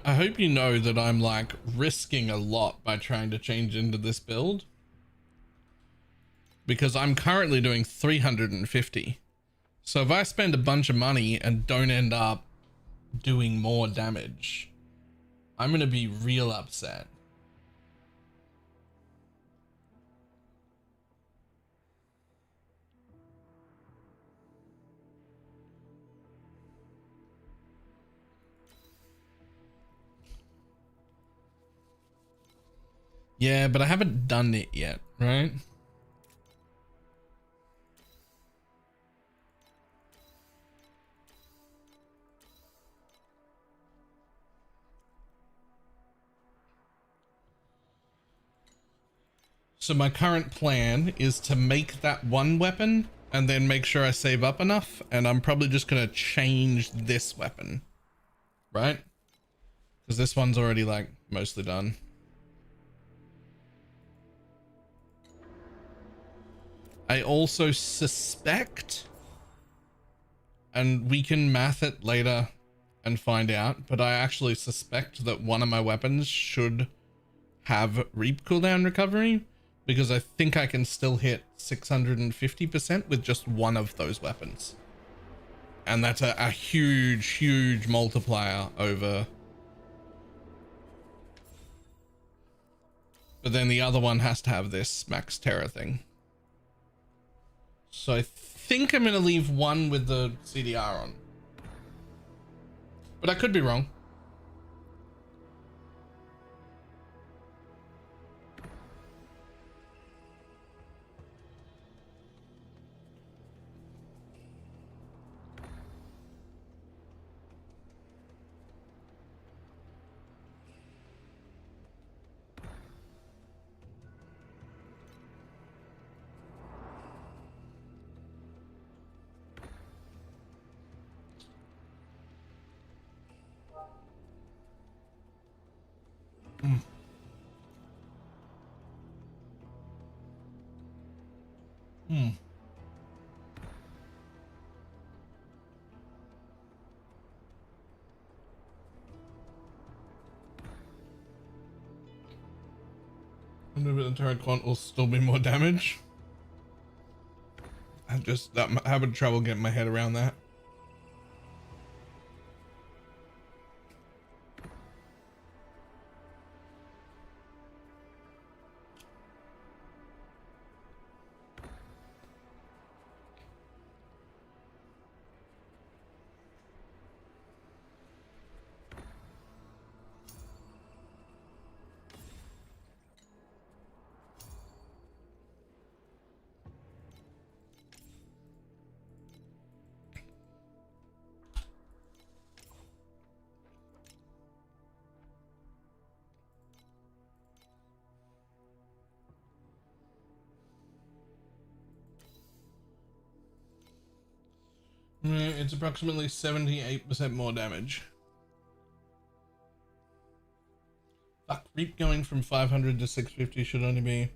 I hope you know that I'm like risking a lot by trying to change into this build, because I'm currently doing 350. So if I spend a bunch of money and don't end up doing more damage, I'm gonna be real upset. Yeah, but I haven't done it yet, right? So my current plan is to make that one weapon and then make sure I save up enough, and I'm probably just gonna change this weapon, right? Because this one's already like mostly done. I also suspect, and we can math it later and find out, but I actually suspect that one of my weapons should have reap cooldown recovery, because I think I can still hit 650% with just one of those weapons. And that's a huge multiplier over. But then the other one has to have this max terror thing. So I think I'm going to leave one with the CDR on. But I could be wrong. The turret quant will still be more damage. I'm just having trouble getting my head around that. It's approximately 78% more damage. Fuck, Reap going from 500 to 650 should only be...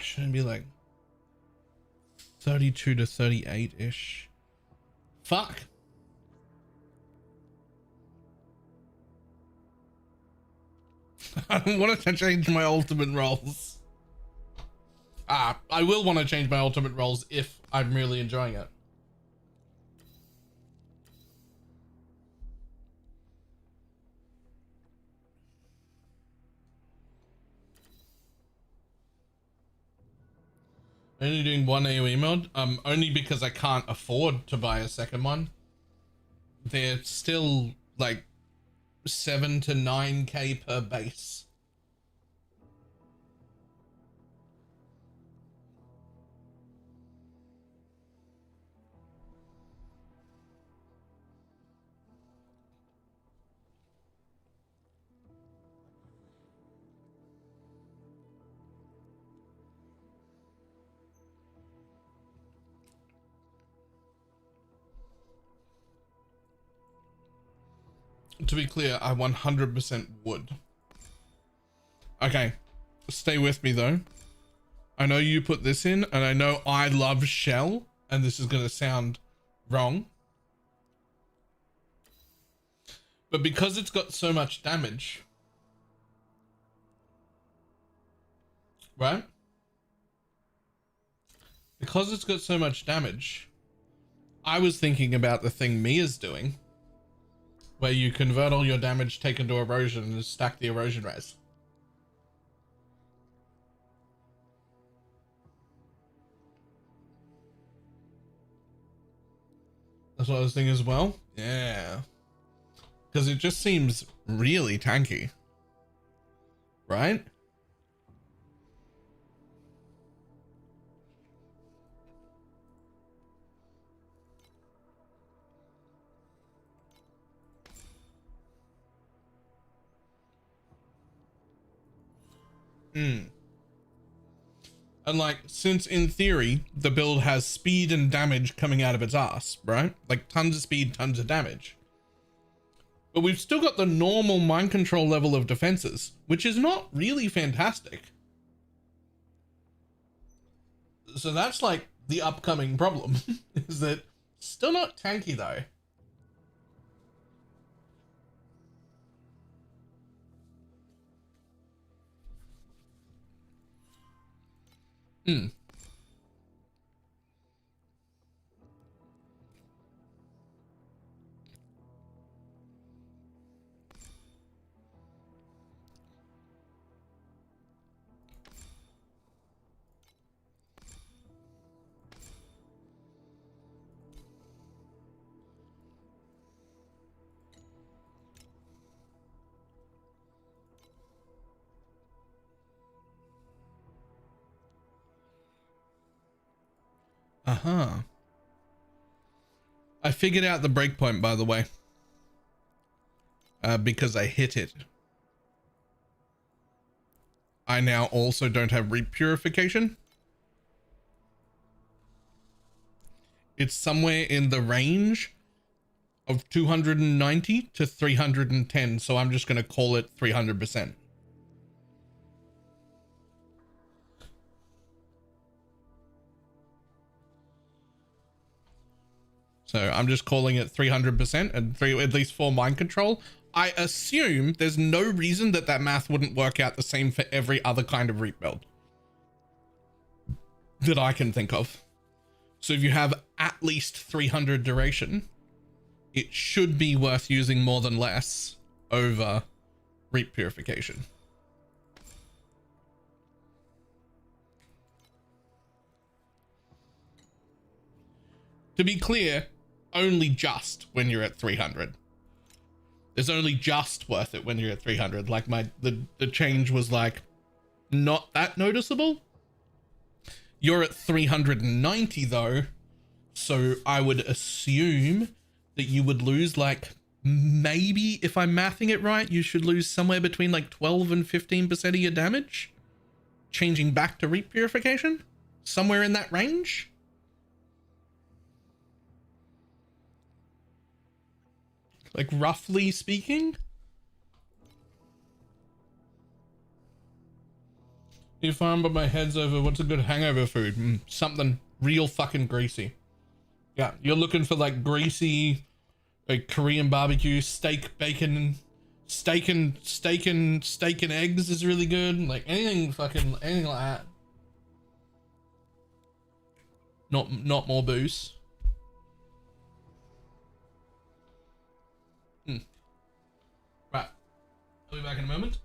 Shouldn't be like 32 to 38-ish. Fuck. I don't want to change my ultimate rolls. I will want to change my ultimate rolls if I'm really enjoying it. Only doing one AoE mod, only because I can't afford to buy a second one. They're still like 7 to 9k per base. To be clear, I 100% would. Okay, stay with me though. I know you put this in, and I know I love Shell, and this is gonna sound wrong. But because it's got so much damage, right? Because it's got so much damage, I was thinking about the thing Mia's doing, where you convert all your damage taken to erosion and stack the erosion res. That's what I was thinking as well. Yeah. Because it just seems really tanky. Right? And like, since in theory, the build has speed and damage coming out of its ass, right? Like tons of speed, tons of damage. But we've still got the normal mind control level of defenses, which is not really fantastic. So that's like the upcoming problem, is that still not tanky though. Hmm. Uh-huh. I figured out the breakpoint, by the way. Because I hit it. I now also don't have reap purification. It's somewhere in the range of 290 to 310. So I'm just going to call it 300%. So I'm just calling it 300% and at least for mind control. I assume there's no reason that that math wouldn't work out the same for every other kind of reap build that I can think of. So if you have at least 300 duration, it should be worth using more than less over reap purification. To be clear, only just when you're at 300. It's only just worth it when you're at 300. Like the change was like not that noticeable. You're at 390 though, so I would assume that you would lose like, maybe if I'm mathing it right, you should lose somewhere between like 12 and 15% of your damage changing back to reap purification, somewhere in that range. Like roughly speaking. If I'm but my head's over, what's a good hangover food? Something real fucking greasy. Yeah, you're looking for like greasy, like Korean barbecue, steak, bacon, steak and eggs is really good. Like anything like that. Not more booze. Right, I'll be back in a moment.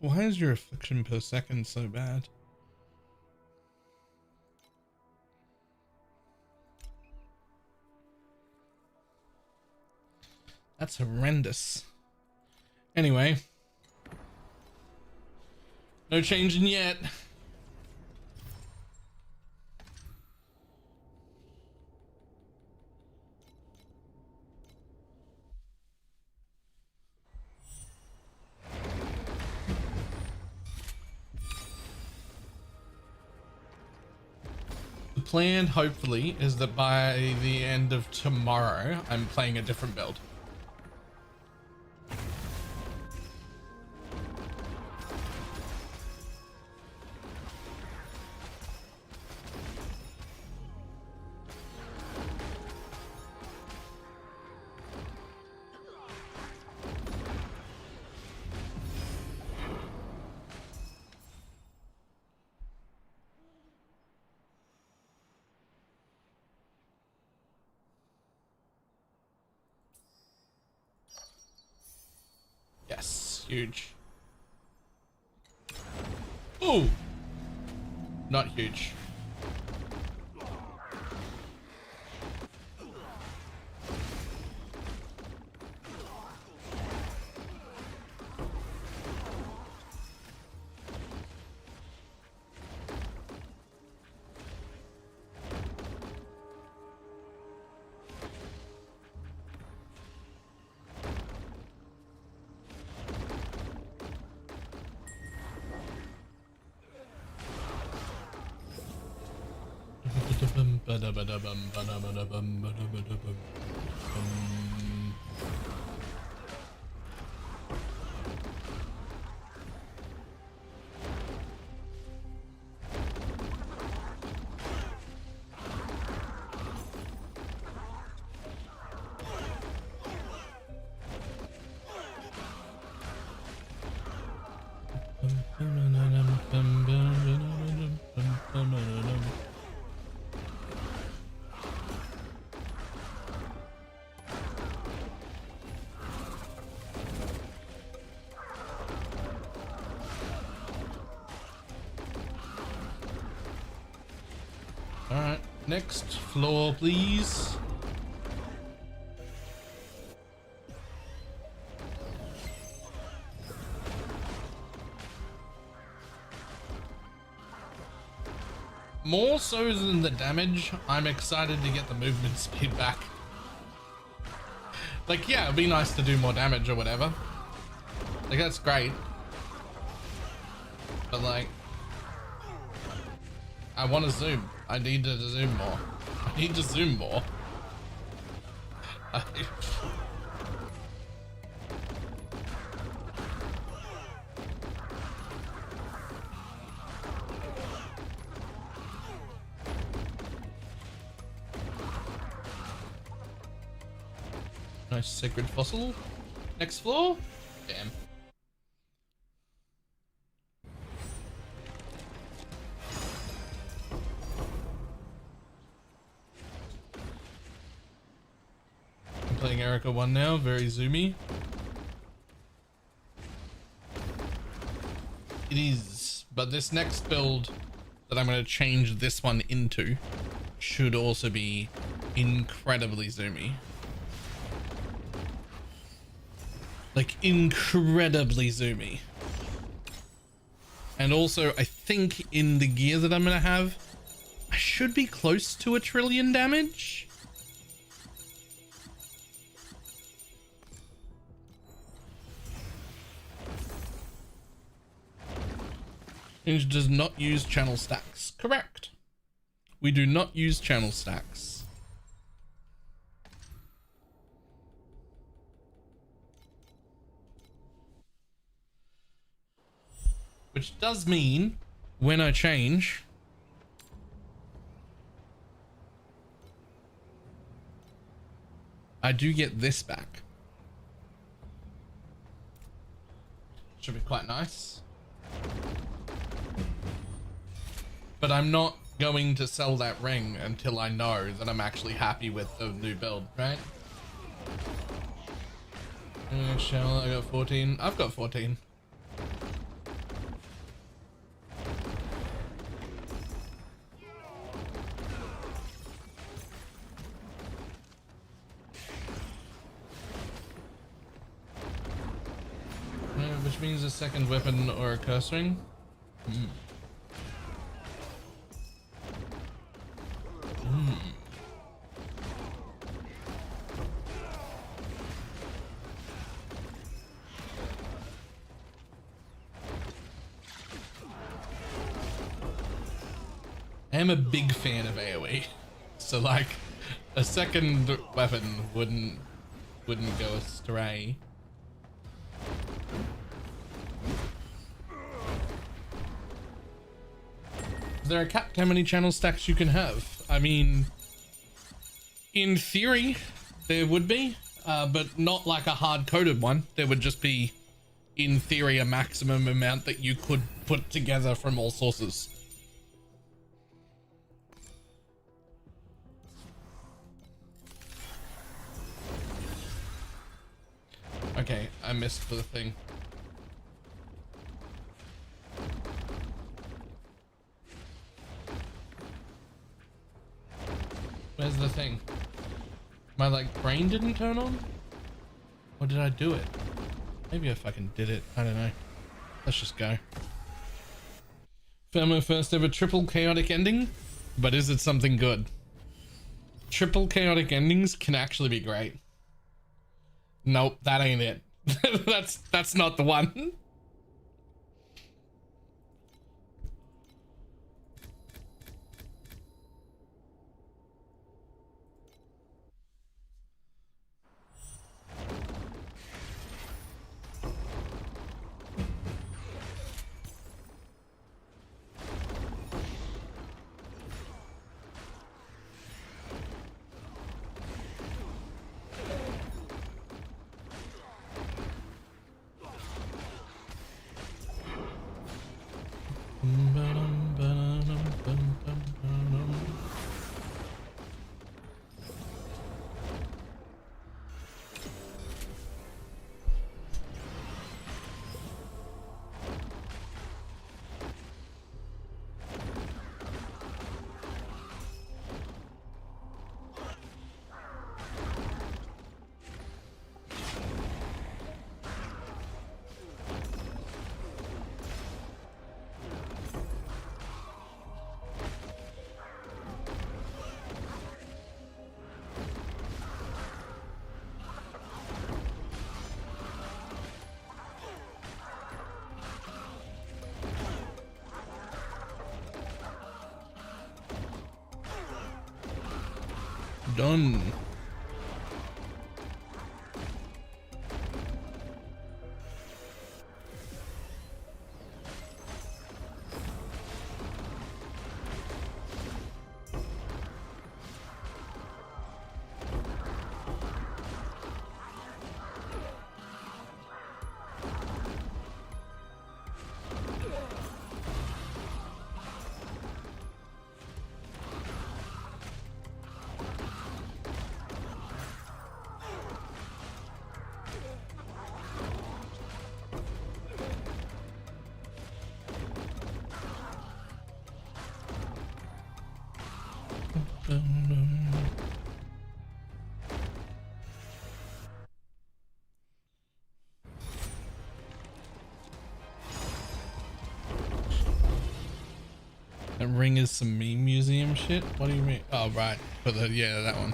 Why is your affliction per second so bad? That's horrendous. Anyway. No changing yet. The plan, hopefully, is that by the end of tomorrow, I'm playing a different build. Yes, huge. Ooh, not huge. All right, next floor, please. More so than the damage, I'm excited to get the movement speed back. Like, yeah, it'd be nice to do more damage or whatever. Like, that's great. But like, I want to zoom. I need to zoom more. I need to zoom more. Nice sacred fossil. Next floor. Damn. I'm playing Erica 1 now, very zoomy. It is, but this next build that I'm going to change this one into should also be incredibly zoomy. Like, incredibly zoomy. And also, I think in the gear that I'm going to have, I should be close to 1 trillion damage. It does not use channel stacks. Correct. We do not use channel stacks. Which does mean when I change, I do get this back. Should be quite nice. But I'm not going to sell that ring until I know that I'm actually happy with the new build, right? Shell, I got 14. I've got 14. which means a second weapon or a curse ring. I am a big fan of AoE, so like a second weapon wouldn't go astray. Is there a cap to how many channel stacks you can have? I mean, in theory, there would be, but not like a hard-coded one. There would just be, in theory, a maximum amount that you could put together from all sources. Okay, I missed for the thing. Where's the thing? My like brain didn't turn on? Or did I do it? Maybe I fucking did it. I don't know. Let's just go. Found my first ever triple chaotic ending, but is it something good? Triple chaotic endings can actually be great. Nope, that ain't it. that's not the one. Done. That ring is some meme museum shit. What do you mean? Oh right, for the yeah that one.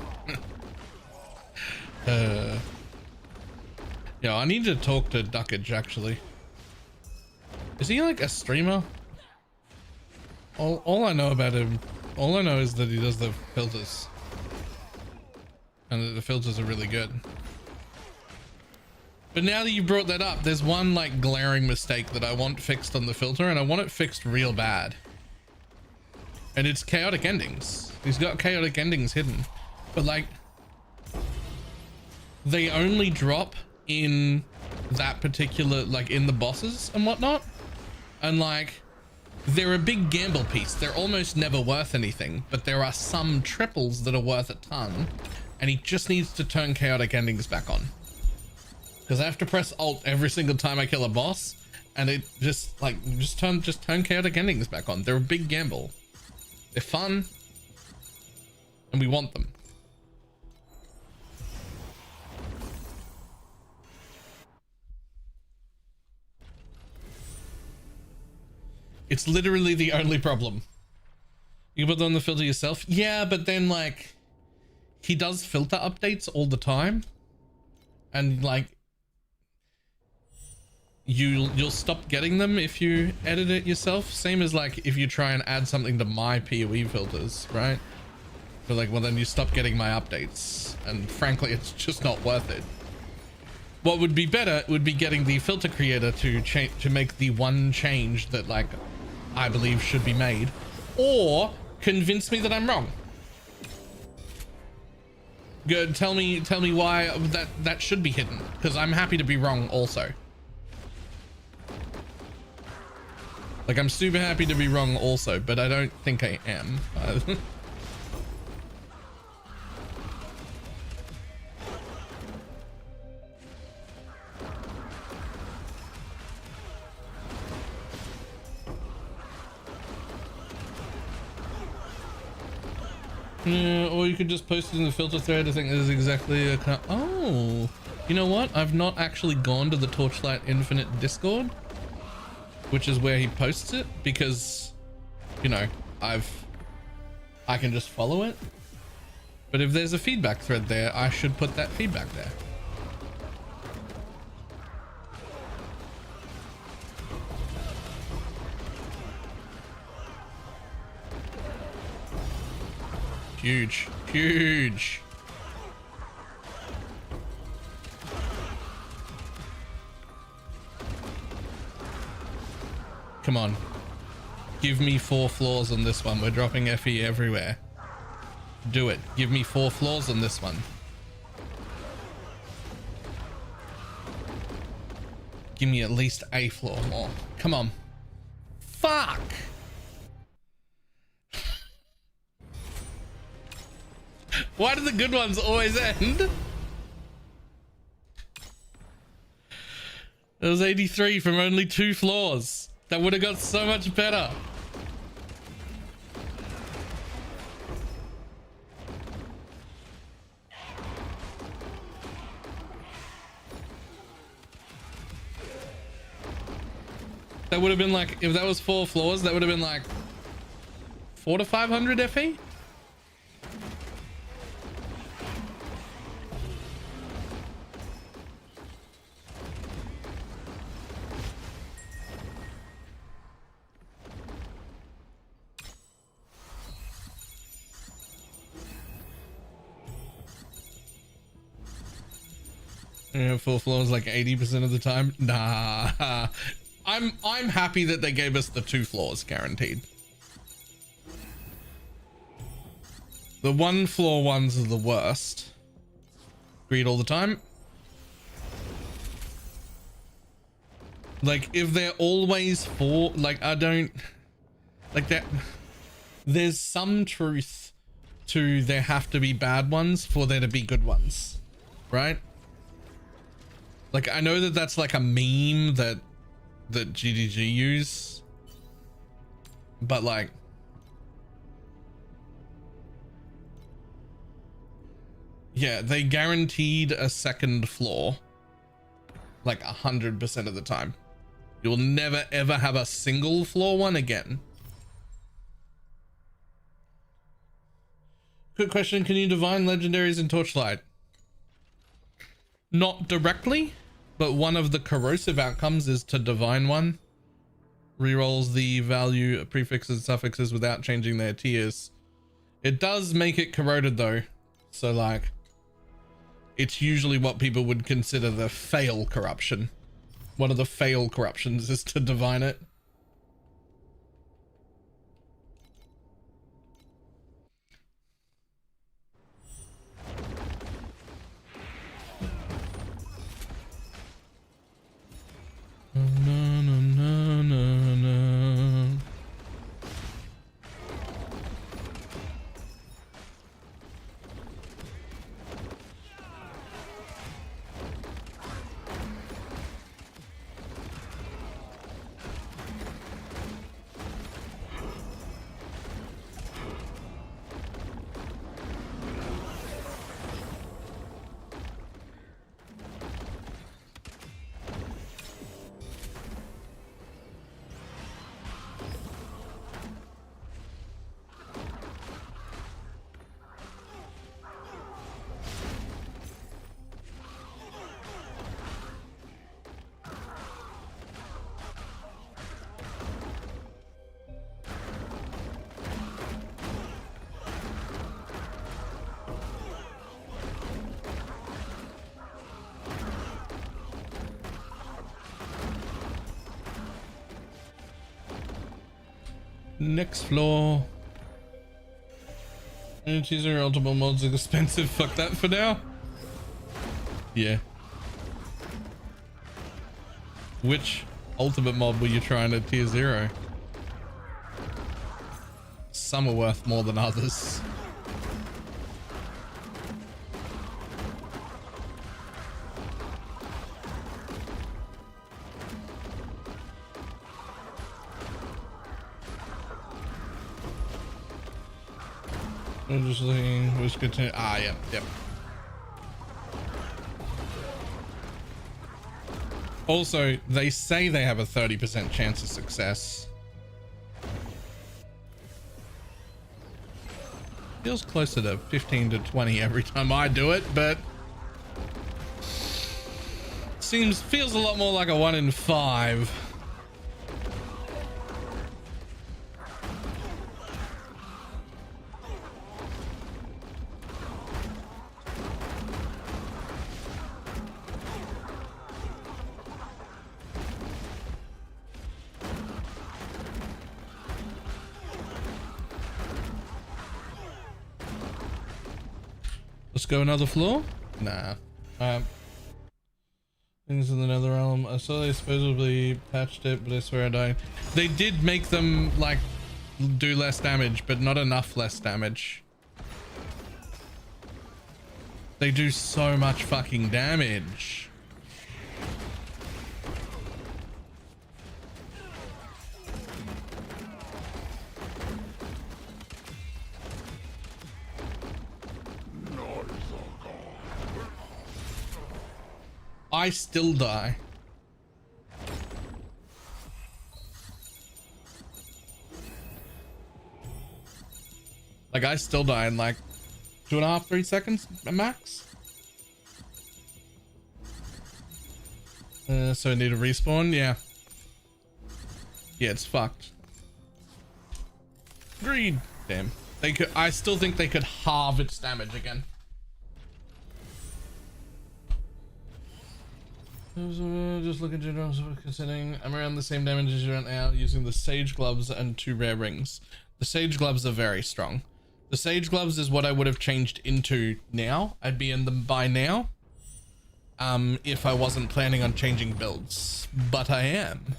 Yeah, I need to talk to Duckage actually. Is he like a streamer? All I know about him, all I know is that he does the filters, and that the filters are really good. But now that you brought that up, there's one like glaring mistake that I want fixed on the filter, and I want it fixed real bad. And it's chaotic endings. He's got chaotic endings hidden, but like they only drop in that particular, like in the bosses and whatnot. And like, they're a big gamble piece. They're almost never worth anything, but there are some triples that are worth a ton. And he just needs to turn chaotic endings back on. Because I have to press Alt every single time I kill a boss. And it just like, just turn chaotic endings back on. They're a big gamble. They're fun, and we want them. It's literally the only problem. You can put on the filter yourself. Yeah, but then like he does filter updates all the time, and like you'll stop getting them if you edit it yourself. Same as like if you try and add something to my PoE filters, right? But like, well, then you stop getting my updates, and frankly, it's just not worth it. What would be better would be getting the filter creator to make the one change that like I believe should be made, or convince me that I'm wrong. Good, tell me why that should be hidden, because I'm happy to be wrong also. Like, I'm super happy to be wrong also, but I don't think I am. Or you could just post it in the filter thread. I think this is exactly a... Oh, you know what? I've not actually gone to the Torchlight Infinite Discord, which is where he posts it, because, you know, I can just follow it. But if there's a feedback thread there, I should put that feedback there. Huge, huge. Come on. Give me 4 floors on this one. We're dropping FE everywhere. Do it. Give me 4 floors on this one. Give me at least a floor more. Come on. Fuck! Why do the good ones always end? It was 83 from only 2 floors. That would have got so much better. That would have been like, if that was 4 floors, that would have been like 400 to 500 FE. Yeah, 4 floors like 80% of the time. Nah, I'm happy that they gave us the 2 floors guaranteed. The 1 floor ones are the worst. Agreed all the time. Like, if they're always 4, like, I don't like that. There's some truth to there have to be bad ones for there to be good ones, right? Like, I know that that's like a meme that GDG use, but like, yeah, they guaranteed a 2nd floor like 100% of the time. You'll never ever have a single floor one again. Quick question, can you divine legendaries in Torchlight? Not directly, but one of the corrosive outcomes is to divine one. Rerolls the value of prefixes and suffixes without changing their tiers. It does make it corroded though. So like, it's usually what people would consider the fail corruption. One of the fail corruptions is to divine it. No, no, no, no, no. Next floor. Teaser ultimate mods are expensive. Fuck that for now. Yeah. Which ultimate mod were you trying to tier 0? Some are worth more than others. I'm just looking which good to yep. Also, they say they have a 30% chance of success. Feels closer to 15 to 20 every time I do it, but feels a lot more like a 1 in 5. Let's go another floor? Nah. Things in the Nether Realm. I saw they supposedly patched it, but I swear I died. They did make them like do less damage, but not enough less damage. They do so much fucking damage. I still die. Like I still die in like 2.5, 3 seconds max. So I need to respawn. Yeah, it's fucked. Greed. Damn. They could. I still think they could halve its damage again. Just look at general considering I'm around the same damage as you right now using the Sage Gloves and 2 rare rings. The Sage Gloves are very strong. The Sage Gloves is what I would have changed into now. I'd be in them by now. If I wasn't planning on changing builds, but I am.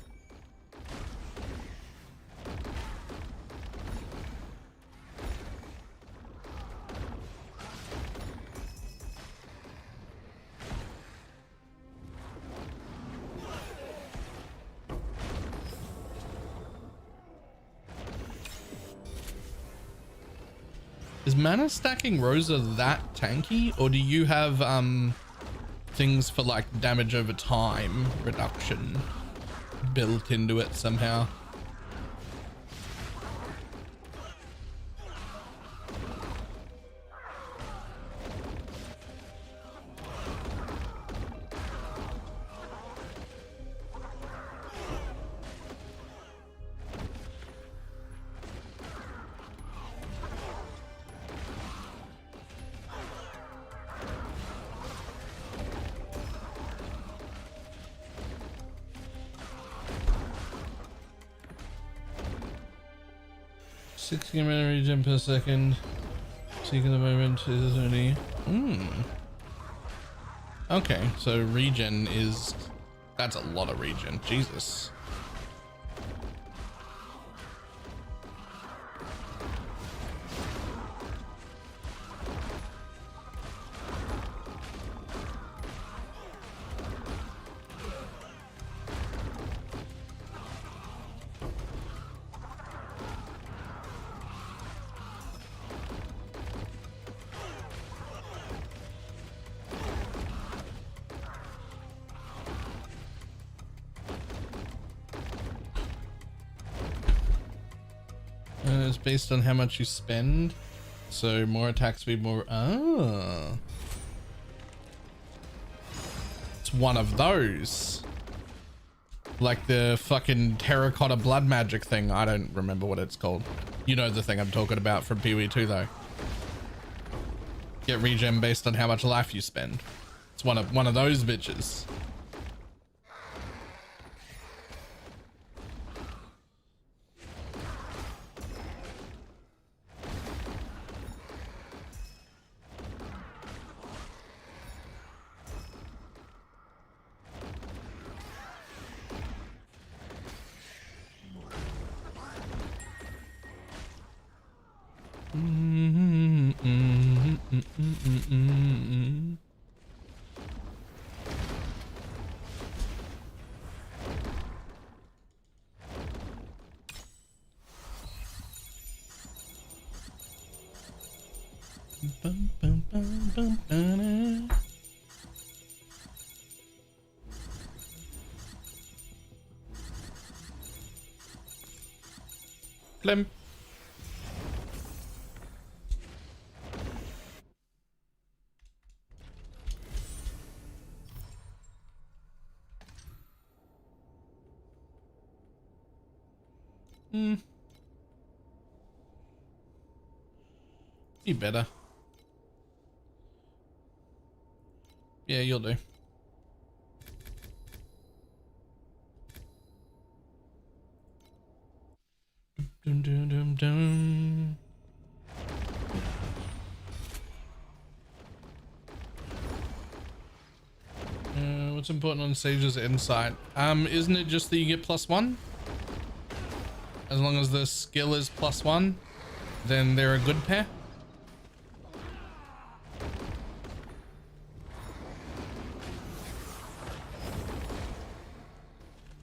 Is mana stacking Rosa that tanky, or do you have things for like damage over time reduction built into it somehow? Mana regen per second. Seeking the moment is only. Okay, so regen is. That's a lot of regen. Jesus. It's based on how much you spend, so more attack speed, more. Oh, it's one of those, like the fucking terracotta blood magic thing. I don't remember what it's called. You know the thing I'm talking about from PoE2 though. Get regen based on how much life you spend. It's one of those bitches. Blim. Be better. Yeah, you'll do. Dum, dum, dum, dum. What's important on Sage's insight? Isn't it just that you get +1? As long as the skill is +1, then they're a good pair.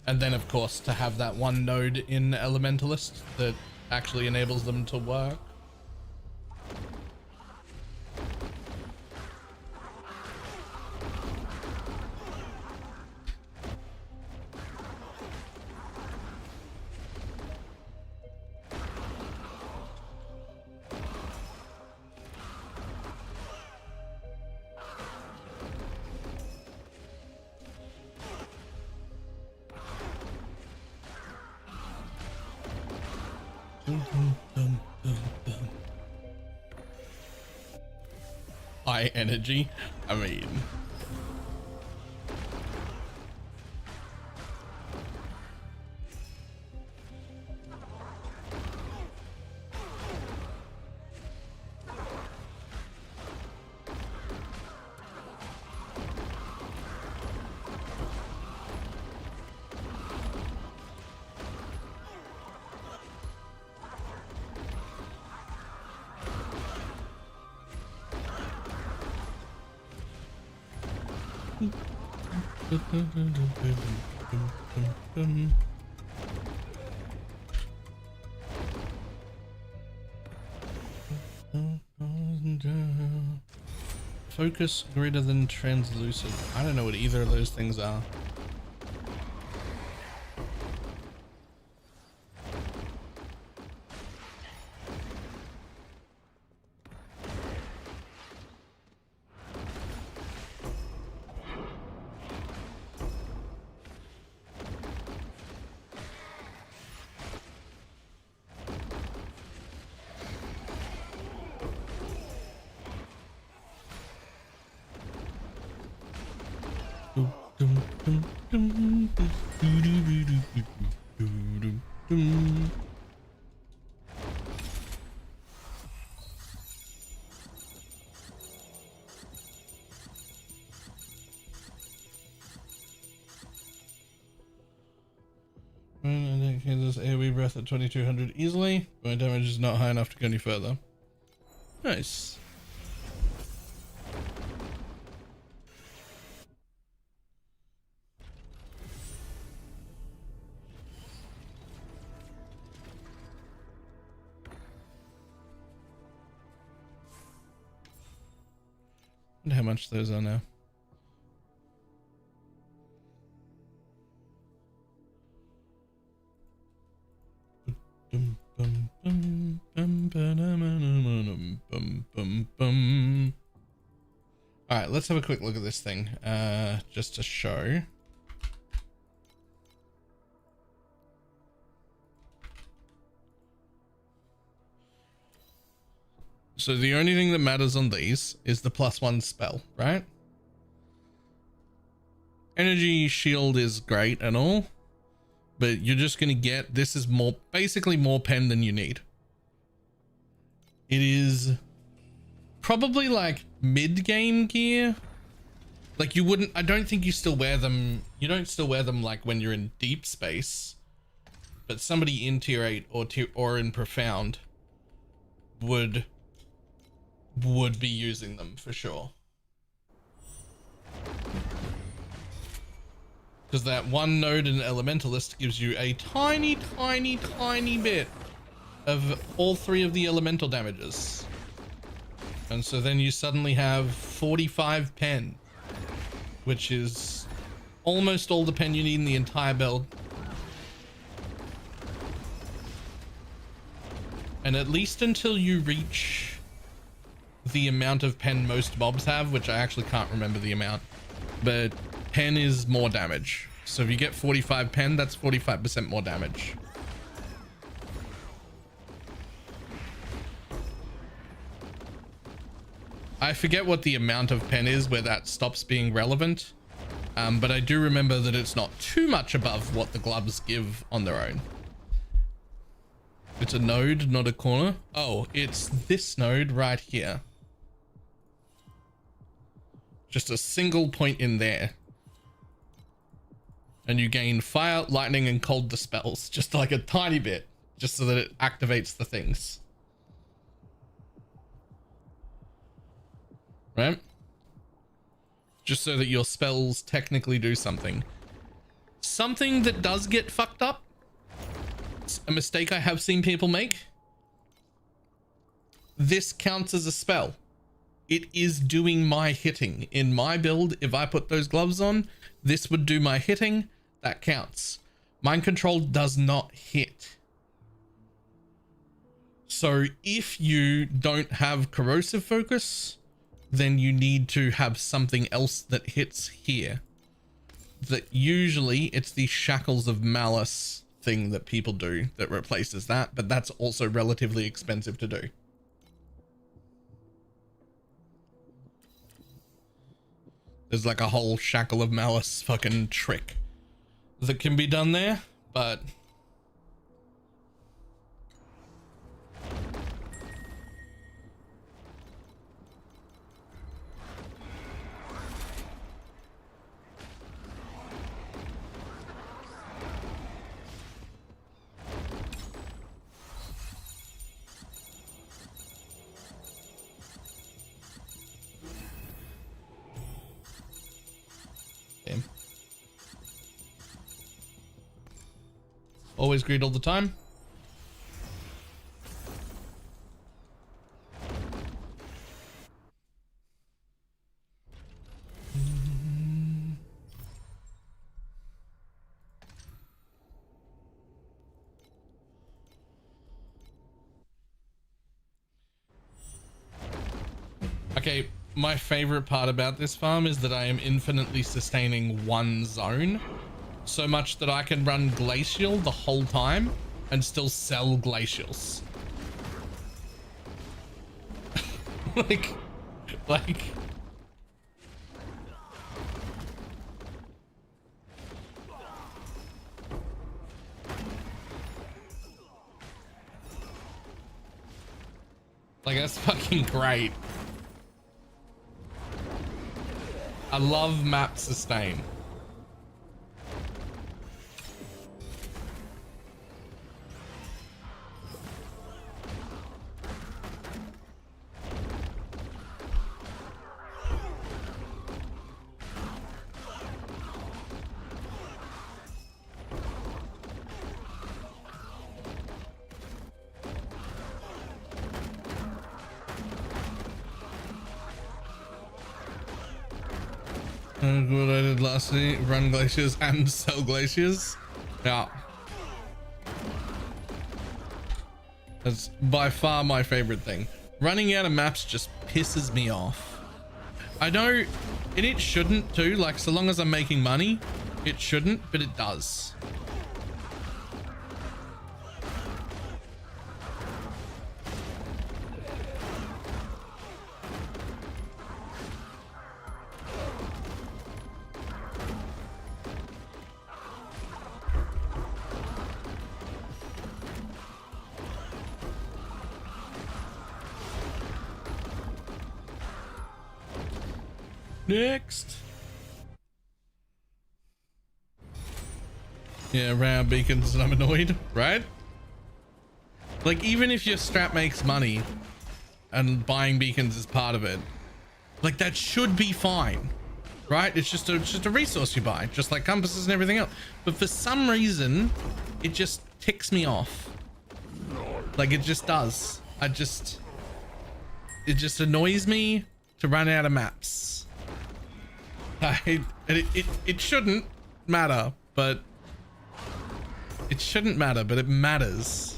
And then of course to have that one node in Elementalist that actually enables them to work. High energy. I mean, focus greater than translucent. I don't know what either of those things are. This AoE breath at 2200 easily. My damage is not high enough to go any further. Nice. Wonder how much those are now. All right, let's have a quick look at this thing, just to show. So the only thing that matters on these is the +1 spell, right? Energy shield is great and all, but you're just going to get, this is more, basically more pen than you need. It is probably like mid-game gear. Like you wouldn't, I don't think you still wear them. You don't still wear them like when you're in deep space, but somebody in tier 8 or in profound would be using them for sure. Because that one node in Elementalist gives you a tiny bit of all three of the elemental damages. And so then you suddenly have 45 pen, which is almost all the pen you need in the entire build. And at least until you reach the amount of pen most mobs have, which I actually can't remember the amount, but pen is more damage. So if you get 45 pen, that's 45% more damage. I forget what the amount of pen is where that stops being relevant. But I do remember that it's not too much above what the gloves give on their own. It's a node, not a corner. Oh, it's this node right here. Just a single point in there. And you gain fire, lightning, and cold dispels. Just like a tiny bit. Just so that it activates the things. Right? Just so that your spells technically do something. Something that does get fucked up. It's a mistake I have seen people make. This counts as a spell. It is doing my hitting. In my build, if I put those gloves on, this would do my hitting. That counts. Mind control does not hit. So if you don't have corrosive focus, then you need to have something else that hits here. That usually it's the shackles of malice thing that people do that replaces that, but that's also relatively expensive to do. There's like a whole shackle of malice fucking trick that can be done there, but damn. Always greed all the time. Okay, my favorite part about this farm is that I am infinitely sustaining one zone. So much that I can run Glacial the whole time and still sell Glacials. like, that's fucking great. I love map sustain. What I did last week, run glaciers and sell glaciers. Yeah. That's by far my favorite thing. Running out of maps just pisses me off. I know, and it shouldn't too, like so long as I'm making money, it shouldn't, but it does. Next. Yeah, round beacons and I'm annoyed, right? Like, even if your strat makes money and buying beacons is part of it, like, that should be fine, right? It's just a resource you buy, just like compasses and everything else. But for some reason, it just ticks me off. Like, it just does. It just annoys me to run out of maps. It shouldn't matter, but it shouldn't matter, but it matters.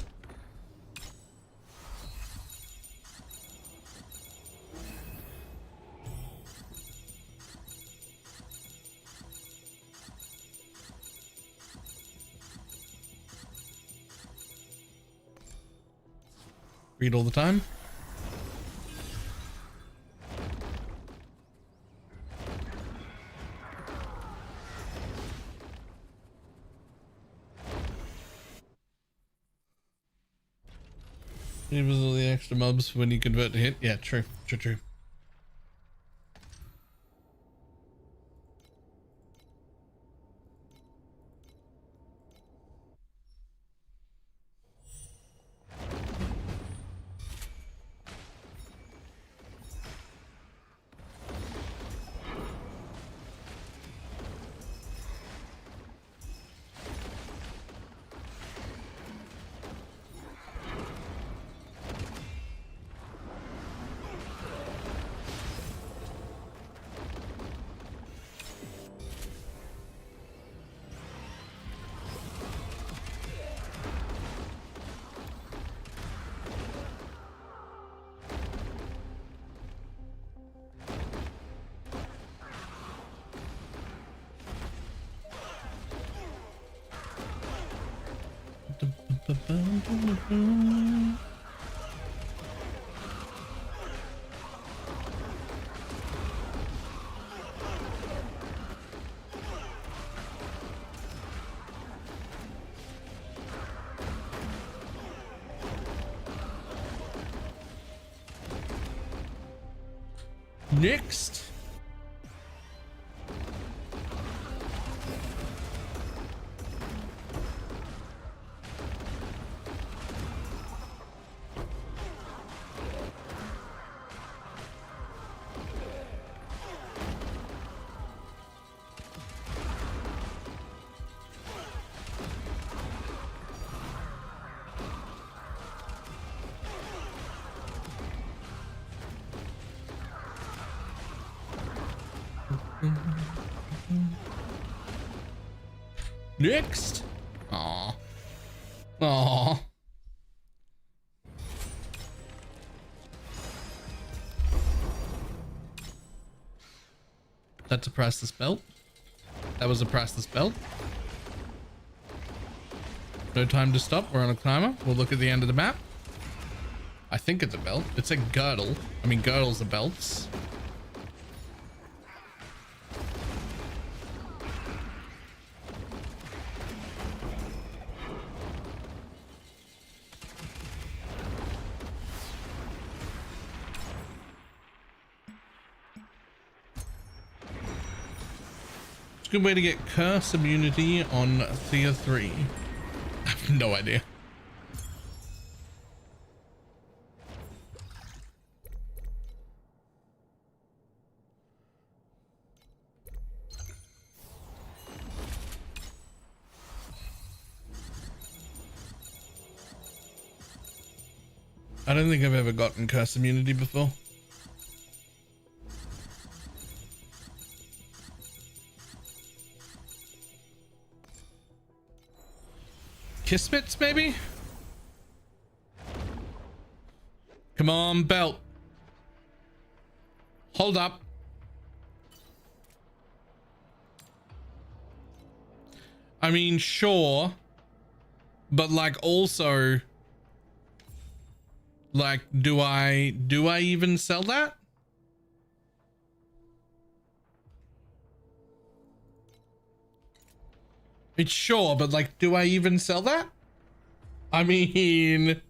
Read all the time. It was all the extra mobs when you convert to hit. Yeah, true. Next. Next. Aww. Aww. That's a priceless belt. That was a priceless belt. No time to stop. We're on a timer. We'll look at the end of the map. I think it's a belt. It's a girdle. I mean, girdles are belts. Good way to get curse immunity on tier 3. I have no idea. I don't think I've ever gotten curse immunity before. Kismets, maybe? Come on, belt. Hold up. I mean, sure. But like also, like, do I even sell that? It's sure, but like, do I even sell that? I mean,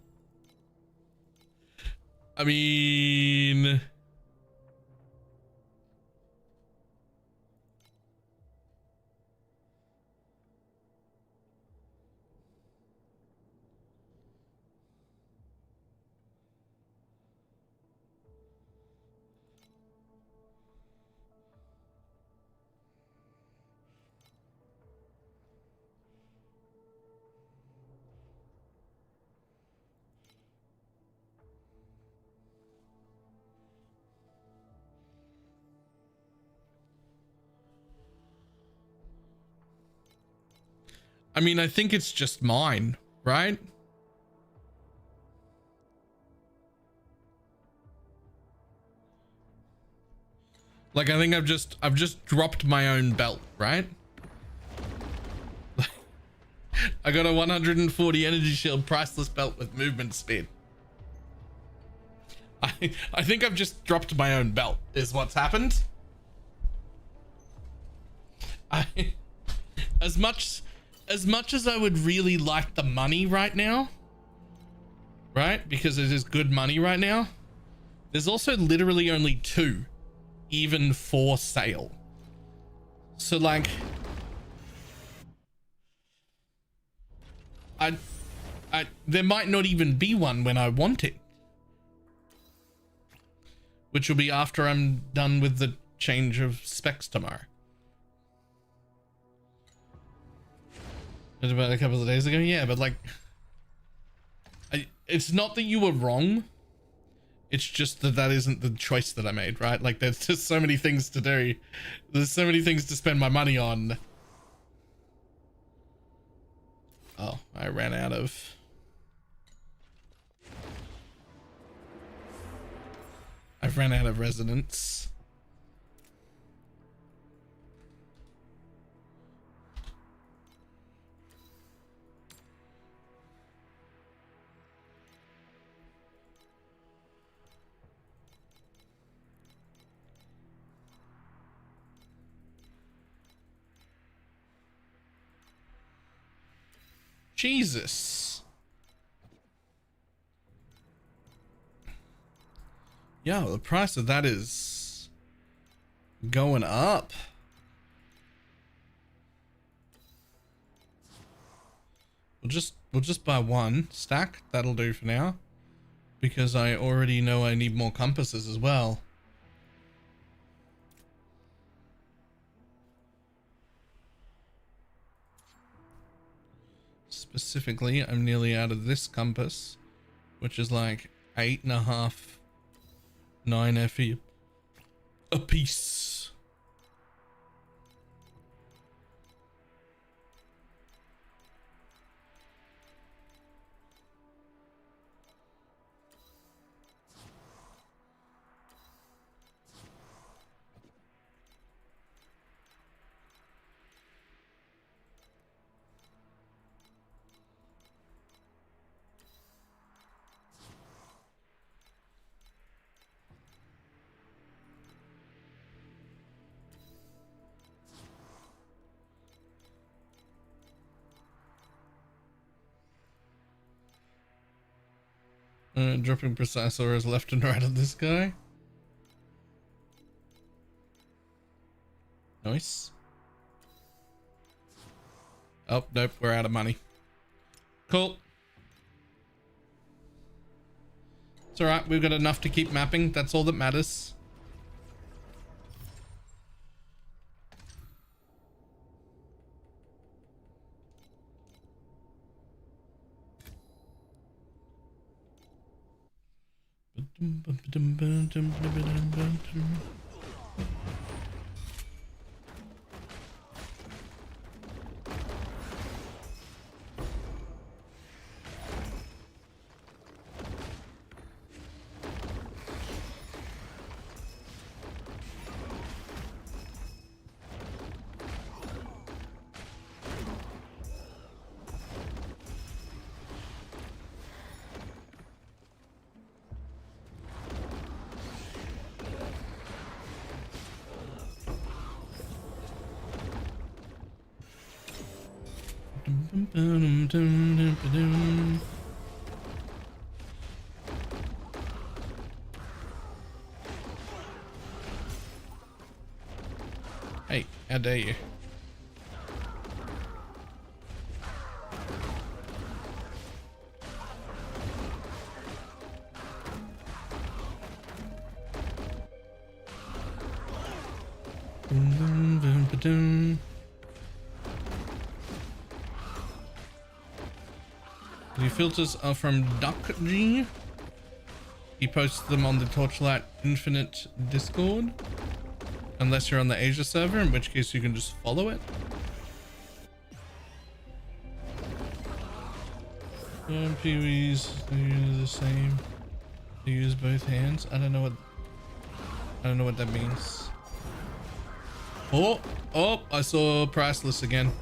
I mean, I think it's just mine, right? Like, I think I've just dropped my own belt, right? I got a 140 energy shield priceless belt with movement speed. I think I've just dropped my own belt is what's happened. As much as I would really like the money right now, right? Because it is good money right now. There's also literally only 2 even for sale. So like there might not even be one when I want it, which will be after I'm done with the change of specs tomorrow. It about a couple of days ago, yeah, but like, it's not that you were wrong. It's just that isn't the choice that I made, right? Like, there's just so many things to do. There's so many things to spend my money on. Oh, I ran out of... I've ran out of resonance. Jesus. Yo, the price of that is going up. We'll just buy 1 stack. That'll do for now, because I already know I need more compasses as well. Specifically, I'm nearly out of this compass, which is like 8.5, 9 FE a piece. Dropping precise auras left and right on this guy. Nice. Oh, nope, we're out of money. Cool. It's alright, we've got enough to keep mapping. That's all that matters. Hey, how dare you? The filters are from Duck G. He posts them on the Torchlight Infinite Discord. Unless you're on the Asia server, in which case you can just follow it. PoEs are the same. You use both hands. I don't know what that means. Oh, I saw Priceless again.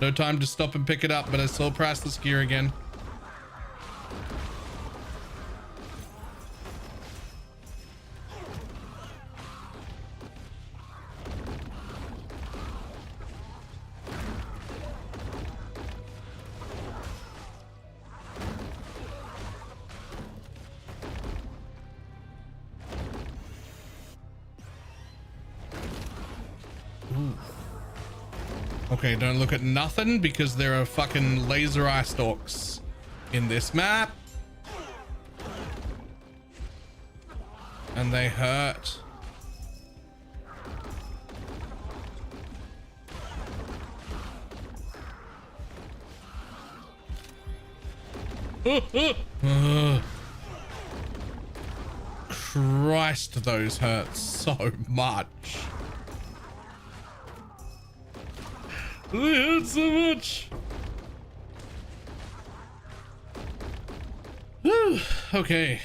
No time to stop and pick it up, but I saw Priceless gear again. Okay, don't look at nothing because there are fucking laser eye stalks in this map. And they hurt. Christ, those hurt so much. They hurt so much. Whew. Okay.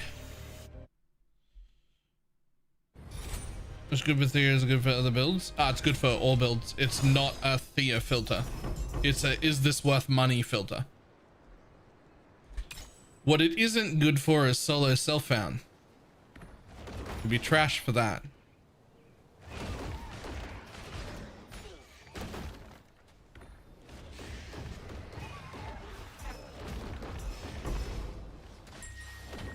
It's good for Thea, it's good for other builds. It's good for all builds. It's not a Thea filter. It's a is this worth money filter. What it isn't good for is solo self-found. It'd be trash for that.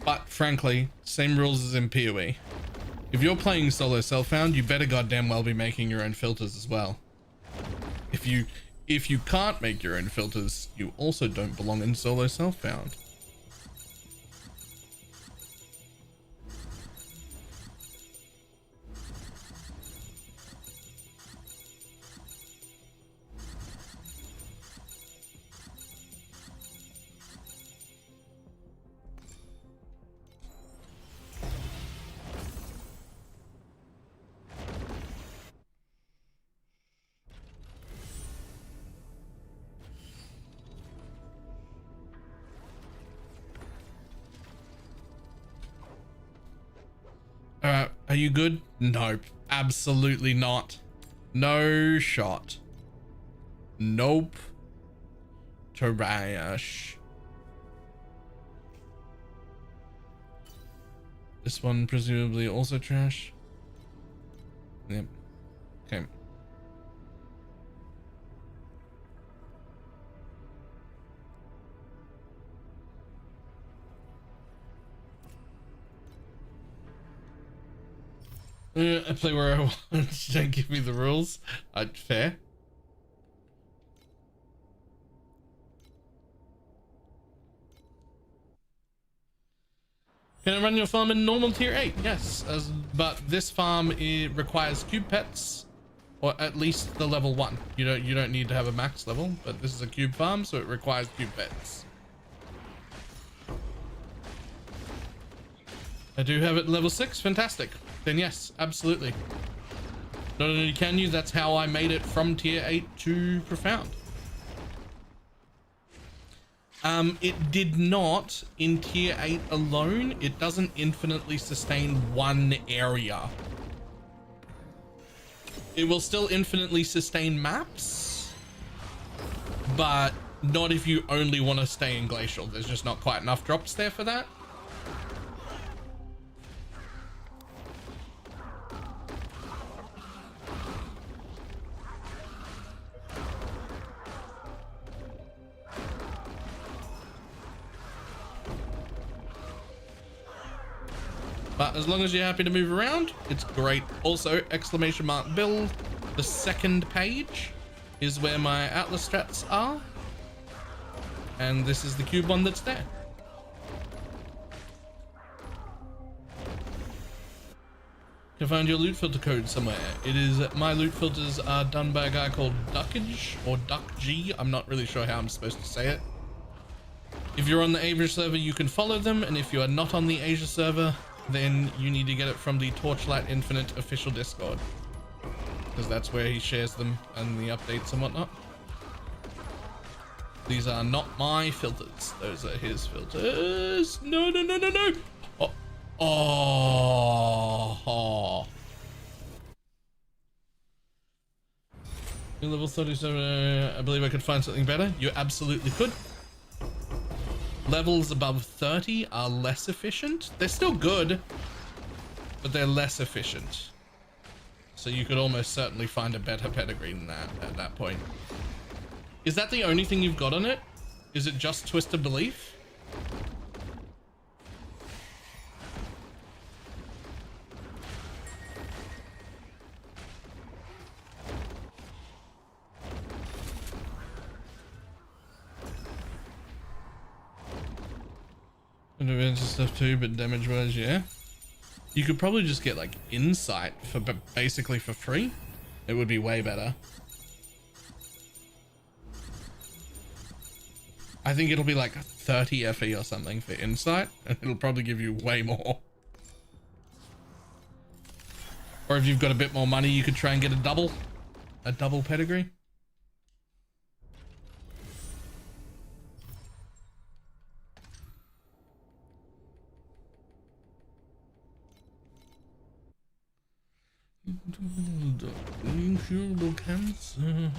But frankly, same rules as in PoE. If you're playing solo self-found, you better goddamn well be making your own filters as well. If you can't make your own filters, you also don't belong in solo self-found. Are you good? Nope. Absolutely not. No shot. Nope. Trash. This one presumably also trash. Yep. Okay. I play where I want. Don't give me the rules. Fair. Can I run your farm in normal tier 8? Yes, but this farm it requires cube pets, or at least the level 1. You don't need to have a max level, but this is a cube farm, so it requires cube pets. I do have it level 6. Fantastic. Then yes, absolutely. Not only can you, that's how I made it from tier 8 to profound. It did not in tier 8 alone. It doesn't infinitely sustain one area. It will still infinitely sustain maps, but not if you only want to stay in Glacial. There's just not quite enough drops there for that. But as long as you're happy to move around, it's great. Also, exclamation mark build. The second page is where my Atlas strats are. And this is the cube one that's there. You can find your loot filter code somewhere. It is, my loot filters are done by a guy called Duckage or DuckG. I'm not really sure how I'm supposed to say it. If you're on the Asia server, you can follow them. And if you are not on the Asia server, then you need to get it from the Torchlight Infinite official Discord, because that's where he shares them and the updates and whatnot. These are not my filters. Those are his filters. No, no, no, no, no. Oh. Oh. Level 37, I believe I could find something better. You absolutely could. Levels above 30 are less efficient. They're still good, but they're less efficient. So you could almost certainly find a better pedigree than that at that point. Is that the only thing you've got on it? Is it just Twisted Belief? And advanced stuff too, but damage wise, yeah. You could probably just get like insight for basically for free. It would be way better. I think it'll be like 30 FE or something for insight, and it'll probably give you way more. Or if you've got a bit more money, you could try and get a double pedigree. Incurable cancer.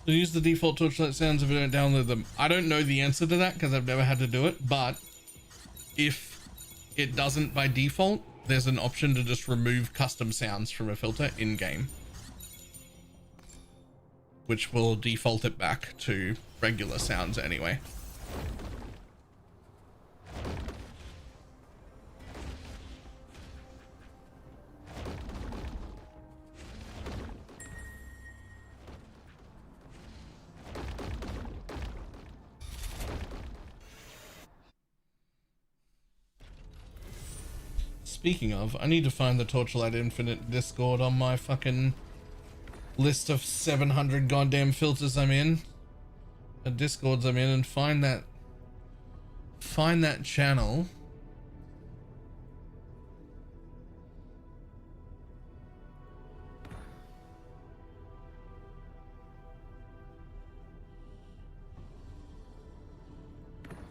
So use the default torchlight sounds if I don't download them. I don't know the answer to that because I've never had to do it, but if it doesn't by default, there's an option to just remove custom sounds from a filter in game, which will default it back to regular sounds anyway. Speaking of, I need to find the Torchlight Infinite Discord on my fucking list of 700 goddamn filters I'm in. Discords I'm in, and find that channel.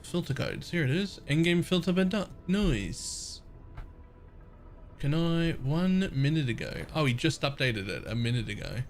Filter codes, here it is. Endgame filter by duck noise. Can I 1 minute ago? Oh, he just updated it a minute ago.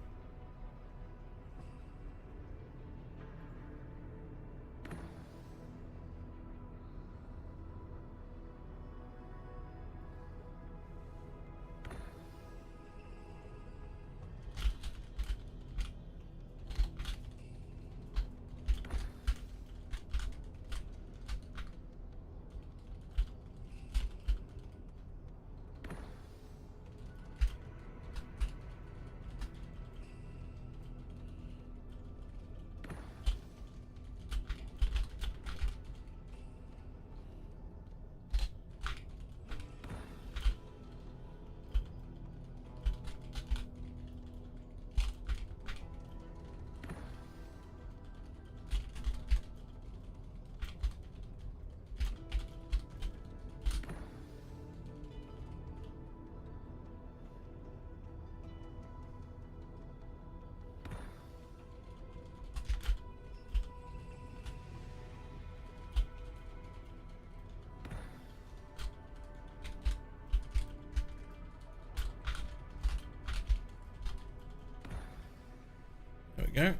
There we go.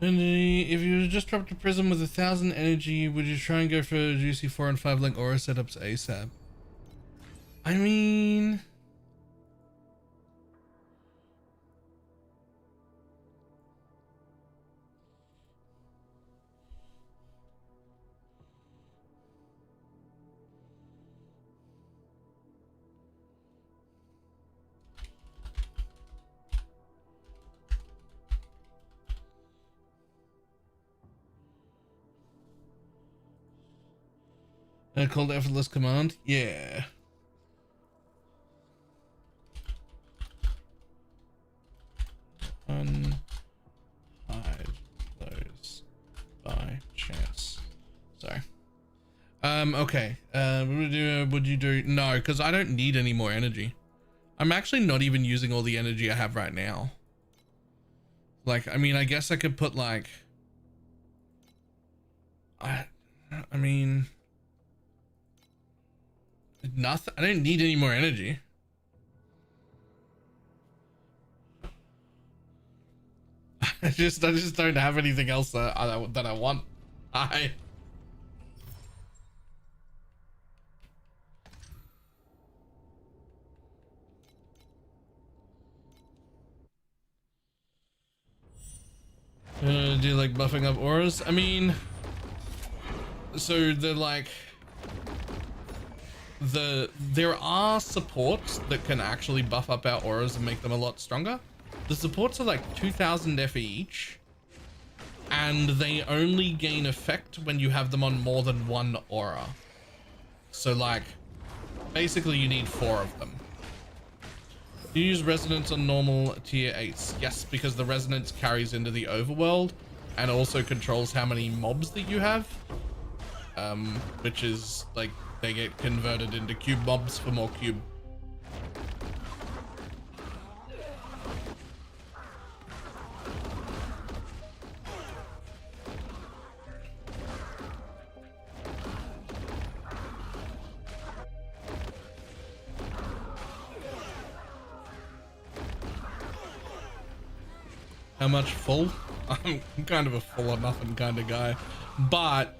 And if you just dropped a prism with 1,000 energy, would you try and go for juicy 4 and 5 link aura setups ASAP? I mean, called effortless command. Yeah. Unhide those by chance. Sorry. Okay. Would you do? No, because I don't need any more energy. I'm actually not even using all the energy I have right now. Like, I mean, I guess I could put like, I mean, nothing. I don't need any more energy. I just don't have anything else that I want. Do you like buffing up auras? I mean, so they're like, there are supports that can actually buff up our auras and make them a lot stronger. The supports are like 2,000 FE each, and they only gain effect when you have them on more than one aura. So like, basically you need 4 of them. Do you use resonance on normal tier 8s? Yes, because the resonance carries into the overworld and also controls how many mobs that you have. Which is like, they get converted into cube mobs for more cube. How much full? I'm kind of a full or nothing kind of guy, but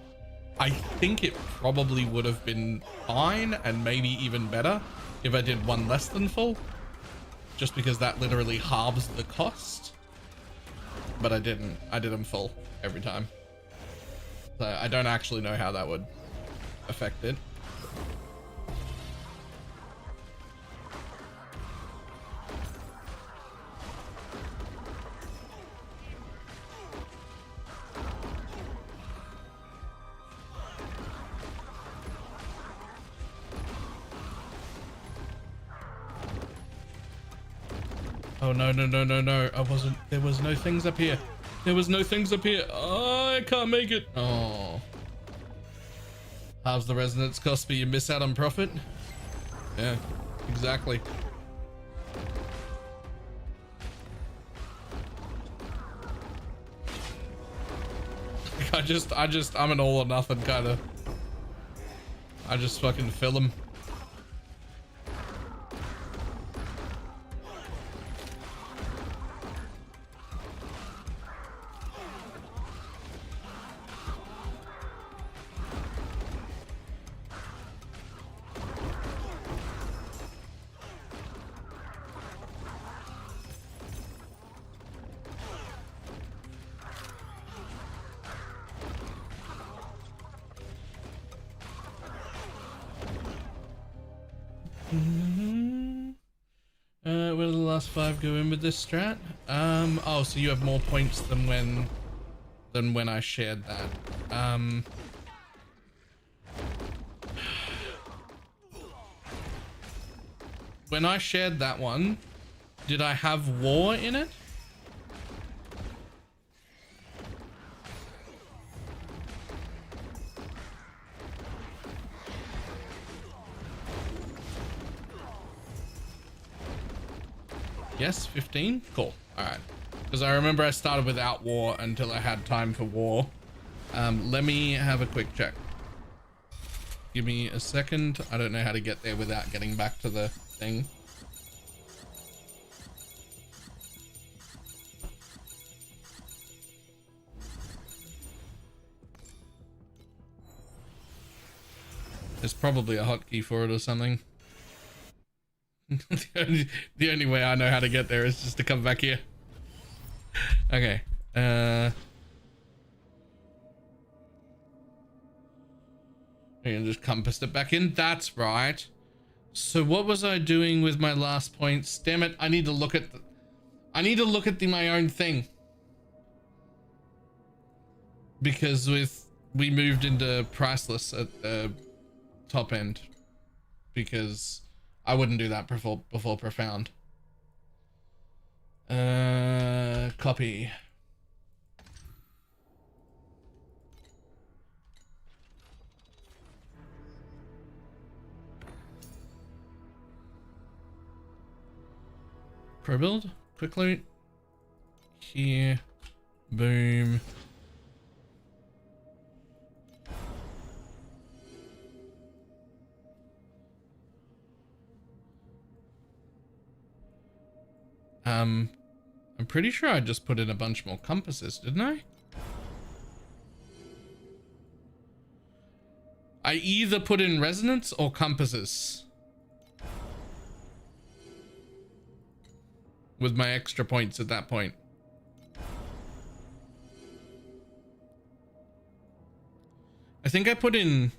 I think it probably would have been fine and maybe even better if I did one less than full, just because that literally halves the cost. But I didn't. I did them full every time. So I don't actually know how that would affect it. Oh no, no, no, no, no. I wasn't, there was no things up here. There was no things up here. Oh, I can't make it. Oh. Halves the resonance cost, but you miss out on profit. Yeah, exactly. I'm an all or nothing kind of. I just fucking fill them. Where do the last 5 go in with this strat? Oh, so you have more points than when I shared that. When I shared that one, did I have war in it? Yes, 15? Cool. All right. Because I remember I started without war until I had time for war. Let me have a quick check. Give me a second. I don't know how to get there without getting back to the thing. There's probably a hotkey for it or something. The only way I know how to get there is just to come back here. Okay. We can just compass it back in. That's right. So what was I doing with my last points? Damn it! I need to look at my own thing, because we moved into priceless at the top end, because I wouldn't do that before profound. Copy. Pro build, quick loot. Here, boom. I'm pretty sure I just put in a bunch more compasses, didn't I? I either put in resonance or compasses with my extra points at that point. I think I put in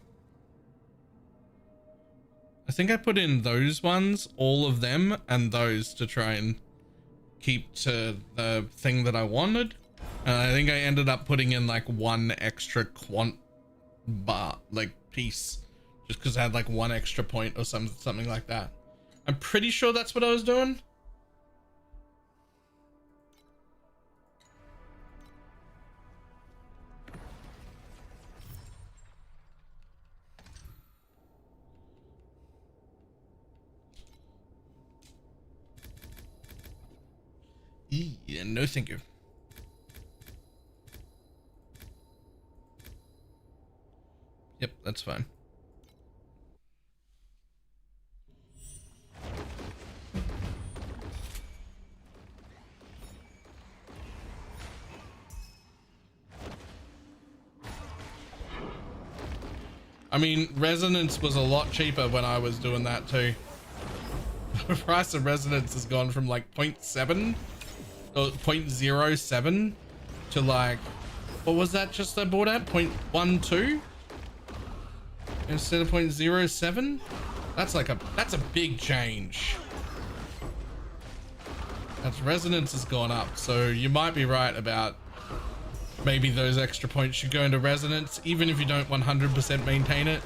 those ones, all of them, and those to try and keep to the thing that I wanted. And I think I ended up putting in like one extra quant bar, like piece, just because I had like one extra point or something like that. I'm pretty sure that's what I was doing. Yeah, no thank you. Yep, that's fine. I mean, resonance was a lot cheaper when I was doing that too. The price of resonance has gone from like 0.7 or 0.07 to like, what was that just I bought at? 0.12 instead of 0.07. That's a big change. That's resonance has gone up, so you might be right about maybe those extra points should go into resonance, even if you don't 100% maintain it.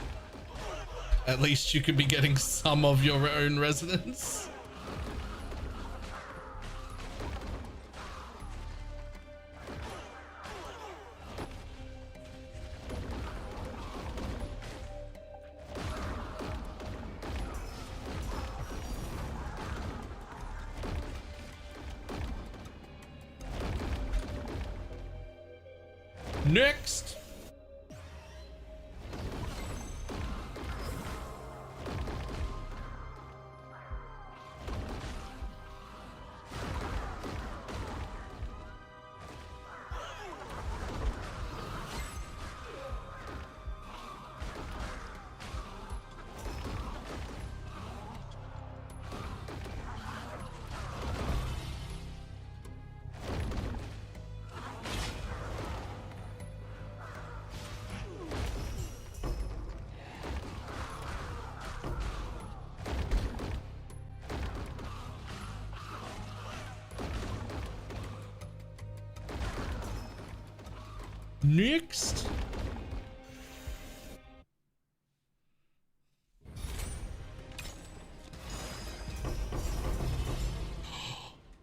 At least you could be getting some of your own resonance. Next. Next.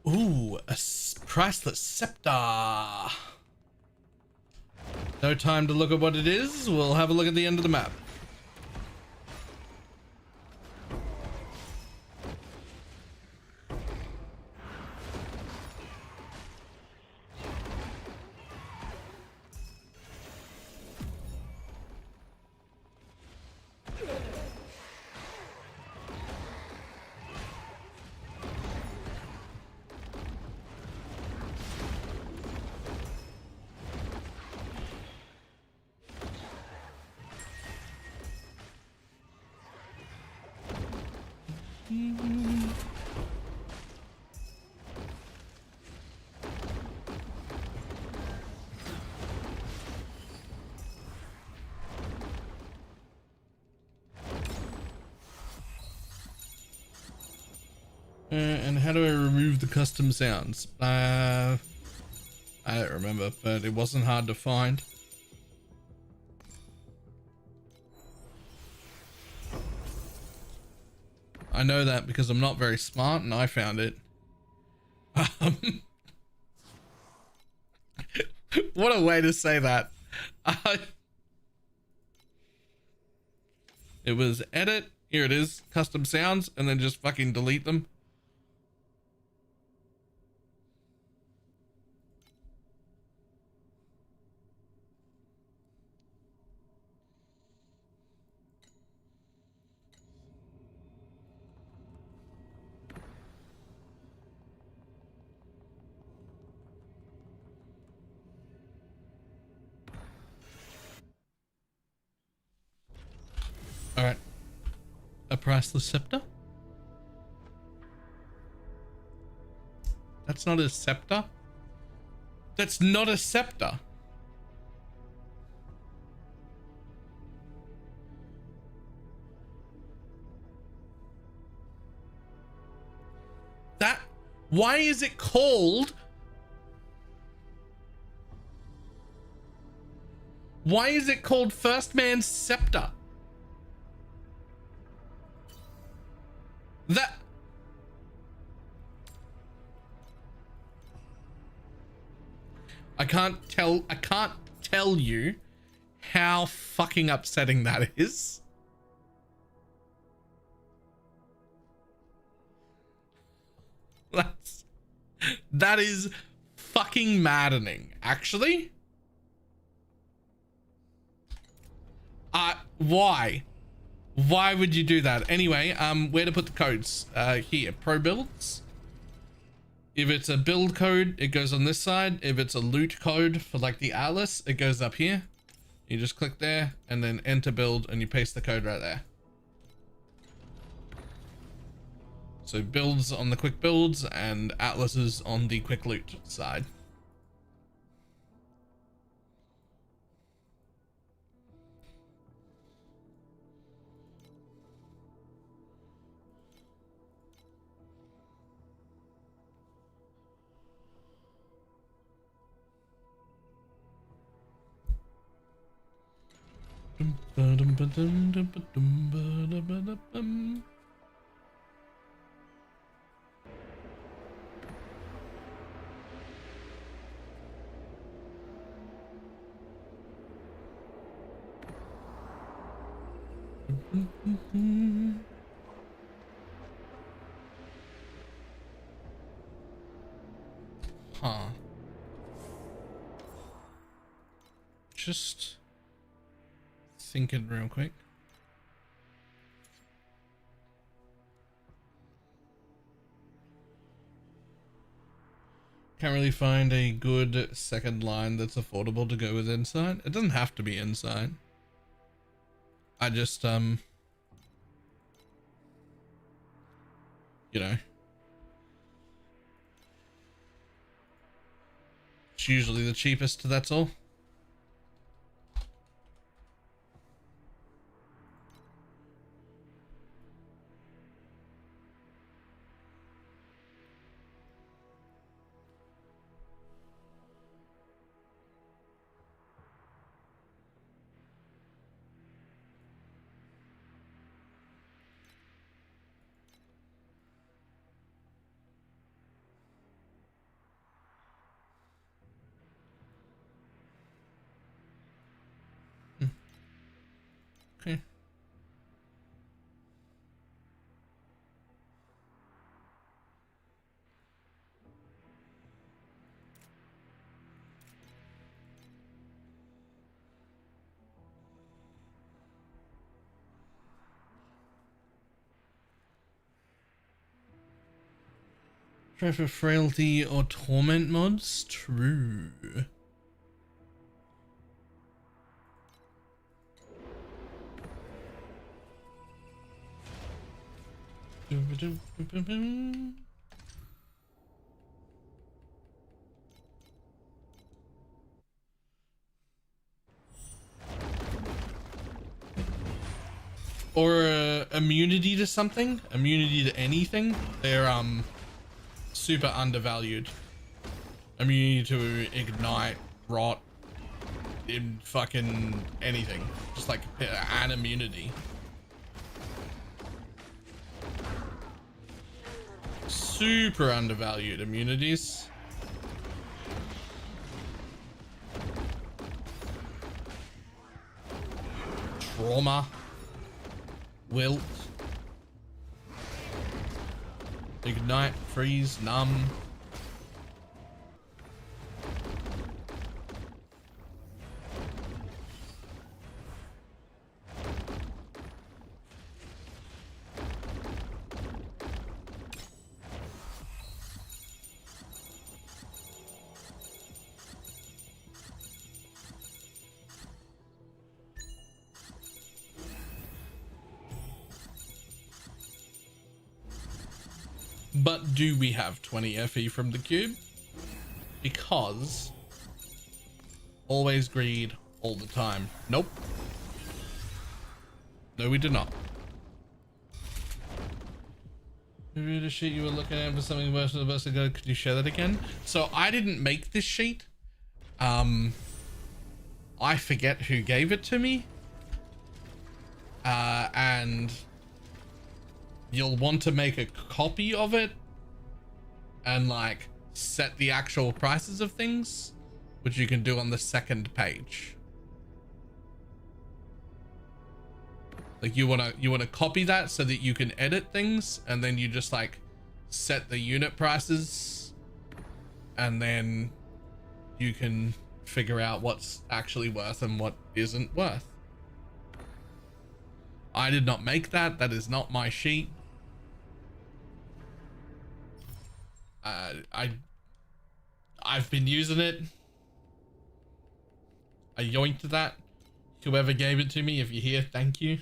Ooh, a priceless scepter. No time to look at what it is. We'll have a look at the end of the map. And how do I remove the custom sounds? I don't remember, but it wasn't hard to find. I know that because I'm not very smart and I found it. What a way to say that. It was edit, here it is, custom sounds, and then just fucking delete them. All right, a priceless scepter. That's not a scepter. That's not a scepter. That, why is it called? Why is it called First Man's Scepter? That, I can't tell you how fucking upsetting that is. That is fucking maddening, actually. Why? Why would you do that? Anyway, where to put the codes? Here, pro builds. If it's a build code, it goes on this side. If it's a loot code for like the Atlas, it goes up here. You just click there and then enter build and you paste the code right there. So builds on the quick builds and Atlases on the quick loot side. Huh. Just thinking real quick. Can't really find a good second line that's affordable to go with Inside. It doesn't have to be Inside. I just, you know, it's usually the cheapest, that's all. Okay. Try for frailty or torment mods? True. Or immunity to something, immunity to anything. They're super undervalued. Immunity to ignite, rot, in fucking anything. Just like an immunity. Super undervalued immunities. Trauma. Wilt. Ignite, freeze, numb. But do we have 20 FE from the cube? Because always greed all the time. Nope. No, we do not. Maybe the sheet you were looking at for something worse than the best ago. Could you share that again? So I didn't make this sheet. I forget who gave it to me. And you'll want to make a copy of it and like set the actual prices of things, which you can do on the second page. Like you want to copy that so that you can edit things, and then you just like set the unit prices, and then you can figure out what's actually worth and what isn't worth. I did not make that. That is not my sheet. I've been using it. I yoinked that. Whoever gave it to me, if you're here, thank you.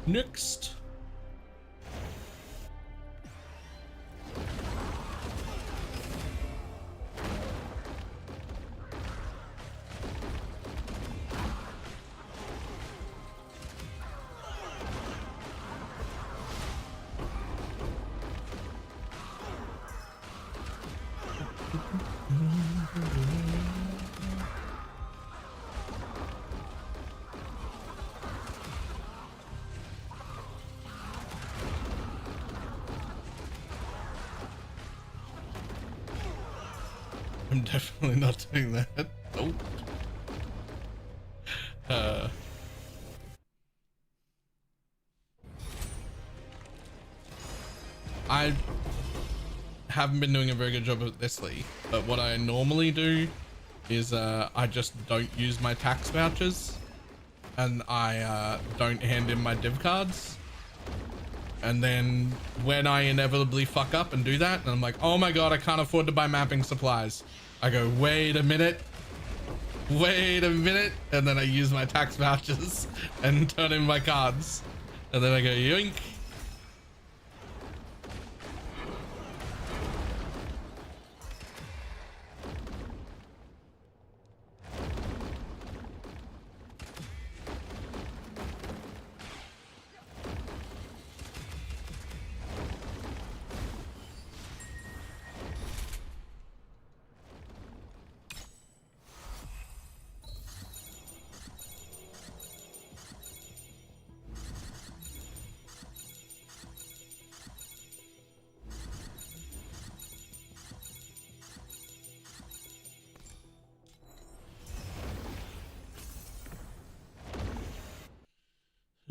Next. I'm definitely not doing that. Nope. I haven't been doing a very good job of this league, but what I normally do is I just don't use my tax vouchers, and I don't hand in my div cards. And then when I inevitably fuck up and do that, and I'm like, oh my god, I can't afford to buy mapping supplies, I go, wait a minute, and then I use my tax vouchers and turn in my cards, and then I go yoink.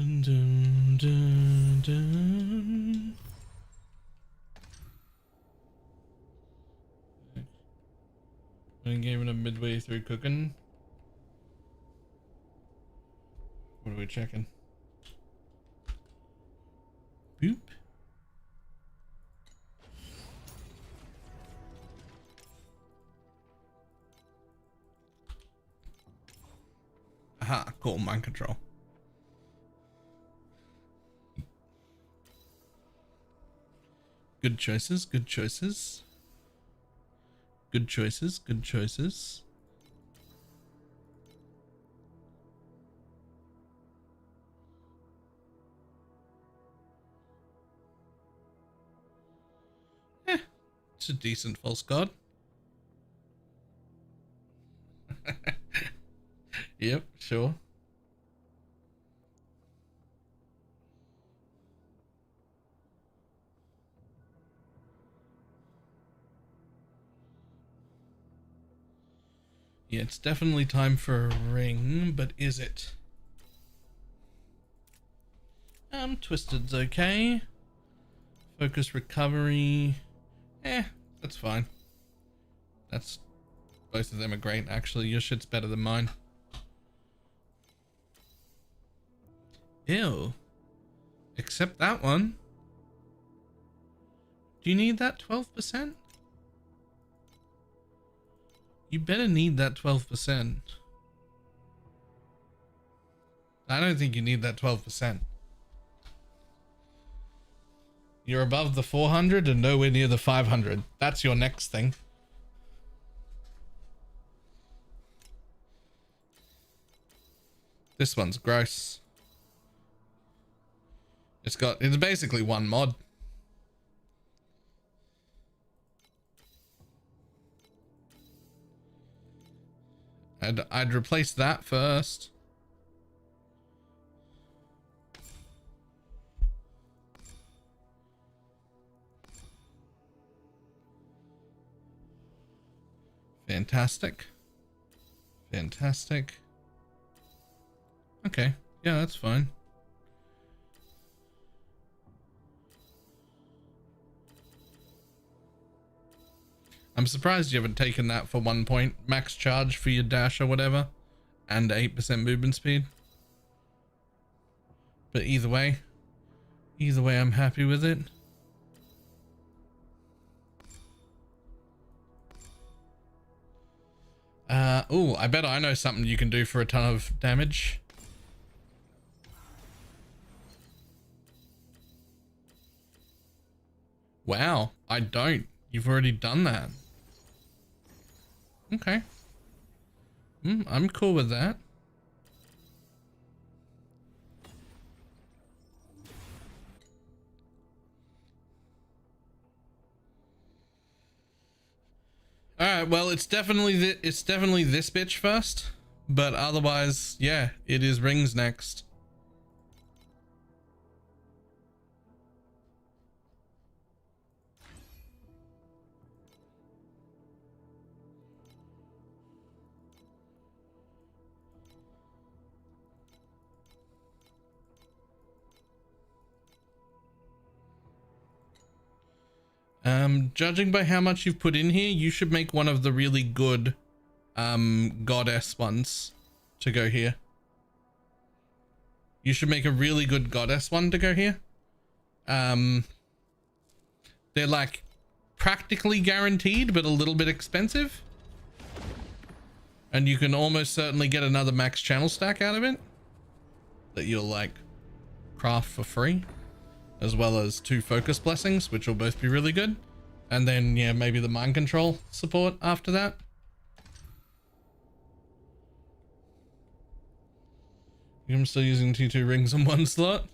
Dun, dun, dun, dun. I gave it a midway through cooking. What are we checking? Boop. Aha, cool, mind control. Good choices, good choices. Good choices, good choices. It's a decent false god. Yep, sure. Yeah, it's definitely time for a ring, but is it? Twisted's okay. Focus recovery. That's fine. That's... both of them are great, actually. Your shit's better than mine. Ew. Except that one. Do you need that 12%? You better need that 12%. I don't think you need that 12%. You're above the 400 and nowhere near the 500. That's your next thing. This one's gross. It's basically one mod. I'd replace that first. Fantastic. Fantastic. Okay. Yeah, that's fine. I'm surprised you haven't taken that for 1 point max charge for your dash or whatever, and 8% movement speed. But either way I'm happy with it. Oh, I bet I know something you can do for a ton of damage. Wow, I don't. You've already done that. Okay. I'm cool with that. Alright, well, it's definitely this bitch first, but otherwise, yeah, it is rings next. Judging by how much you've put in here, you should make one of the really good goddess ones to go here. You should make a really good goddess one to go here. They're like practically guaranteed, but a little bit expensive. And you can almost certainly get another max channel stack out of it that you'll like craft for free, as well as 2 focus blessings, which will both be really good. And then, yeah, maybe the mind control support after that. I'm still using T2 rings in 1 slot.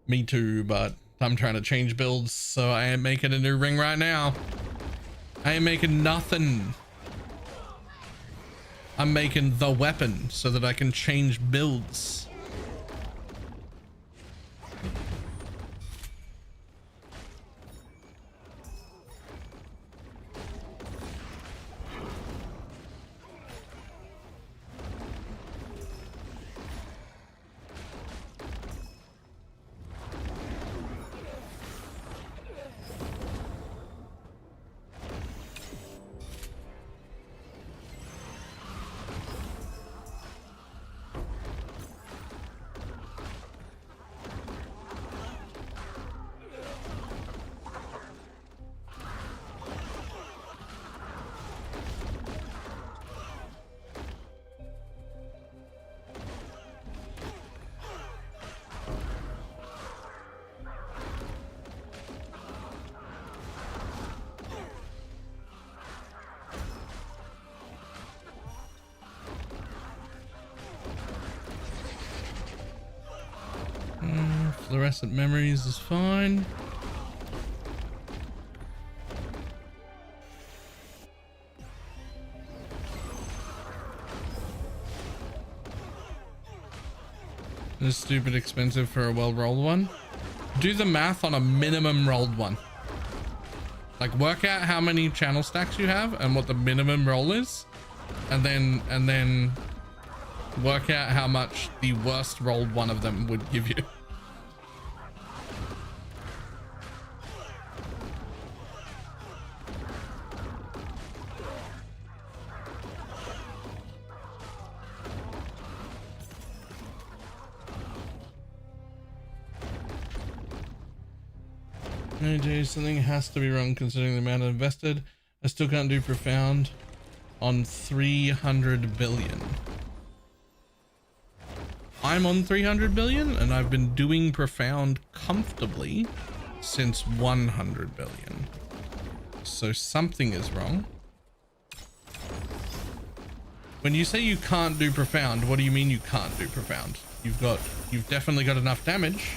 Me too, but I'm trying to change builds, so I ain't making a new ring right now. I ain't making nothing. I'm making the weapon so that I can change builds. Fluorescent memories is fine. This is stupid expensive for a well-rolled one. Do the math on a minimum rolled one. Like work out how many channel stacks you have and what the minimum roll is, and then work out how much the worst rolled one of them would give you. AJ, something has to be wrong considering the amount invested. I still can't do profound on 300 billion. I'm on 300 billion and I've been doing profound comfortably since 100 billion. So something is wrong. When you say you can't do profound, what do you mean you can't do profound? You've definitely got enough damage.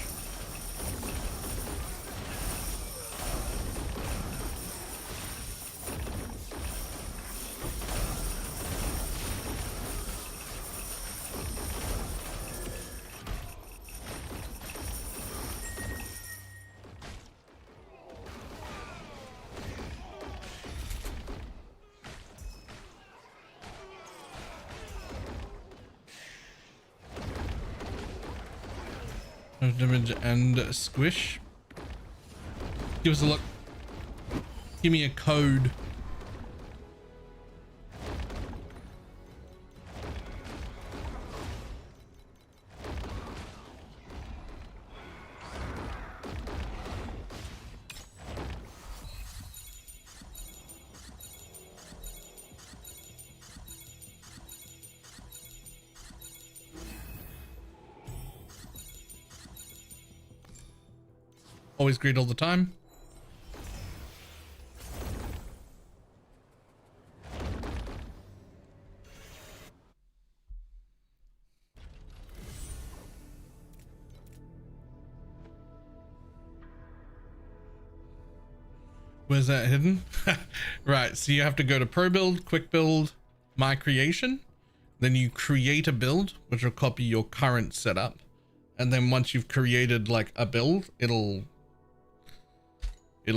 Damage and squish. Give us a look. Give me a code. Always greet all the time. Where's that hidden? Right, so you have to go to Pro Build, Quick Build, My Creation. Then you create a build, which will copy your current setup. And then once you've created like a build, it'll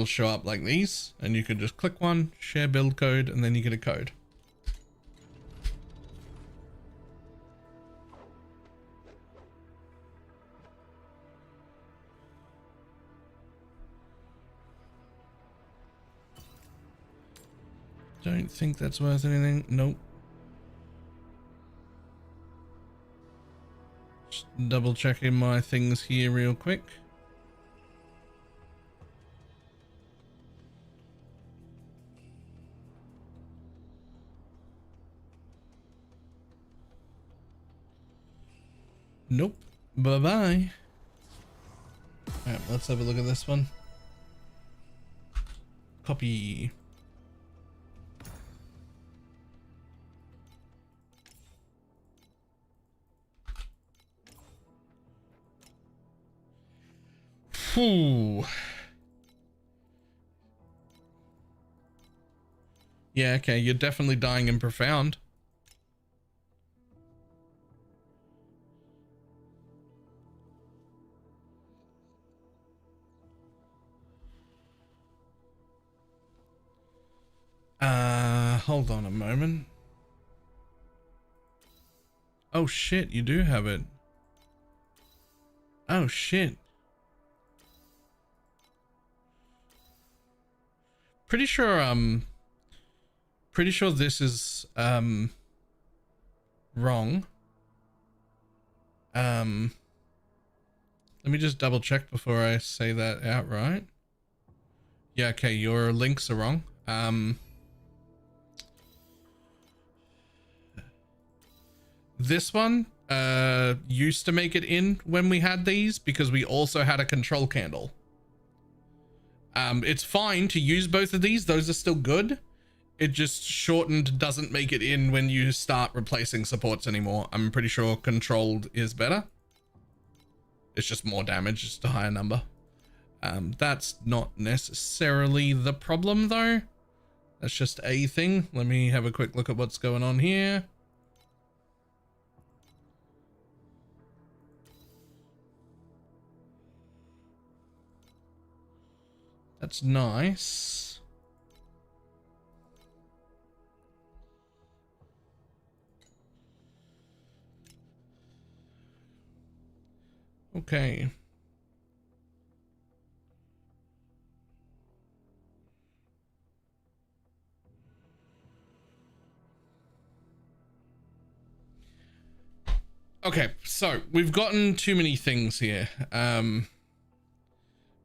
show up like these, and you can just click one, share build code, and then you get a code. Don't think that's worth anything. Nope. Just double checking my things here real quick. Nope. Bye-bye. Alright, let's have a look at this one. Copy. Phew. Yeah, okay, you're definitely dying in profound. Hold on a moment. Oh shit, you do have it. Oh shit. Pretty sure this is wrong. Let me just double check before I say that outright. Yeah, okay, your links are wrong. This one used to make it in when we had these because we also had a control candle. It's fine to use both of these. Those are still good. It just shortened doesn't make it in when you start replacing supports anymore. I'm pretty sure controlled is better. It's just more damage, just a higher number. That's not necessarily the problem though. That's just a thing. Let me have a quick look at what's going on here. That's nice. Okay. Okay, so we've gotten too many things here.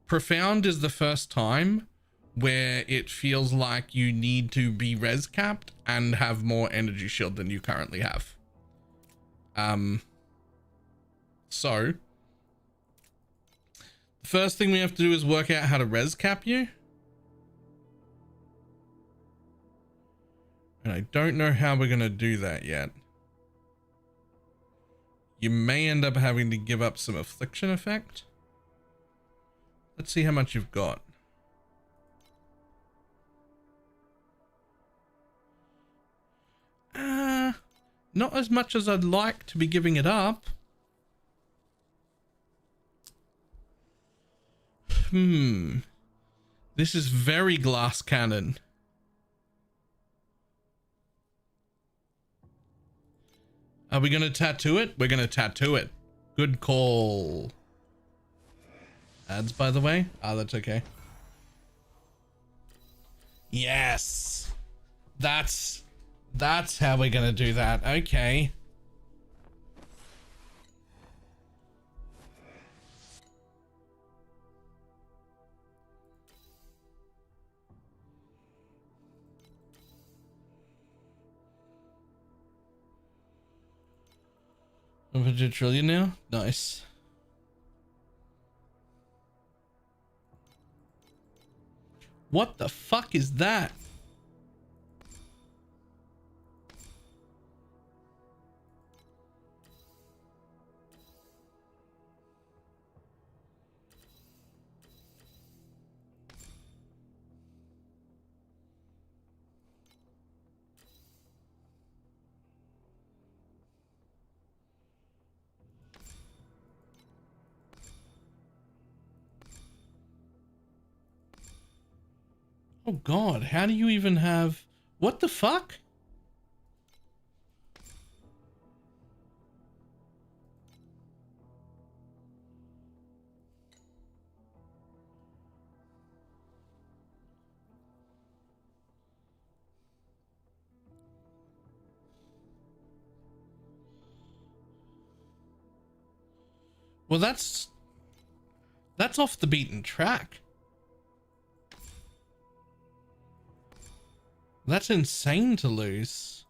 Profound is the first time where it feels like you need to be res capped and have more energy shield than you currently have. So the first thing we have to do is work out how to res cap you. And I don't know how we're going to do that yet. You may end up having to give up some affliction effect. Let's see how much you've got. Not as much as I'd like to be giving it up. This is very glass cannon. Are we going to tattoo it? We're going to tattoo it. Good call. Ads, by the way. Ah, that's okay. Yes. That's how we're going to do that. Okay. Over to a trillion now? Nice. What the fuck is that? Oh God, how do you even have, what the fuck? Well, that's off the beaten track. That's insane to lose.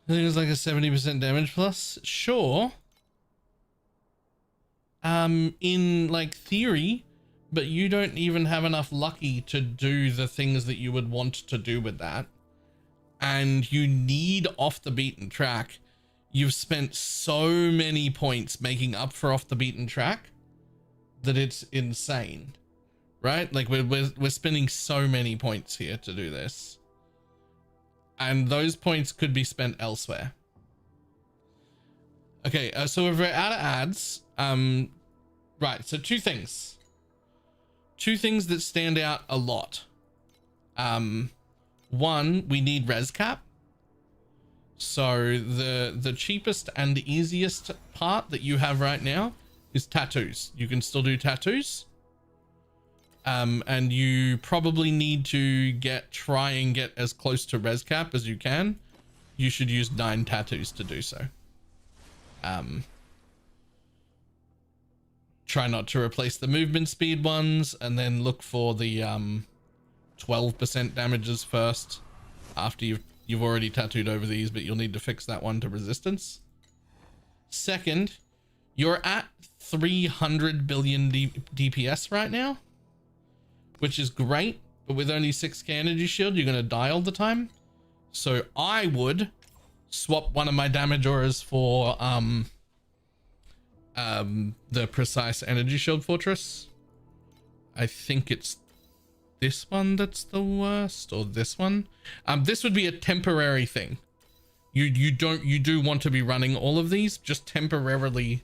I think it was like a 70% damage plus. Sure. In like theory, but you don't even have enough lucky to do the things that you would want to do with that. And you need off the beaten track. You've spent so many points making up for off the beaten track that it's insane, right? Like we're spending so many points here to do this. And those points could be spent elsewhere. Okay, so we're out of ads. Right, so two things that stand out a lot. One, we need res cap. So the cheapest and the easiest part that you have right now is tattoos. You can still do tattoos. And you probably need to try and get as close to res cap as you can. You should use 9 tattoos to do so. Try not to replace the movement speed ones, and then look for the 12% damages first after you've already tattooed over these, but you'll need to fix that one to resistance. Second, You're at 300 billion DPS right now, which is great, but with only 6k energy shield, you're going to die all the time. So I would swap one of my damage auras for the precise energy shield fortress. I think it's this one that's the worst, or this one. This would be a temporary thing. You do want to be running all of these just temporarily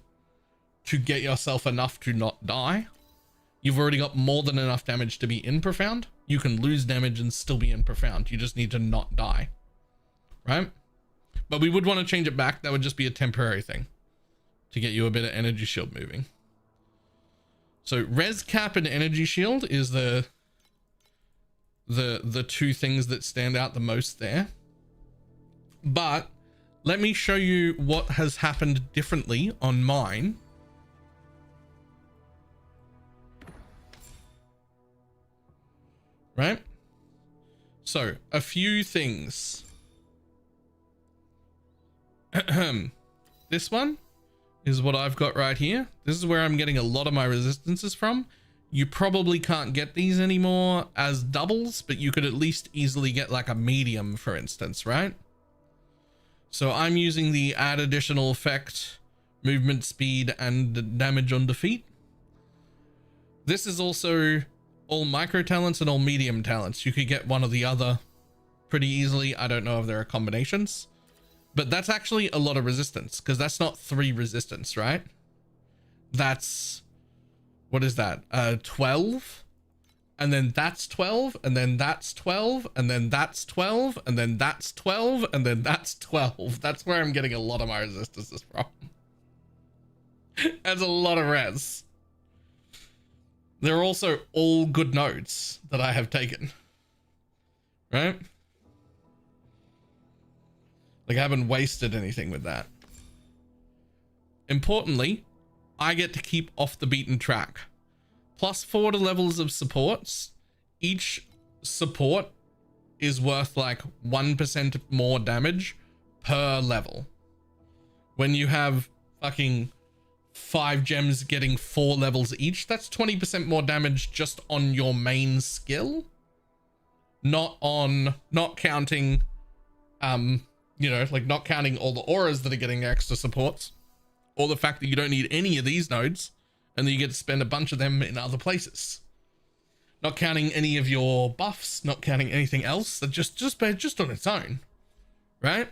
to get yourself enough to not die. You've already got more than enough damage to be in profound. You can lose damage and still be in profound. You just need to not die, right? But we would want to change it back. That would just be a temporary thing to get you a bit of energy shield moving. So res cap and energy shield is the two things that stand out the most there. But let me show you what has happened differently on mine. Right? So a few things. This one is what I've got right here. This is where I'm getting a lot of my resistances from. You probably can't get these anymore as doubles, but you could at least easily get like a medium, for instance, right? So I'm using the add additional effect, movement speed, and damage on defeat. This is also all micro talents and all medium talents. You could get one or the other pretty easily. I don't know if there are combinations, but that's actually a lot of resistance, because that's not 3 resistance, right? That's, what is that? 12, and then that's 12, and then that's 12, and then that's 12, and then that's 12, and then that's 12. That's where I'm getting a lot of my resistances from. That's a lot of res. They're also all good notes that I have taken, right? Like I haven't wasted anything with that. Importantly, I get to keep off the beaten track. +4 to levels of supports. Each support is worth like 1% more damage per level. When you have fucking 5 gems getting 4 levels each, that's 20% more damage just on your main skill. Not counting, you know, like not counting all the auras that are getting extra supports, or the fact that you don't need any of these nodes and then you get to spend a bunch of them in other places. Not counting any of your buffs, not counting anything else, that just on its own, right?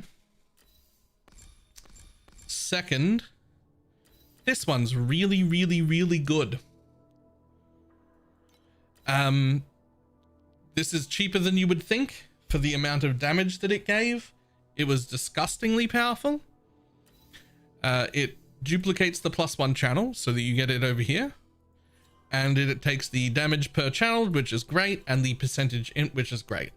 Second, this one's really, really, really good. This is cheaper than you would think for the amount of damage that it gave. It was disgustingly powerful. It duplicates the +1 channel so that you get it over here. And it takes the damage per channel, which is great, and the percentage int, which is great.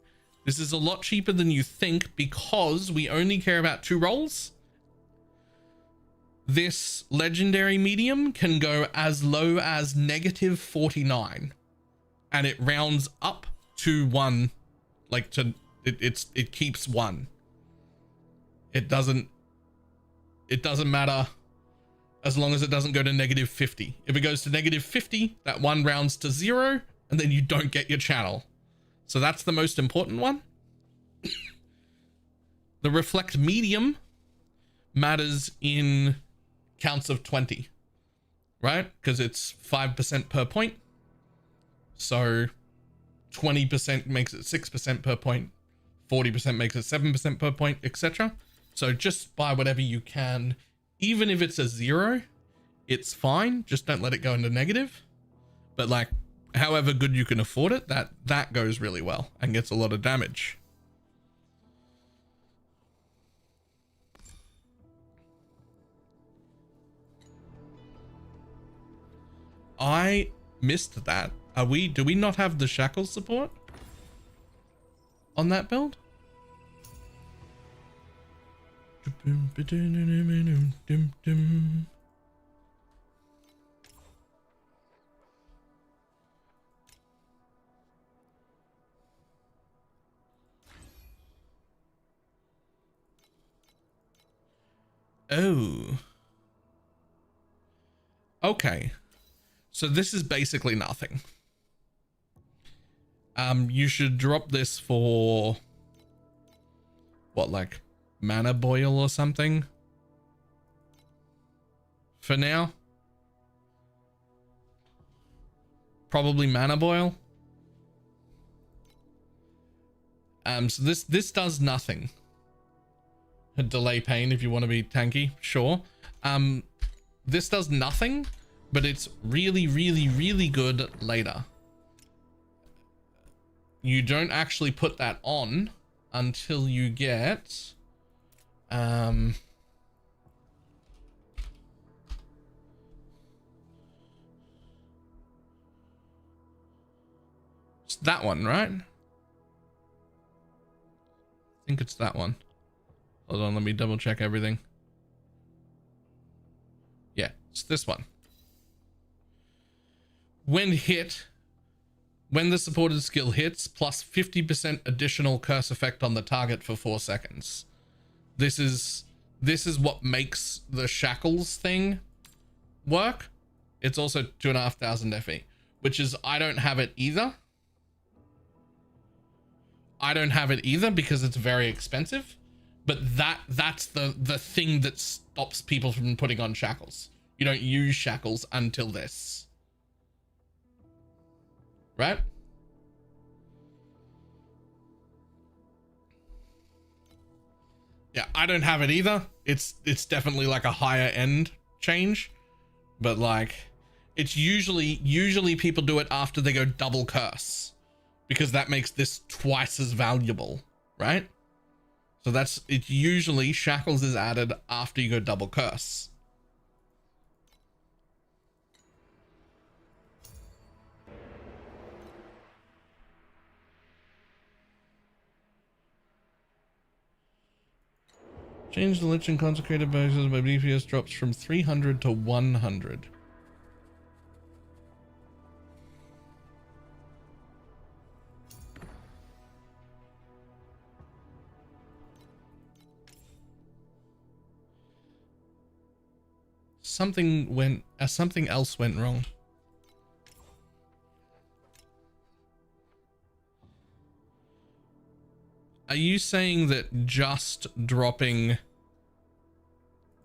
This is a lot cheaper than you think because we only care about 2 rolls. This legendary medium can go as low as -49, and it rounds up to 1, like to it keeps 1. It doesn't matter as long as it doesn't go to -50. If it goes to -50, that 1 rounds to 0, and then you don't get your channel. So that's the most important one. The reflect medium matters in counts of 20, right? Because it's 5% per point. So 20% makes it 6% per point, 40% makes it 7% per point, etc. So just buy whatever you can. Even if it's a 0, it's fine. Just don't let it go into negative. But like, however good you can afford it, that goes really well and gets a lot of damage. I missed that. Do we not have the shackle support on that build? Oh. Okay. So this is basically nothing. You should drop this for what, like mana boil or something for now. Probably mana boil. So this does nothing. Delay pain if you want to be tanky, sure. This does nothing, but it's really, really, really good later. You don't actually put that on until you get it's that one, right? I think it's that one. Hold on, let me double check everything. Yeah, it's this one. When the supported skill hits, plus 50% additional curse effect on the target for 4 seconds. This is what makes the shackles thing work. It's also 2,500 FE, which is, I don't have it either. I don't have it either because it's very expensive, but that's the thing that stops people from putting on shackles. You don't use shackles until this. Right? Yeah, I don't have it either. It's definitely like a higher end change, but like it's usually people do it after they go double curse because that makes this twice as valuable, right? So that's it. Usually shackles is added after you go double curse. Change the Lich and Consecrated bonuses by DPS drops from 300 to 100. Something else went wrong. Are you saying that just dropping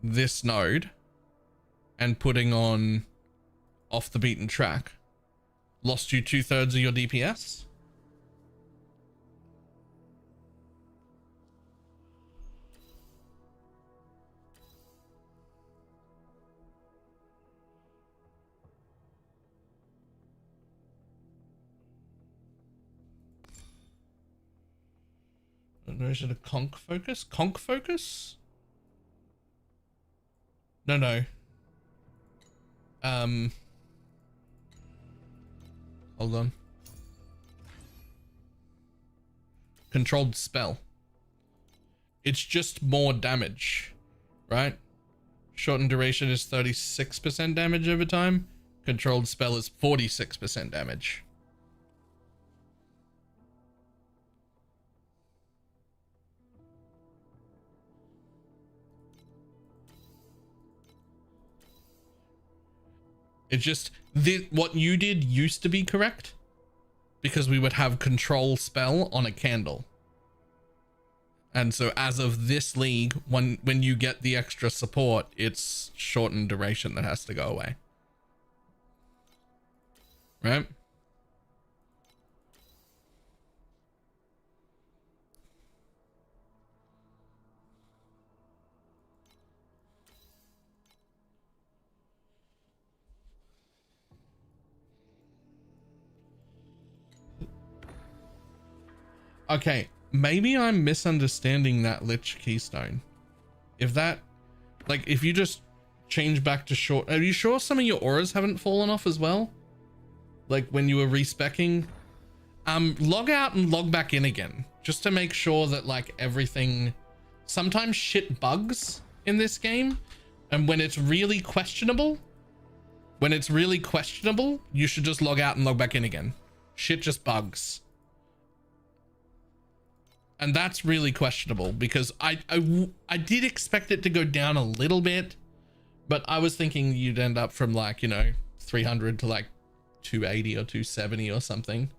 this node and putting on off the beaten track lost you 2/3 of your DPS? Is it a conk focus? Conk focus? No. Hold on. Controlled spell. It's just more damage, right? Shortened duration is 36% damage over time. Controlled spell is 46% damage. It's just what you did used to be correct because we would have control spell on a candle. And so as of this league, when you get the extra support, it's shortened duration that has to go away. Right? Okay, maybe I'm misunderstanding that Lich Keystone. If you just change back to short, are you sure some of your auras haven't fallen off as well? Like when you were respecking? Log out and log back in again, just to make sure that like everything, sometimes shit bugs in this game. And when it's really questionable, you should just log out and log back in again. Shit just bugs. And that's really questionable because I did expect it to go down a little bit, But I was thinking you'd end up from like, you know, 300 to like 280 or 270 or something.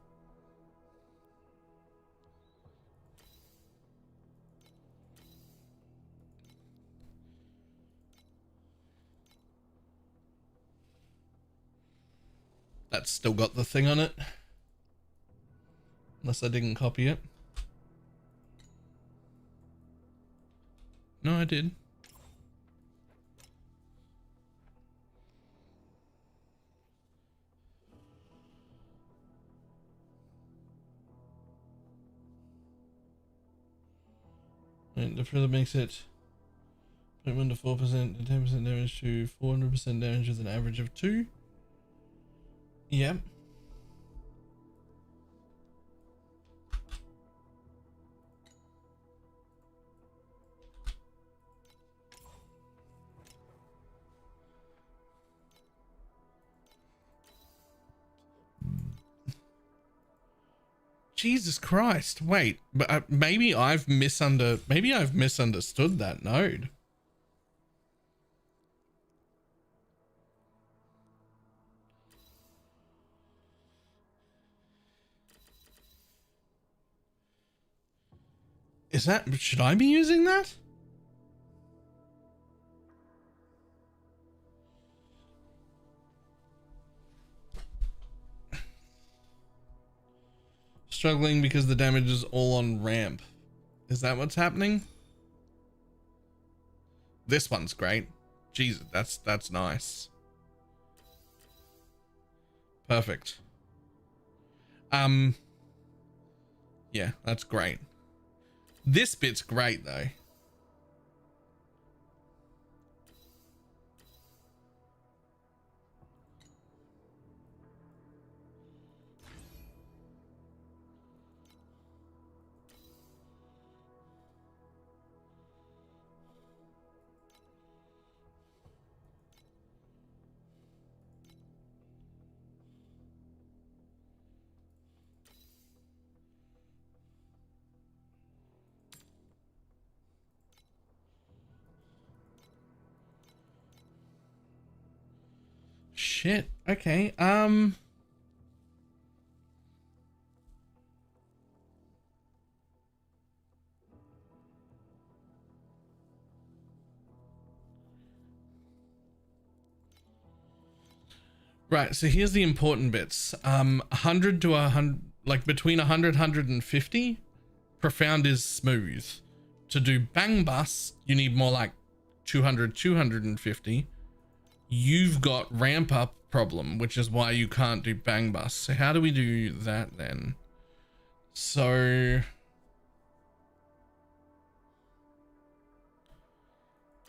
That's still got the thing on it. Unless I didn't copy it. No, I did. And the further makes it 0.1 to 4% to 10% damage to 400% damage with an average of 2. Yep. Jesus Christ. Wait, but maybe I've misunderstood that node. Should I be using that? Struggling because the damage is all on ramp. Is that what's happening? This one's great. Jesus, that's nice. Perfect. Yeah, that's great. This bit's great though. Shit. Okay. Right, so here's the important bits. 100 to 100, like between 100 150, profound is smooth. To do bang bus, you need more like 200 250. You've got ramp up problem, which is why you can't do bang bus. So how do we do that then? So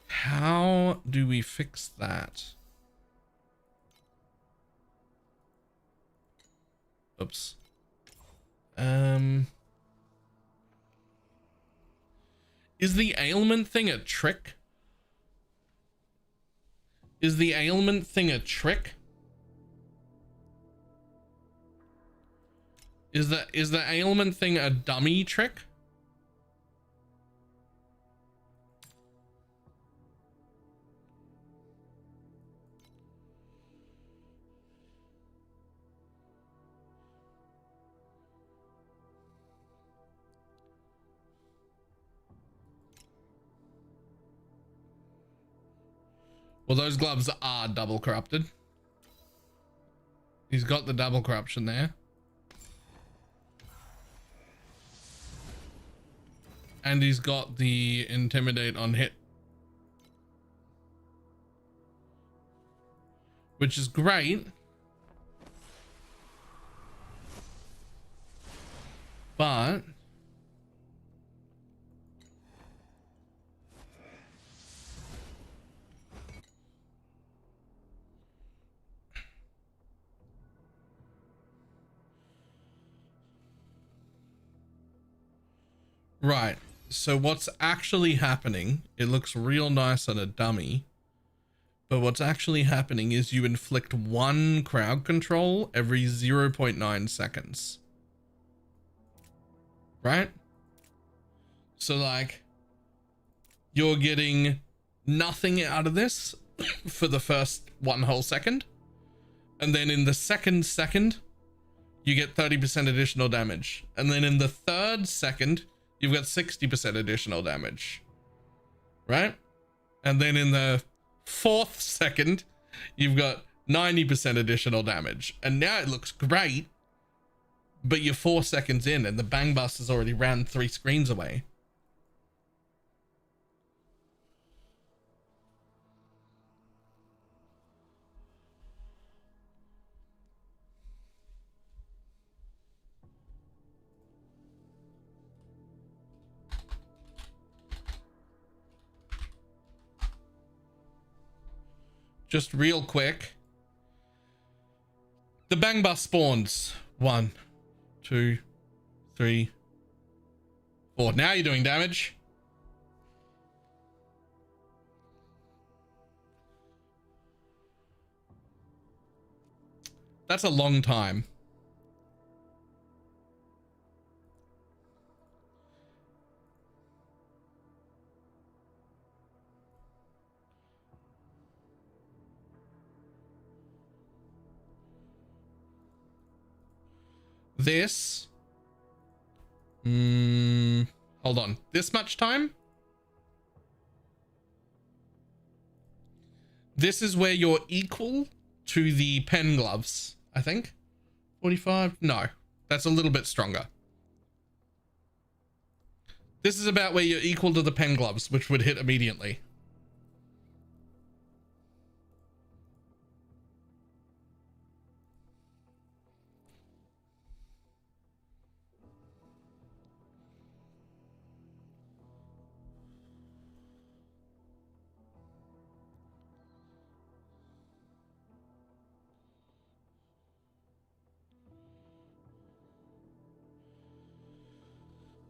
how do we fix that? Oops. Is the ailment thing a trick? Is the ailment thing a trick? Is the ailment thing a dummy trick? Well, those gloves are double corrupted. He's got the double corruption there. And he's got the intimidate on hit. Which is great. But right, so what's actually happening, it looks real nice on a dummy, but what's actually happening is you inflict 1 crowd control every 0.9 seconds. Right? So like, you're getting nothing out of this for the first 1 whole second. And then in the second, you get 30% additional damage. And then in the third second, you've got 60% additional damage. Right? And then in the fourth second, you've got 90% additional damage. And now it looks great, but you're 4 seconds in and the bang bus has already ran 3 screens away. Just real quick. The bang bus spawns 1, 2, 3, 4. Now you're doing damage. That's a long time. This, hold on, this much time? This is where you're equal to the pen gloves, I think. 45, no, that's a little bit stronger. This is about where you're equal to the pen gloves, which would hit immediately.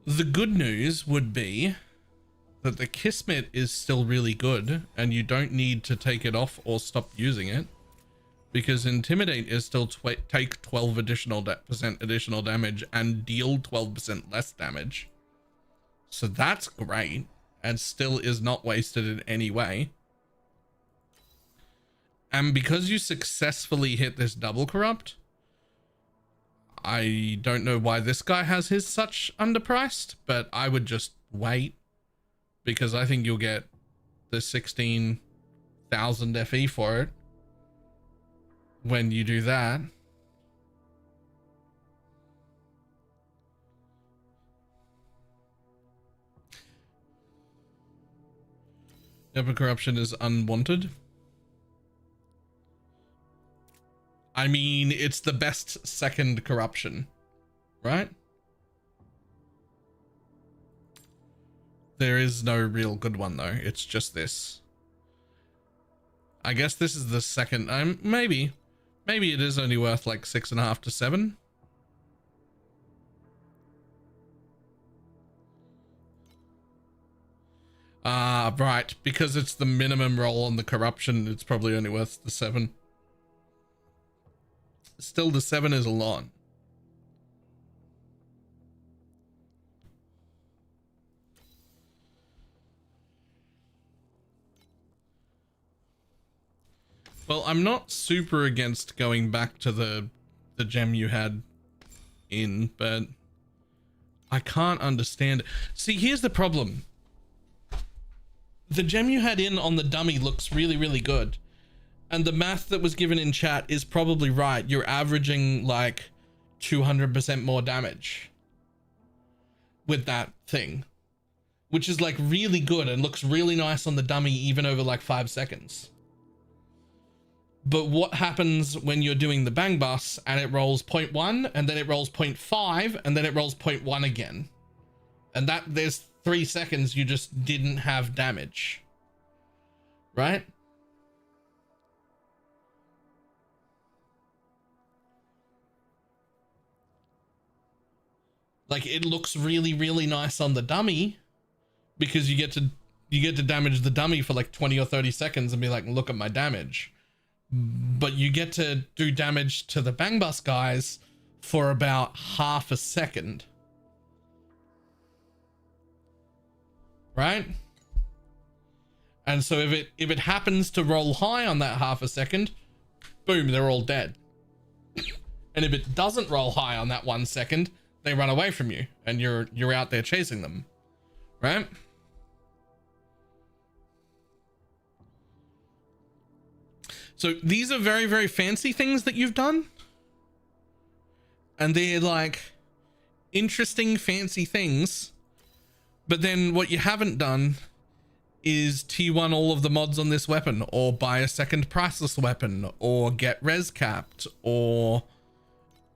The good news would be that the Kismet is still really good and you don't need to take it off or stop using it, because Intimidate is still take 12 additional additional damage and deal 12% less damage. So that's great and still is not wasted in any way. And because you successfully hit this double corrupt, I don't know why this guy has his such underpriced, but I would just wait, because I think you'll get the 16,000 FE for it when you do that. Double corruption is unwanted. I mean, it's the best second corruption, right? There is no real good one though. It's just this. I guess this is the second. Maybe it is only worth like 6.5 to 7. Right. Because it's the minimum roll on the corruption, it's probably only worth the 7. Still, the 7 is a lot. Well, I'm not super against going back to the gem you had in, but I can't understand. See, here's the problem. The gem you had in on the dummy looks really, really good. And the math that was given in chat is probably right. You're averaging like 200% more damage with that thing, which is like really good and looks really nice on the dummy, even over like 5 seconds. But what happens when you're doing the bang bus and it rolls 0.1 and then it rolls 0.5 and then it rolls 0.1 again? And that there's 3 seconds you just didn't have damage, right? Like, it looks really, really nice on the dummy because you get to damage the dummy for like 20 or 30 seconds and be like, look at my damage. But you get to do damage to the bang bus guys for about half a second. Right? And so if it happens to roll high on that half a second, boom, they're all dead. And if it doesn't roll high on that 1 second, they run away from you and you're out there chasing them, right? So these are very, very fancy things that you've done. And they're like interesting, fancy things. But then what you haven't done is T1 all of the mods on this weapon, or buy a second priceless weapon, or get res capped, or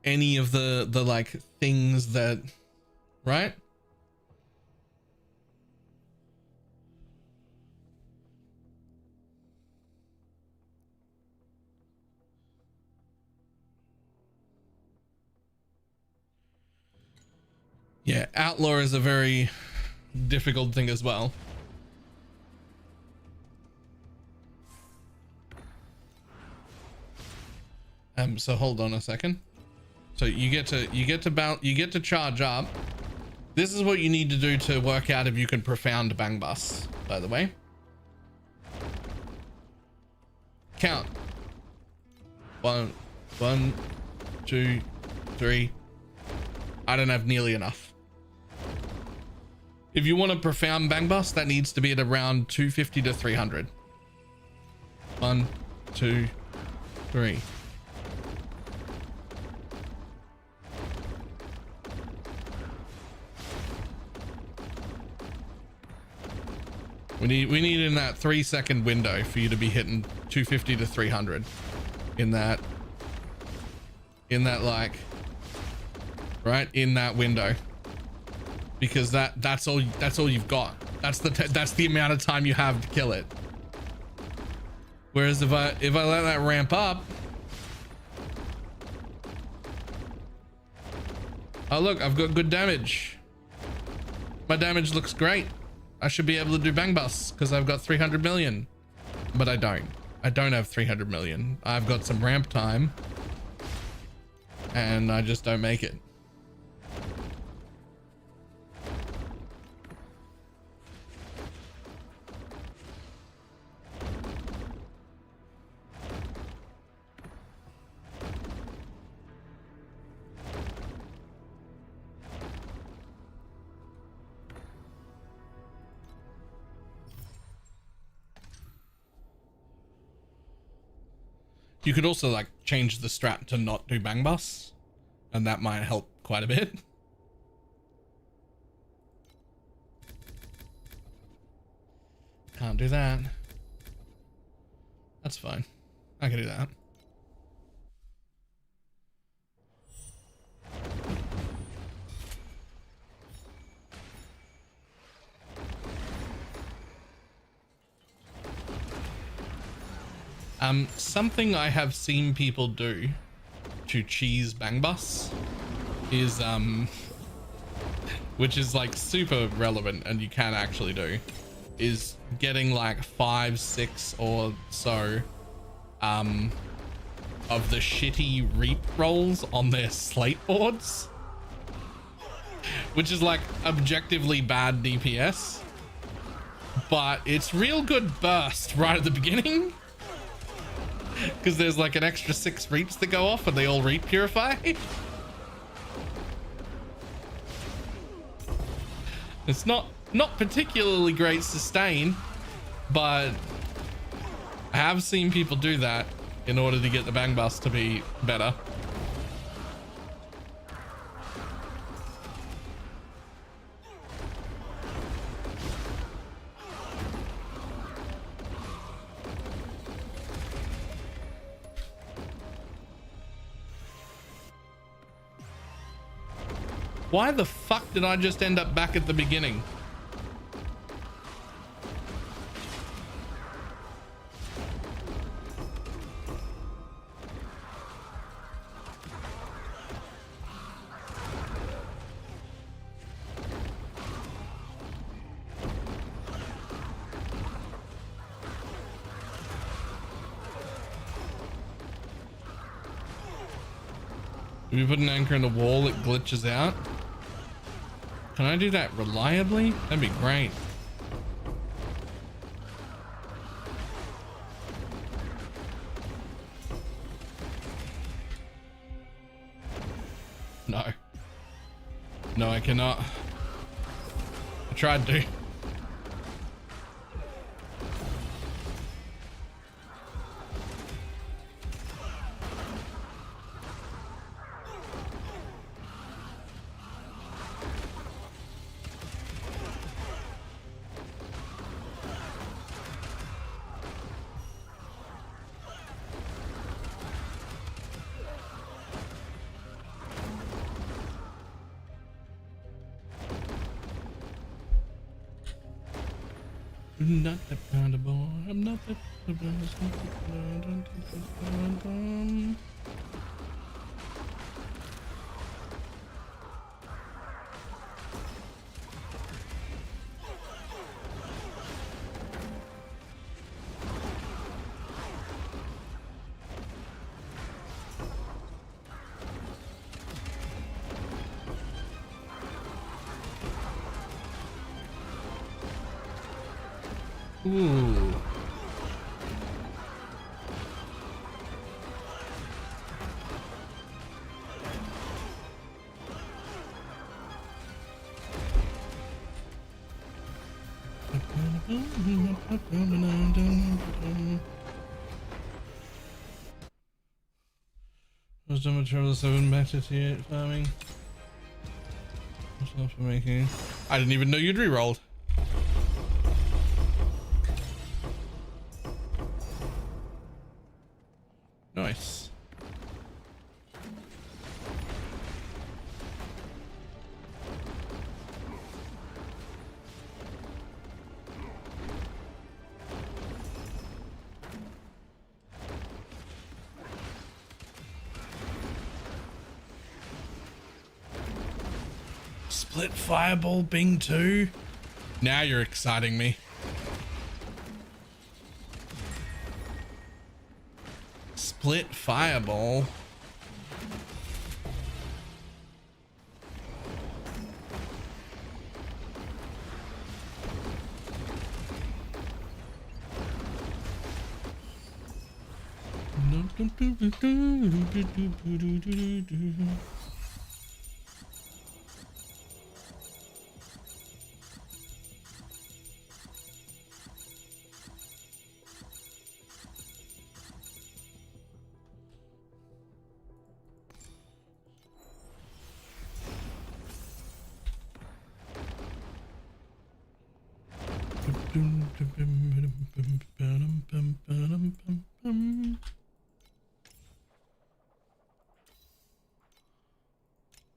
any of the like things that, right? Yeah, outlaw is a very difficult thing as well. So hold on a second. So you get to charge up. This is what you need to do to work out if you can profound bang bus, by the way. Count. 1, 2, 3. I don't have nearly enough. If you want a profound bang bus, that needs to be at around 250 to 300. 1, 2, 3. We need in that 3-second window for you to be hitting 250 to 300 in that like right in that window, because that's all you've got. That's the amount of time you have to kill it. Whereas if I let that ramp up, oh look, I've got good damage. My damage looks great. I should be able to do bang bus because I've got 300 million, but I don't. I don't have 300 million. I've got some ramp time and I just don't make it. You could also like change the strat to not do bang bus, and that might help quite a bit. Can't do that. That's fine. I can do that. Something I have seen people do to cheese bang bus is which is like super relevant and you can actually do, is getting like 5, 6 or so of the shitty reap rolls on their slate boards, which is like objectively bad DPS, but it's real good burst right at the beginning. Because there's like an extra 6 reaps that go off and they all reap purify. It's not particularly great sustain, but I have seen people do that in order to get the bang bus to be better. Why the fuck did I just end up back at the beginning? If you put an anchor in the wall, it glitches out. Can I do that reliably? That'd be great. No. No, I cannot. I tried to. I'm not dependable. I'm not dependable. Ooh. Wisdom material 7 back to T8 farming. What's not for making? I didn't even know you'd re-rolled. Nice. Split fireball Bing 2. Now you're exciting me. Split fireball.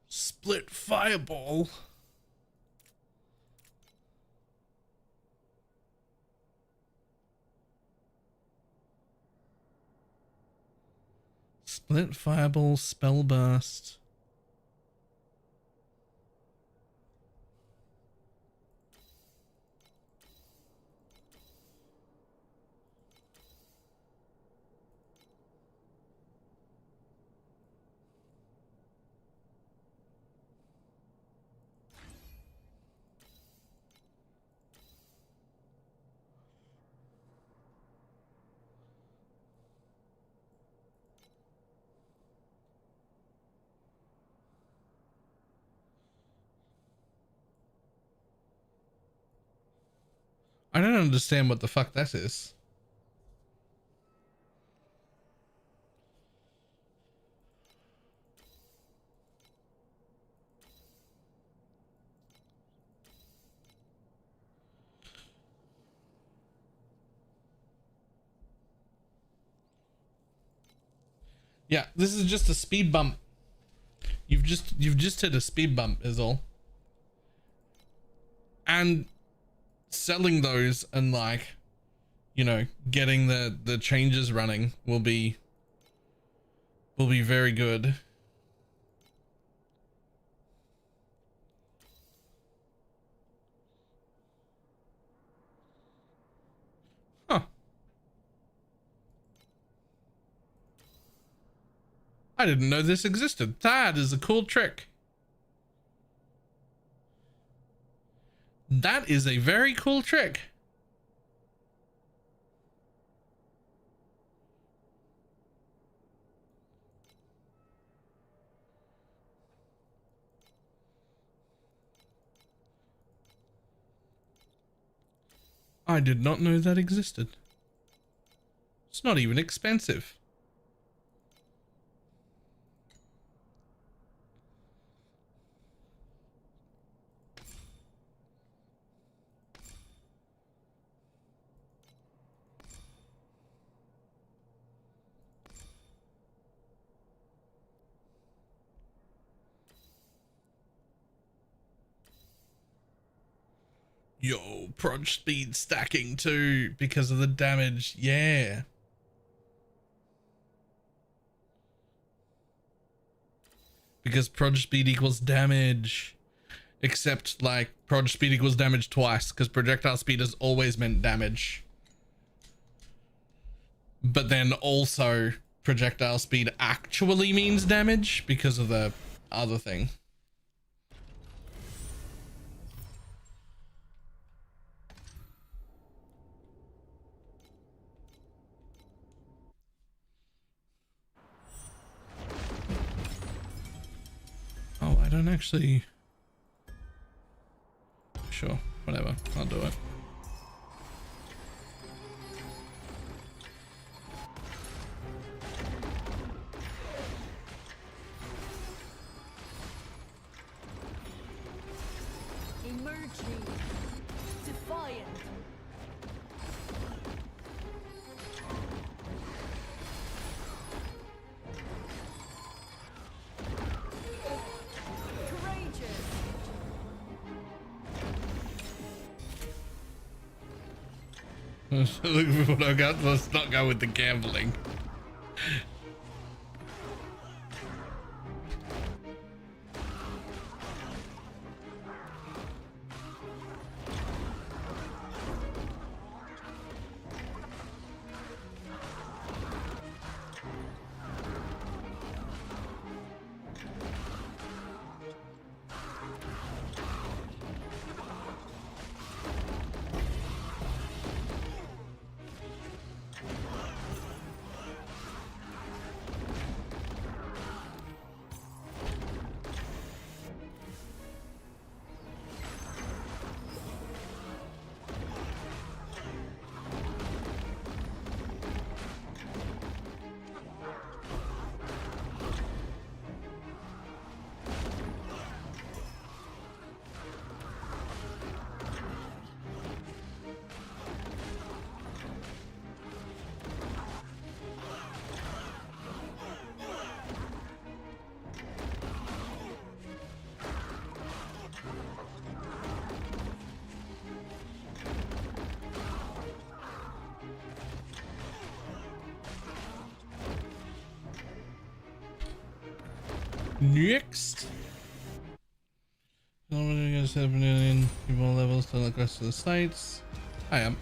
Split fireball. Split fireball spell burst. I don't understand what the fuck that is. Yeah, this is just a speed bump. You've just hit a speed bump is all. And selling those and like, you know, getting the changes running will be very good. Huh. I didn't know this existed. That is a cool trick. That is a very cool trick. I did not know that existed. It's not even expensive. Yo, proj speed stacking too because of the damage. Yeah. Because proj speed equals damage. Except like proj speed equals damage twice because projectile speed has always meant damage. But then also projectile speed actually means damage because of the other thing. Oh, I don't actually... Sure, whatever, I'll do it. Emerging. Defiant. Look what I got. Let's not go with the gambling. Next. I'm going to set up in more levels to the rest of the sites. I am.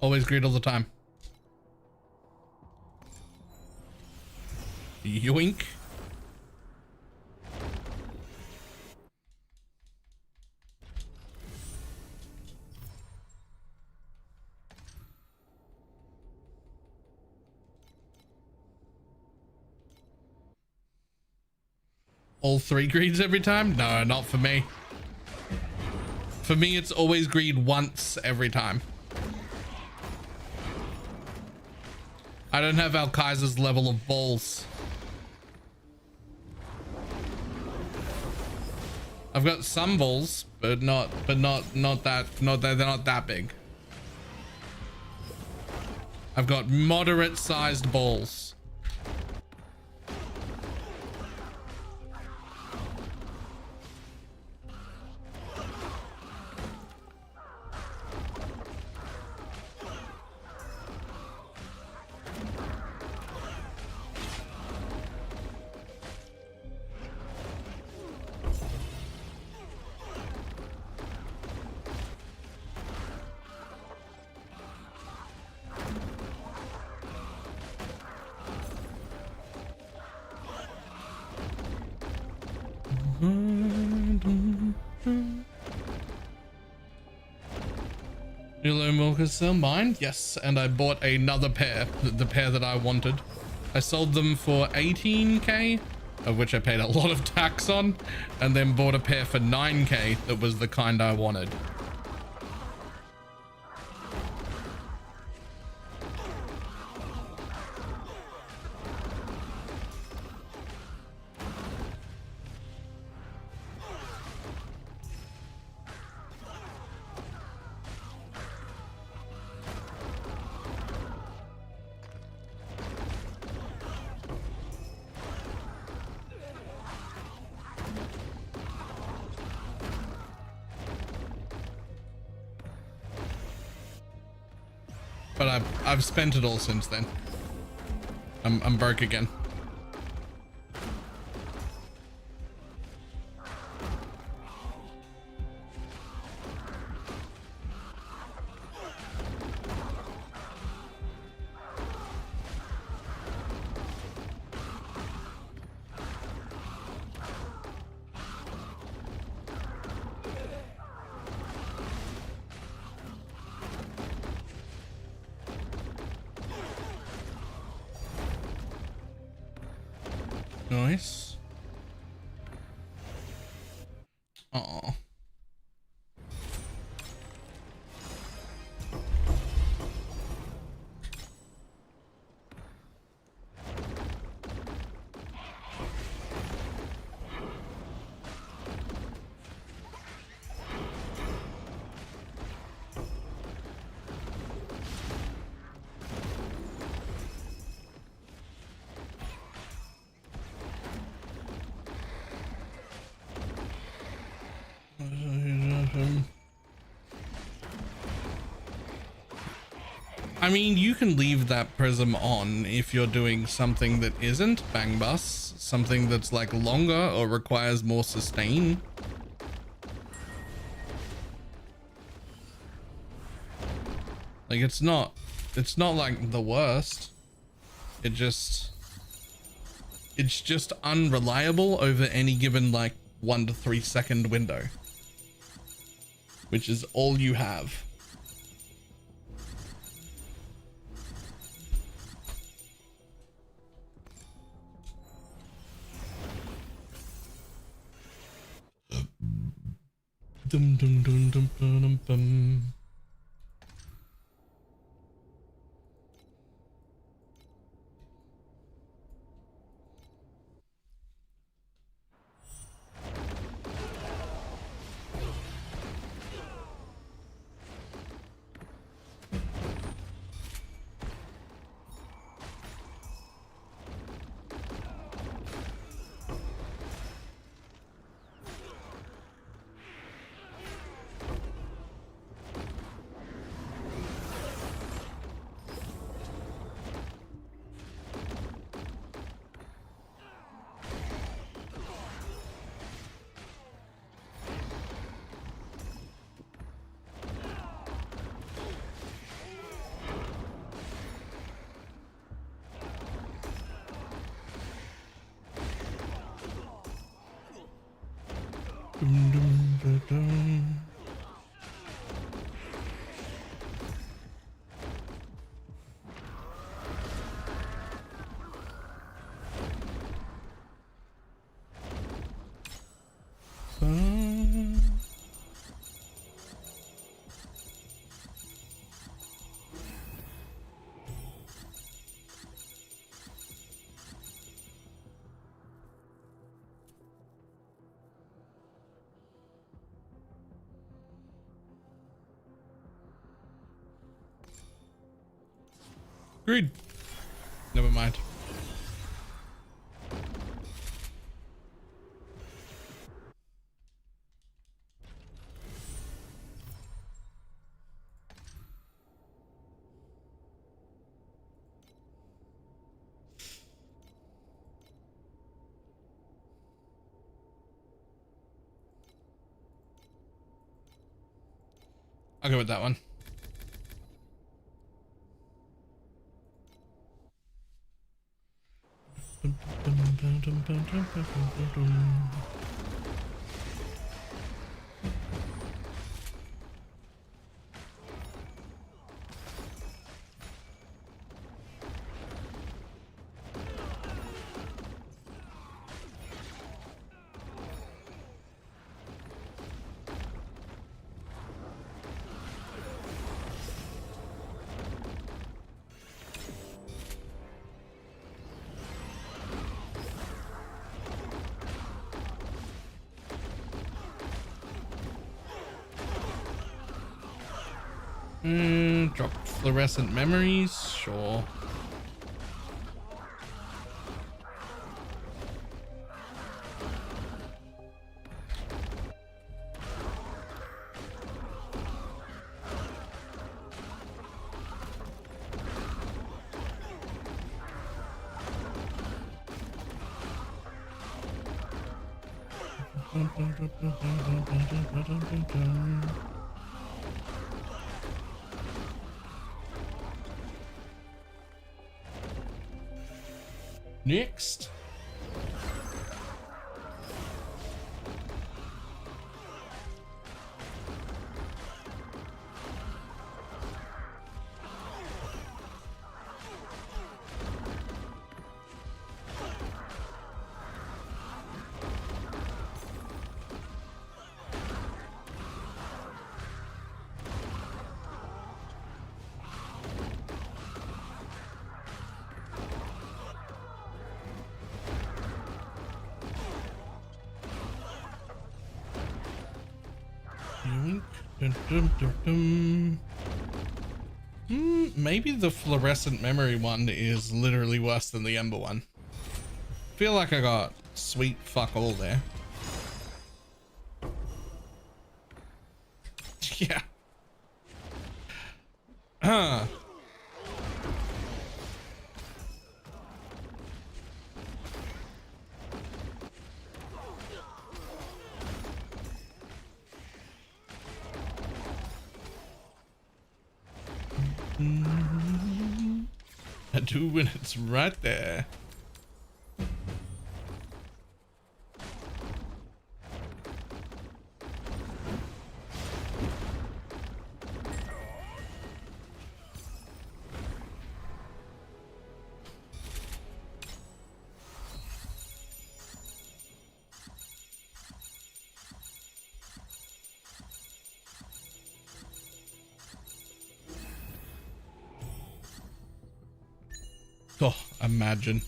Always great all the time. Yoink. All three greeds every time? No, not for me. For me, it's always greed once every time. I don't have Al Kaiser's level of balls. I've got some balls, but not they're not that big. I've got moderate sized balls. Yellow milkers sell mine? Yes, and I bought another pair, the pair that I wanted. I sold them for 18k, of which I paid a lot of tax on, and then bought a pair for 9k that was the kind I wanted. But I've spent it all since then. I'm broke again. Nice. Aw. I mean, you can leave that prism on if you're doing something that isn't bang bus, something that's like longer or requires more sustain. Like it's not like the worst. It's just unreliable over any given like 1 to 3 second window, which is all you have. Dum dum dum dum dum dum. Dum, dum, da, dum. Agreed. Never mind. I'll go with that one. Drop fluorescent memories, sure. Next. Maybe the fluorescent memory one is literally worse than the ember one. Feel like I got sweet fuck all there. Yeah. Huh. I do when it's right there. Oh, imagine.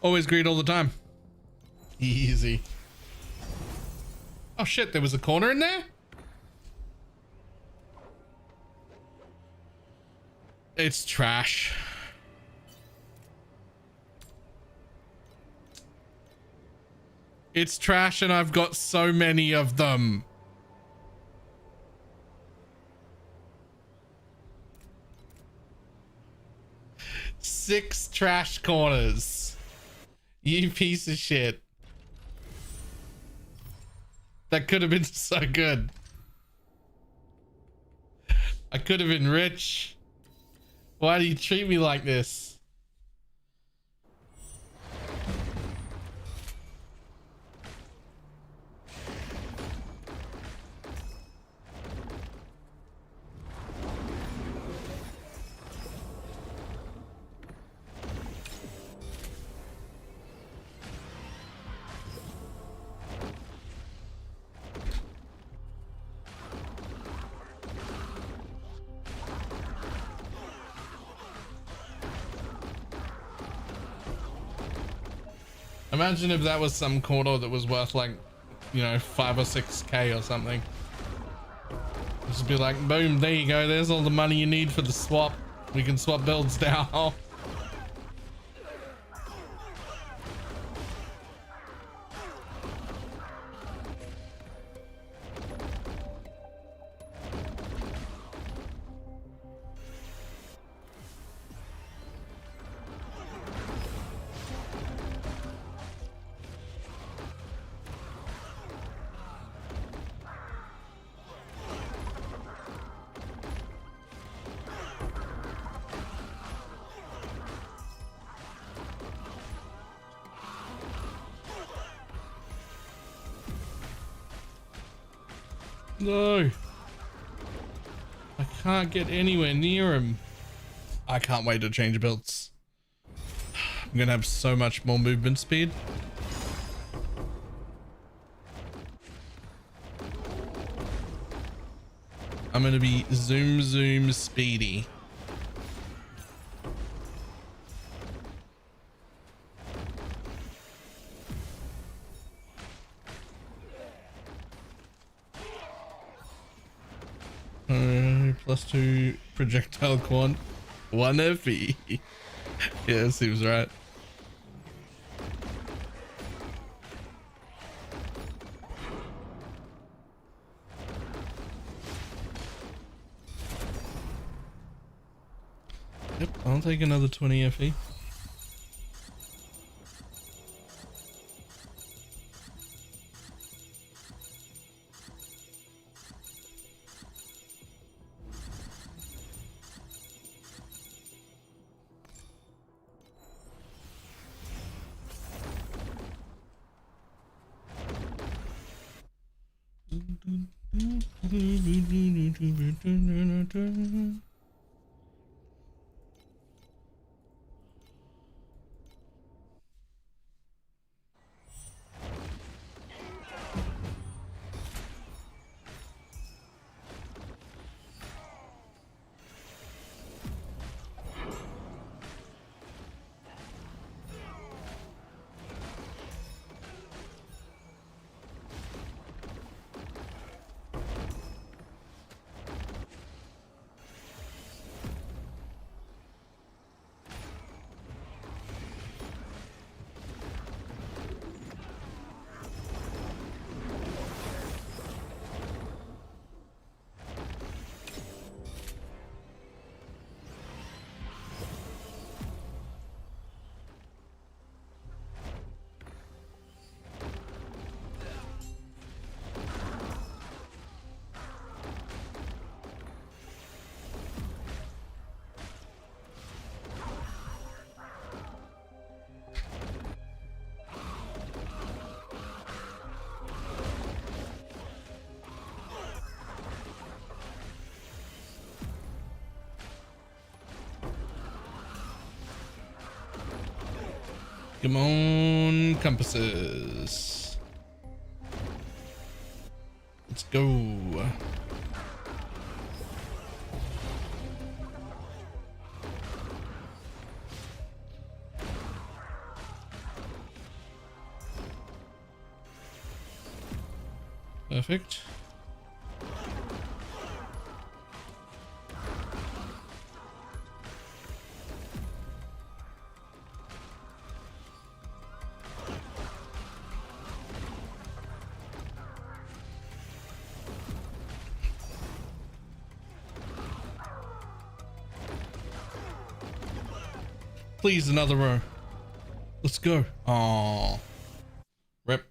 Always greed all the time. Easy. Oh shit, there was a corner in there? It's trash. It's trash and I've got so many of them. Six trash corners. You piece of shit. That could have been so good. I could have been rich. Why do you treat me like this? Imagine if that was some corner that was worth like you know, 5 or 6k or something. Just be like, boom, there you go. There's all the money you need for the swap. We can swap builds now. No, I can't get anywhere near him. I can't wait to change builds. I'm gonna have so much more movement speed. I'm gonna be zoom speedy. +2 projectile quant, 1 FE. Yeah, seems right. Yep, I'll take another 20 FE. Come on, compasses. Let's go. Perfect. Please, another row. Let's go. Oh, rip.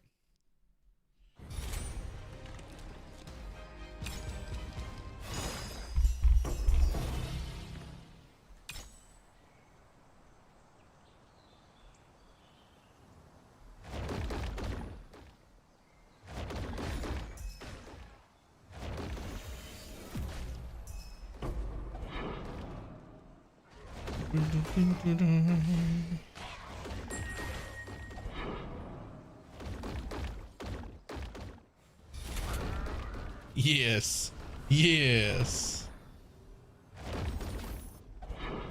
Yes. Yes.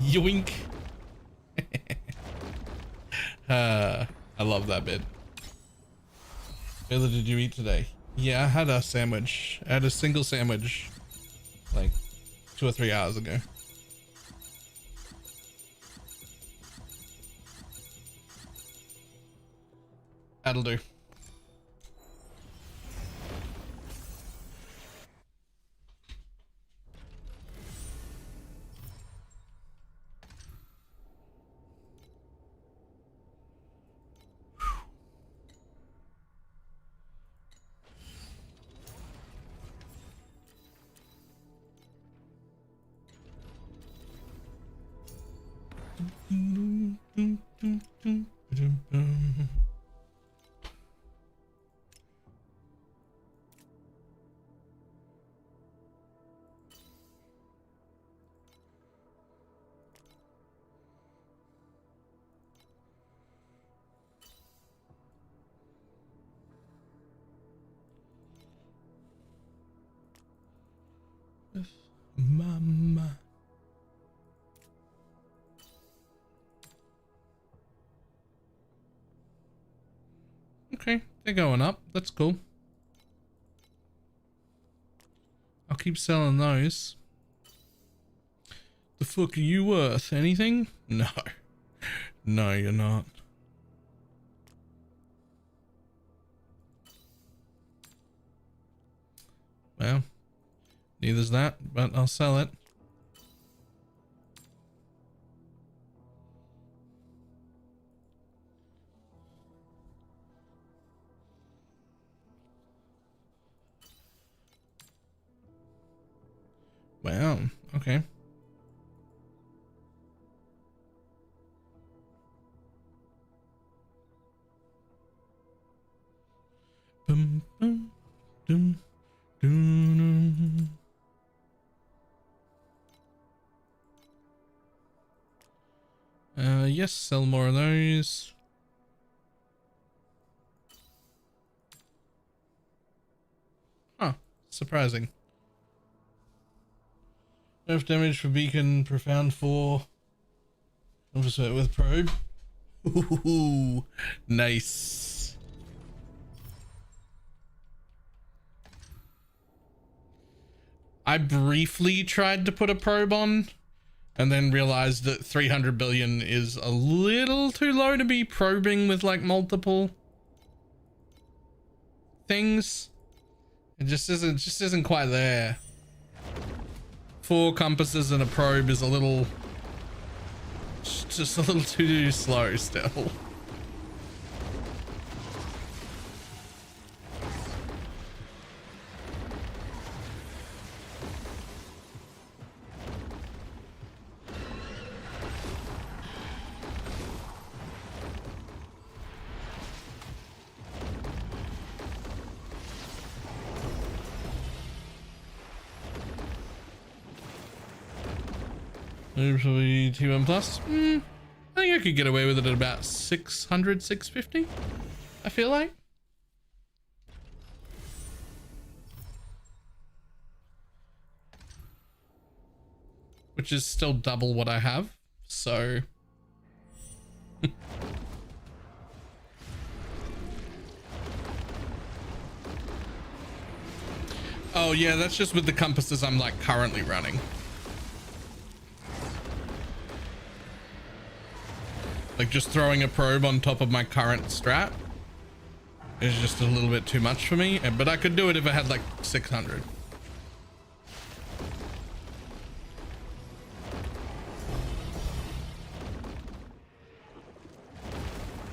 Yoink. I love that bit. Baylor, did you eat today? Yeah, I had a sandwich. I had a single sandwich like 2 or 3 hours ago. That'll do. Mama. Okay, they're going up. That's cool. I'll keep selling those. The fuck are you worth? Anything? No. No, you're not. Well, neither's that, but I'll sell it. Wow, okay. Bum, bum, dum, dum. Yes, sell more of those. Huh, surprising. Nerf damage for beacon, profound 4. Officer with probe. Ooh, nice. I briefly tried to put a probe on and then realized that 300 billion is a little too low to be probing with like multiple things. It just isn't quite there. 4 compasses and a probe is a little, just a little too slow still. Probably T1 plus. I think I could get away with it at about 600, 650. I feel like. Which is still double what I have. So. Oh yeah, that's just with the compasses I'm like currently running. Like just throwing a probe on top of my current strat is just a little bit too much for me, but I could do it if I had like 600.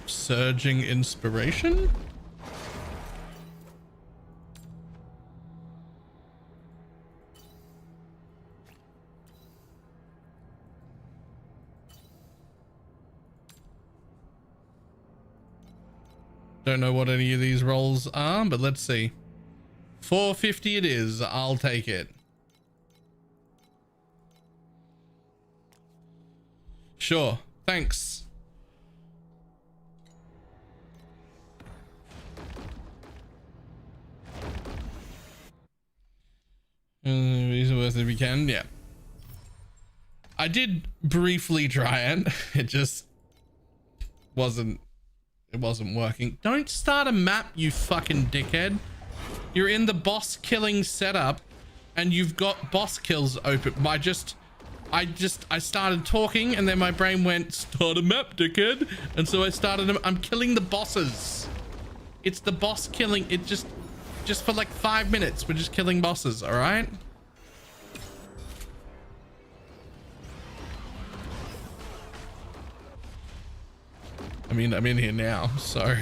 Surging inspiration? Don't know what any of these rolls are, but let's see. 450 it is. I'll take it. Sure. Thanks. Is it worth it if you can? Yeah. I did briefly try it. It just wasn't It wasn't working. Don't start a map, you fucking dickhead. You're in the boss killing setup and you've got boss kills open. I started talking and then my brain went, start a map, dickhead. And so I started, I'm killing the bosses. It's the boss killing. It just for like 5 minutes, we're just killing bosses. All right. I mean, I'm in here now, so.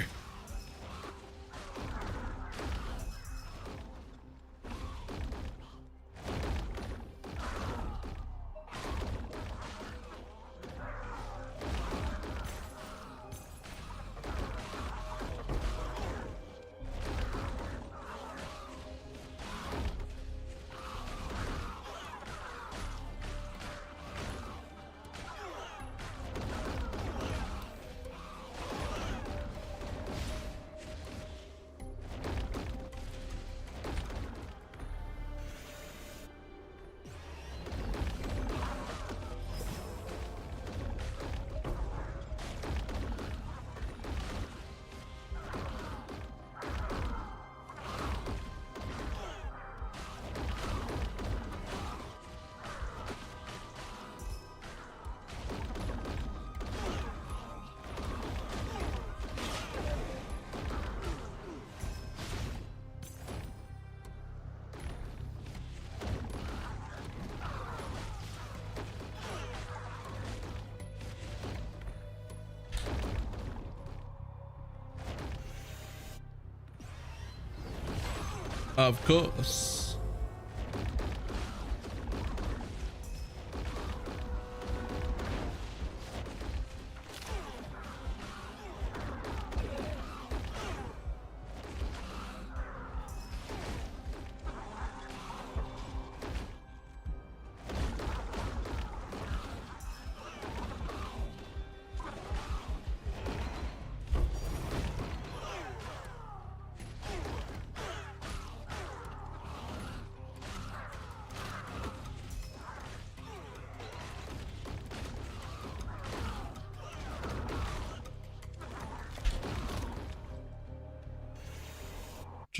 Of course.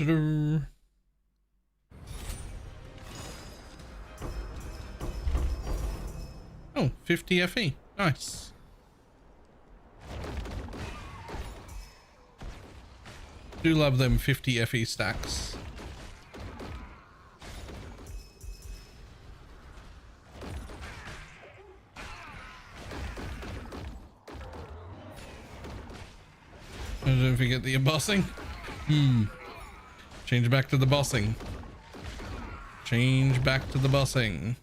Oh, 50 FE. Nice. Do love them 50 FE stacks. And don't forget the embossing. Change back to the bossing. Change back to the bossing.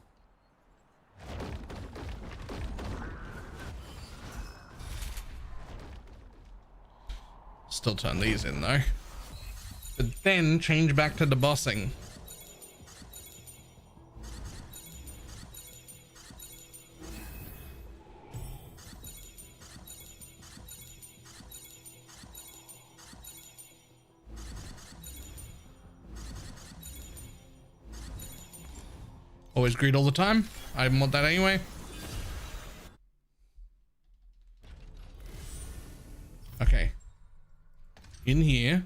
Still turn these in though. But then change back to the bossing. Always greed all the time. I want that anyway. Okay. In here.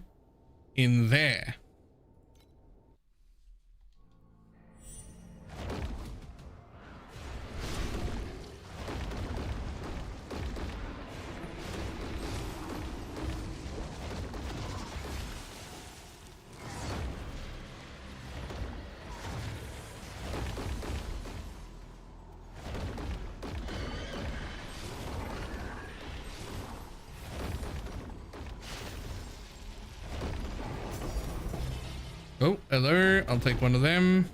In there. Oh, hello. I'll take one of them.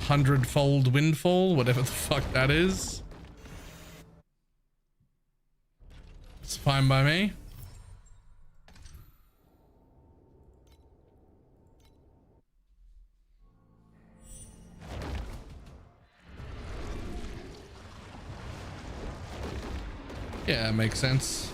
100-fold windfall, whatever the fuck that is. It's fine by me. Yeah, makes sense.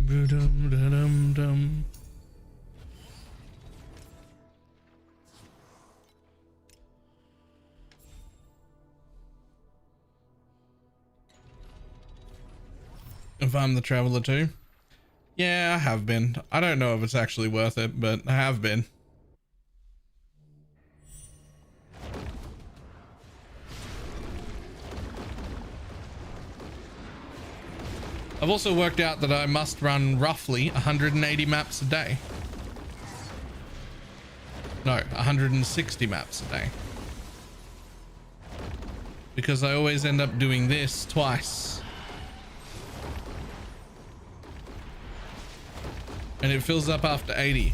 If I'm the traveler too. Yeah, I have been. I don't know if it's actually worth it, but I have been. I've also worked out that I must run roughly 180 maps a day. No, 160 maps a day. Because I always end up doing this twice. And it fills up after 80.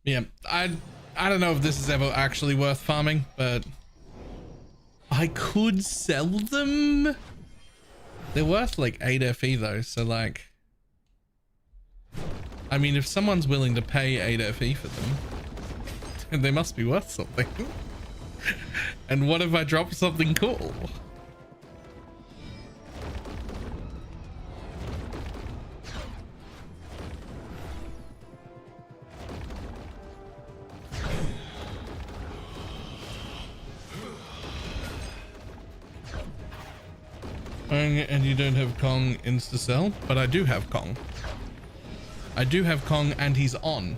Yeah, I don't know if this is ever actually worth farming, but I could sell them. They're worth like 8 FE though, so like, I mean, if someone's willing to pay 8 FE for them, then they must be worth something. And what if I drop something cool? And you don't have Kong insta sell, but I do have Kong. I do have Kong and he's on.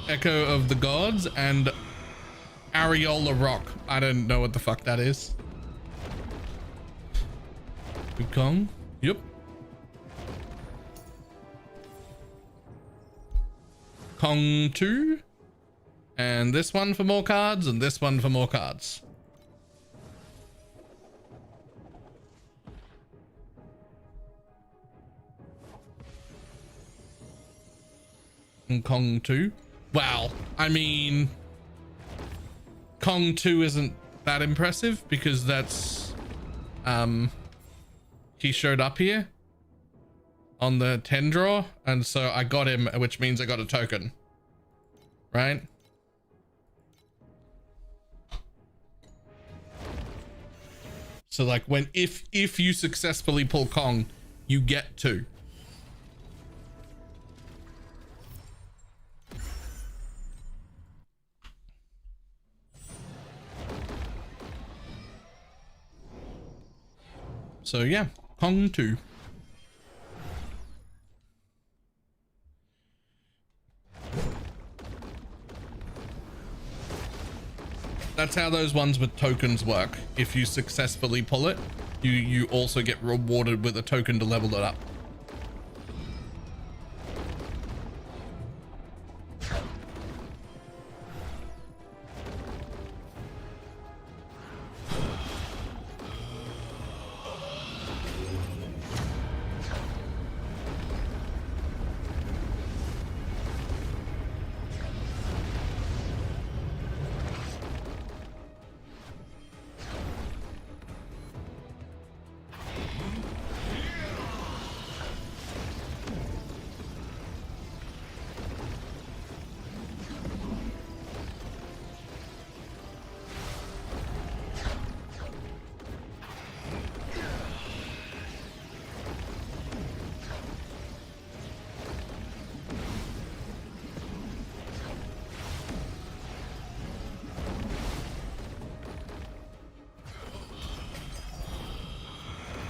Echo of the Gods and Areola Rock. I don't know what the fuck that is. Good Kong. Yep. Kong 2. And this one for more cards and this one for more cards. And Kong 2. Wow, I mean, Kong 2 isn't that impressive because that's, he showed up here on the 10 draw, and so I got him, which means I got a token, right? So like when, if you successfully pull Kong, you get 2. So yeah, Kong 2. That's how those ones with tokens work. If you successfully pull it, you also get rewarded with a token to level it up.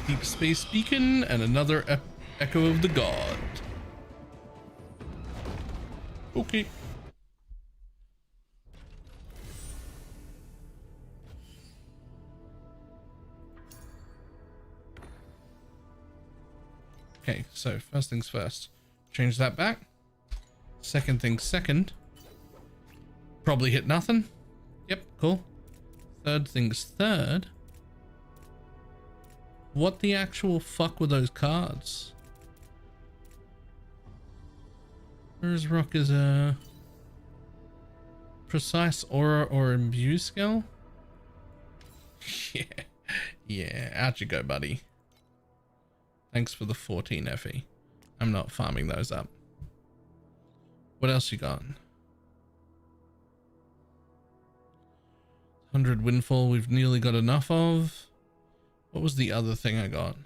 Deep Space Beacon and another Echo of the God. Okay. Okay, so first things first. Change that back. Second things second. Probably hit nothing. Yep, cool. Third things third. What the actual fuck were those cards? Where's Rock is a precise aura or imbue skill? Yeah. Yeah, out you go, buddy. Thanks for the 14 FE. I'm not farming those up. What else you got? 100 windfall we've nearly got enough of. What was the other thing I got?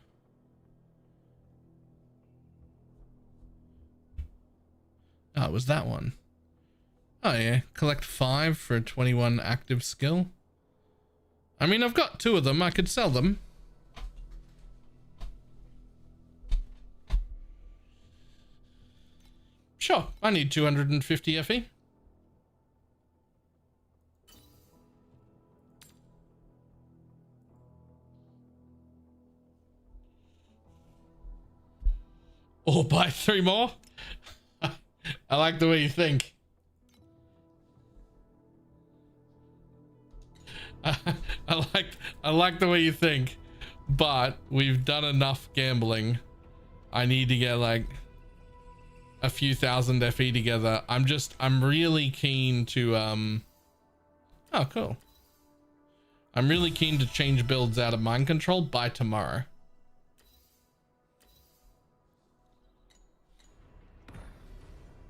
Oh, it was that one. Oh yeah, collect 5 for a 21 active skill. I mean, I've got 2 of them. I could sell them. Sure, I need 250 FE. Or buy 3 more. I like the way you think. I like the way you think, but we've done enough gambling. I need to get like a few thousand FE together. I'm really keen to oh cool. I'm really keen to change builds out of mind control by tomorrow.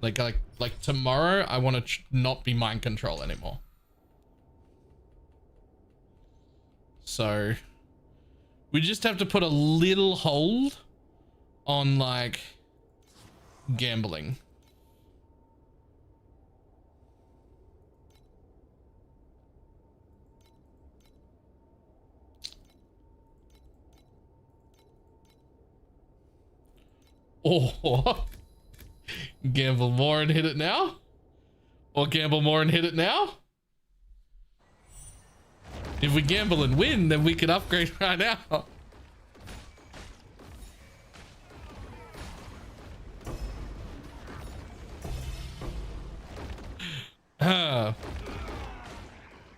Like tomorrow, I want to not be mind control anymore. So we just have to put a little hold on like gambling. Oh. Gamble more and hit it now? Or gamble more and hit it now? If we gamble and win, then we can upgrade right now.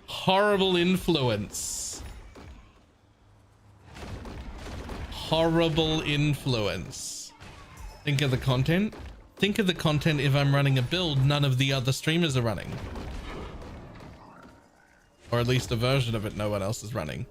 Horrible influence. Horrible influence. Think of the content. Think of the content if I'm running a build none of the other streamers are running. Or at least a version of it no one else is running.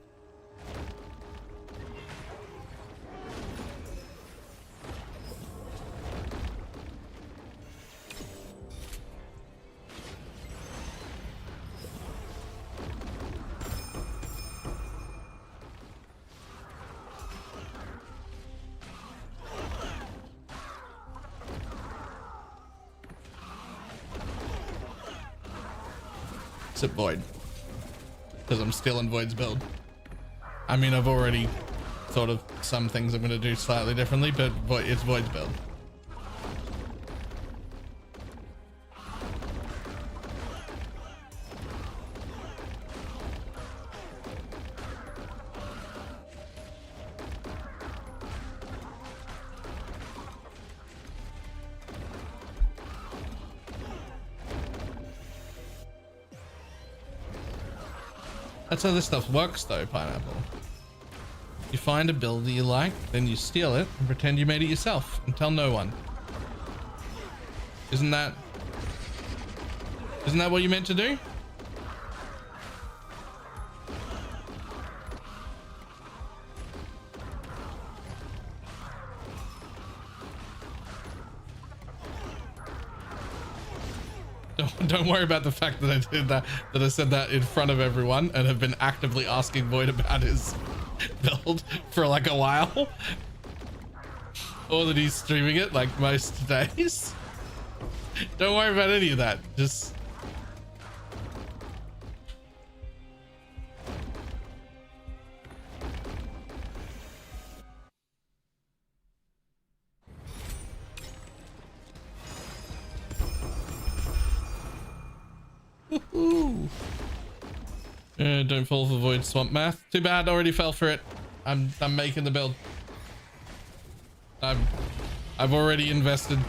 Except Void. Because I'm still in Void's build. I mean, I've already thought of some things I'm going to do slightly differently, but it's Void's build. That's how this stuff works though, Pineapple. You find a build that you like, then you steal it and pretend you made it yourself and tell no one. Isn't that what you meant to do? Don't worry about the fact that I did that, that I said that in front of everyone and have been actively asking Void about his build for like a while. Or that he's streaming it like most days. Don't worry about any of that. Just... don't fall for Void swamp math. Too bad, already fell for it. I'm making the build. I've already invested.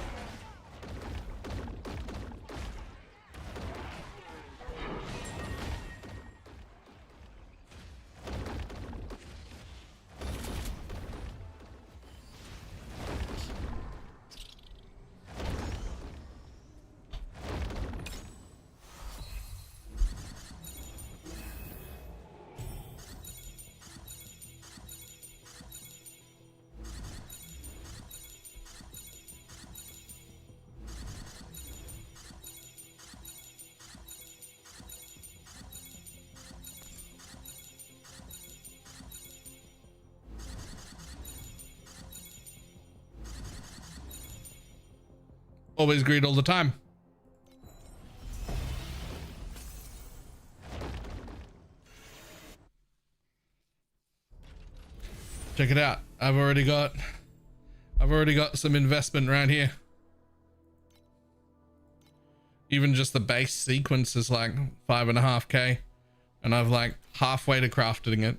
Always greed all the time. Check it out. I've already got some investment around here. Even just the base sequence is like 5.5K, and I've like halfway to crafting it.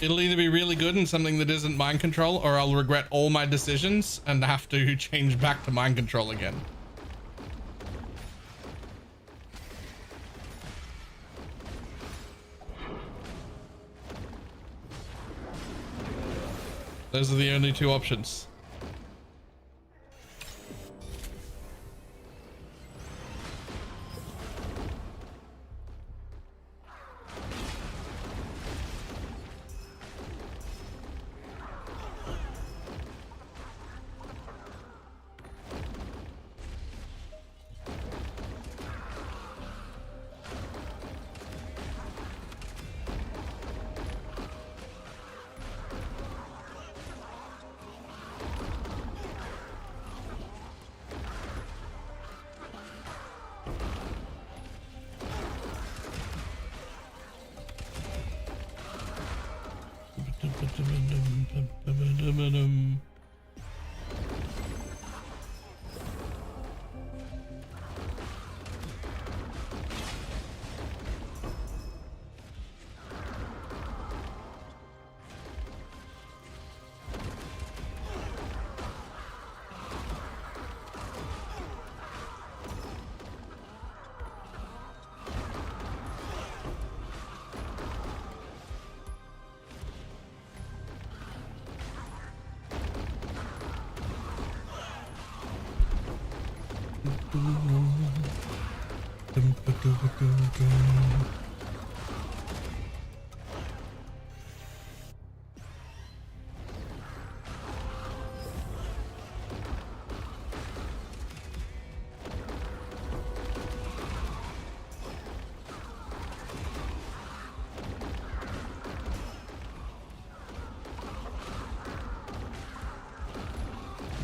It'll either be really good and something that isn't mind control, or I'll regret all my decisions and have to change back to mind control again. Those are the only two options.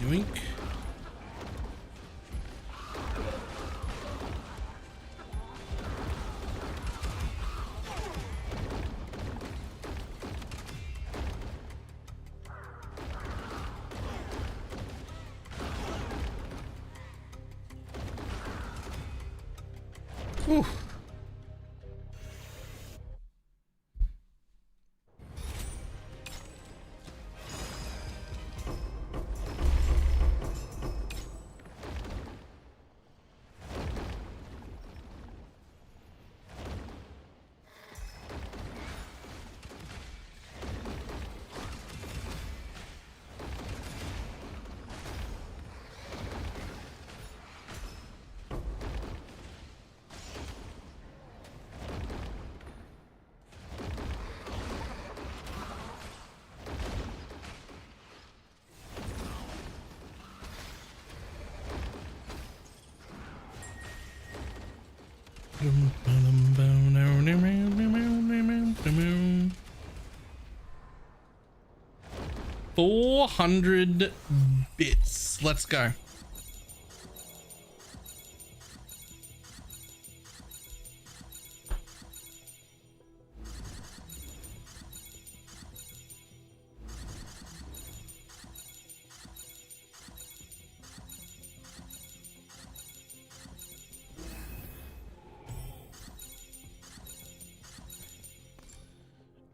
Yoink. Whew. $400 bits. Let's go.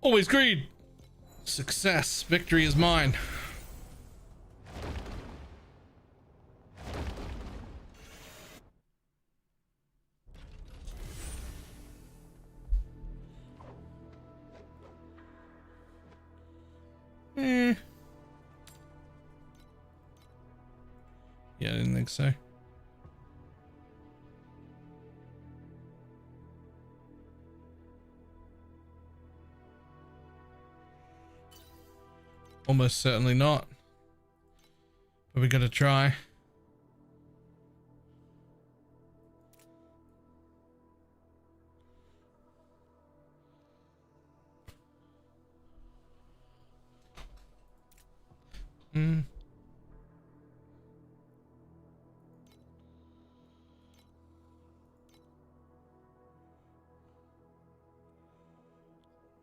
Always greed. Success. Victory is mine. Yeah, I didn't think so. Almost certainly not. But we gotta try.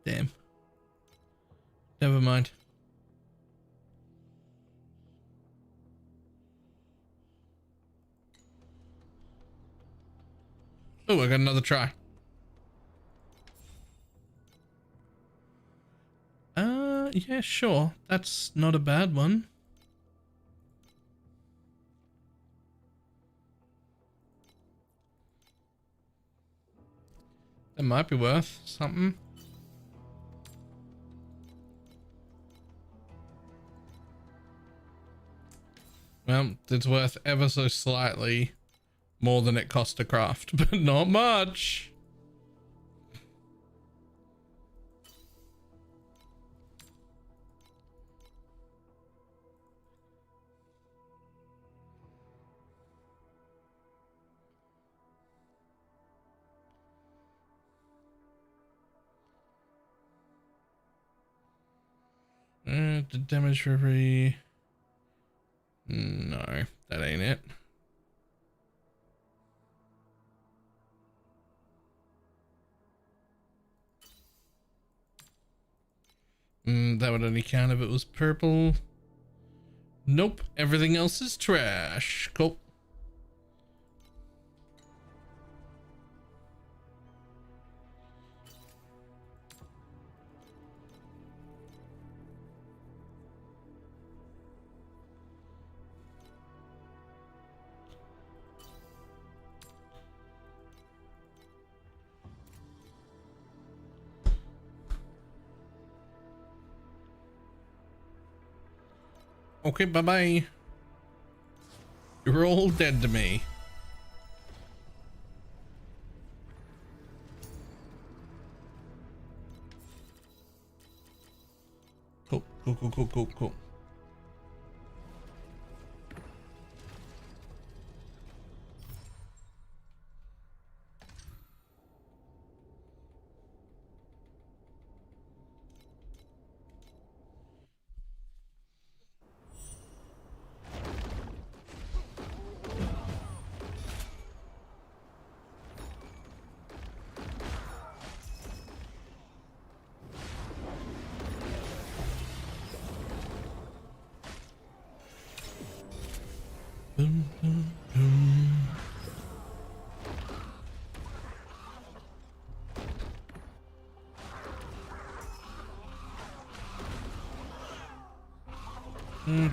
Damn. Never mind. Oh, I got another try. Yeah, sure. That's not a bad one. That might be worth something. Well, it's worth ever so slightly more than it cost to craft, but not much. The damage for every... No, that ain't it. That would only count if it was purple. Nope, everything else is trash. Cool. Okay, bye-bye. You're all dead to me. Cool, cool, cool, cool, cool, cool.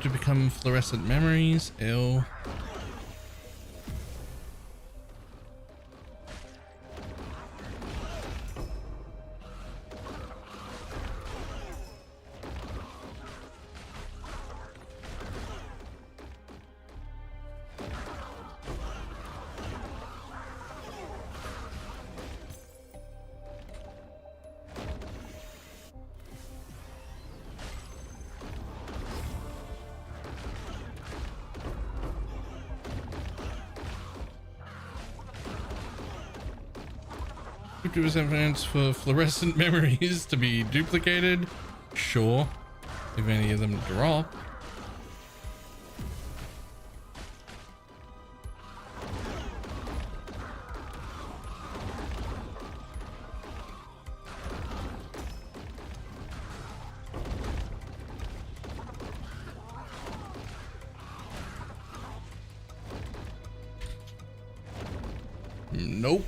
To become fluorescent memories. Ew. Evidence for fluorescent memories to be duplicated. Sure, if any of them drop. Nope.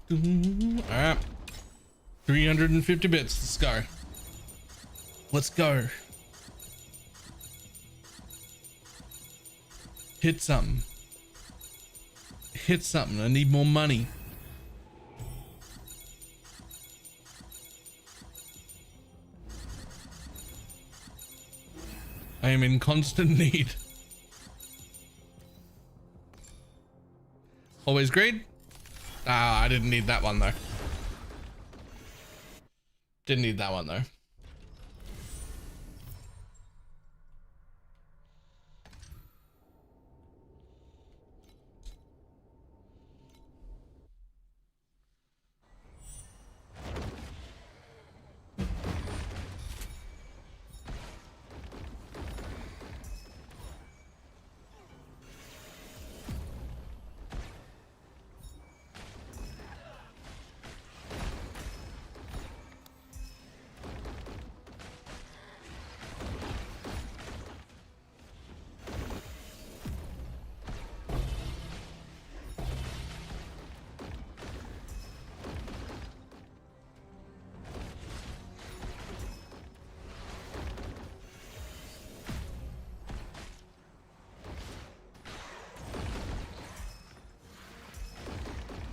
Alright. 350 bits. Let's go. Let's go. Hit something. Hit something. I need more money. I am in constant need. Always great. Ah, I didn't need that one though. Didn't need that one though.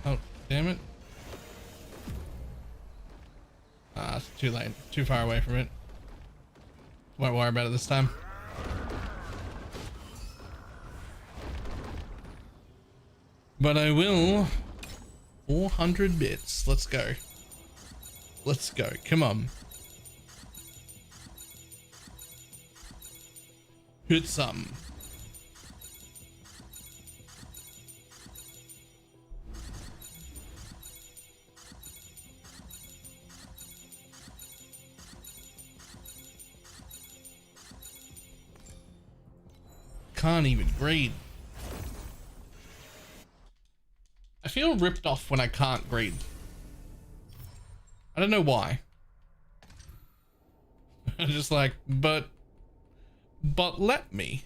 Oh, damn it. Ah, it's too late. Too far away from it. Won't worry about it this time. But I will. 400 bits. Let's go. Let's go. Come on. Hit some. Can't even breathe. I feel ripped off when I can't breathe. I don't know why. I'm just like, but let me.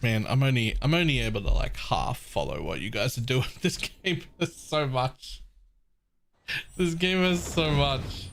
Man, I'm only able to like half follow what you guys are doing. This game has so much. This game has so much.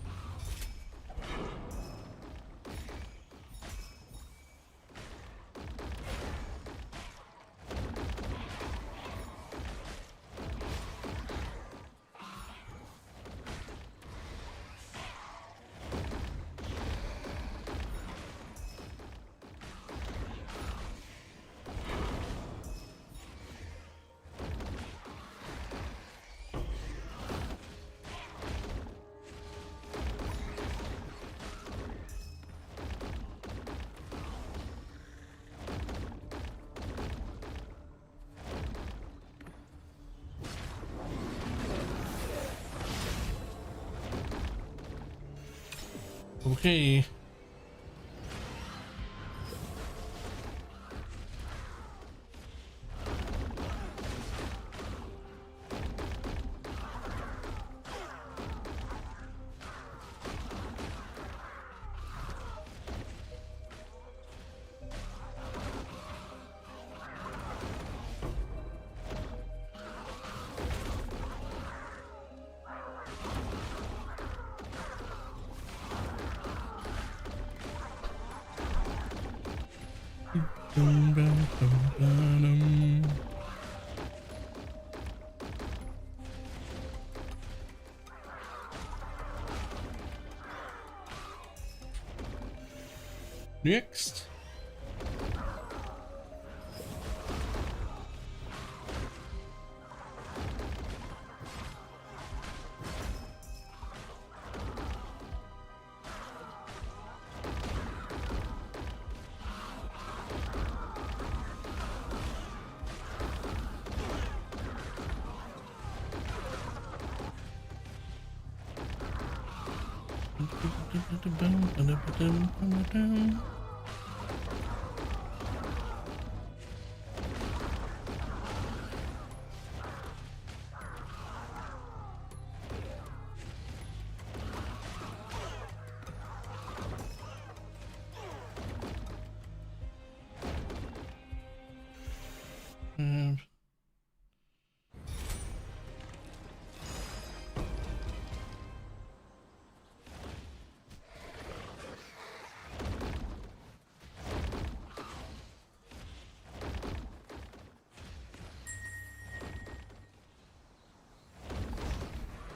Okay. Next.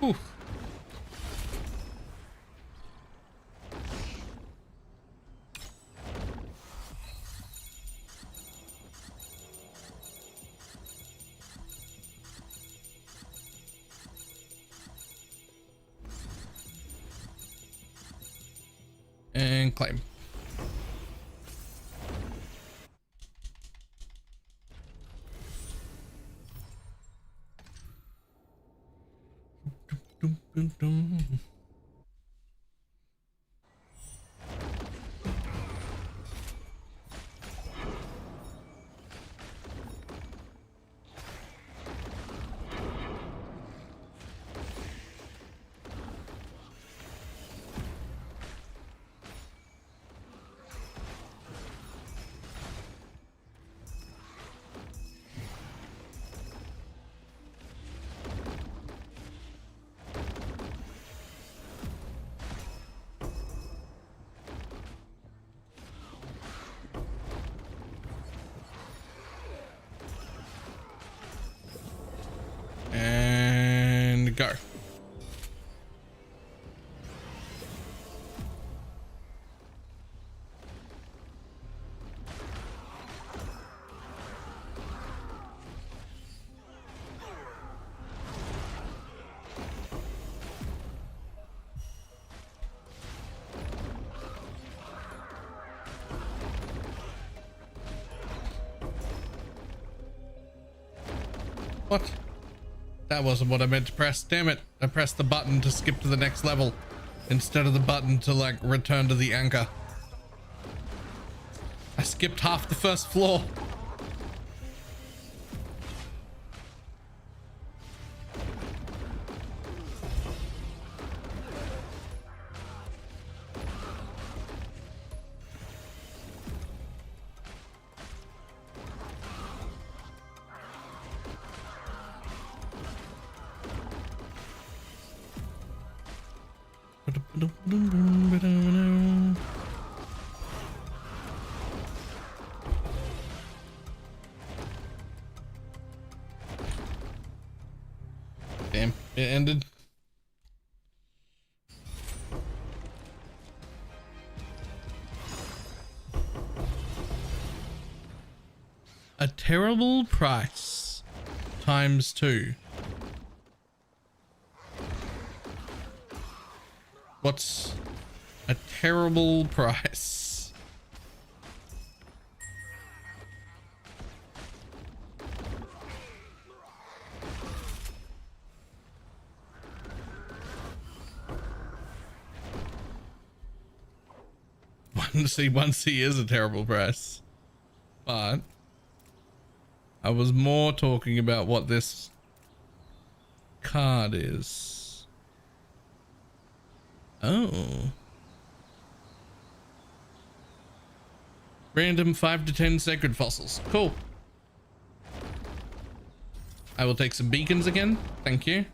Oof. And claim. Dum, dum, dum. And go. What? That wasn't what I meant to press. Damn it. I pressed the button to skip to the next level instead of the button to like return to the anchor. I skipped half the first floor. Damn, it ended. A terrible price times 2. What's a terrible price? One C is a terrible price, but I was more talking about what this card is. Oh. Random 5 to 10 sacred fossils. Cool. I will take some beacons again. Thank you.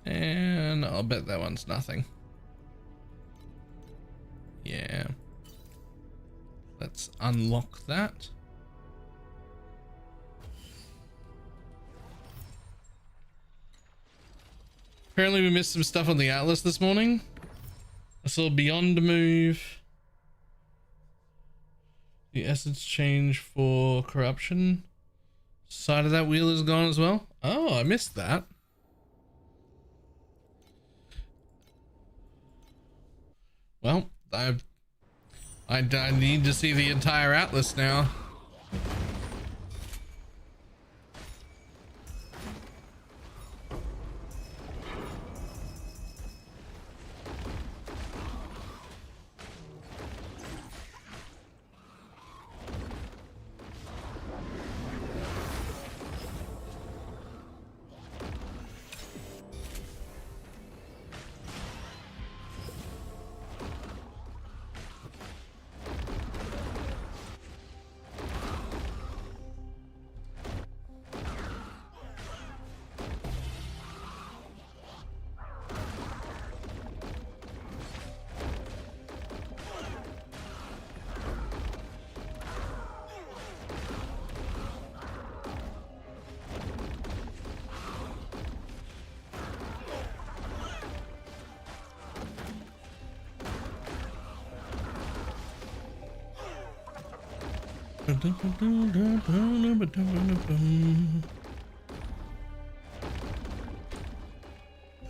And I'll bet that one's nothing. Yeah. Let's unlock that. Apparently we missed some stuff on the Atlas this morning. I saw Beyond move. The essence change for corruption. Side of that wheel is gone as well. Oh, I missed that. Well, I need to see the entire Atlas now.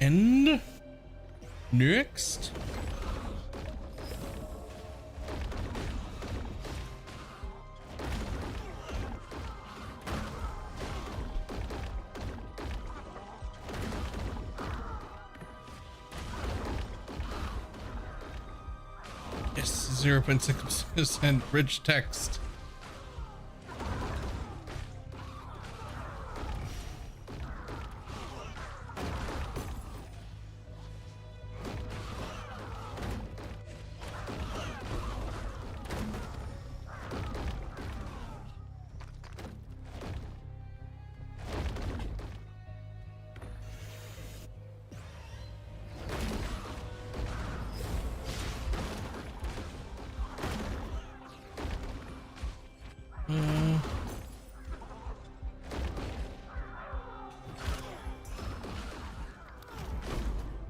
And next, yes, 0.6% rich text.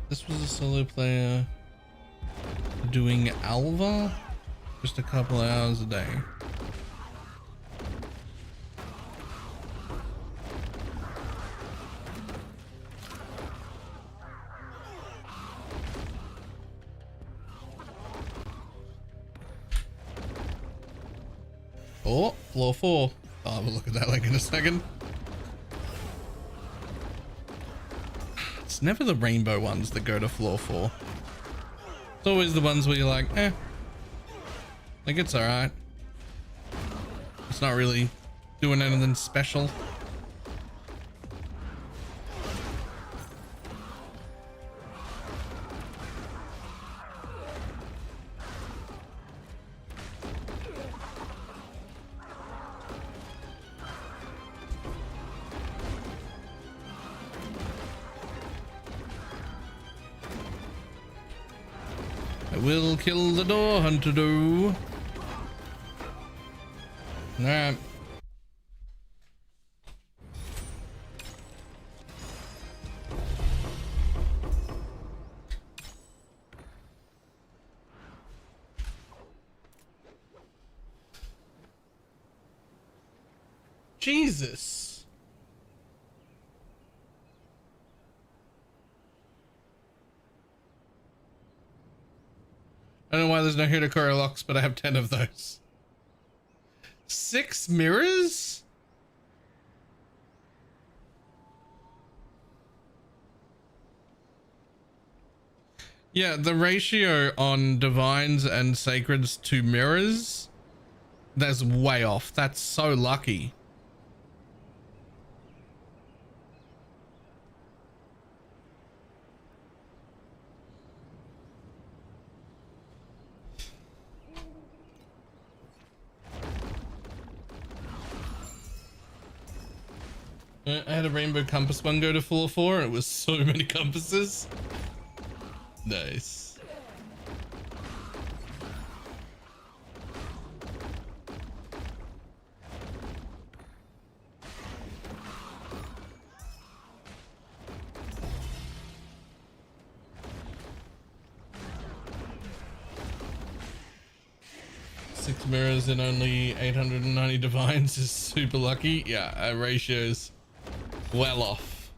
This was a solo player doing Alva just a couple hours a day. Oh, floor 4. I'll have a look at that like in a second. It's never the rainbow ones that go to floor 4. It's always the ones where you're like, like it's alright. It's not really doing anything special. I will kill the door hunter do. Alright. Jesus. I don't know why there's no Hitakori locks, but I have 10 of those. 6 mirrors? Yeah, the ratio on divines and sacreds to mirrors, that's way off. That's so lucky. I had a rainbow compass one go to floor 4 and it was so many compasses. Nice. Six mirrors and only 890 divines is super lucky. Yeah, ratios well off.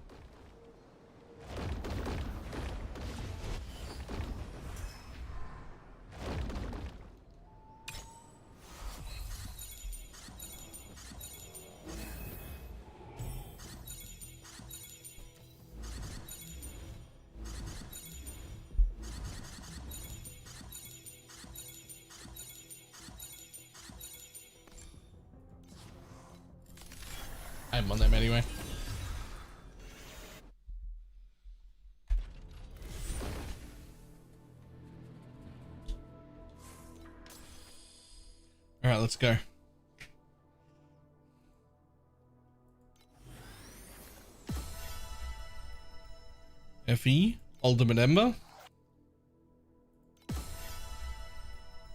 I'm on them anyway. All right, let's go. FE, Ultimate Ember.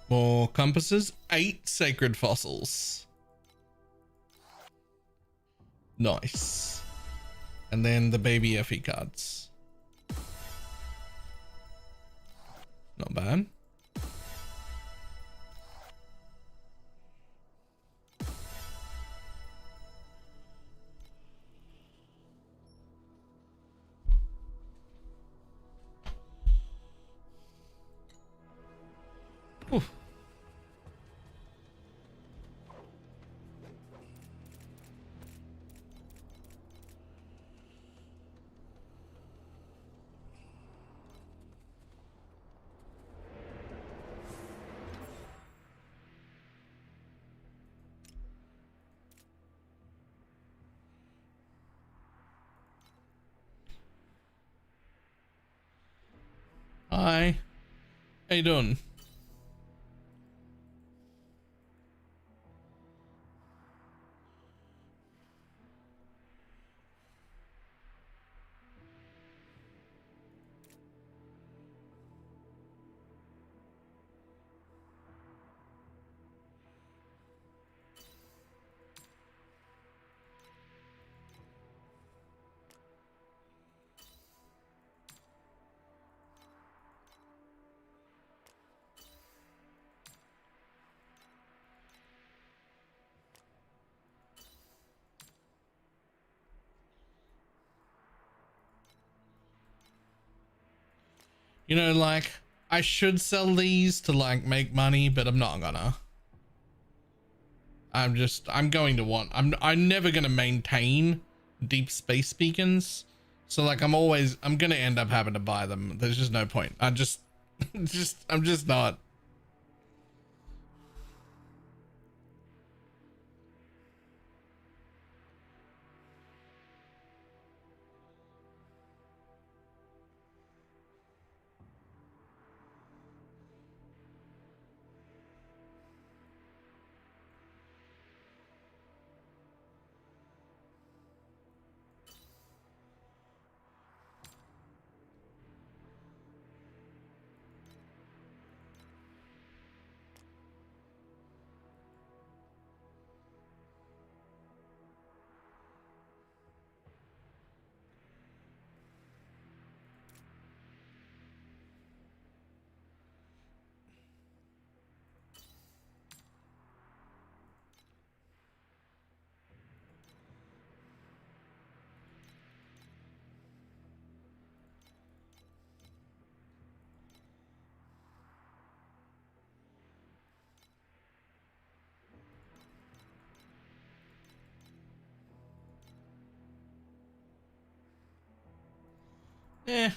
More compasses, 8 sacred fossils. Nice. And then the baby FE cards. Not bad. Oof. Hi. How you doing? You know, like, I should sell these to like make money, but I'm not gonna. I'm never gonna maintain deep space beacons So like I'm gonna end up having to buy them. There's just no point. I'm just not. Eh.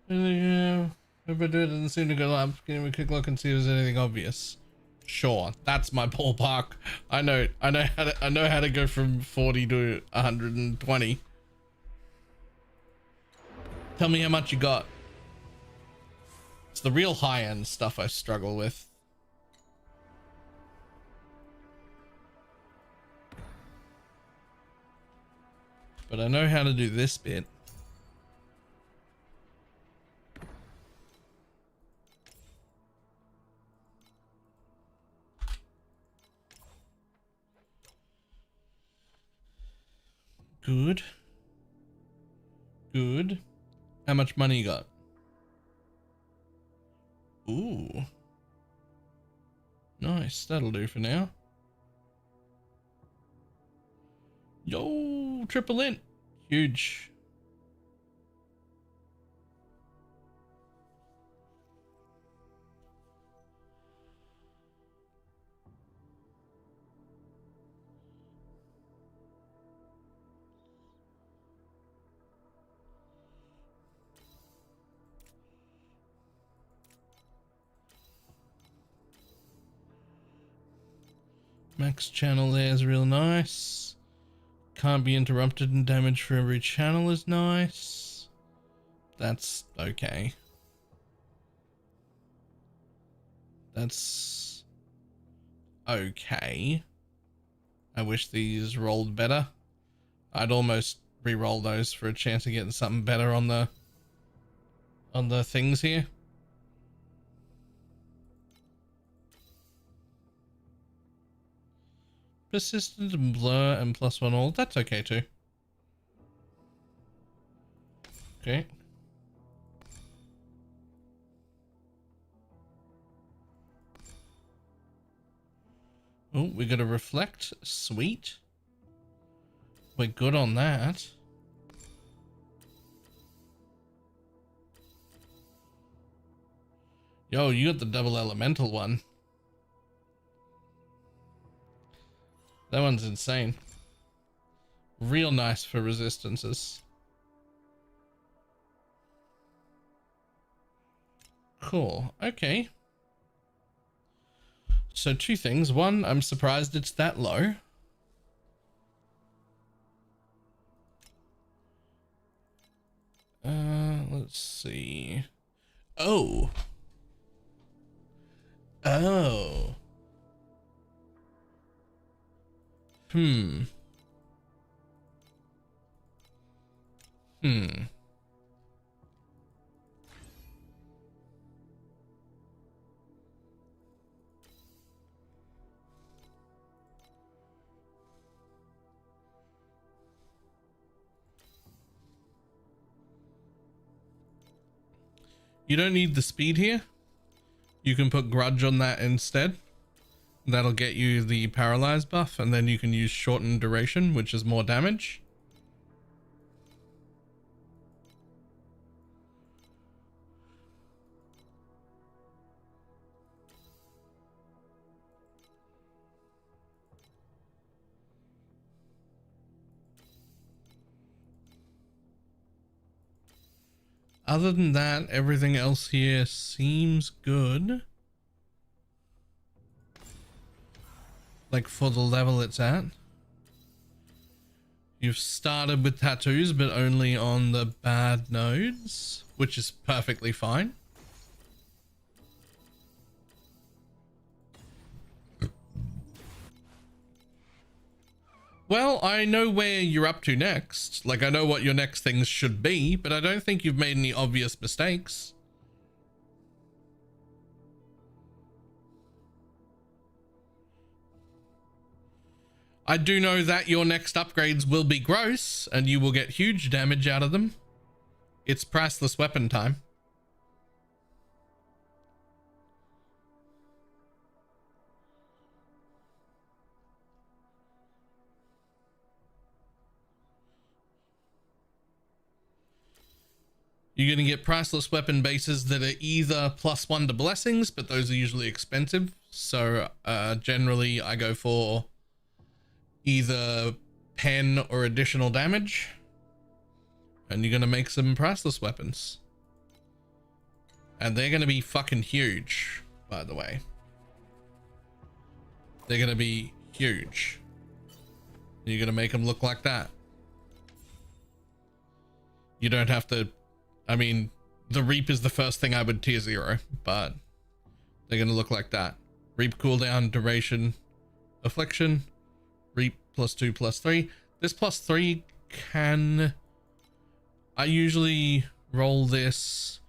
If I do it doesn't seem to go up, can we quick look and see if there's anything obvious? Sure, that's my ballpark. I know how to go from 40 to 120. Tell me how much you got. It's the real high-end stuff I struggle with. But I know how to do this bit. Good. Good. How much money you got? Ooh. Nice. That'll do for now. Yo, triple int. Huge. Max channel there is real nice. Can't be interrupted and damage for every channel is nice. That's okay. That's okay. I wish these rolled better. I'd almost re-roll those for a chance of getting something better on the things here. Persistent and blur and +1 all. That's okay too. Okay. Oh, we got a reflect. Sweet. We're good on that. Yo, you got the double elemental one. That one's insane. Real nice for resistances. Cool. Okay. So two things. One, I'm surprised it's that low. Let's see. Oh. Oh. Hmm. You don't need the speed here. You can put grudge on that instead. That'll get you the paralyze buff, and then you can use shortened duration, which is more damage. other than that, everything else here seems good. Like for the level it's at. You've started with tattoos, but only on the bad nodes, which is perfectly fine. Well, I know where you're up to next. Like, I know what your next things should be, but I don't think you've made any obvious mistakes. I do know that your next upgrades will be gross, and you will get huge damage out of them. It's priceless weapon time. You're going to get priceless weapon bases that are either +1 to blessings, but those are usually expensive. So generally I go for either pen or additional damage. And you're going to make some priceless weapons. And they're going to be fucking huge, by the way. They're going to be huge. You're going to make them look like that. You don't have to... I mean, the Reap is the first thing I would tier 0, but they're going to look like that. Reap cooldown, duration, affliction, Reap +2, +3. This +3 can... I usually roll this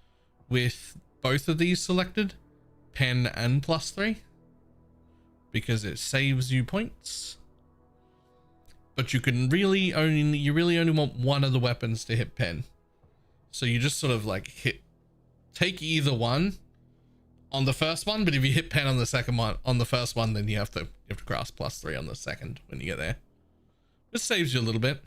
with both of these selected, pen and +3, because it saves you points. But you can really only want one of the weapons to hit pen. So you just sort of like take either one on the first one, but if you hit pen on the second one, on the first one, then you have to grasp +3 on the second when you get there. This saves you a little bit.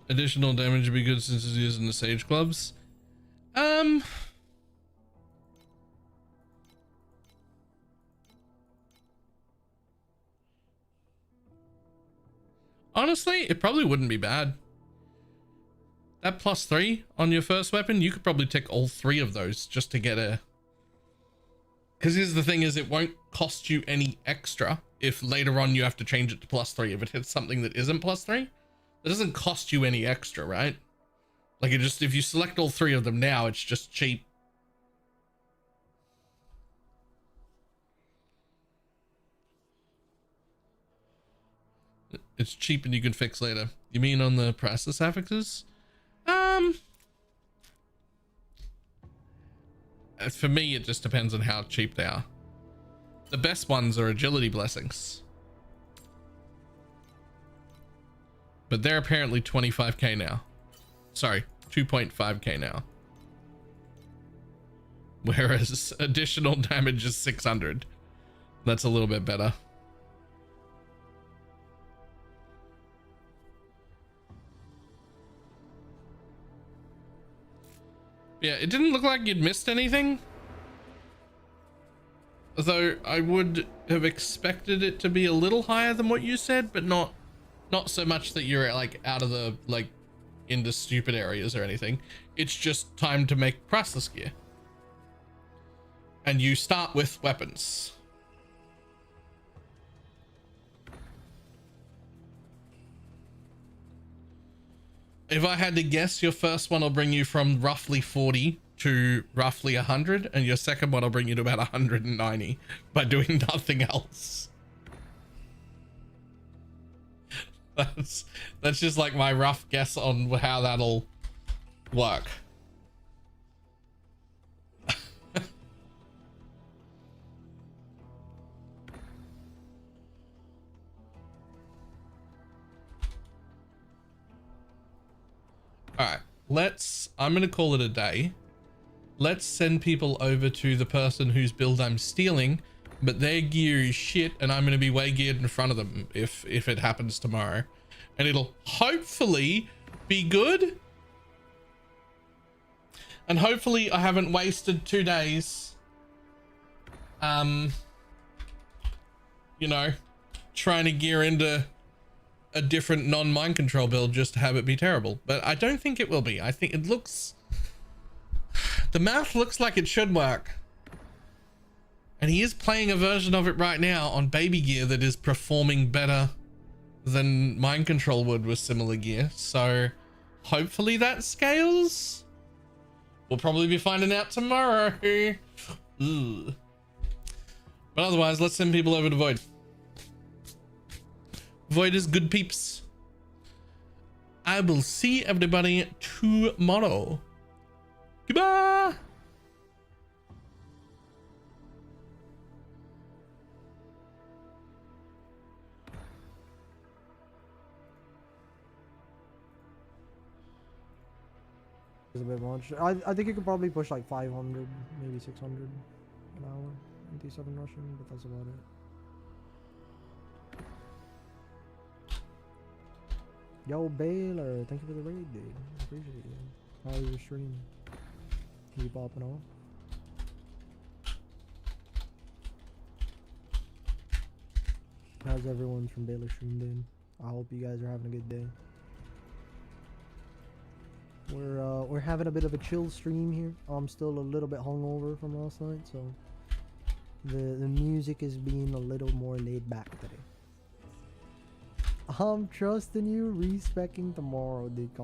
Additional damage would be good since it's used in the Sage Clubs. Honestly, it probably wouldn't be bad. That +3 on your first weapon, you could probably take all 3 of those just to get a... Because here's the thing is, it won't cost you any extra if later on you have to change it to +3. If it hits something that isn't +3, it doesn't cost you any extra, right? Like, it just, if you select all 3 of them now, it's just cheap. It's cheap and you can fix later. You mean on the priceless affixes? For me, it just depends on how cheap they are. The best ones are agility blessings. But they're apparently 25k now. Sorry, 2.5k now. Whereas additional damage is 600. That's a little bit better. Yeah, it didn't look like you'd missed anything. Though I would have expected it to be a little higher than what you said, but not so much that you're like out of the, like, into stupid areas or anything. It's just time to make priceless gear. And you start with weapons. If I had to guess, your first one will bring you from roughly 40 to roughly 100, and your second one will bring you to about 190 by doing nothing else. That's just like my rough guess on how that'll work. All right, I'm gonna call it a day. Let's send people over to the person whose build I'm stealing, but their gear is shit, and I'm gonna be way geared in front of them if it happens tomorrow, and it'll hopefully be good. And hopefully I haven't wasted 2 days, you know, trying to gear into a different non-mind control build just to have it be terrible. But I don't think it will be. I think it looks, the math looks like it should work. And he is playing a version of it right now on baby gear that is performing better than mind control would with similar gear. So hopefully that scales. We'll probably be finding out tomorrow. Ugh. But otherwise, let's send people over to Void. Void is good peeps. I will see everybody tomorrow. Goodbye. Is a bit much. I think you could probably push like 500, maybe 600 an hour. 27 Russian, but that's about it. Yo, Baylor, thank you for the raid, dude. I appreciate you. How was your stream? Keep popping off. How's everyone from Baylor stream doing? I hope you guys are having a good day. We're having a bit of a chill stream here. I'm still a little bit hungover from last night, so the music is being a little more laid back today. I'm trusting you, respecting tomorrow, dude.